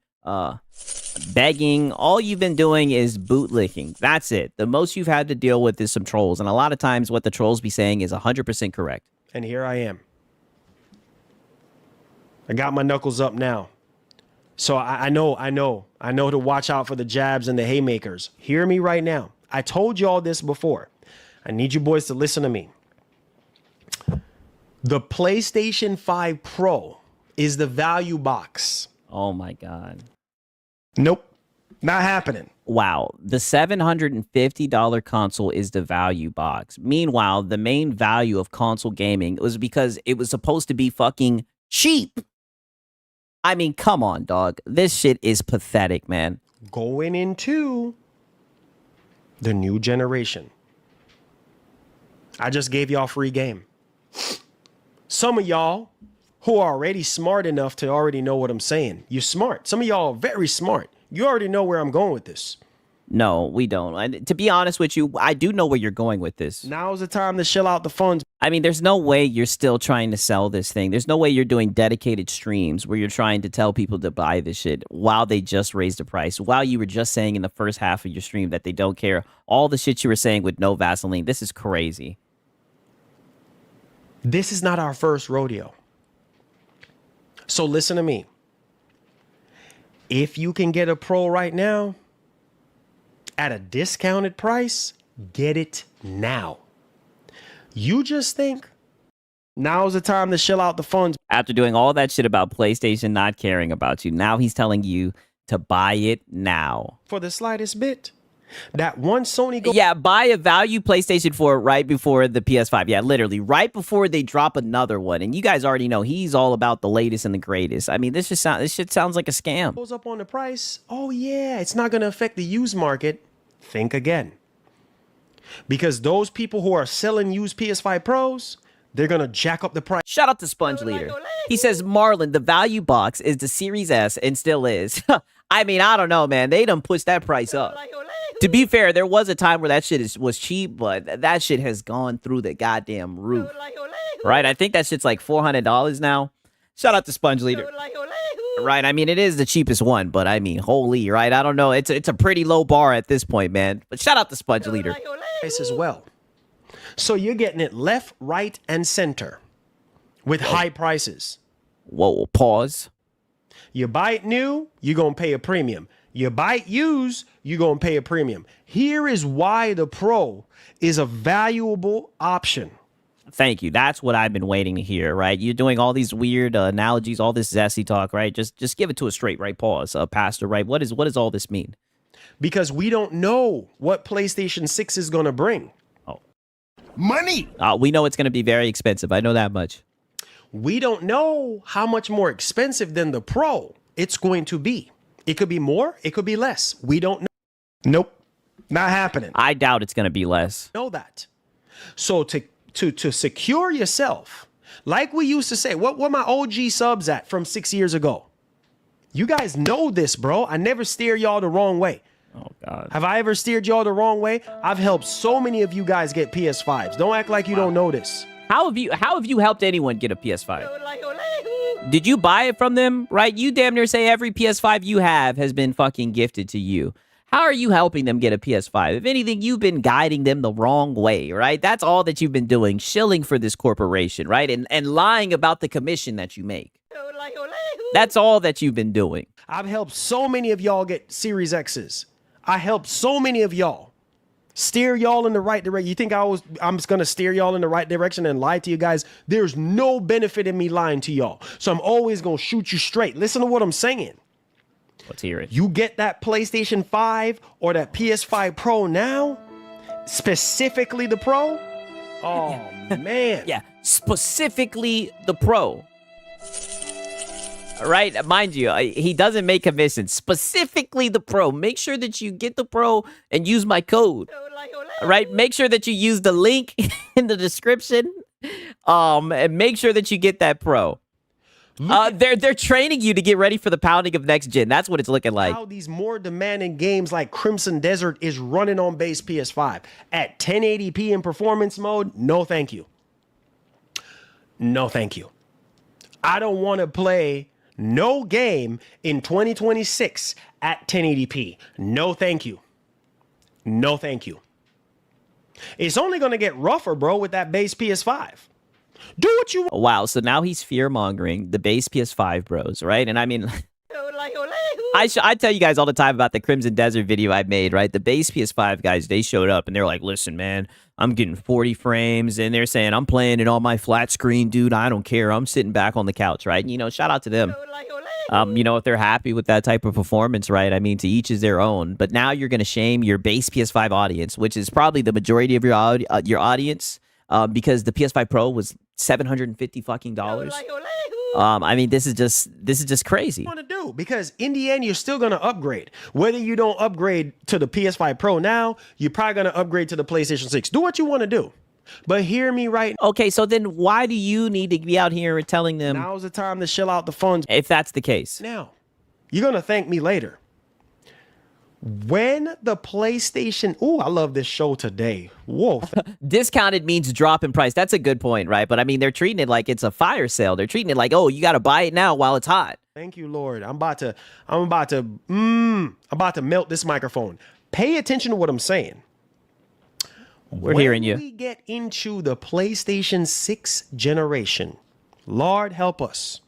begging. All you've been doing is bootlicking. That's it. The most you've had to deal with is some trolls. And a lot of times what the trolls be saying is 100% correct. And here I am. I got my knuckles up now. So I know to watch out for the jabs and the haymakers. Hear me right now. I told you all this before. I need you boys to listen to me. The PlayStation 5 Pro is the value box. Oh my God. Nope. Not happening. Wow. The $750 console is the value box. Meanwhile, the main value of console gaming was because it was supposed to be fucking cheap. I mean, come on, dog. This shit is pathetic, man. Going into the new generation. I just gave y'all free game. Some of y'all who are already smart enough to already know what I'm saying. You're smart. Some of y'all are very smart. You already know where I'm going with this. No, we don't. And to be honest with you, I do know where you're going with this. Now's the time to shell out the funds. I mean, there's no way you're still trying to sell this thing. There's no way you're doing dedicated streams where you're trying to tell people to buy this shit while they just raised the price. While you were just saying in the first half of your stream that they don't care. All the shit you were saying with no Vaseline. This is crazy. This is not our first rodeo. So listen to me. If you can get a Pro right now at a discounted price, get it now. You just think now's the time to shell out the funds. After doing all that shit about PlayStation not caring about you, now he's telling you to buy it now. For the slightest bit. That one Sony yeah, buy a value PlayStation 4 right before the PS5. Yeah, literally right before they drop another one. And you guys already know he's all about the latest and the greatest. I mean, this shit sounds like a scam. Goes up on the price. Oh yeah, it's not going to affect the used market. Think again. Because those people who are selling used PS5 Pros, they're going to jack up the price. Shout out to Sponge Leader. He says, Marlin, the value box is the Series S and still is. I mean, I don't know, man. They done pushed that price up. To be fair, there was a time where that shit was cheap, but that shit has gone through the goddamn roof. Right? I think that shit's like $400 now. Shout out to Sponge Leader. Right? I mean, it is the cheapest one, but I mean, holy, right? I don't know. It's a pretty low bar at this point, man. But shout out to Sponge Leader. As well. So you're getting it left, right, and center with high prices. Whoa, pause. You buy it new, you're going to pay a premium. You buy it used, you're going to pay a premium. Here is why the Pro is a valuable option. Thank you. That's what I've been waiting to hear, right? You're doing all these weird analogies, all this zesty talk, right? Just give it to a straight, right? Pause. Pastor, right? What does all this mean? Because we don't know what PlayStation 6 is going to bring. Oh. Money! We know it's going to be very expensive. I know that much. We don't know how much more expensive than the Pro it's going to be. It could be more. It could be less. We don't know. Nope. Not happening. I doubt it's going to be less. Know that. So to secure yourself, like we used to say, what my OG subs at from 6 years ago? You guys know this, bro. I never steer y'all the wrong way. Oh, God. Have I ever steered y'all the wrong way? I've helped so many of you guys get PS5s. Don't act like you don't know this. How have you helped anyone get a PS5? Did you buy it from them? Right? You damn near say every PS5 you have has been fucking gifted to you. How are you helping them get a PS5? If anything, you've been guiding them the wrong way, right? That's all that you've been doing, shilling for this corporation, right? And lying about the commission that you make. That's all that you've been doing. I've helped so many of y'all get Series X's. I helped so many of y'all. Steer y'all in the right direction. You think I'm just gonna steer y'all in the right direction and lie to you guys? There's no benefit in me lying to y'all. So I'm always gonna shoot you straight. Listen to what I'm saying. Let's hear it. You get that PlayStation 5 or that PS5 Pro now, specifically the Pro. Oh man. Yeah, specifically the Pro. Right? Mind you, he doesn't make commissions. Specifically the Pro. Make sure that you get the Pro and use my code. Right? Make sure that you use the link in the description. And make sure that you get that Pro. They're training you to get ready for the pounding of next gen. That's what it's looking like. How these more demanding games like Crimson Desert is running on base PS5 at 1080p in performance mode. No, thank you. No, thank you. I don't want to play no game in 2026 at 1080p. No, thank you. No, thank you. It's only going to get rougher, bro, with that base PS5. Do what you want. Wow, so now he's fear-mongering the base PS5 bros, right? And I mean, I tell you guys all the time about the Crimson Desert video I made, right? The base PS5 guys, they showed up and they're like, listen, man, I'm getting 40 frames. And they're saying, I'm playing it on my flat screen, dude. I don't care. I'm sitting back on the couch, right? You know, shout out to them. You know, if they're happy with that type of performance, right? I mean, to each is their own. But now you're going to shame your base PS5 audience, which is probably the majority of your audience, because the PS5 Pro was $750 fucking dollars. I mean, this is just crazy. What you want to do? Because in the end, you're still going to upgrade. Whether you don't upgrade to the PS5 Pro now, you're probably going to upgrade to the PlayStation 6. Do what you want to do. But hear me right. Okay, so then why do you need to be out here and telling them now's the time to shell out the funds? If that's the case. Now, you're going to thank me later. When the PlayStation... Ooh, I love this show today. Whoa. Discounted means drop in price. That's a good point, right? But I mean, they're treating it like it's a fire sale. They're treating it like, oh, you got to buy it now while it's hot. Thank you, Lord. I'm about to melt this microphone. Pay attention to what I'm saying. We're hearing you. When we get into the PlayStation 6 generation, Lord help us.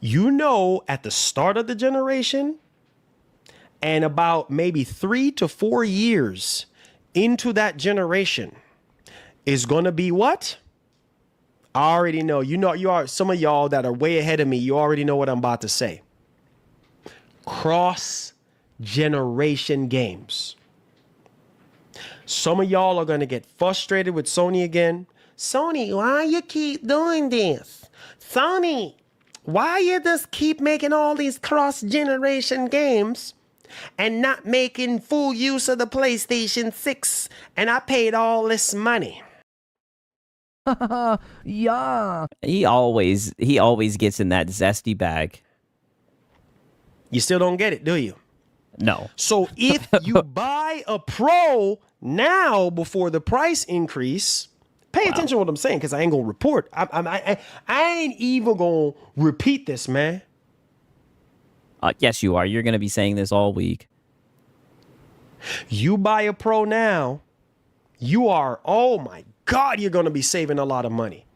You know, at the start of the generation, and about maybe 3 to 4 years into that generation is going to be what? I already know. You know, you are some of y'all that are way ahead of me. You already know what I'm about to say. Cross generation games. Some of y'all are going to get frustrated with Sony again. Sony, why you keep doing this? Sony, why you just keep making all these cross-generation games and not making full use of the PlayStation 6? And I paid all this money. Yeah. He always gets in that zesty bag. You still don't get it, do you? No. So if you buy a Pro now before the price increase, pay attention to what I'm saying, because I ain't gonna report. I ain't even gonna repeat this, man. Yes, you are. You're gonna be saying this all week. You buy a Pro now, you are, oh my God, you're gonna be saving a lot of money.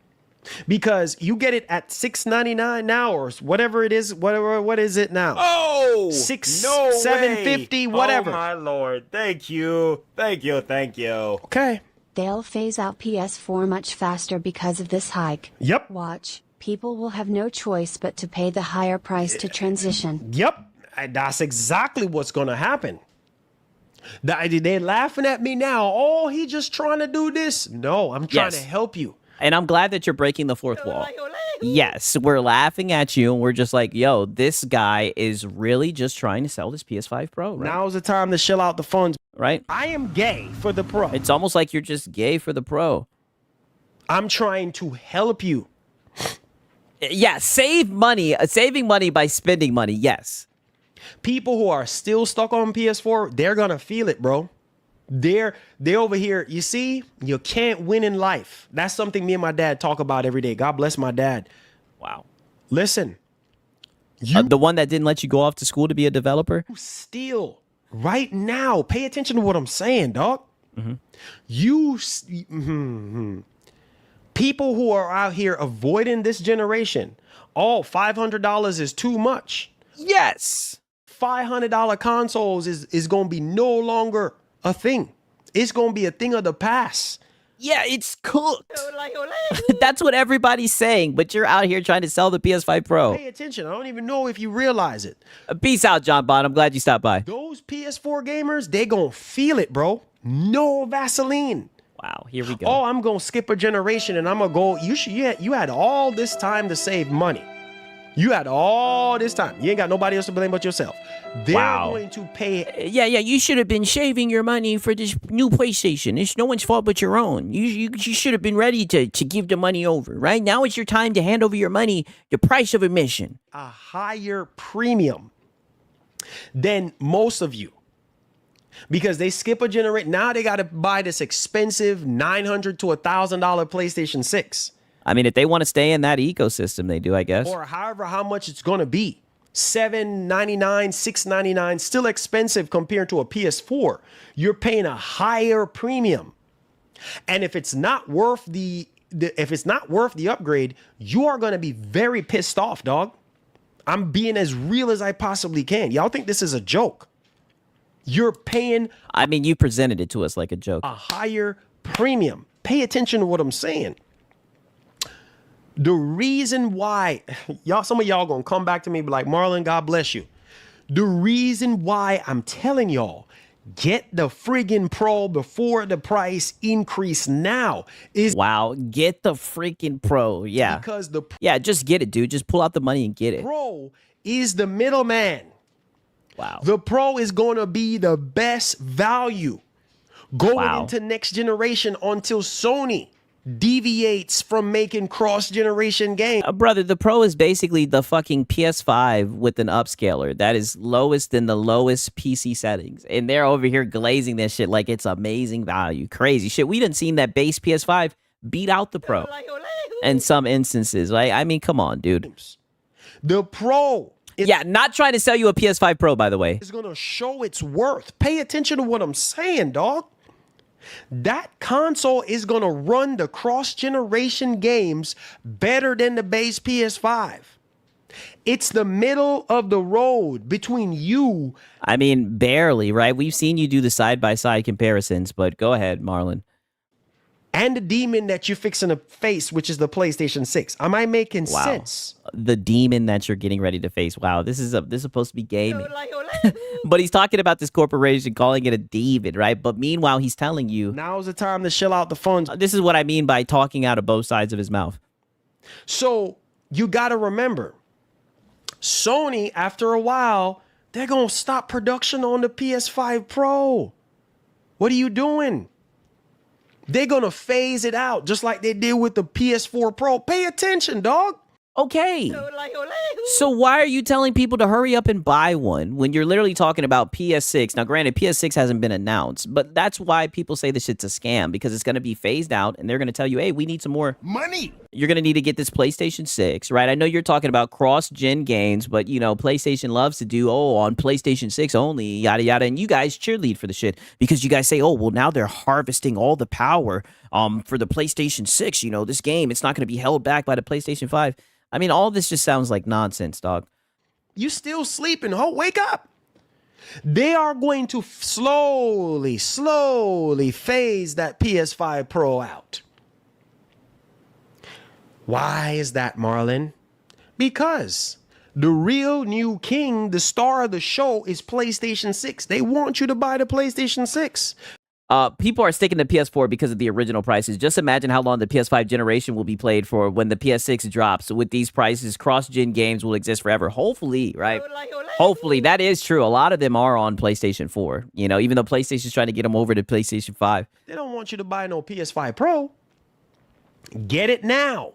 Because you get it at $699 now, or whatever it is. What is it now? Oh, $750, whatever. Oh my Lord! Thank you. Okay. They'll phase out PS4 much faster because of this hike. Yep. Watch. People will have no choice but to pay the higher price to transition. Yep. That's exactly what's gonna happen. They're laughing at me now. Oh, he just trying to do this. No, I'm trying to help you. And I'm glad that you're breaking the fourth wall. Yes, we're laughing at you, and we're just like, yo, this guy is really just trying to sell this PS5 Pro, right? Now's the time to shell out the funds. Right? I am gay for the Pro. It's almost like you're just gay for the Pro. I'm trying to help you. Yeah, save money. Saving money by spending money, yes. People who are still stuck on PS4, they're going to feel it, bro. They're over here. You see, you can't win in life. That's something me and my dad talk about every day. God bless my dad. Wow. Listen. The one that didn't let you go off to school to be a developer? Still, right now, pay attention to what I'm saying, dog. People who are out here avoiding this generation, $500 is too much. Yes. $500 consoles is going to be no longer a thing. It's going to be a thing of the past. Yeah, it's cooked. That's what everybody's saying, but you're out here trying to sell the PS5 Pro. Pay attention. I don't even know if you realize it. Peace out, John Bond. I'm glad you stopped by. Those PS4 gamers, they going to feel it, bro. No Vaseline. Wow, here we go. Oh, I'm going to skip a generation and I'm going to go. You had all this time to save money. You had all this time. You ain't got nobody else to blame but yourself. They're going to pay. Yeah, you should have been saving your money for this new PlayStation. It's no one's fault but your own. You should have been ready to give the money over. Right now it's your time to hand over your money, the price of admission. A higher premium than most of you. Because they skip a generation. Now they got to buy this expensive $900 to $1,000 PlayStation 6. I mean, if they want to stay in that ecosystem, they do, I guess. Or however how much it's going to be. $799, $699, still expensive compared to a PS4. You're paying a higher premium. And if it's not worth the upgrade, you are going to be very pissed off, dog. I'm being as real as I possibly can. Y'all think this is a joke? You're paying, I mean, you presented it to us like a joke. A higher premium. Pay attention to what I'm saying. The reason why, some of y'all gonna come back to me and be like, Marlon, God bless you. The reason why I'm telling y'all, get the friggin' Pro before the price increase now is... Wow, get the freaking Pro. Yeah. Because just get it, dude. Just pull out the money and get it. Pro is the middleman. Wow. The Pro is gonna be the best value going into next generation until Sony deviates from making cross-generation games. Brother, the Pro is basically the fucking PS5 with an upscaler. That is lowest than the lowest PC settings. And they're over here glazing this shit like it's amazing value. Crazy shit. We done seen that base PS5 beat out the Pro in some instances. Right? I mean, come on, dude. The Pro... not trying to sell you a PS5 Pro, by the way. It's going to show its worth. Pay attention to what I'm saying, dog. That console is going to run the cross-generation games better than the base PS5. It's the middle of the road between you. I mean, barely, right? We've seen you do the side-by-side comparisons, but go ahead, Marlon. And the demon that you're fixing to face, which is the PlayStation 6. Am I making sense? The demon that you're getting ready to face. Wow, this is supposed to be gaming. But he's talking about this corporation, calling it a demon, right? But meanwhile, he's telling you... Now's the time to shell out the funds. This is what I mean by talking out of both sides of his mouth. So, you got to remember, Sony, after a while, they're going to stop production on the PS5 Pro. What are you doing? They're going to phase it out just like they did with the PS4 Pro. Pay attention, dog. Okay. So why are you telling people to hurry up and buy one when you're literally talking about PS6? Now, granted, PS6 hasn't been announced, but that's why people say this shit's a scam, because it's going to be phased out and they're going to tell you, hey, we need some more money. You're going to need to get this PlayStation 6, right? I know you're talking about cross-gen games, but, you know, PlayStation loves to do, on PlayStation 6 only, yada, yada. And you guys cheerlead for the shit because you guys say, well, now they're harvesting all the power for the PlayStation 6. You know, this game, it's not going to be held back by the PlayStation 5. I mean, all this just sounds like nonsense, dog. You still sleeping, ho? Wake up. They are going to slowly phase that PS5 Pro out. Why is that, Marlon? Because the real new king, the star of the show, is PlayStation 6. They want you to buy the PlayStation 6. People are sticking to PS4 because of the original prices. Just imagine how long the PS5 generation will be played for when the PS6 drops. So with these prices, cross-gen games will exist forever. Hopefully, right? Hopefully, that is true. A lot of them are on PlayStation 4. You know, even though PlayStation's trying to get them over to PlayStation 5. They don't want you to buy no PS5 Pro. Get it now,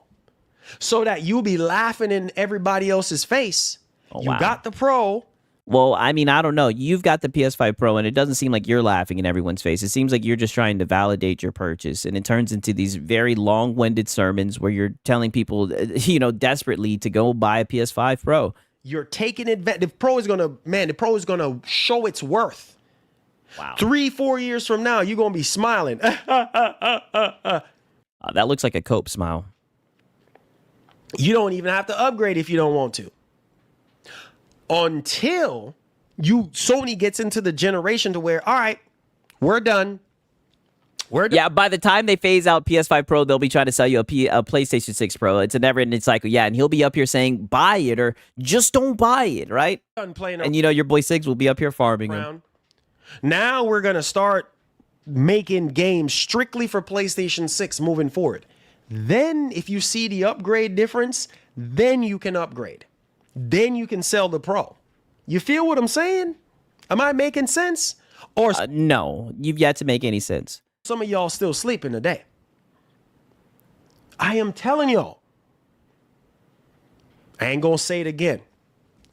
so that you'll be laughing in everybody else's face. Oh, you got the Pro. Well, I mean, I don't know. You've got the PS5 Pro, and it doesn't seem like you're laughing in everyone's face. It seems like you're just trying to validate your purchase, and it turns into these very long-winded sermons where you're telling people, you know, desperately to go buy a PS5 Pro. You're taking advantage. The Pro is gonna show its worth. Wow. 3-4 years from now, you're gonna be smiling. That looks like a Cope smile. You don't even have to upgrade if you don't want to. Until Sony gets into the generation to where, all right, we're done. Yeah, by the time they phase out PS5 Pro, they'll be trying to sell you a PlayStation 6 Pro. It's a never-ending cycle. Yeah, and he'll be up here saying, buy it or just don't buy it, right? And you know, your boy Siggs will be up here farming him. Now we're going to start making games strictly for PlayStation 6 moving forward. Then, if you see the upgrade difference, then you can upgrade. Then you can sell the Pro. You feel what I'm saying? Am I making sense? Or no, you've yet to make any sense. Some of y'all still sleeping today. I am telling y'all. I ain't gonna say it again.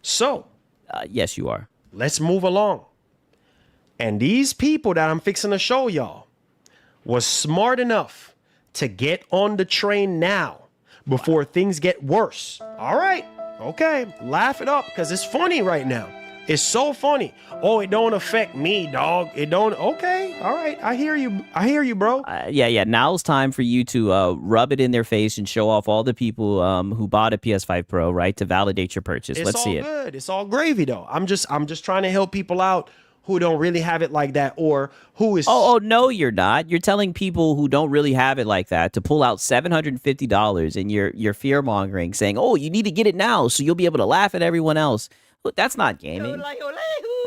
So, yes, you are. Let's move along. And these people that I'm fixing to show y'all was smart enough to get on the train now before things get worse. All right. Okay. Laugh it up because it's funny right now. It's so funny. Oh, it don't affect me, dog. It don't. Okay. All right. I hear you. I hear you, bro. Yeah. Now's time for you to rub it in their face and show off all the people who bought a PS5 Pro, right, to validate your purchase. Let's see it. It's all good. It's all gravy, though. I'm just trying to help people out who don't really have it like that, or who is. Oh, no, you're not. You're telling people who don't really have it like that to pull out $750, and you're fear mongering, saying, "Oh, you need to get it now, so you'll be able to laugh at everyone else." That's not gaming.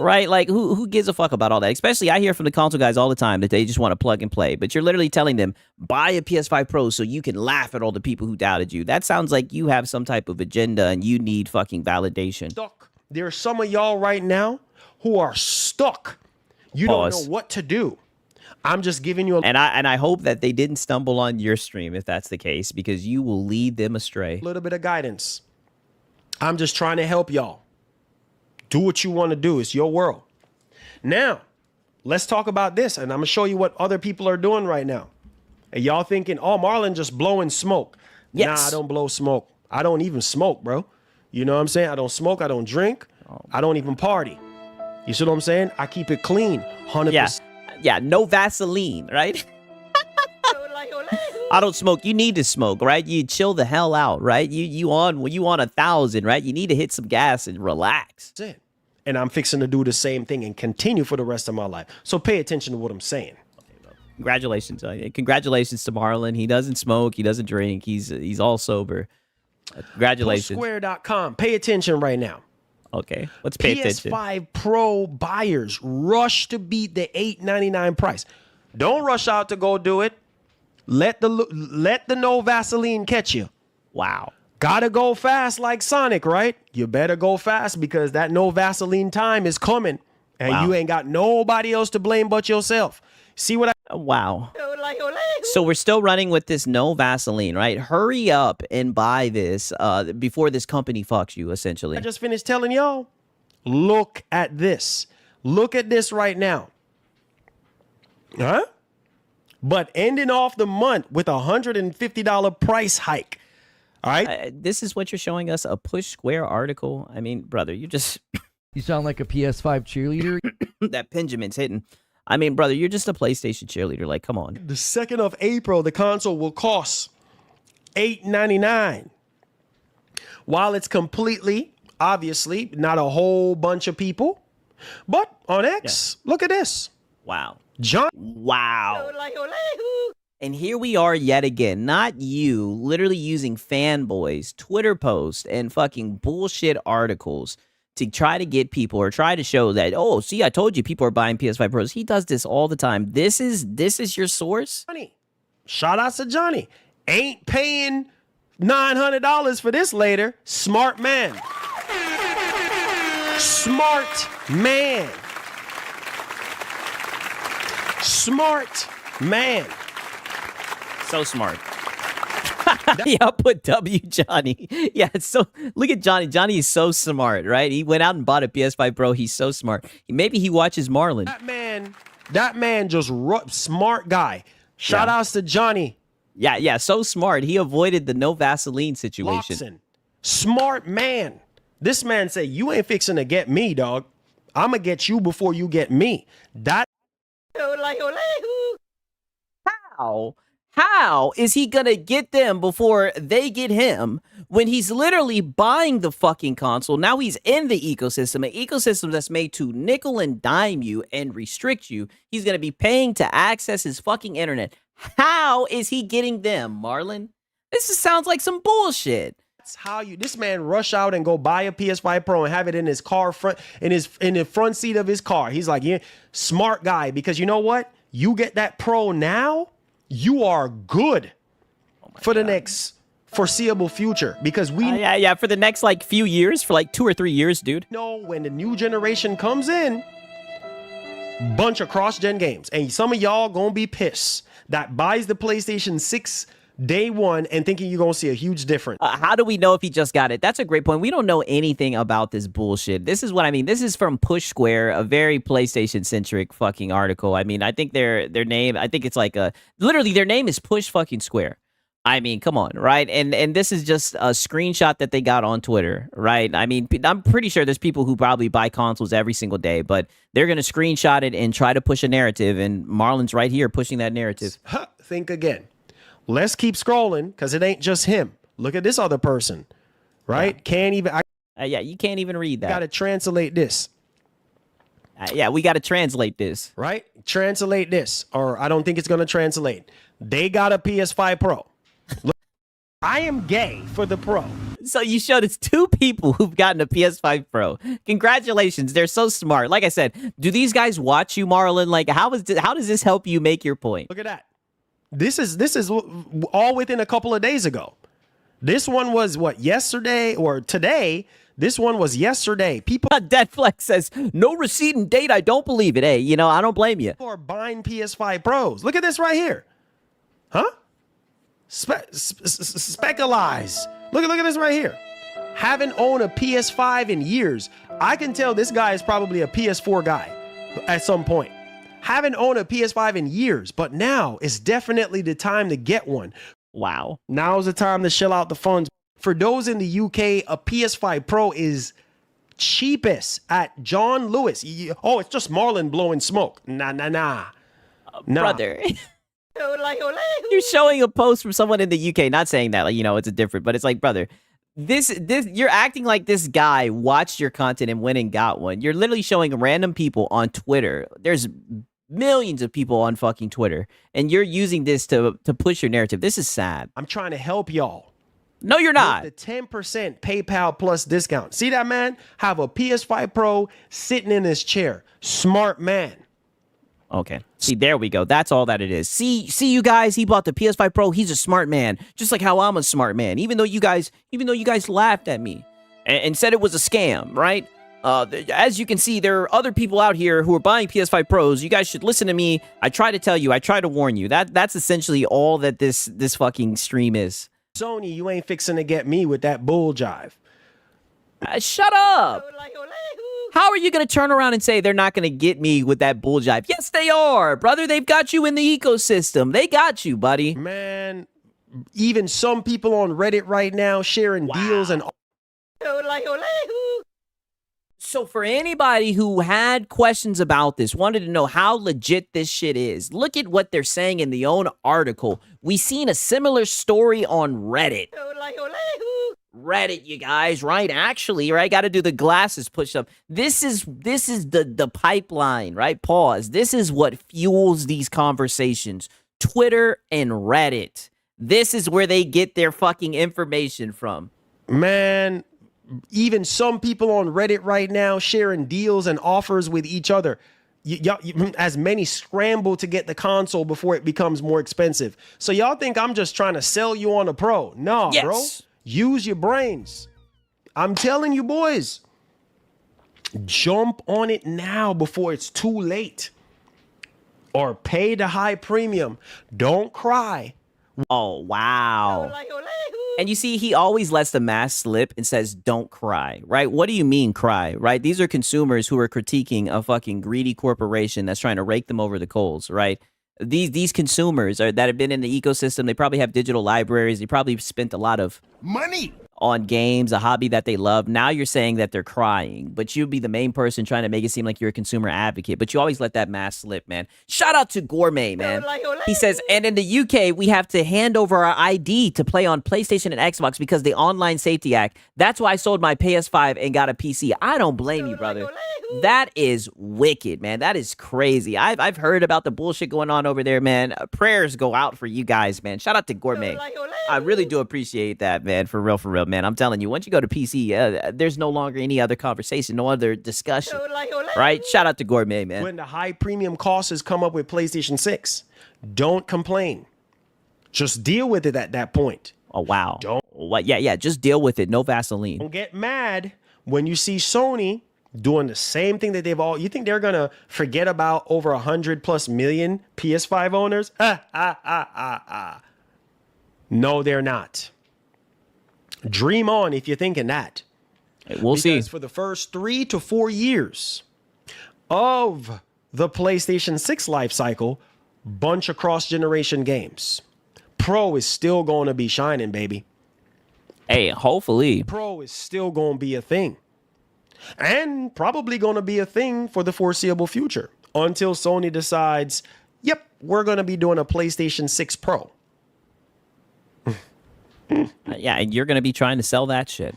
Right? Like, who gives a fuck about all that? Especially, I hear from the console guys all the time that they just want to plug and play. But you're literally telling them, buy a PS5 Pro so you can laugh at all the people who doubted you. That sounds like you have some type of agenda and you need fucking validation. Stuck. There are some of y'all right now who are stuck. You don't know what to do. I'm just giving you a... And I hope that they didn't stumble on your stream if that's the case, because you will lead them astray. A little bit of guidance. I'm just trying to help y'all. Do what you want to do. It's your world. Now, let's talk about this. And I'm going to show you what other people are doing right now. And y'all thinking, oh, Marlin just blowing smoke. Yes. Nah, I don't blow smoke. I don't even smoke, bro. You know what I'm saying? I don't smoke. I don't drink. I don't even party. You see what I'm saying? I keep it clean. 100%. Yeah, no Vaseline, right? I don't smoke. You need to smoke, right? You chill the hell out, right? You on 1,000, right? You need to hit some gas and relax. That's it. And I'm fixing to do the same thing and continue for the rest of my life. So pay attention to what I'm saying. Congratulations. Congratulations to Marlin. He doesn't smoke. He doesn't drink. He's all sober. Congratulations. Square.com. Pay attention right now. Okay. Let's pay attention. PS5 Pro buyers rush to beat the $899 price. Don't rush out to go do it. Let the no Vaseline catch you. Wow. Gotta go fast like Sonic, right? You better go fast because that no Vaseline time is coming. And you ain't got nobody else to blame but yourself. See what I... Wow. So we're still running with this no Vaseline, right? Hurry up and buy this before this company fucks you, essentially. I just finished telling y'all. Look at this. Look at this right now. Huh? But ending off the month with $150 price hike. All right. This is what you're showing us, a Push Square article. I mean, brother, you just... You sound like a PS5 cheerleader. That Benjamin's hitting. I mean, brother, you're just a PlayStation cheerleader. Like, come on. The 2nd of April, the console will cost $899. While it's completely, obviously, not a whole bunch of people. But on X, look at this. Wow. Wow. And here we are yet again, not you, literally using fanboys, Twitter posts, and fucking bullshit articles to try to get people or try to show that, oh, see, I told you people are buying PS5 Pros. He does this all the time. This is your source? Johnny. Shout out to Johnny. Ain't paying $900 for this later. Smart man. Smart man. Smart man. So smart. Yeah, I'll put W Johnny. Yeah, so look at Johnny. Johnny is so smart, right? He went out and bought a PS5 Pro. He's so smart. Maybe he watches Marlin. That man just smart guy. Shout outs to Johnny. Yeah, so smart. He avoided the no Vaseline situation. Lawson. Smart man. This man said, you ain't fixing to get me, dog. I'm going to get you before you get me. How is he gonna get them before they get him when he's literally buying the fucking console? Now he's in the ecosystem, an ecosystem that's made to nickel and dime you and restrict you. He's gonna be paying to access his fucking internet. How is he getting them, Marlin? This just sounds like some bullshit. That's how this man rush out and go buy a PS5 Pro and have it in his car in the front seat of his car. He's like, yeah, smart guy, because you know what? You get that Pro now, you are good for the next foreseeable future, because we for the next like few years, for like 2 or 3 years, dude. Know when the new generation comes in, bunch of cross-gen games, and some of y'all gonna be pissed that buys the PlayStation 6 day one and thinking you're gonna see a huge difference. How do we know if he just got it? That's a great point. We don't know anything about this bullshit. This is what I mean. This is from Push Square, a very PlayStation centric fucking article. I mean, I think their name, I think it's like literally their name is Push fucking Square. I mean, come on, right? And this is just a screenshot that they got on Twitter, right? I mean, I'm pretty sure there's people who probably buy consoles every single day, but they're going to screenshot it and try to push a narrative, and Marlin's right here pushing that narrative. Think again. Let's keep scrolling, because it ain't just him. Look at this other person, right? Yeah. Can't even... yeah, you can't even read that. Got to translate this. Yeah, we got to translate this. Right? Translate this, or I don't think it's going to translate. They got a PS5 Pro. Look, I am gay for the Pro. So you showed us 2 people who've gotten a PS5 Pro. Congratulations. They're so smart. Like I said, do these guys watch you, Marlin? Like, how does this help you make your point? Look at that. This is all within a couple of days ago. This one was what, yesterday or today? This one was yesterday. People... Deadflex says, no receipt and date. I don't believe it. Hey, you know, I don't blame you. People are buying PS5 Pros. Look at this right here. Huh? Speculize. Look at this right here. Haven't owned a PS5 in years. I can tell this guy is probably a PS4 guy at some point. Haven't owned a PS5 in years, but now is definitely the time to get one. Wow. Now's the time to shell out the funds. For those in the UK, a PS5 Pro is cheapest at John Lewis. Oh, it's just Marlin blowing smoke. Nah. Brother. You're showing a post from someone in the UK, not saying that, like, you know, it's a different, but it's like, brother, this you're acting like this guy watched your content and went and got one. You're literally showing random people on Twitter. There's millions of people on fucking Twitter, and you're using this to push your narrative. This is sad. I'm trying to help y'all. No, you're not. With the 10% PayPal Plus discount. See that man? Have a PS5 Pro sitting in his chair. Smart man. Okay. See, there we go. That's all that it is. See, you guys, he bought the PS5 Pro. He's a smart man, just like how I'm a smart man. Even though you guys laughed at me and said it was a scam, right? As you can see, there are other people out here who are buying PS5 Pros. You guys should listen to me. I try to tell you. I try to warn you. That's essentially all that this fucking stream is. Sony, you ain't fixing to get me with that bull jive. Shut up. How are you going to turn around and say they're not going to get me with that bull jive? Yes, they are, brother. They've got you in the ecosystem. They got you, buddy. Man, even some people on Reddit right now sharing deals and... So for anybody who had questions about this, wanted to know how legit this shit is, look at what they're saying in the own article. We seen a similar story on Reddit. Reddit, you guys, right? Actually, right? Got to do the glasses push up. This is the pipeline, right? Pause. This is what fuels these conversations. Twitter and Reddit. This is where they get their fucking information from. Man, even some people on Reddit right now sharing deals and offers with each other. As many scramble to get the console before it becomes more expensive. So y'all think I'm just trying to sell you on a Pro? No, yes, bro. Use your brains. I'm telling you, boys. Jump on it now before it's too late. Or pay the high premium. Don't cry. Oh, wow. And you see, he always lets the mask slip and says, don't cry, right? What do you mean cry, right? These are consumers who are critiquing a fucking greedy corporation that's trying to rake them over the coals, right? These consumers that have been in the ecosystem, they probably have digital libraries. They probably spent a lot of money on games, a hobby that they love. Now you're saying that they're crying, but you'd be the main person trying to make it seem like you're a consumer advocate, but you always let that mask slip, man. Shout out to Gourmet, man. He says, and in the UK, we have to hand over our ID to play on PlayStation and Xbox because the Online Safety Act. That's why I sold my PS5 and got a PC. I don't blame you, brother. That is wicked, man. That is crazy. I've heard about the bullshit going on over there, man. Prayers go out for you guys, man. Shout out to Gourmet. I really do appreciate that, man. For real, man. I'm telling you, once you go to PC, there's no longer any other conversation, no other discussion, right? Shout out to Gourmet, man. When the high premium costs has come up with PlayStation 6, don't complain. Just deal with it at that point. Oh, wow. Yeah, just deal with it. No Vaseline. Don't get mad when you see Sony doing the same thing that they've all... You think they're going to forget about over 100+ million PS5 owners? No, they're not. Dream on if you're thinking that. We'll see. Because for the first 3 to 4 years of the PlayStation 6 life cycle, bunch of cross-generation games. Pro is still going to be shining, baby. Hey, hopefully. Pro is still going to be a thing. And probably going to be a thing for the foreseeable future until Sony decides, yep, we're going to be doing a PlayStation 6 Pro. Yeah, and you're going to be trying to sell that shit.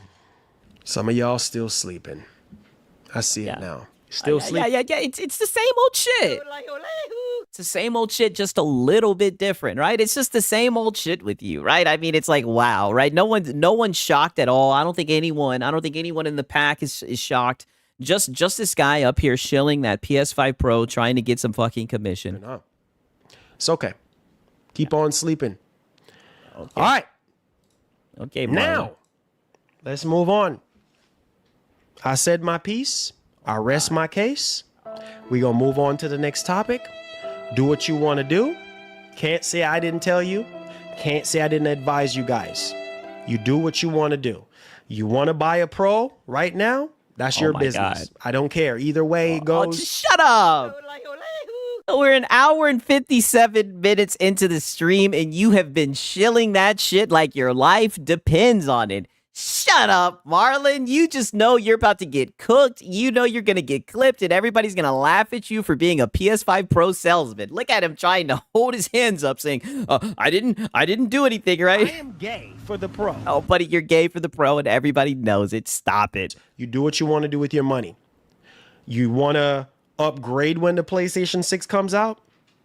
Some of y'all still sleeping. I see it now. Still sleeping. Yeah. It's the same old shit. It's the same old shit, just a little bit different, right? It's just the same old shit with you, right? I mean, it's like, wow, right? No one's shocked at all. I don't think anyone in the pack is shocked. Just this guy up here shilling that PS5 Pro, trying to get some fucking commission. It's okay. Keep on sleeping. Okay. All right. Okay, now let's move on. I said my piece. I rest my case. We gonna move on to the next topic. Do what you want to do. Can't say I didn't tell you. Can't say I didn't advise you guys. You do what you want to do. You want to buy a Pro right now? That's your business. God. I don't care. Either way it goes. Just shut up. We're an hour and 57 minutes into the stream, and you have been shilling that shit like your life depends on it. Shut up, Marlin. You just know you're about to get cooked. You know you're going to get clipped, and everybody's going to laugh at you for being a PS5 Pro salesman. Look at him trying to hold his hands up saying, I didn't do anything, right? I am gay for the Pro. Oh, buddy, you're gay for the Pro, and everybody knows it. Stop it. You do what you want to do with your money. You want to upgrade when the PlayStation 6 comes out?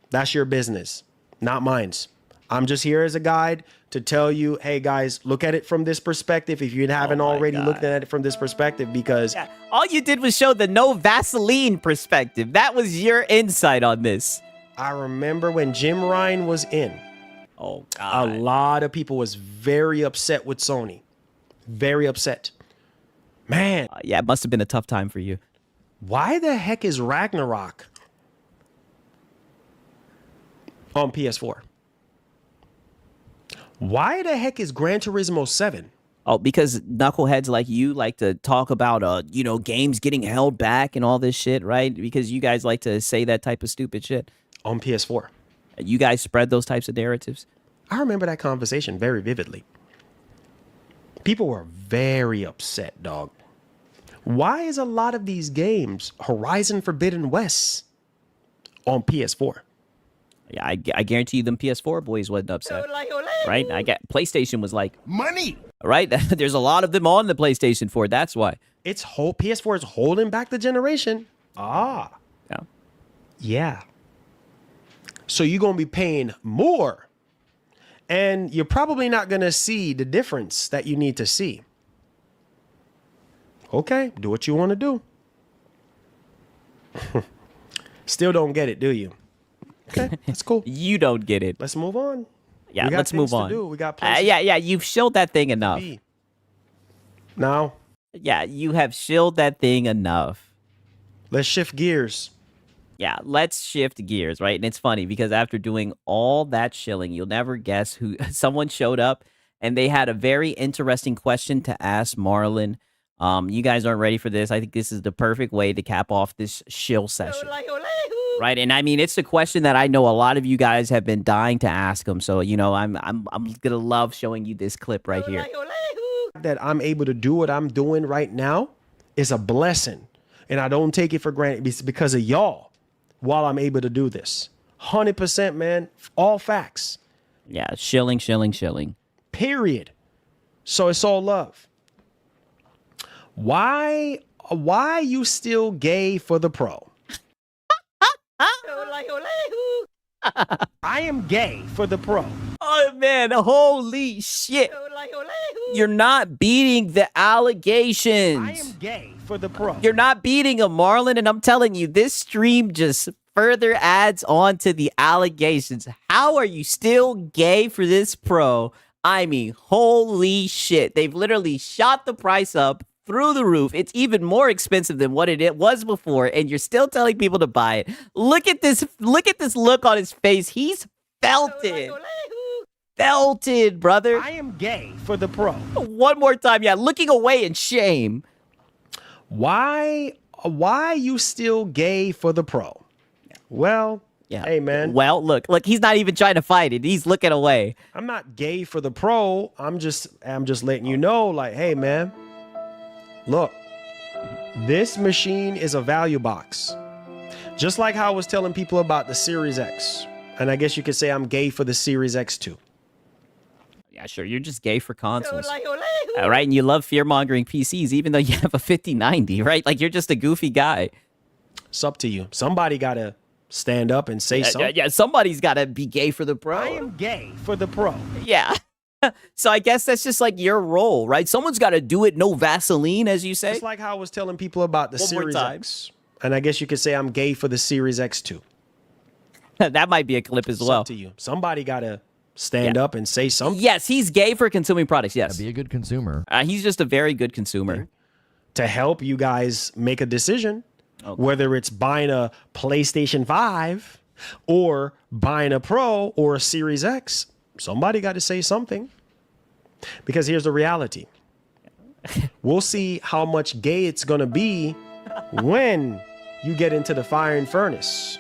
That's your business, not mine. I'm just here as a guide to tell you, hey guys, look at it from this perspective if you haven't already looked at it from this perspective, because all you did was show the no Vaseline perspective. That was your insight on this. I remember when Jim Ryan was in. Oh God. A lot of people was very upset with Sony. Very upset. Man. Yeah, it must have been a tough time for you. Why the heck is Ragnarok on PS4? Why the heck is Gran Turismo 7? Oh, because knuckleheads like you like to talk about, games getting held back and all this shit, right? Because you guys like to say that type of stupid shit. On PS4. You guys spread those types of narratives. I remember that conversation very vividly. People were very upset, dog. Why is a lot of these games Horizon Forbidden West on PS4? Yeah, I guarantee you them PS4 boys wasn't upset, right? PlayStation was like, money, right? There's a lot of them on the PlayStation 4. That's why. PS4 is holding back the generation. Yeah. So you're going to be paying more, and you're probably not going to see the difference that you need to see. Okay, do what you want to do. Still don't get it, do you? Okay, that's cool. You don't get it. Let's move on. Yeah, let's move on. We got yeah, you've shilled that thing enough. Now? Yeah, you have shilled that thing enough. Let's shift gears. Yeah, let's shift gears, right? And it's funny because after doing all that shilling, you'll never guess who someone showed up and they had a very interesting question to ask Marlin. You guys aren't ready for this. I think this is the perfect way to cap off this shill session. Right, and I mean, it's a question that I know a lot of you guys have been dying to ask him. So, I'm gonna love showing you this clip right here. That I'm able to do what I'm doing right now is a blessing, and I don't take it for granted. It's because of y'all. While I'm able to do this, 100%, man, all facts. Yeah, shilling. Period. So it's all love. Why you still gay for the Pro? I am gay for the Pro. Oh, man, holy shit. You're not beating the allegations. I am gay for the Pro. You're not beating a Marlin, and I'm telling you, this stream just further adds on to the allegations. How are you still gay for this Pro? I mean, holy shit. They've literally shot the price up through the roof. It's even more expensive than what it was before, and you're still telling people to buy it. Look at this look on his face. He's felted. Felted, brother. I am gay for the Pro. One more time, yeah, looking away in shame. Why you still gay for the Pro? Well, Yeah. Hey, man. Well, look, he's not even trying to fight it. He's looking away. I'm not gay for the Pro. I'm just letting you know, like, hey, man, look, this machine is a value box. Just like how I was telling people about the Series X. And I guess you could say I'm gay for the Series X too. Yeah, sure. You're just gay for consoles. Ole, ole, hoo. All right. And you love fear-mongering PCs, even though you have a 5090, right? Like, you're just a goofy guy. It's up to you. Somebody got to stand up and say something. Yeah, somebody's got to be gay for the Pro. I am gay for the Pro. Yeah. So I guess that's just like your role, right? Someone's got to do it. No Vaseline, as you say. Just like how I was telling people about the One more Series time. X. And I guess you could say I'm gay for the Series X too. That might be a clip as It's well. up to you. Somebody got to stand up and say something. Yes, he's gay for consuming products. Yes. Be a good consumer. He's just a very good consumer. To help you guys make a decision, whether it's buying a PlayStation 5 or buying a Pro or a Series X. Somebody got to say something. Because here's the reality. We'll see how much gay it's going to be when you get into the fire and furnace.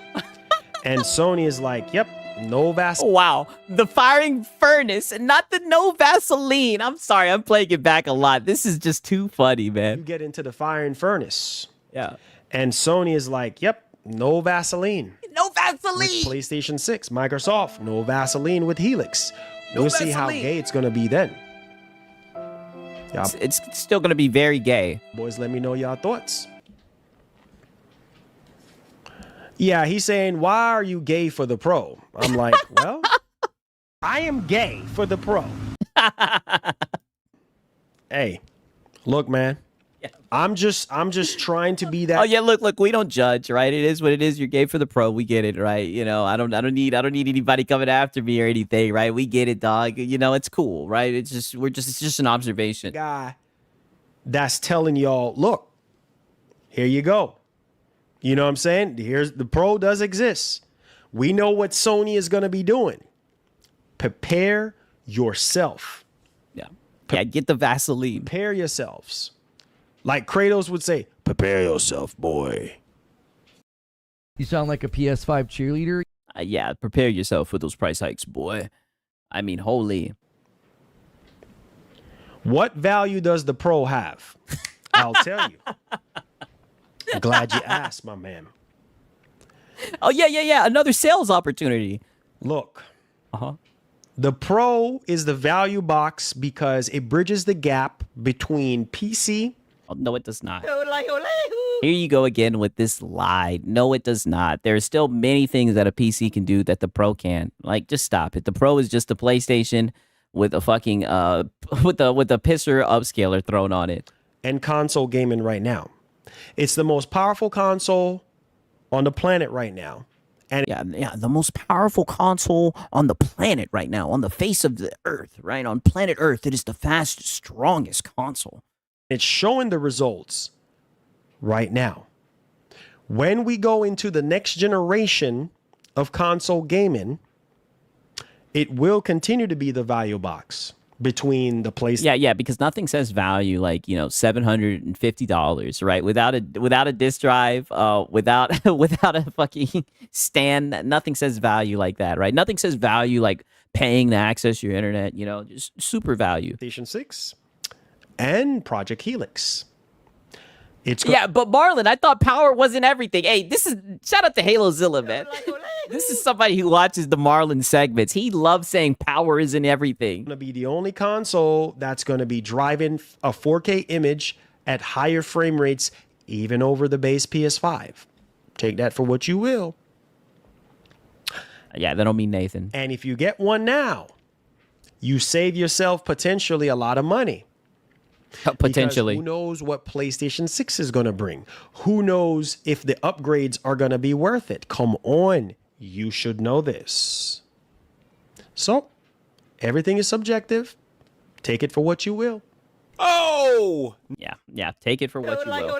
And Sony is like, yep, no Vaseline. Wow. The firing furnace and not the no Vaseline. I'm sorry. I'm playing it back a lot. This is just too funny, man. You get into the fire and furnace. Yeah. And Sony is like, yep, no Vaseline. No With Vaseline. PlayStation 6, Microsoft, no Vaseline with Helix. We'll see how Vaseline. gay it's going to be then. It's still going to be very gay. Boys, let me know your thoughts. Yeah, he's saying, why are you gay for the Pro? I'm like, well, I am gay for the Pro. Hey, look, man. Yeah. I'm just trying to be that. Oh yeah, look, we don't judge, right? It is what it is. You're gay for the Pro. We get it, right? You know, I don't need anybody coming after me or anything, right? We get it, dog. You know, it's cool, right? It's just an observation. Guy that's telling y'all, look, here you go. You know what I'm saying? Here's the Pro does exist. We know what Sony is going to be doing. Prepare yourself. Yeah, get the Vaseline. Prepare yourselves. Like Kratos would say, prepare yourself, boy. You sound like a PS5 cheerleader. Yeah, prepare yourself for those price hikes, boy. I mean, holy. What value does the Pro have? I'll tell you. I'm glad you asked, my man. Oh, yeah. Another sales opportunity. Look. The Pro is the value box because it bridges the gap between PC. Oh, no, it does not. Ole, ole, hoo. Here you go again with this lie. No, it does not. There are still many things that a PC can do that the Pro can. Like, just stop it. The Pro is just a PlayStation with a fucking with a pisser upscaler thrown on it. And console gaming right now. It's the most powerful console on the planet right now. And yeah, the most powerful console on the planet right now, on the face of the earth, right? On planet Earth, it is the fastest, strongest console. it's showing the results right now. When we go into the next generation of console gaming, it will continue to be the value box between the PlayStation. Yeah, because nothing says value like, $750, right? Without a disk drive, without a fucking stand, nothing says value like that, right? Nothing says value like paying to access your internet, just super value. PlayStation 6 and Project Helix. Yeah, but Marlin, I thought power wasn't everything. Hey, shout out to HaloZilla, man. This is somebody who watches the Marlin segments. He loves saying power isn't everything. Going to be the only console that's going to be driving a 4K image at higher frame rates, even over the base PS5. Take that for what you will. Yeah, that don't mean Nathan. And if you get one now, you save yourself potentially a lot of money. Potentially. Because who knows what PlayStation 6 is going to bring? Who knows if the upgrades are going to be worth it? Come on. You should know this. So, everything is subjective. Take it for what you will. Oh! Yeah, take it for what you will.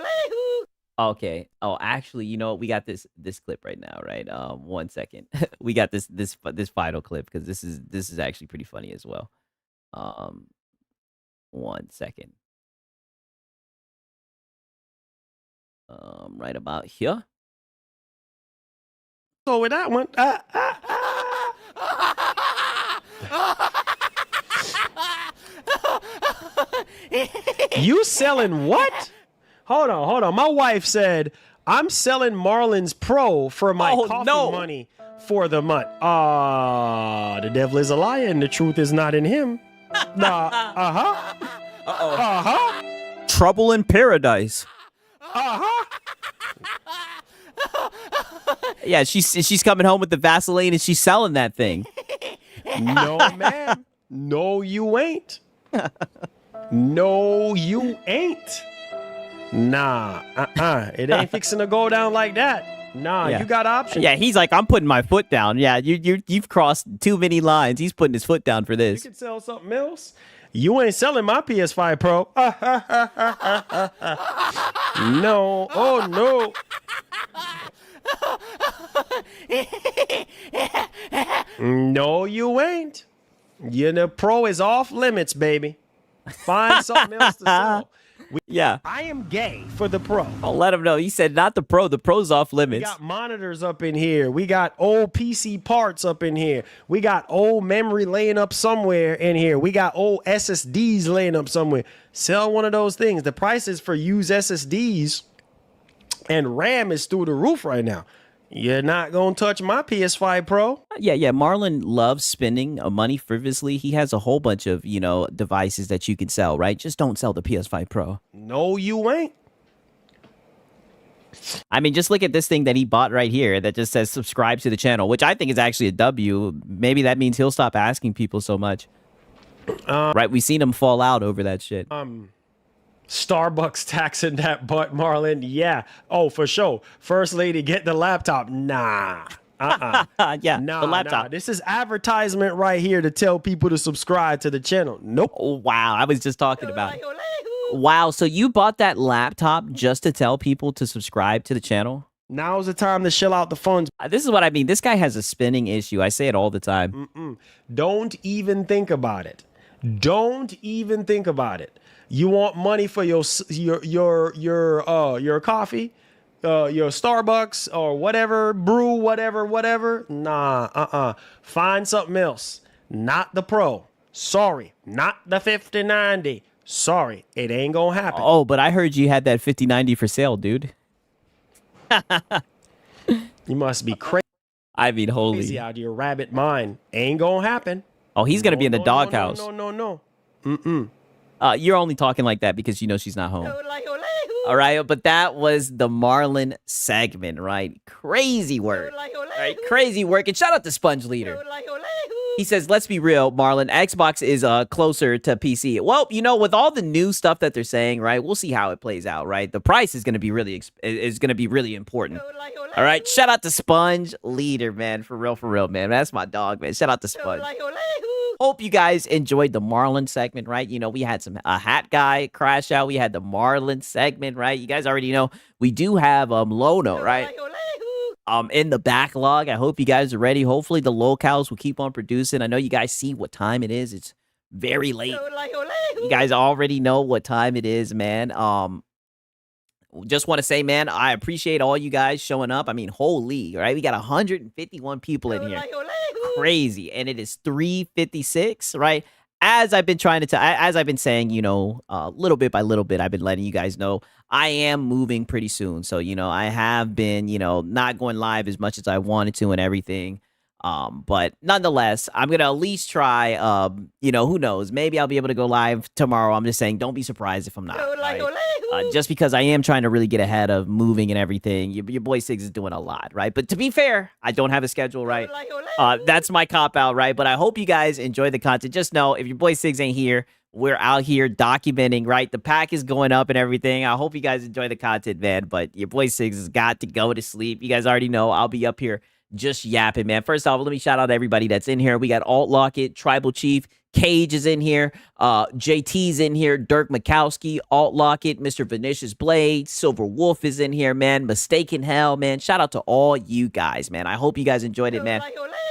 Okay. Oh, actually, you know what? We got this clip right now, right? 1 second. We got this final clip because this is actually pretty funny as well. 1 second. Right about here. So with that one, you selling what? Hold on. My wife said I'm selling Marlin's Pro for my coffee money for the month. The devil is a liar and the truth is not in him. Nah. Trouble in paradise. Yeah, she's coming home with the Vaseline and she's selling that thing. No, ma'am. No, you ain't. No, you ain't. Nah, it ain't fixing to go down like that. Nah, Yeah. you got options. Yeah, he's like, I'm putting my foot down. Yeah, you've crossed too many lines. He's putting his foot down for You this. can sell something else. You ain't selling my PS5 Pro. No. Oh, no. No, you ain't. The Pro is off limits, baby. Find something else to sell. Yeah. I am gay for the Pro. I'll let him know. He said not the Pro. The Pro's off We limits. got monitors up in here. We got old PC parts up in here. We got old memory laying up somewhere in here. We got old SSDs laying up somewhere. Sell one of those things. The prices for used SSDs and RAM is through the roof right now. You're not going to touch my PS5 Pro. Yeah. Marlin loves spending money frivolously. He has a whole bunch of, devices that you can sell, right? Just don't sell the PS5 Pro. No, you ain't. I mean, just look at this thing that he bought right here that just says subscribe to the channel, which I think is actually a W. Maybe that means he'll stop asking people so much. Right? We've seen him fall out over that shit. Starbucks taxing that butt, Marlin. Yeah. Oh, for sure. First lady, get the laptop. Nah. Yeah, Nah, the laptop. Nah. This is advertisement right here to tell people to subscribe to the channel. Nope. Oh, wow. I was just talking about it. Wow. So you bought that laptop just to tell people to subscribe to the channel? Now's the time to shell out the funds. This is what I mean. This guy has a spinning issue. I say it all the time. Don't even think about it. Don't even think about it. You want money for your coffee, your Starbucks or whatever, brew, whatever. Nah, Find something else. Not the Pro. Sorry. Not the 5090. Sorry. It ain't gonna happen. Oh, but I heard you had that 5090 for sale, dude. You must be crazy. I mean, holy. Out of your rabbit mind. Ain't gonna happen. Oh, he's gonna be in the doghouse. No. You're only talking like that because you know she's not home. All right, but that was the Marlin segment, right? Crazy work. Right? Crazy work. And shout out to Sponge Leader. He says, let's be real, Marlin, Xbox is closer to PC. Well, with all the new stuff that they're saying, right, we'll see how it plays out, right? The price is going to be really important. All right, shout out to Sponge Leader, man. For real, man. That's my dog, man. Shout out to Sponge. Hope you guys enjoyed the Marlin segment, right? We had a hat guy crash out. We had the Marlin segment, right? You guys already know we do have Lono, right? In the backlog. I hope you guys are ready. Hopefully the locals will keep on producing. I know you guys see what time it is. It's very late. You guys already know what time it is, man. Just want to say, man, I appreciate all you guys showing up. I mean, holy, right? We got 151 people in here. Crazy. And it is 3:56, right? As I've been saying, little bit by little bit, I've been letting you guys know I am moving pretty soon. So, I have been, not going live as much as I wanted to and everything. But nonetheless, I'm going to at least try, who knows? Maybe I'll be able to go live tomorrow. I'm just saying, don't be surprised if I'm not. Right? Just because I am trying to really get ahead of moving and everything. Your boy Siggs is doing a lot, right? But to be fair, I don't have a schedule, right? That's my cop-out, right? But I hope you guys enjoy the content. Just know, if your boy Siggs ain't here, we're out here documenting, right? The pack is going up and everything. I hope you guys enjoy the content, man. But your boy Siggs has got to go to sleep. You guys already know I'll be up here just yapping, man. First off, let me shout out everybody that's in here. We got Alt Locket, Tribal Chief, Cage is in here. JT's in here. Dirk Mikowski, Alt Lockett, Mr. Vinicius Blade, Silver Wolf is in here, man. Mistaken Hell, man. Shout out to all you guys, man. I hope you guys enjoyed it, man.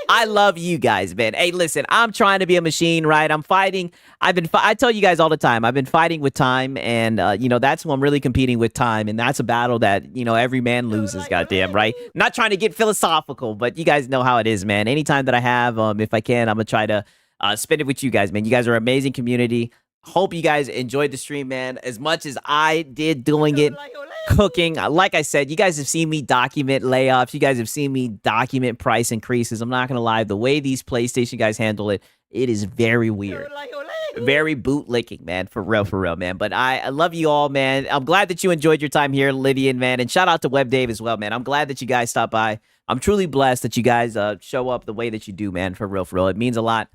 I love you guys, man. Hey, listen, I'm trying to be a machine, right? I'm fighting. I tell you guys all the time, I've been fighting with time, and that's who I'm really competing with, time, and that's a battle that every man loses. Goddamn, right? Not trying to get philosophical, but you guys know how it is, man. Anytime that I have, if I can, I'm gonna try to spend it with you guys, man. You guys are an amazing community. Hope you guys enjoyed the stream, man, as much as I did doing it. Cooking, like I said, you guys have seen me document layoffs. You guys have seen me document price increases. I'm not gonna lie, the way these PlayStation guys handle it, it is very weird, very bootlicking, man. For real, man. But I love you all, man. I'm glad that you enjoyed your time here, Lydian, man, and shout out to Web Dave as well, man. I'm glad that you guys stopped by. I'm truly blessed that you guys show up the way that you do, man. For real, it means a lot.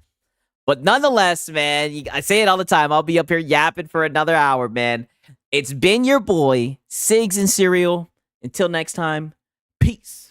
But nonetheless, man, I say it all the time. I'll be up here yapping for another hour, man. It's been your boy, Sigs and Cereal. Until next time, peace.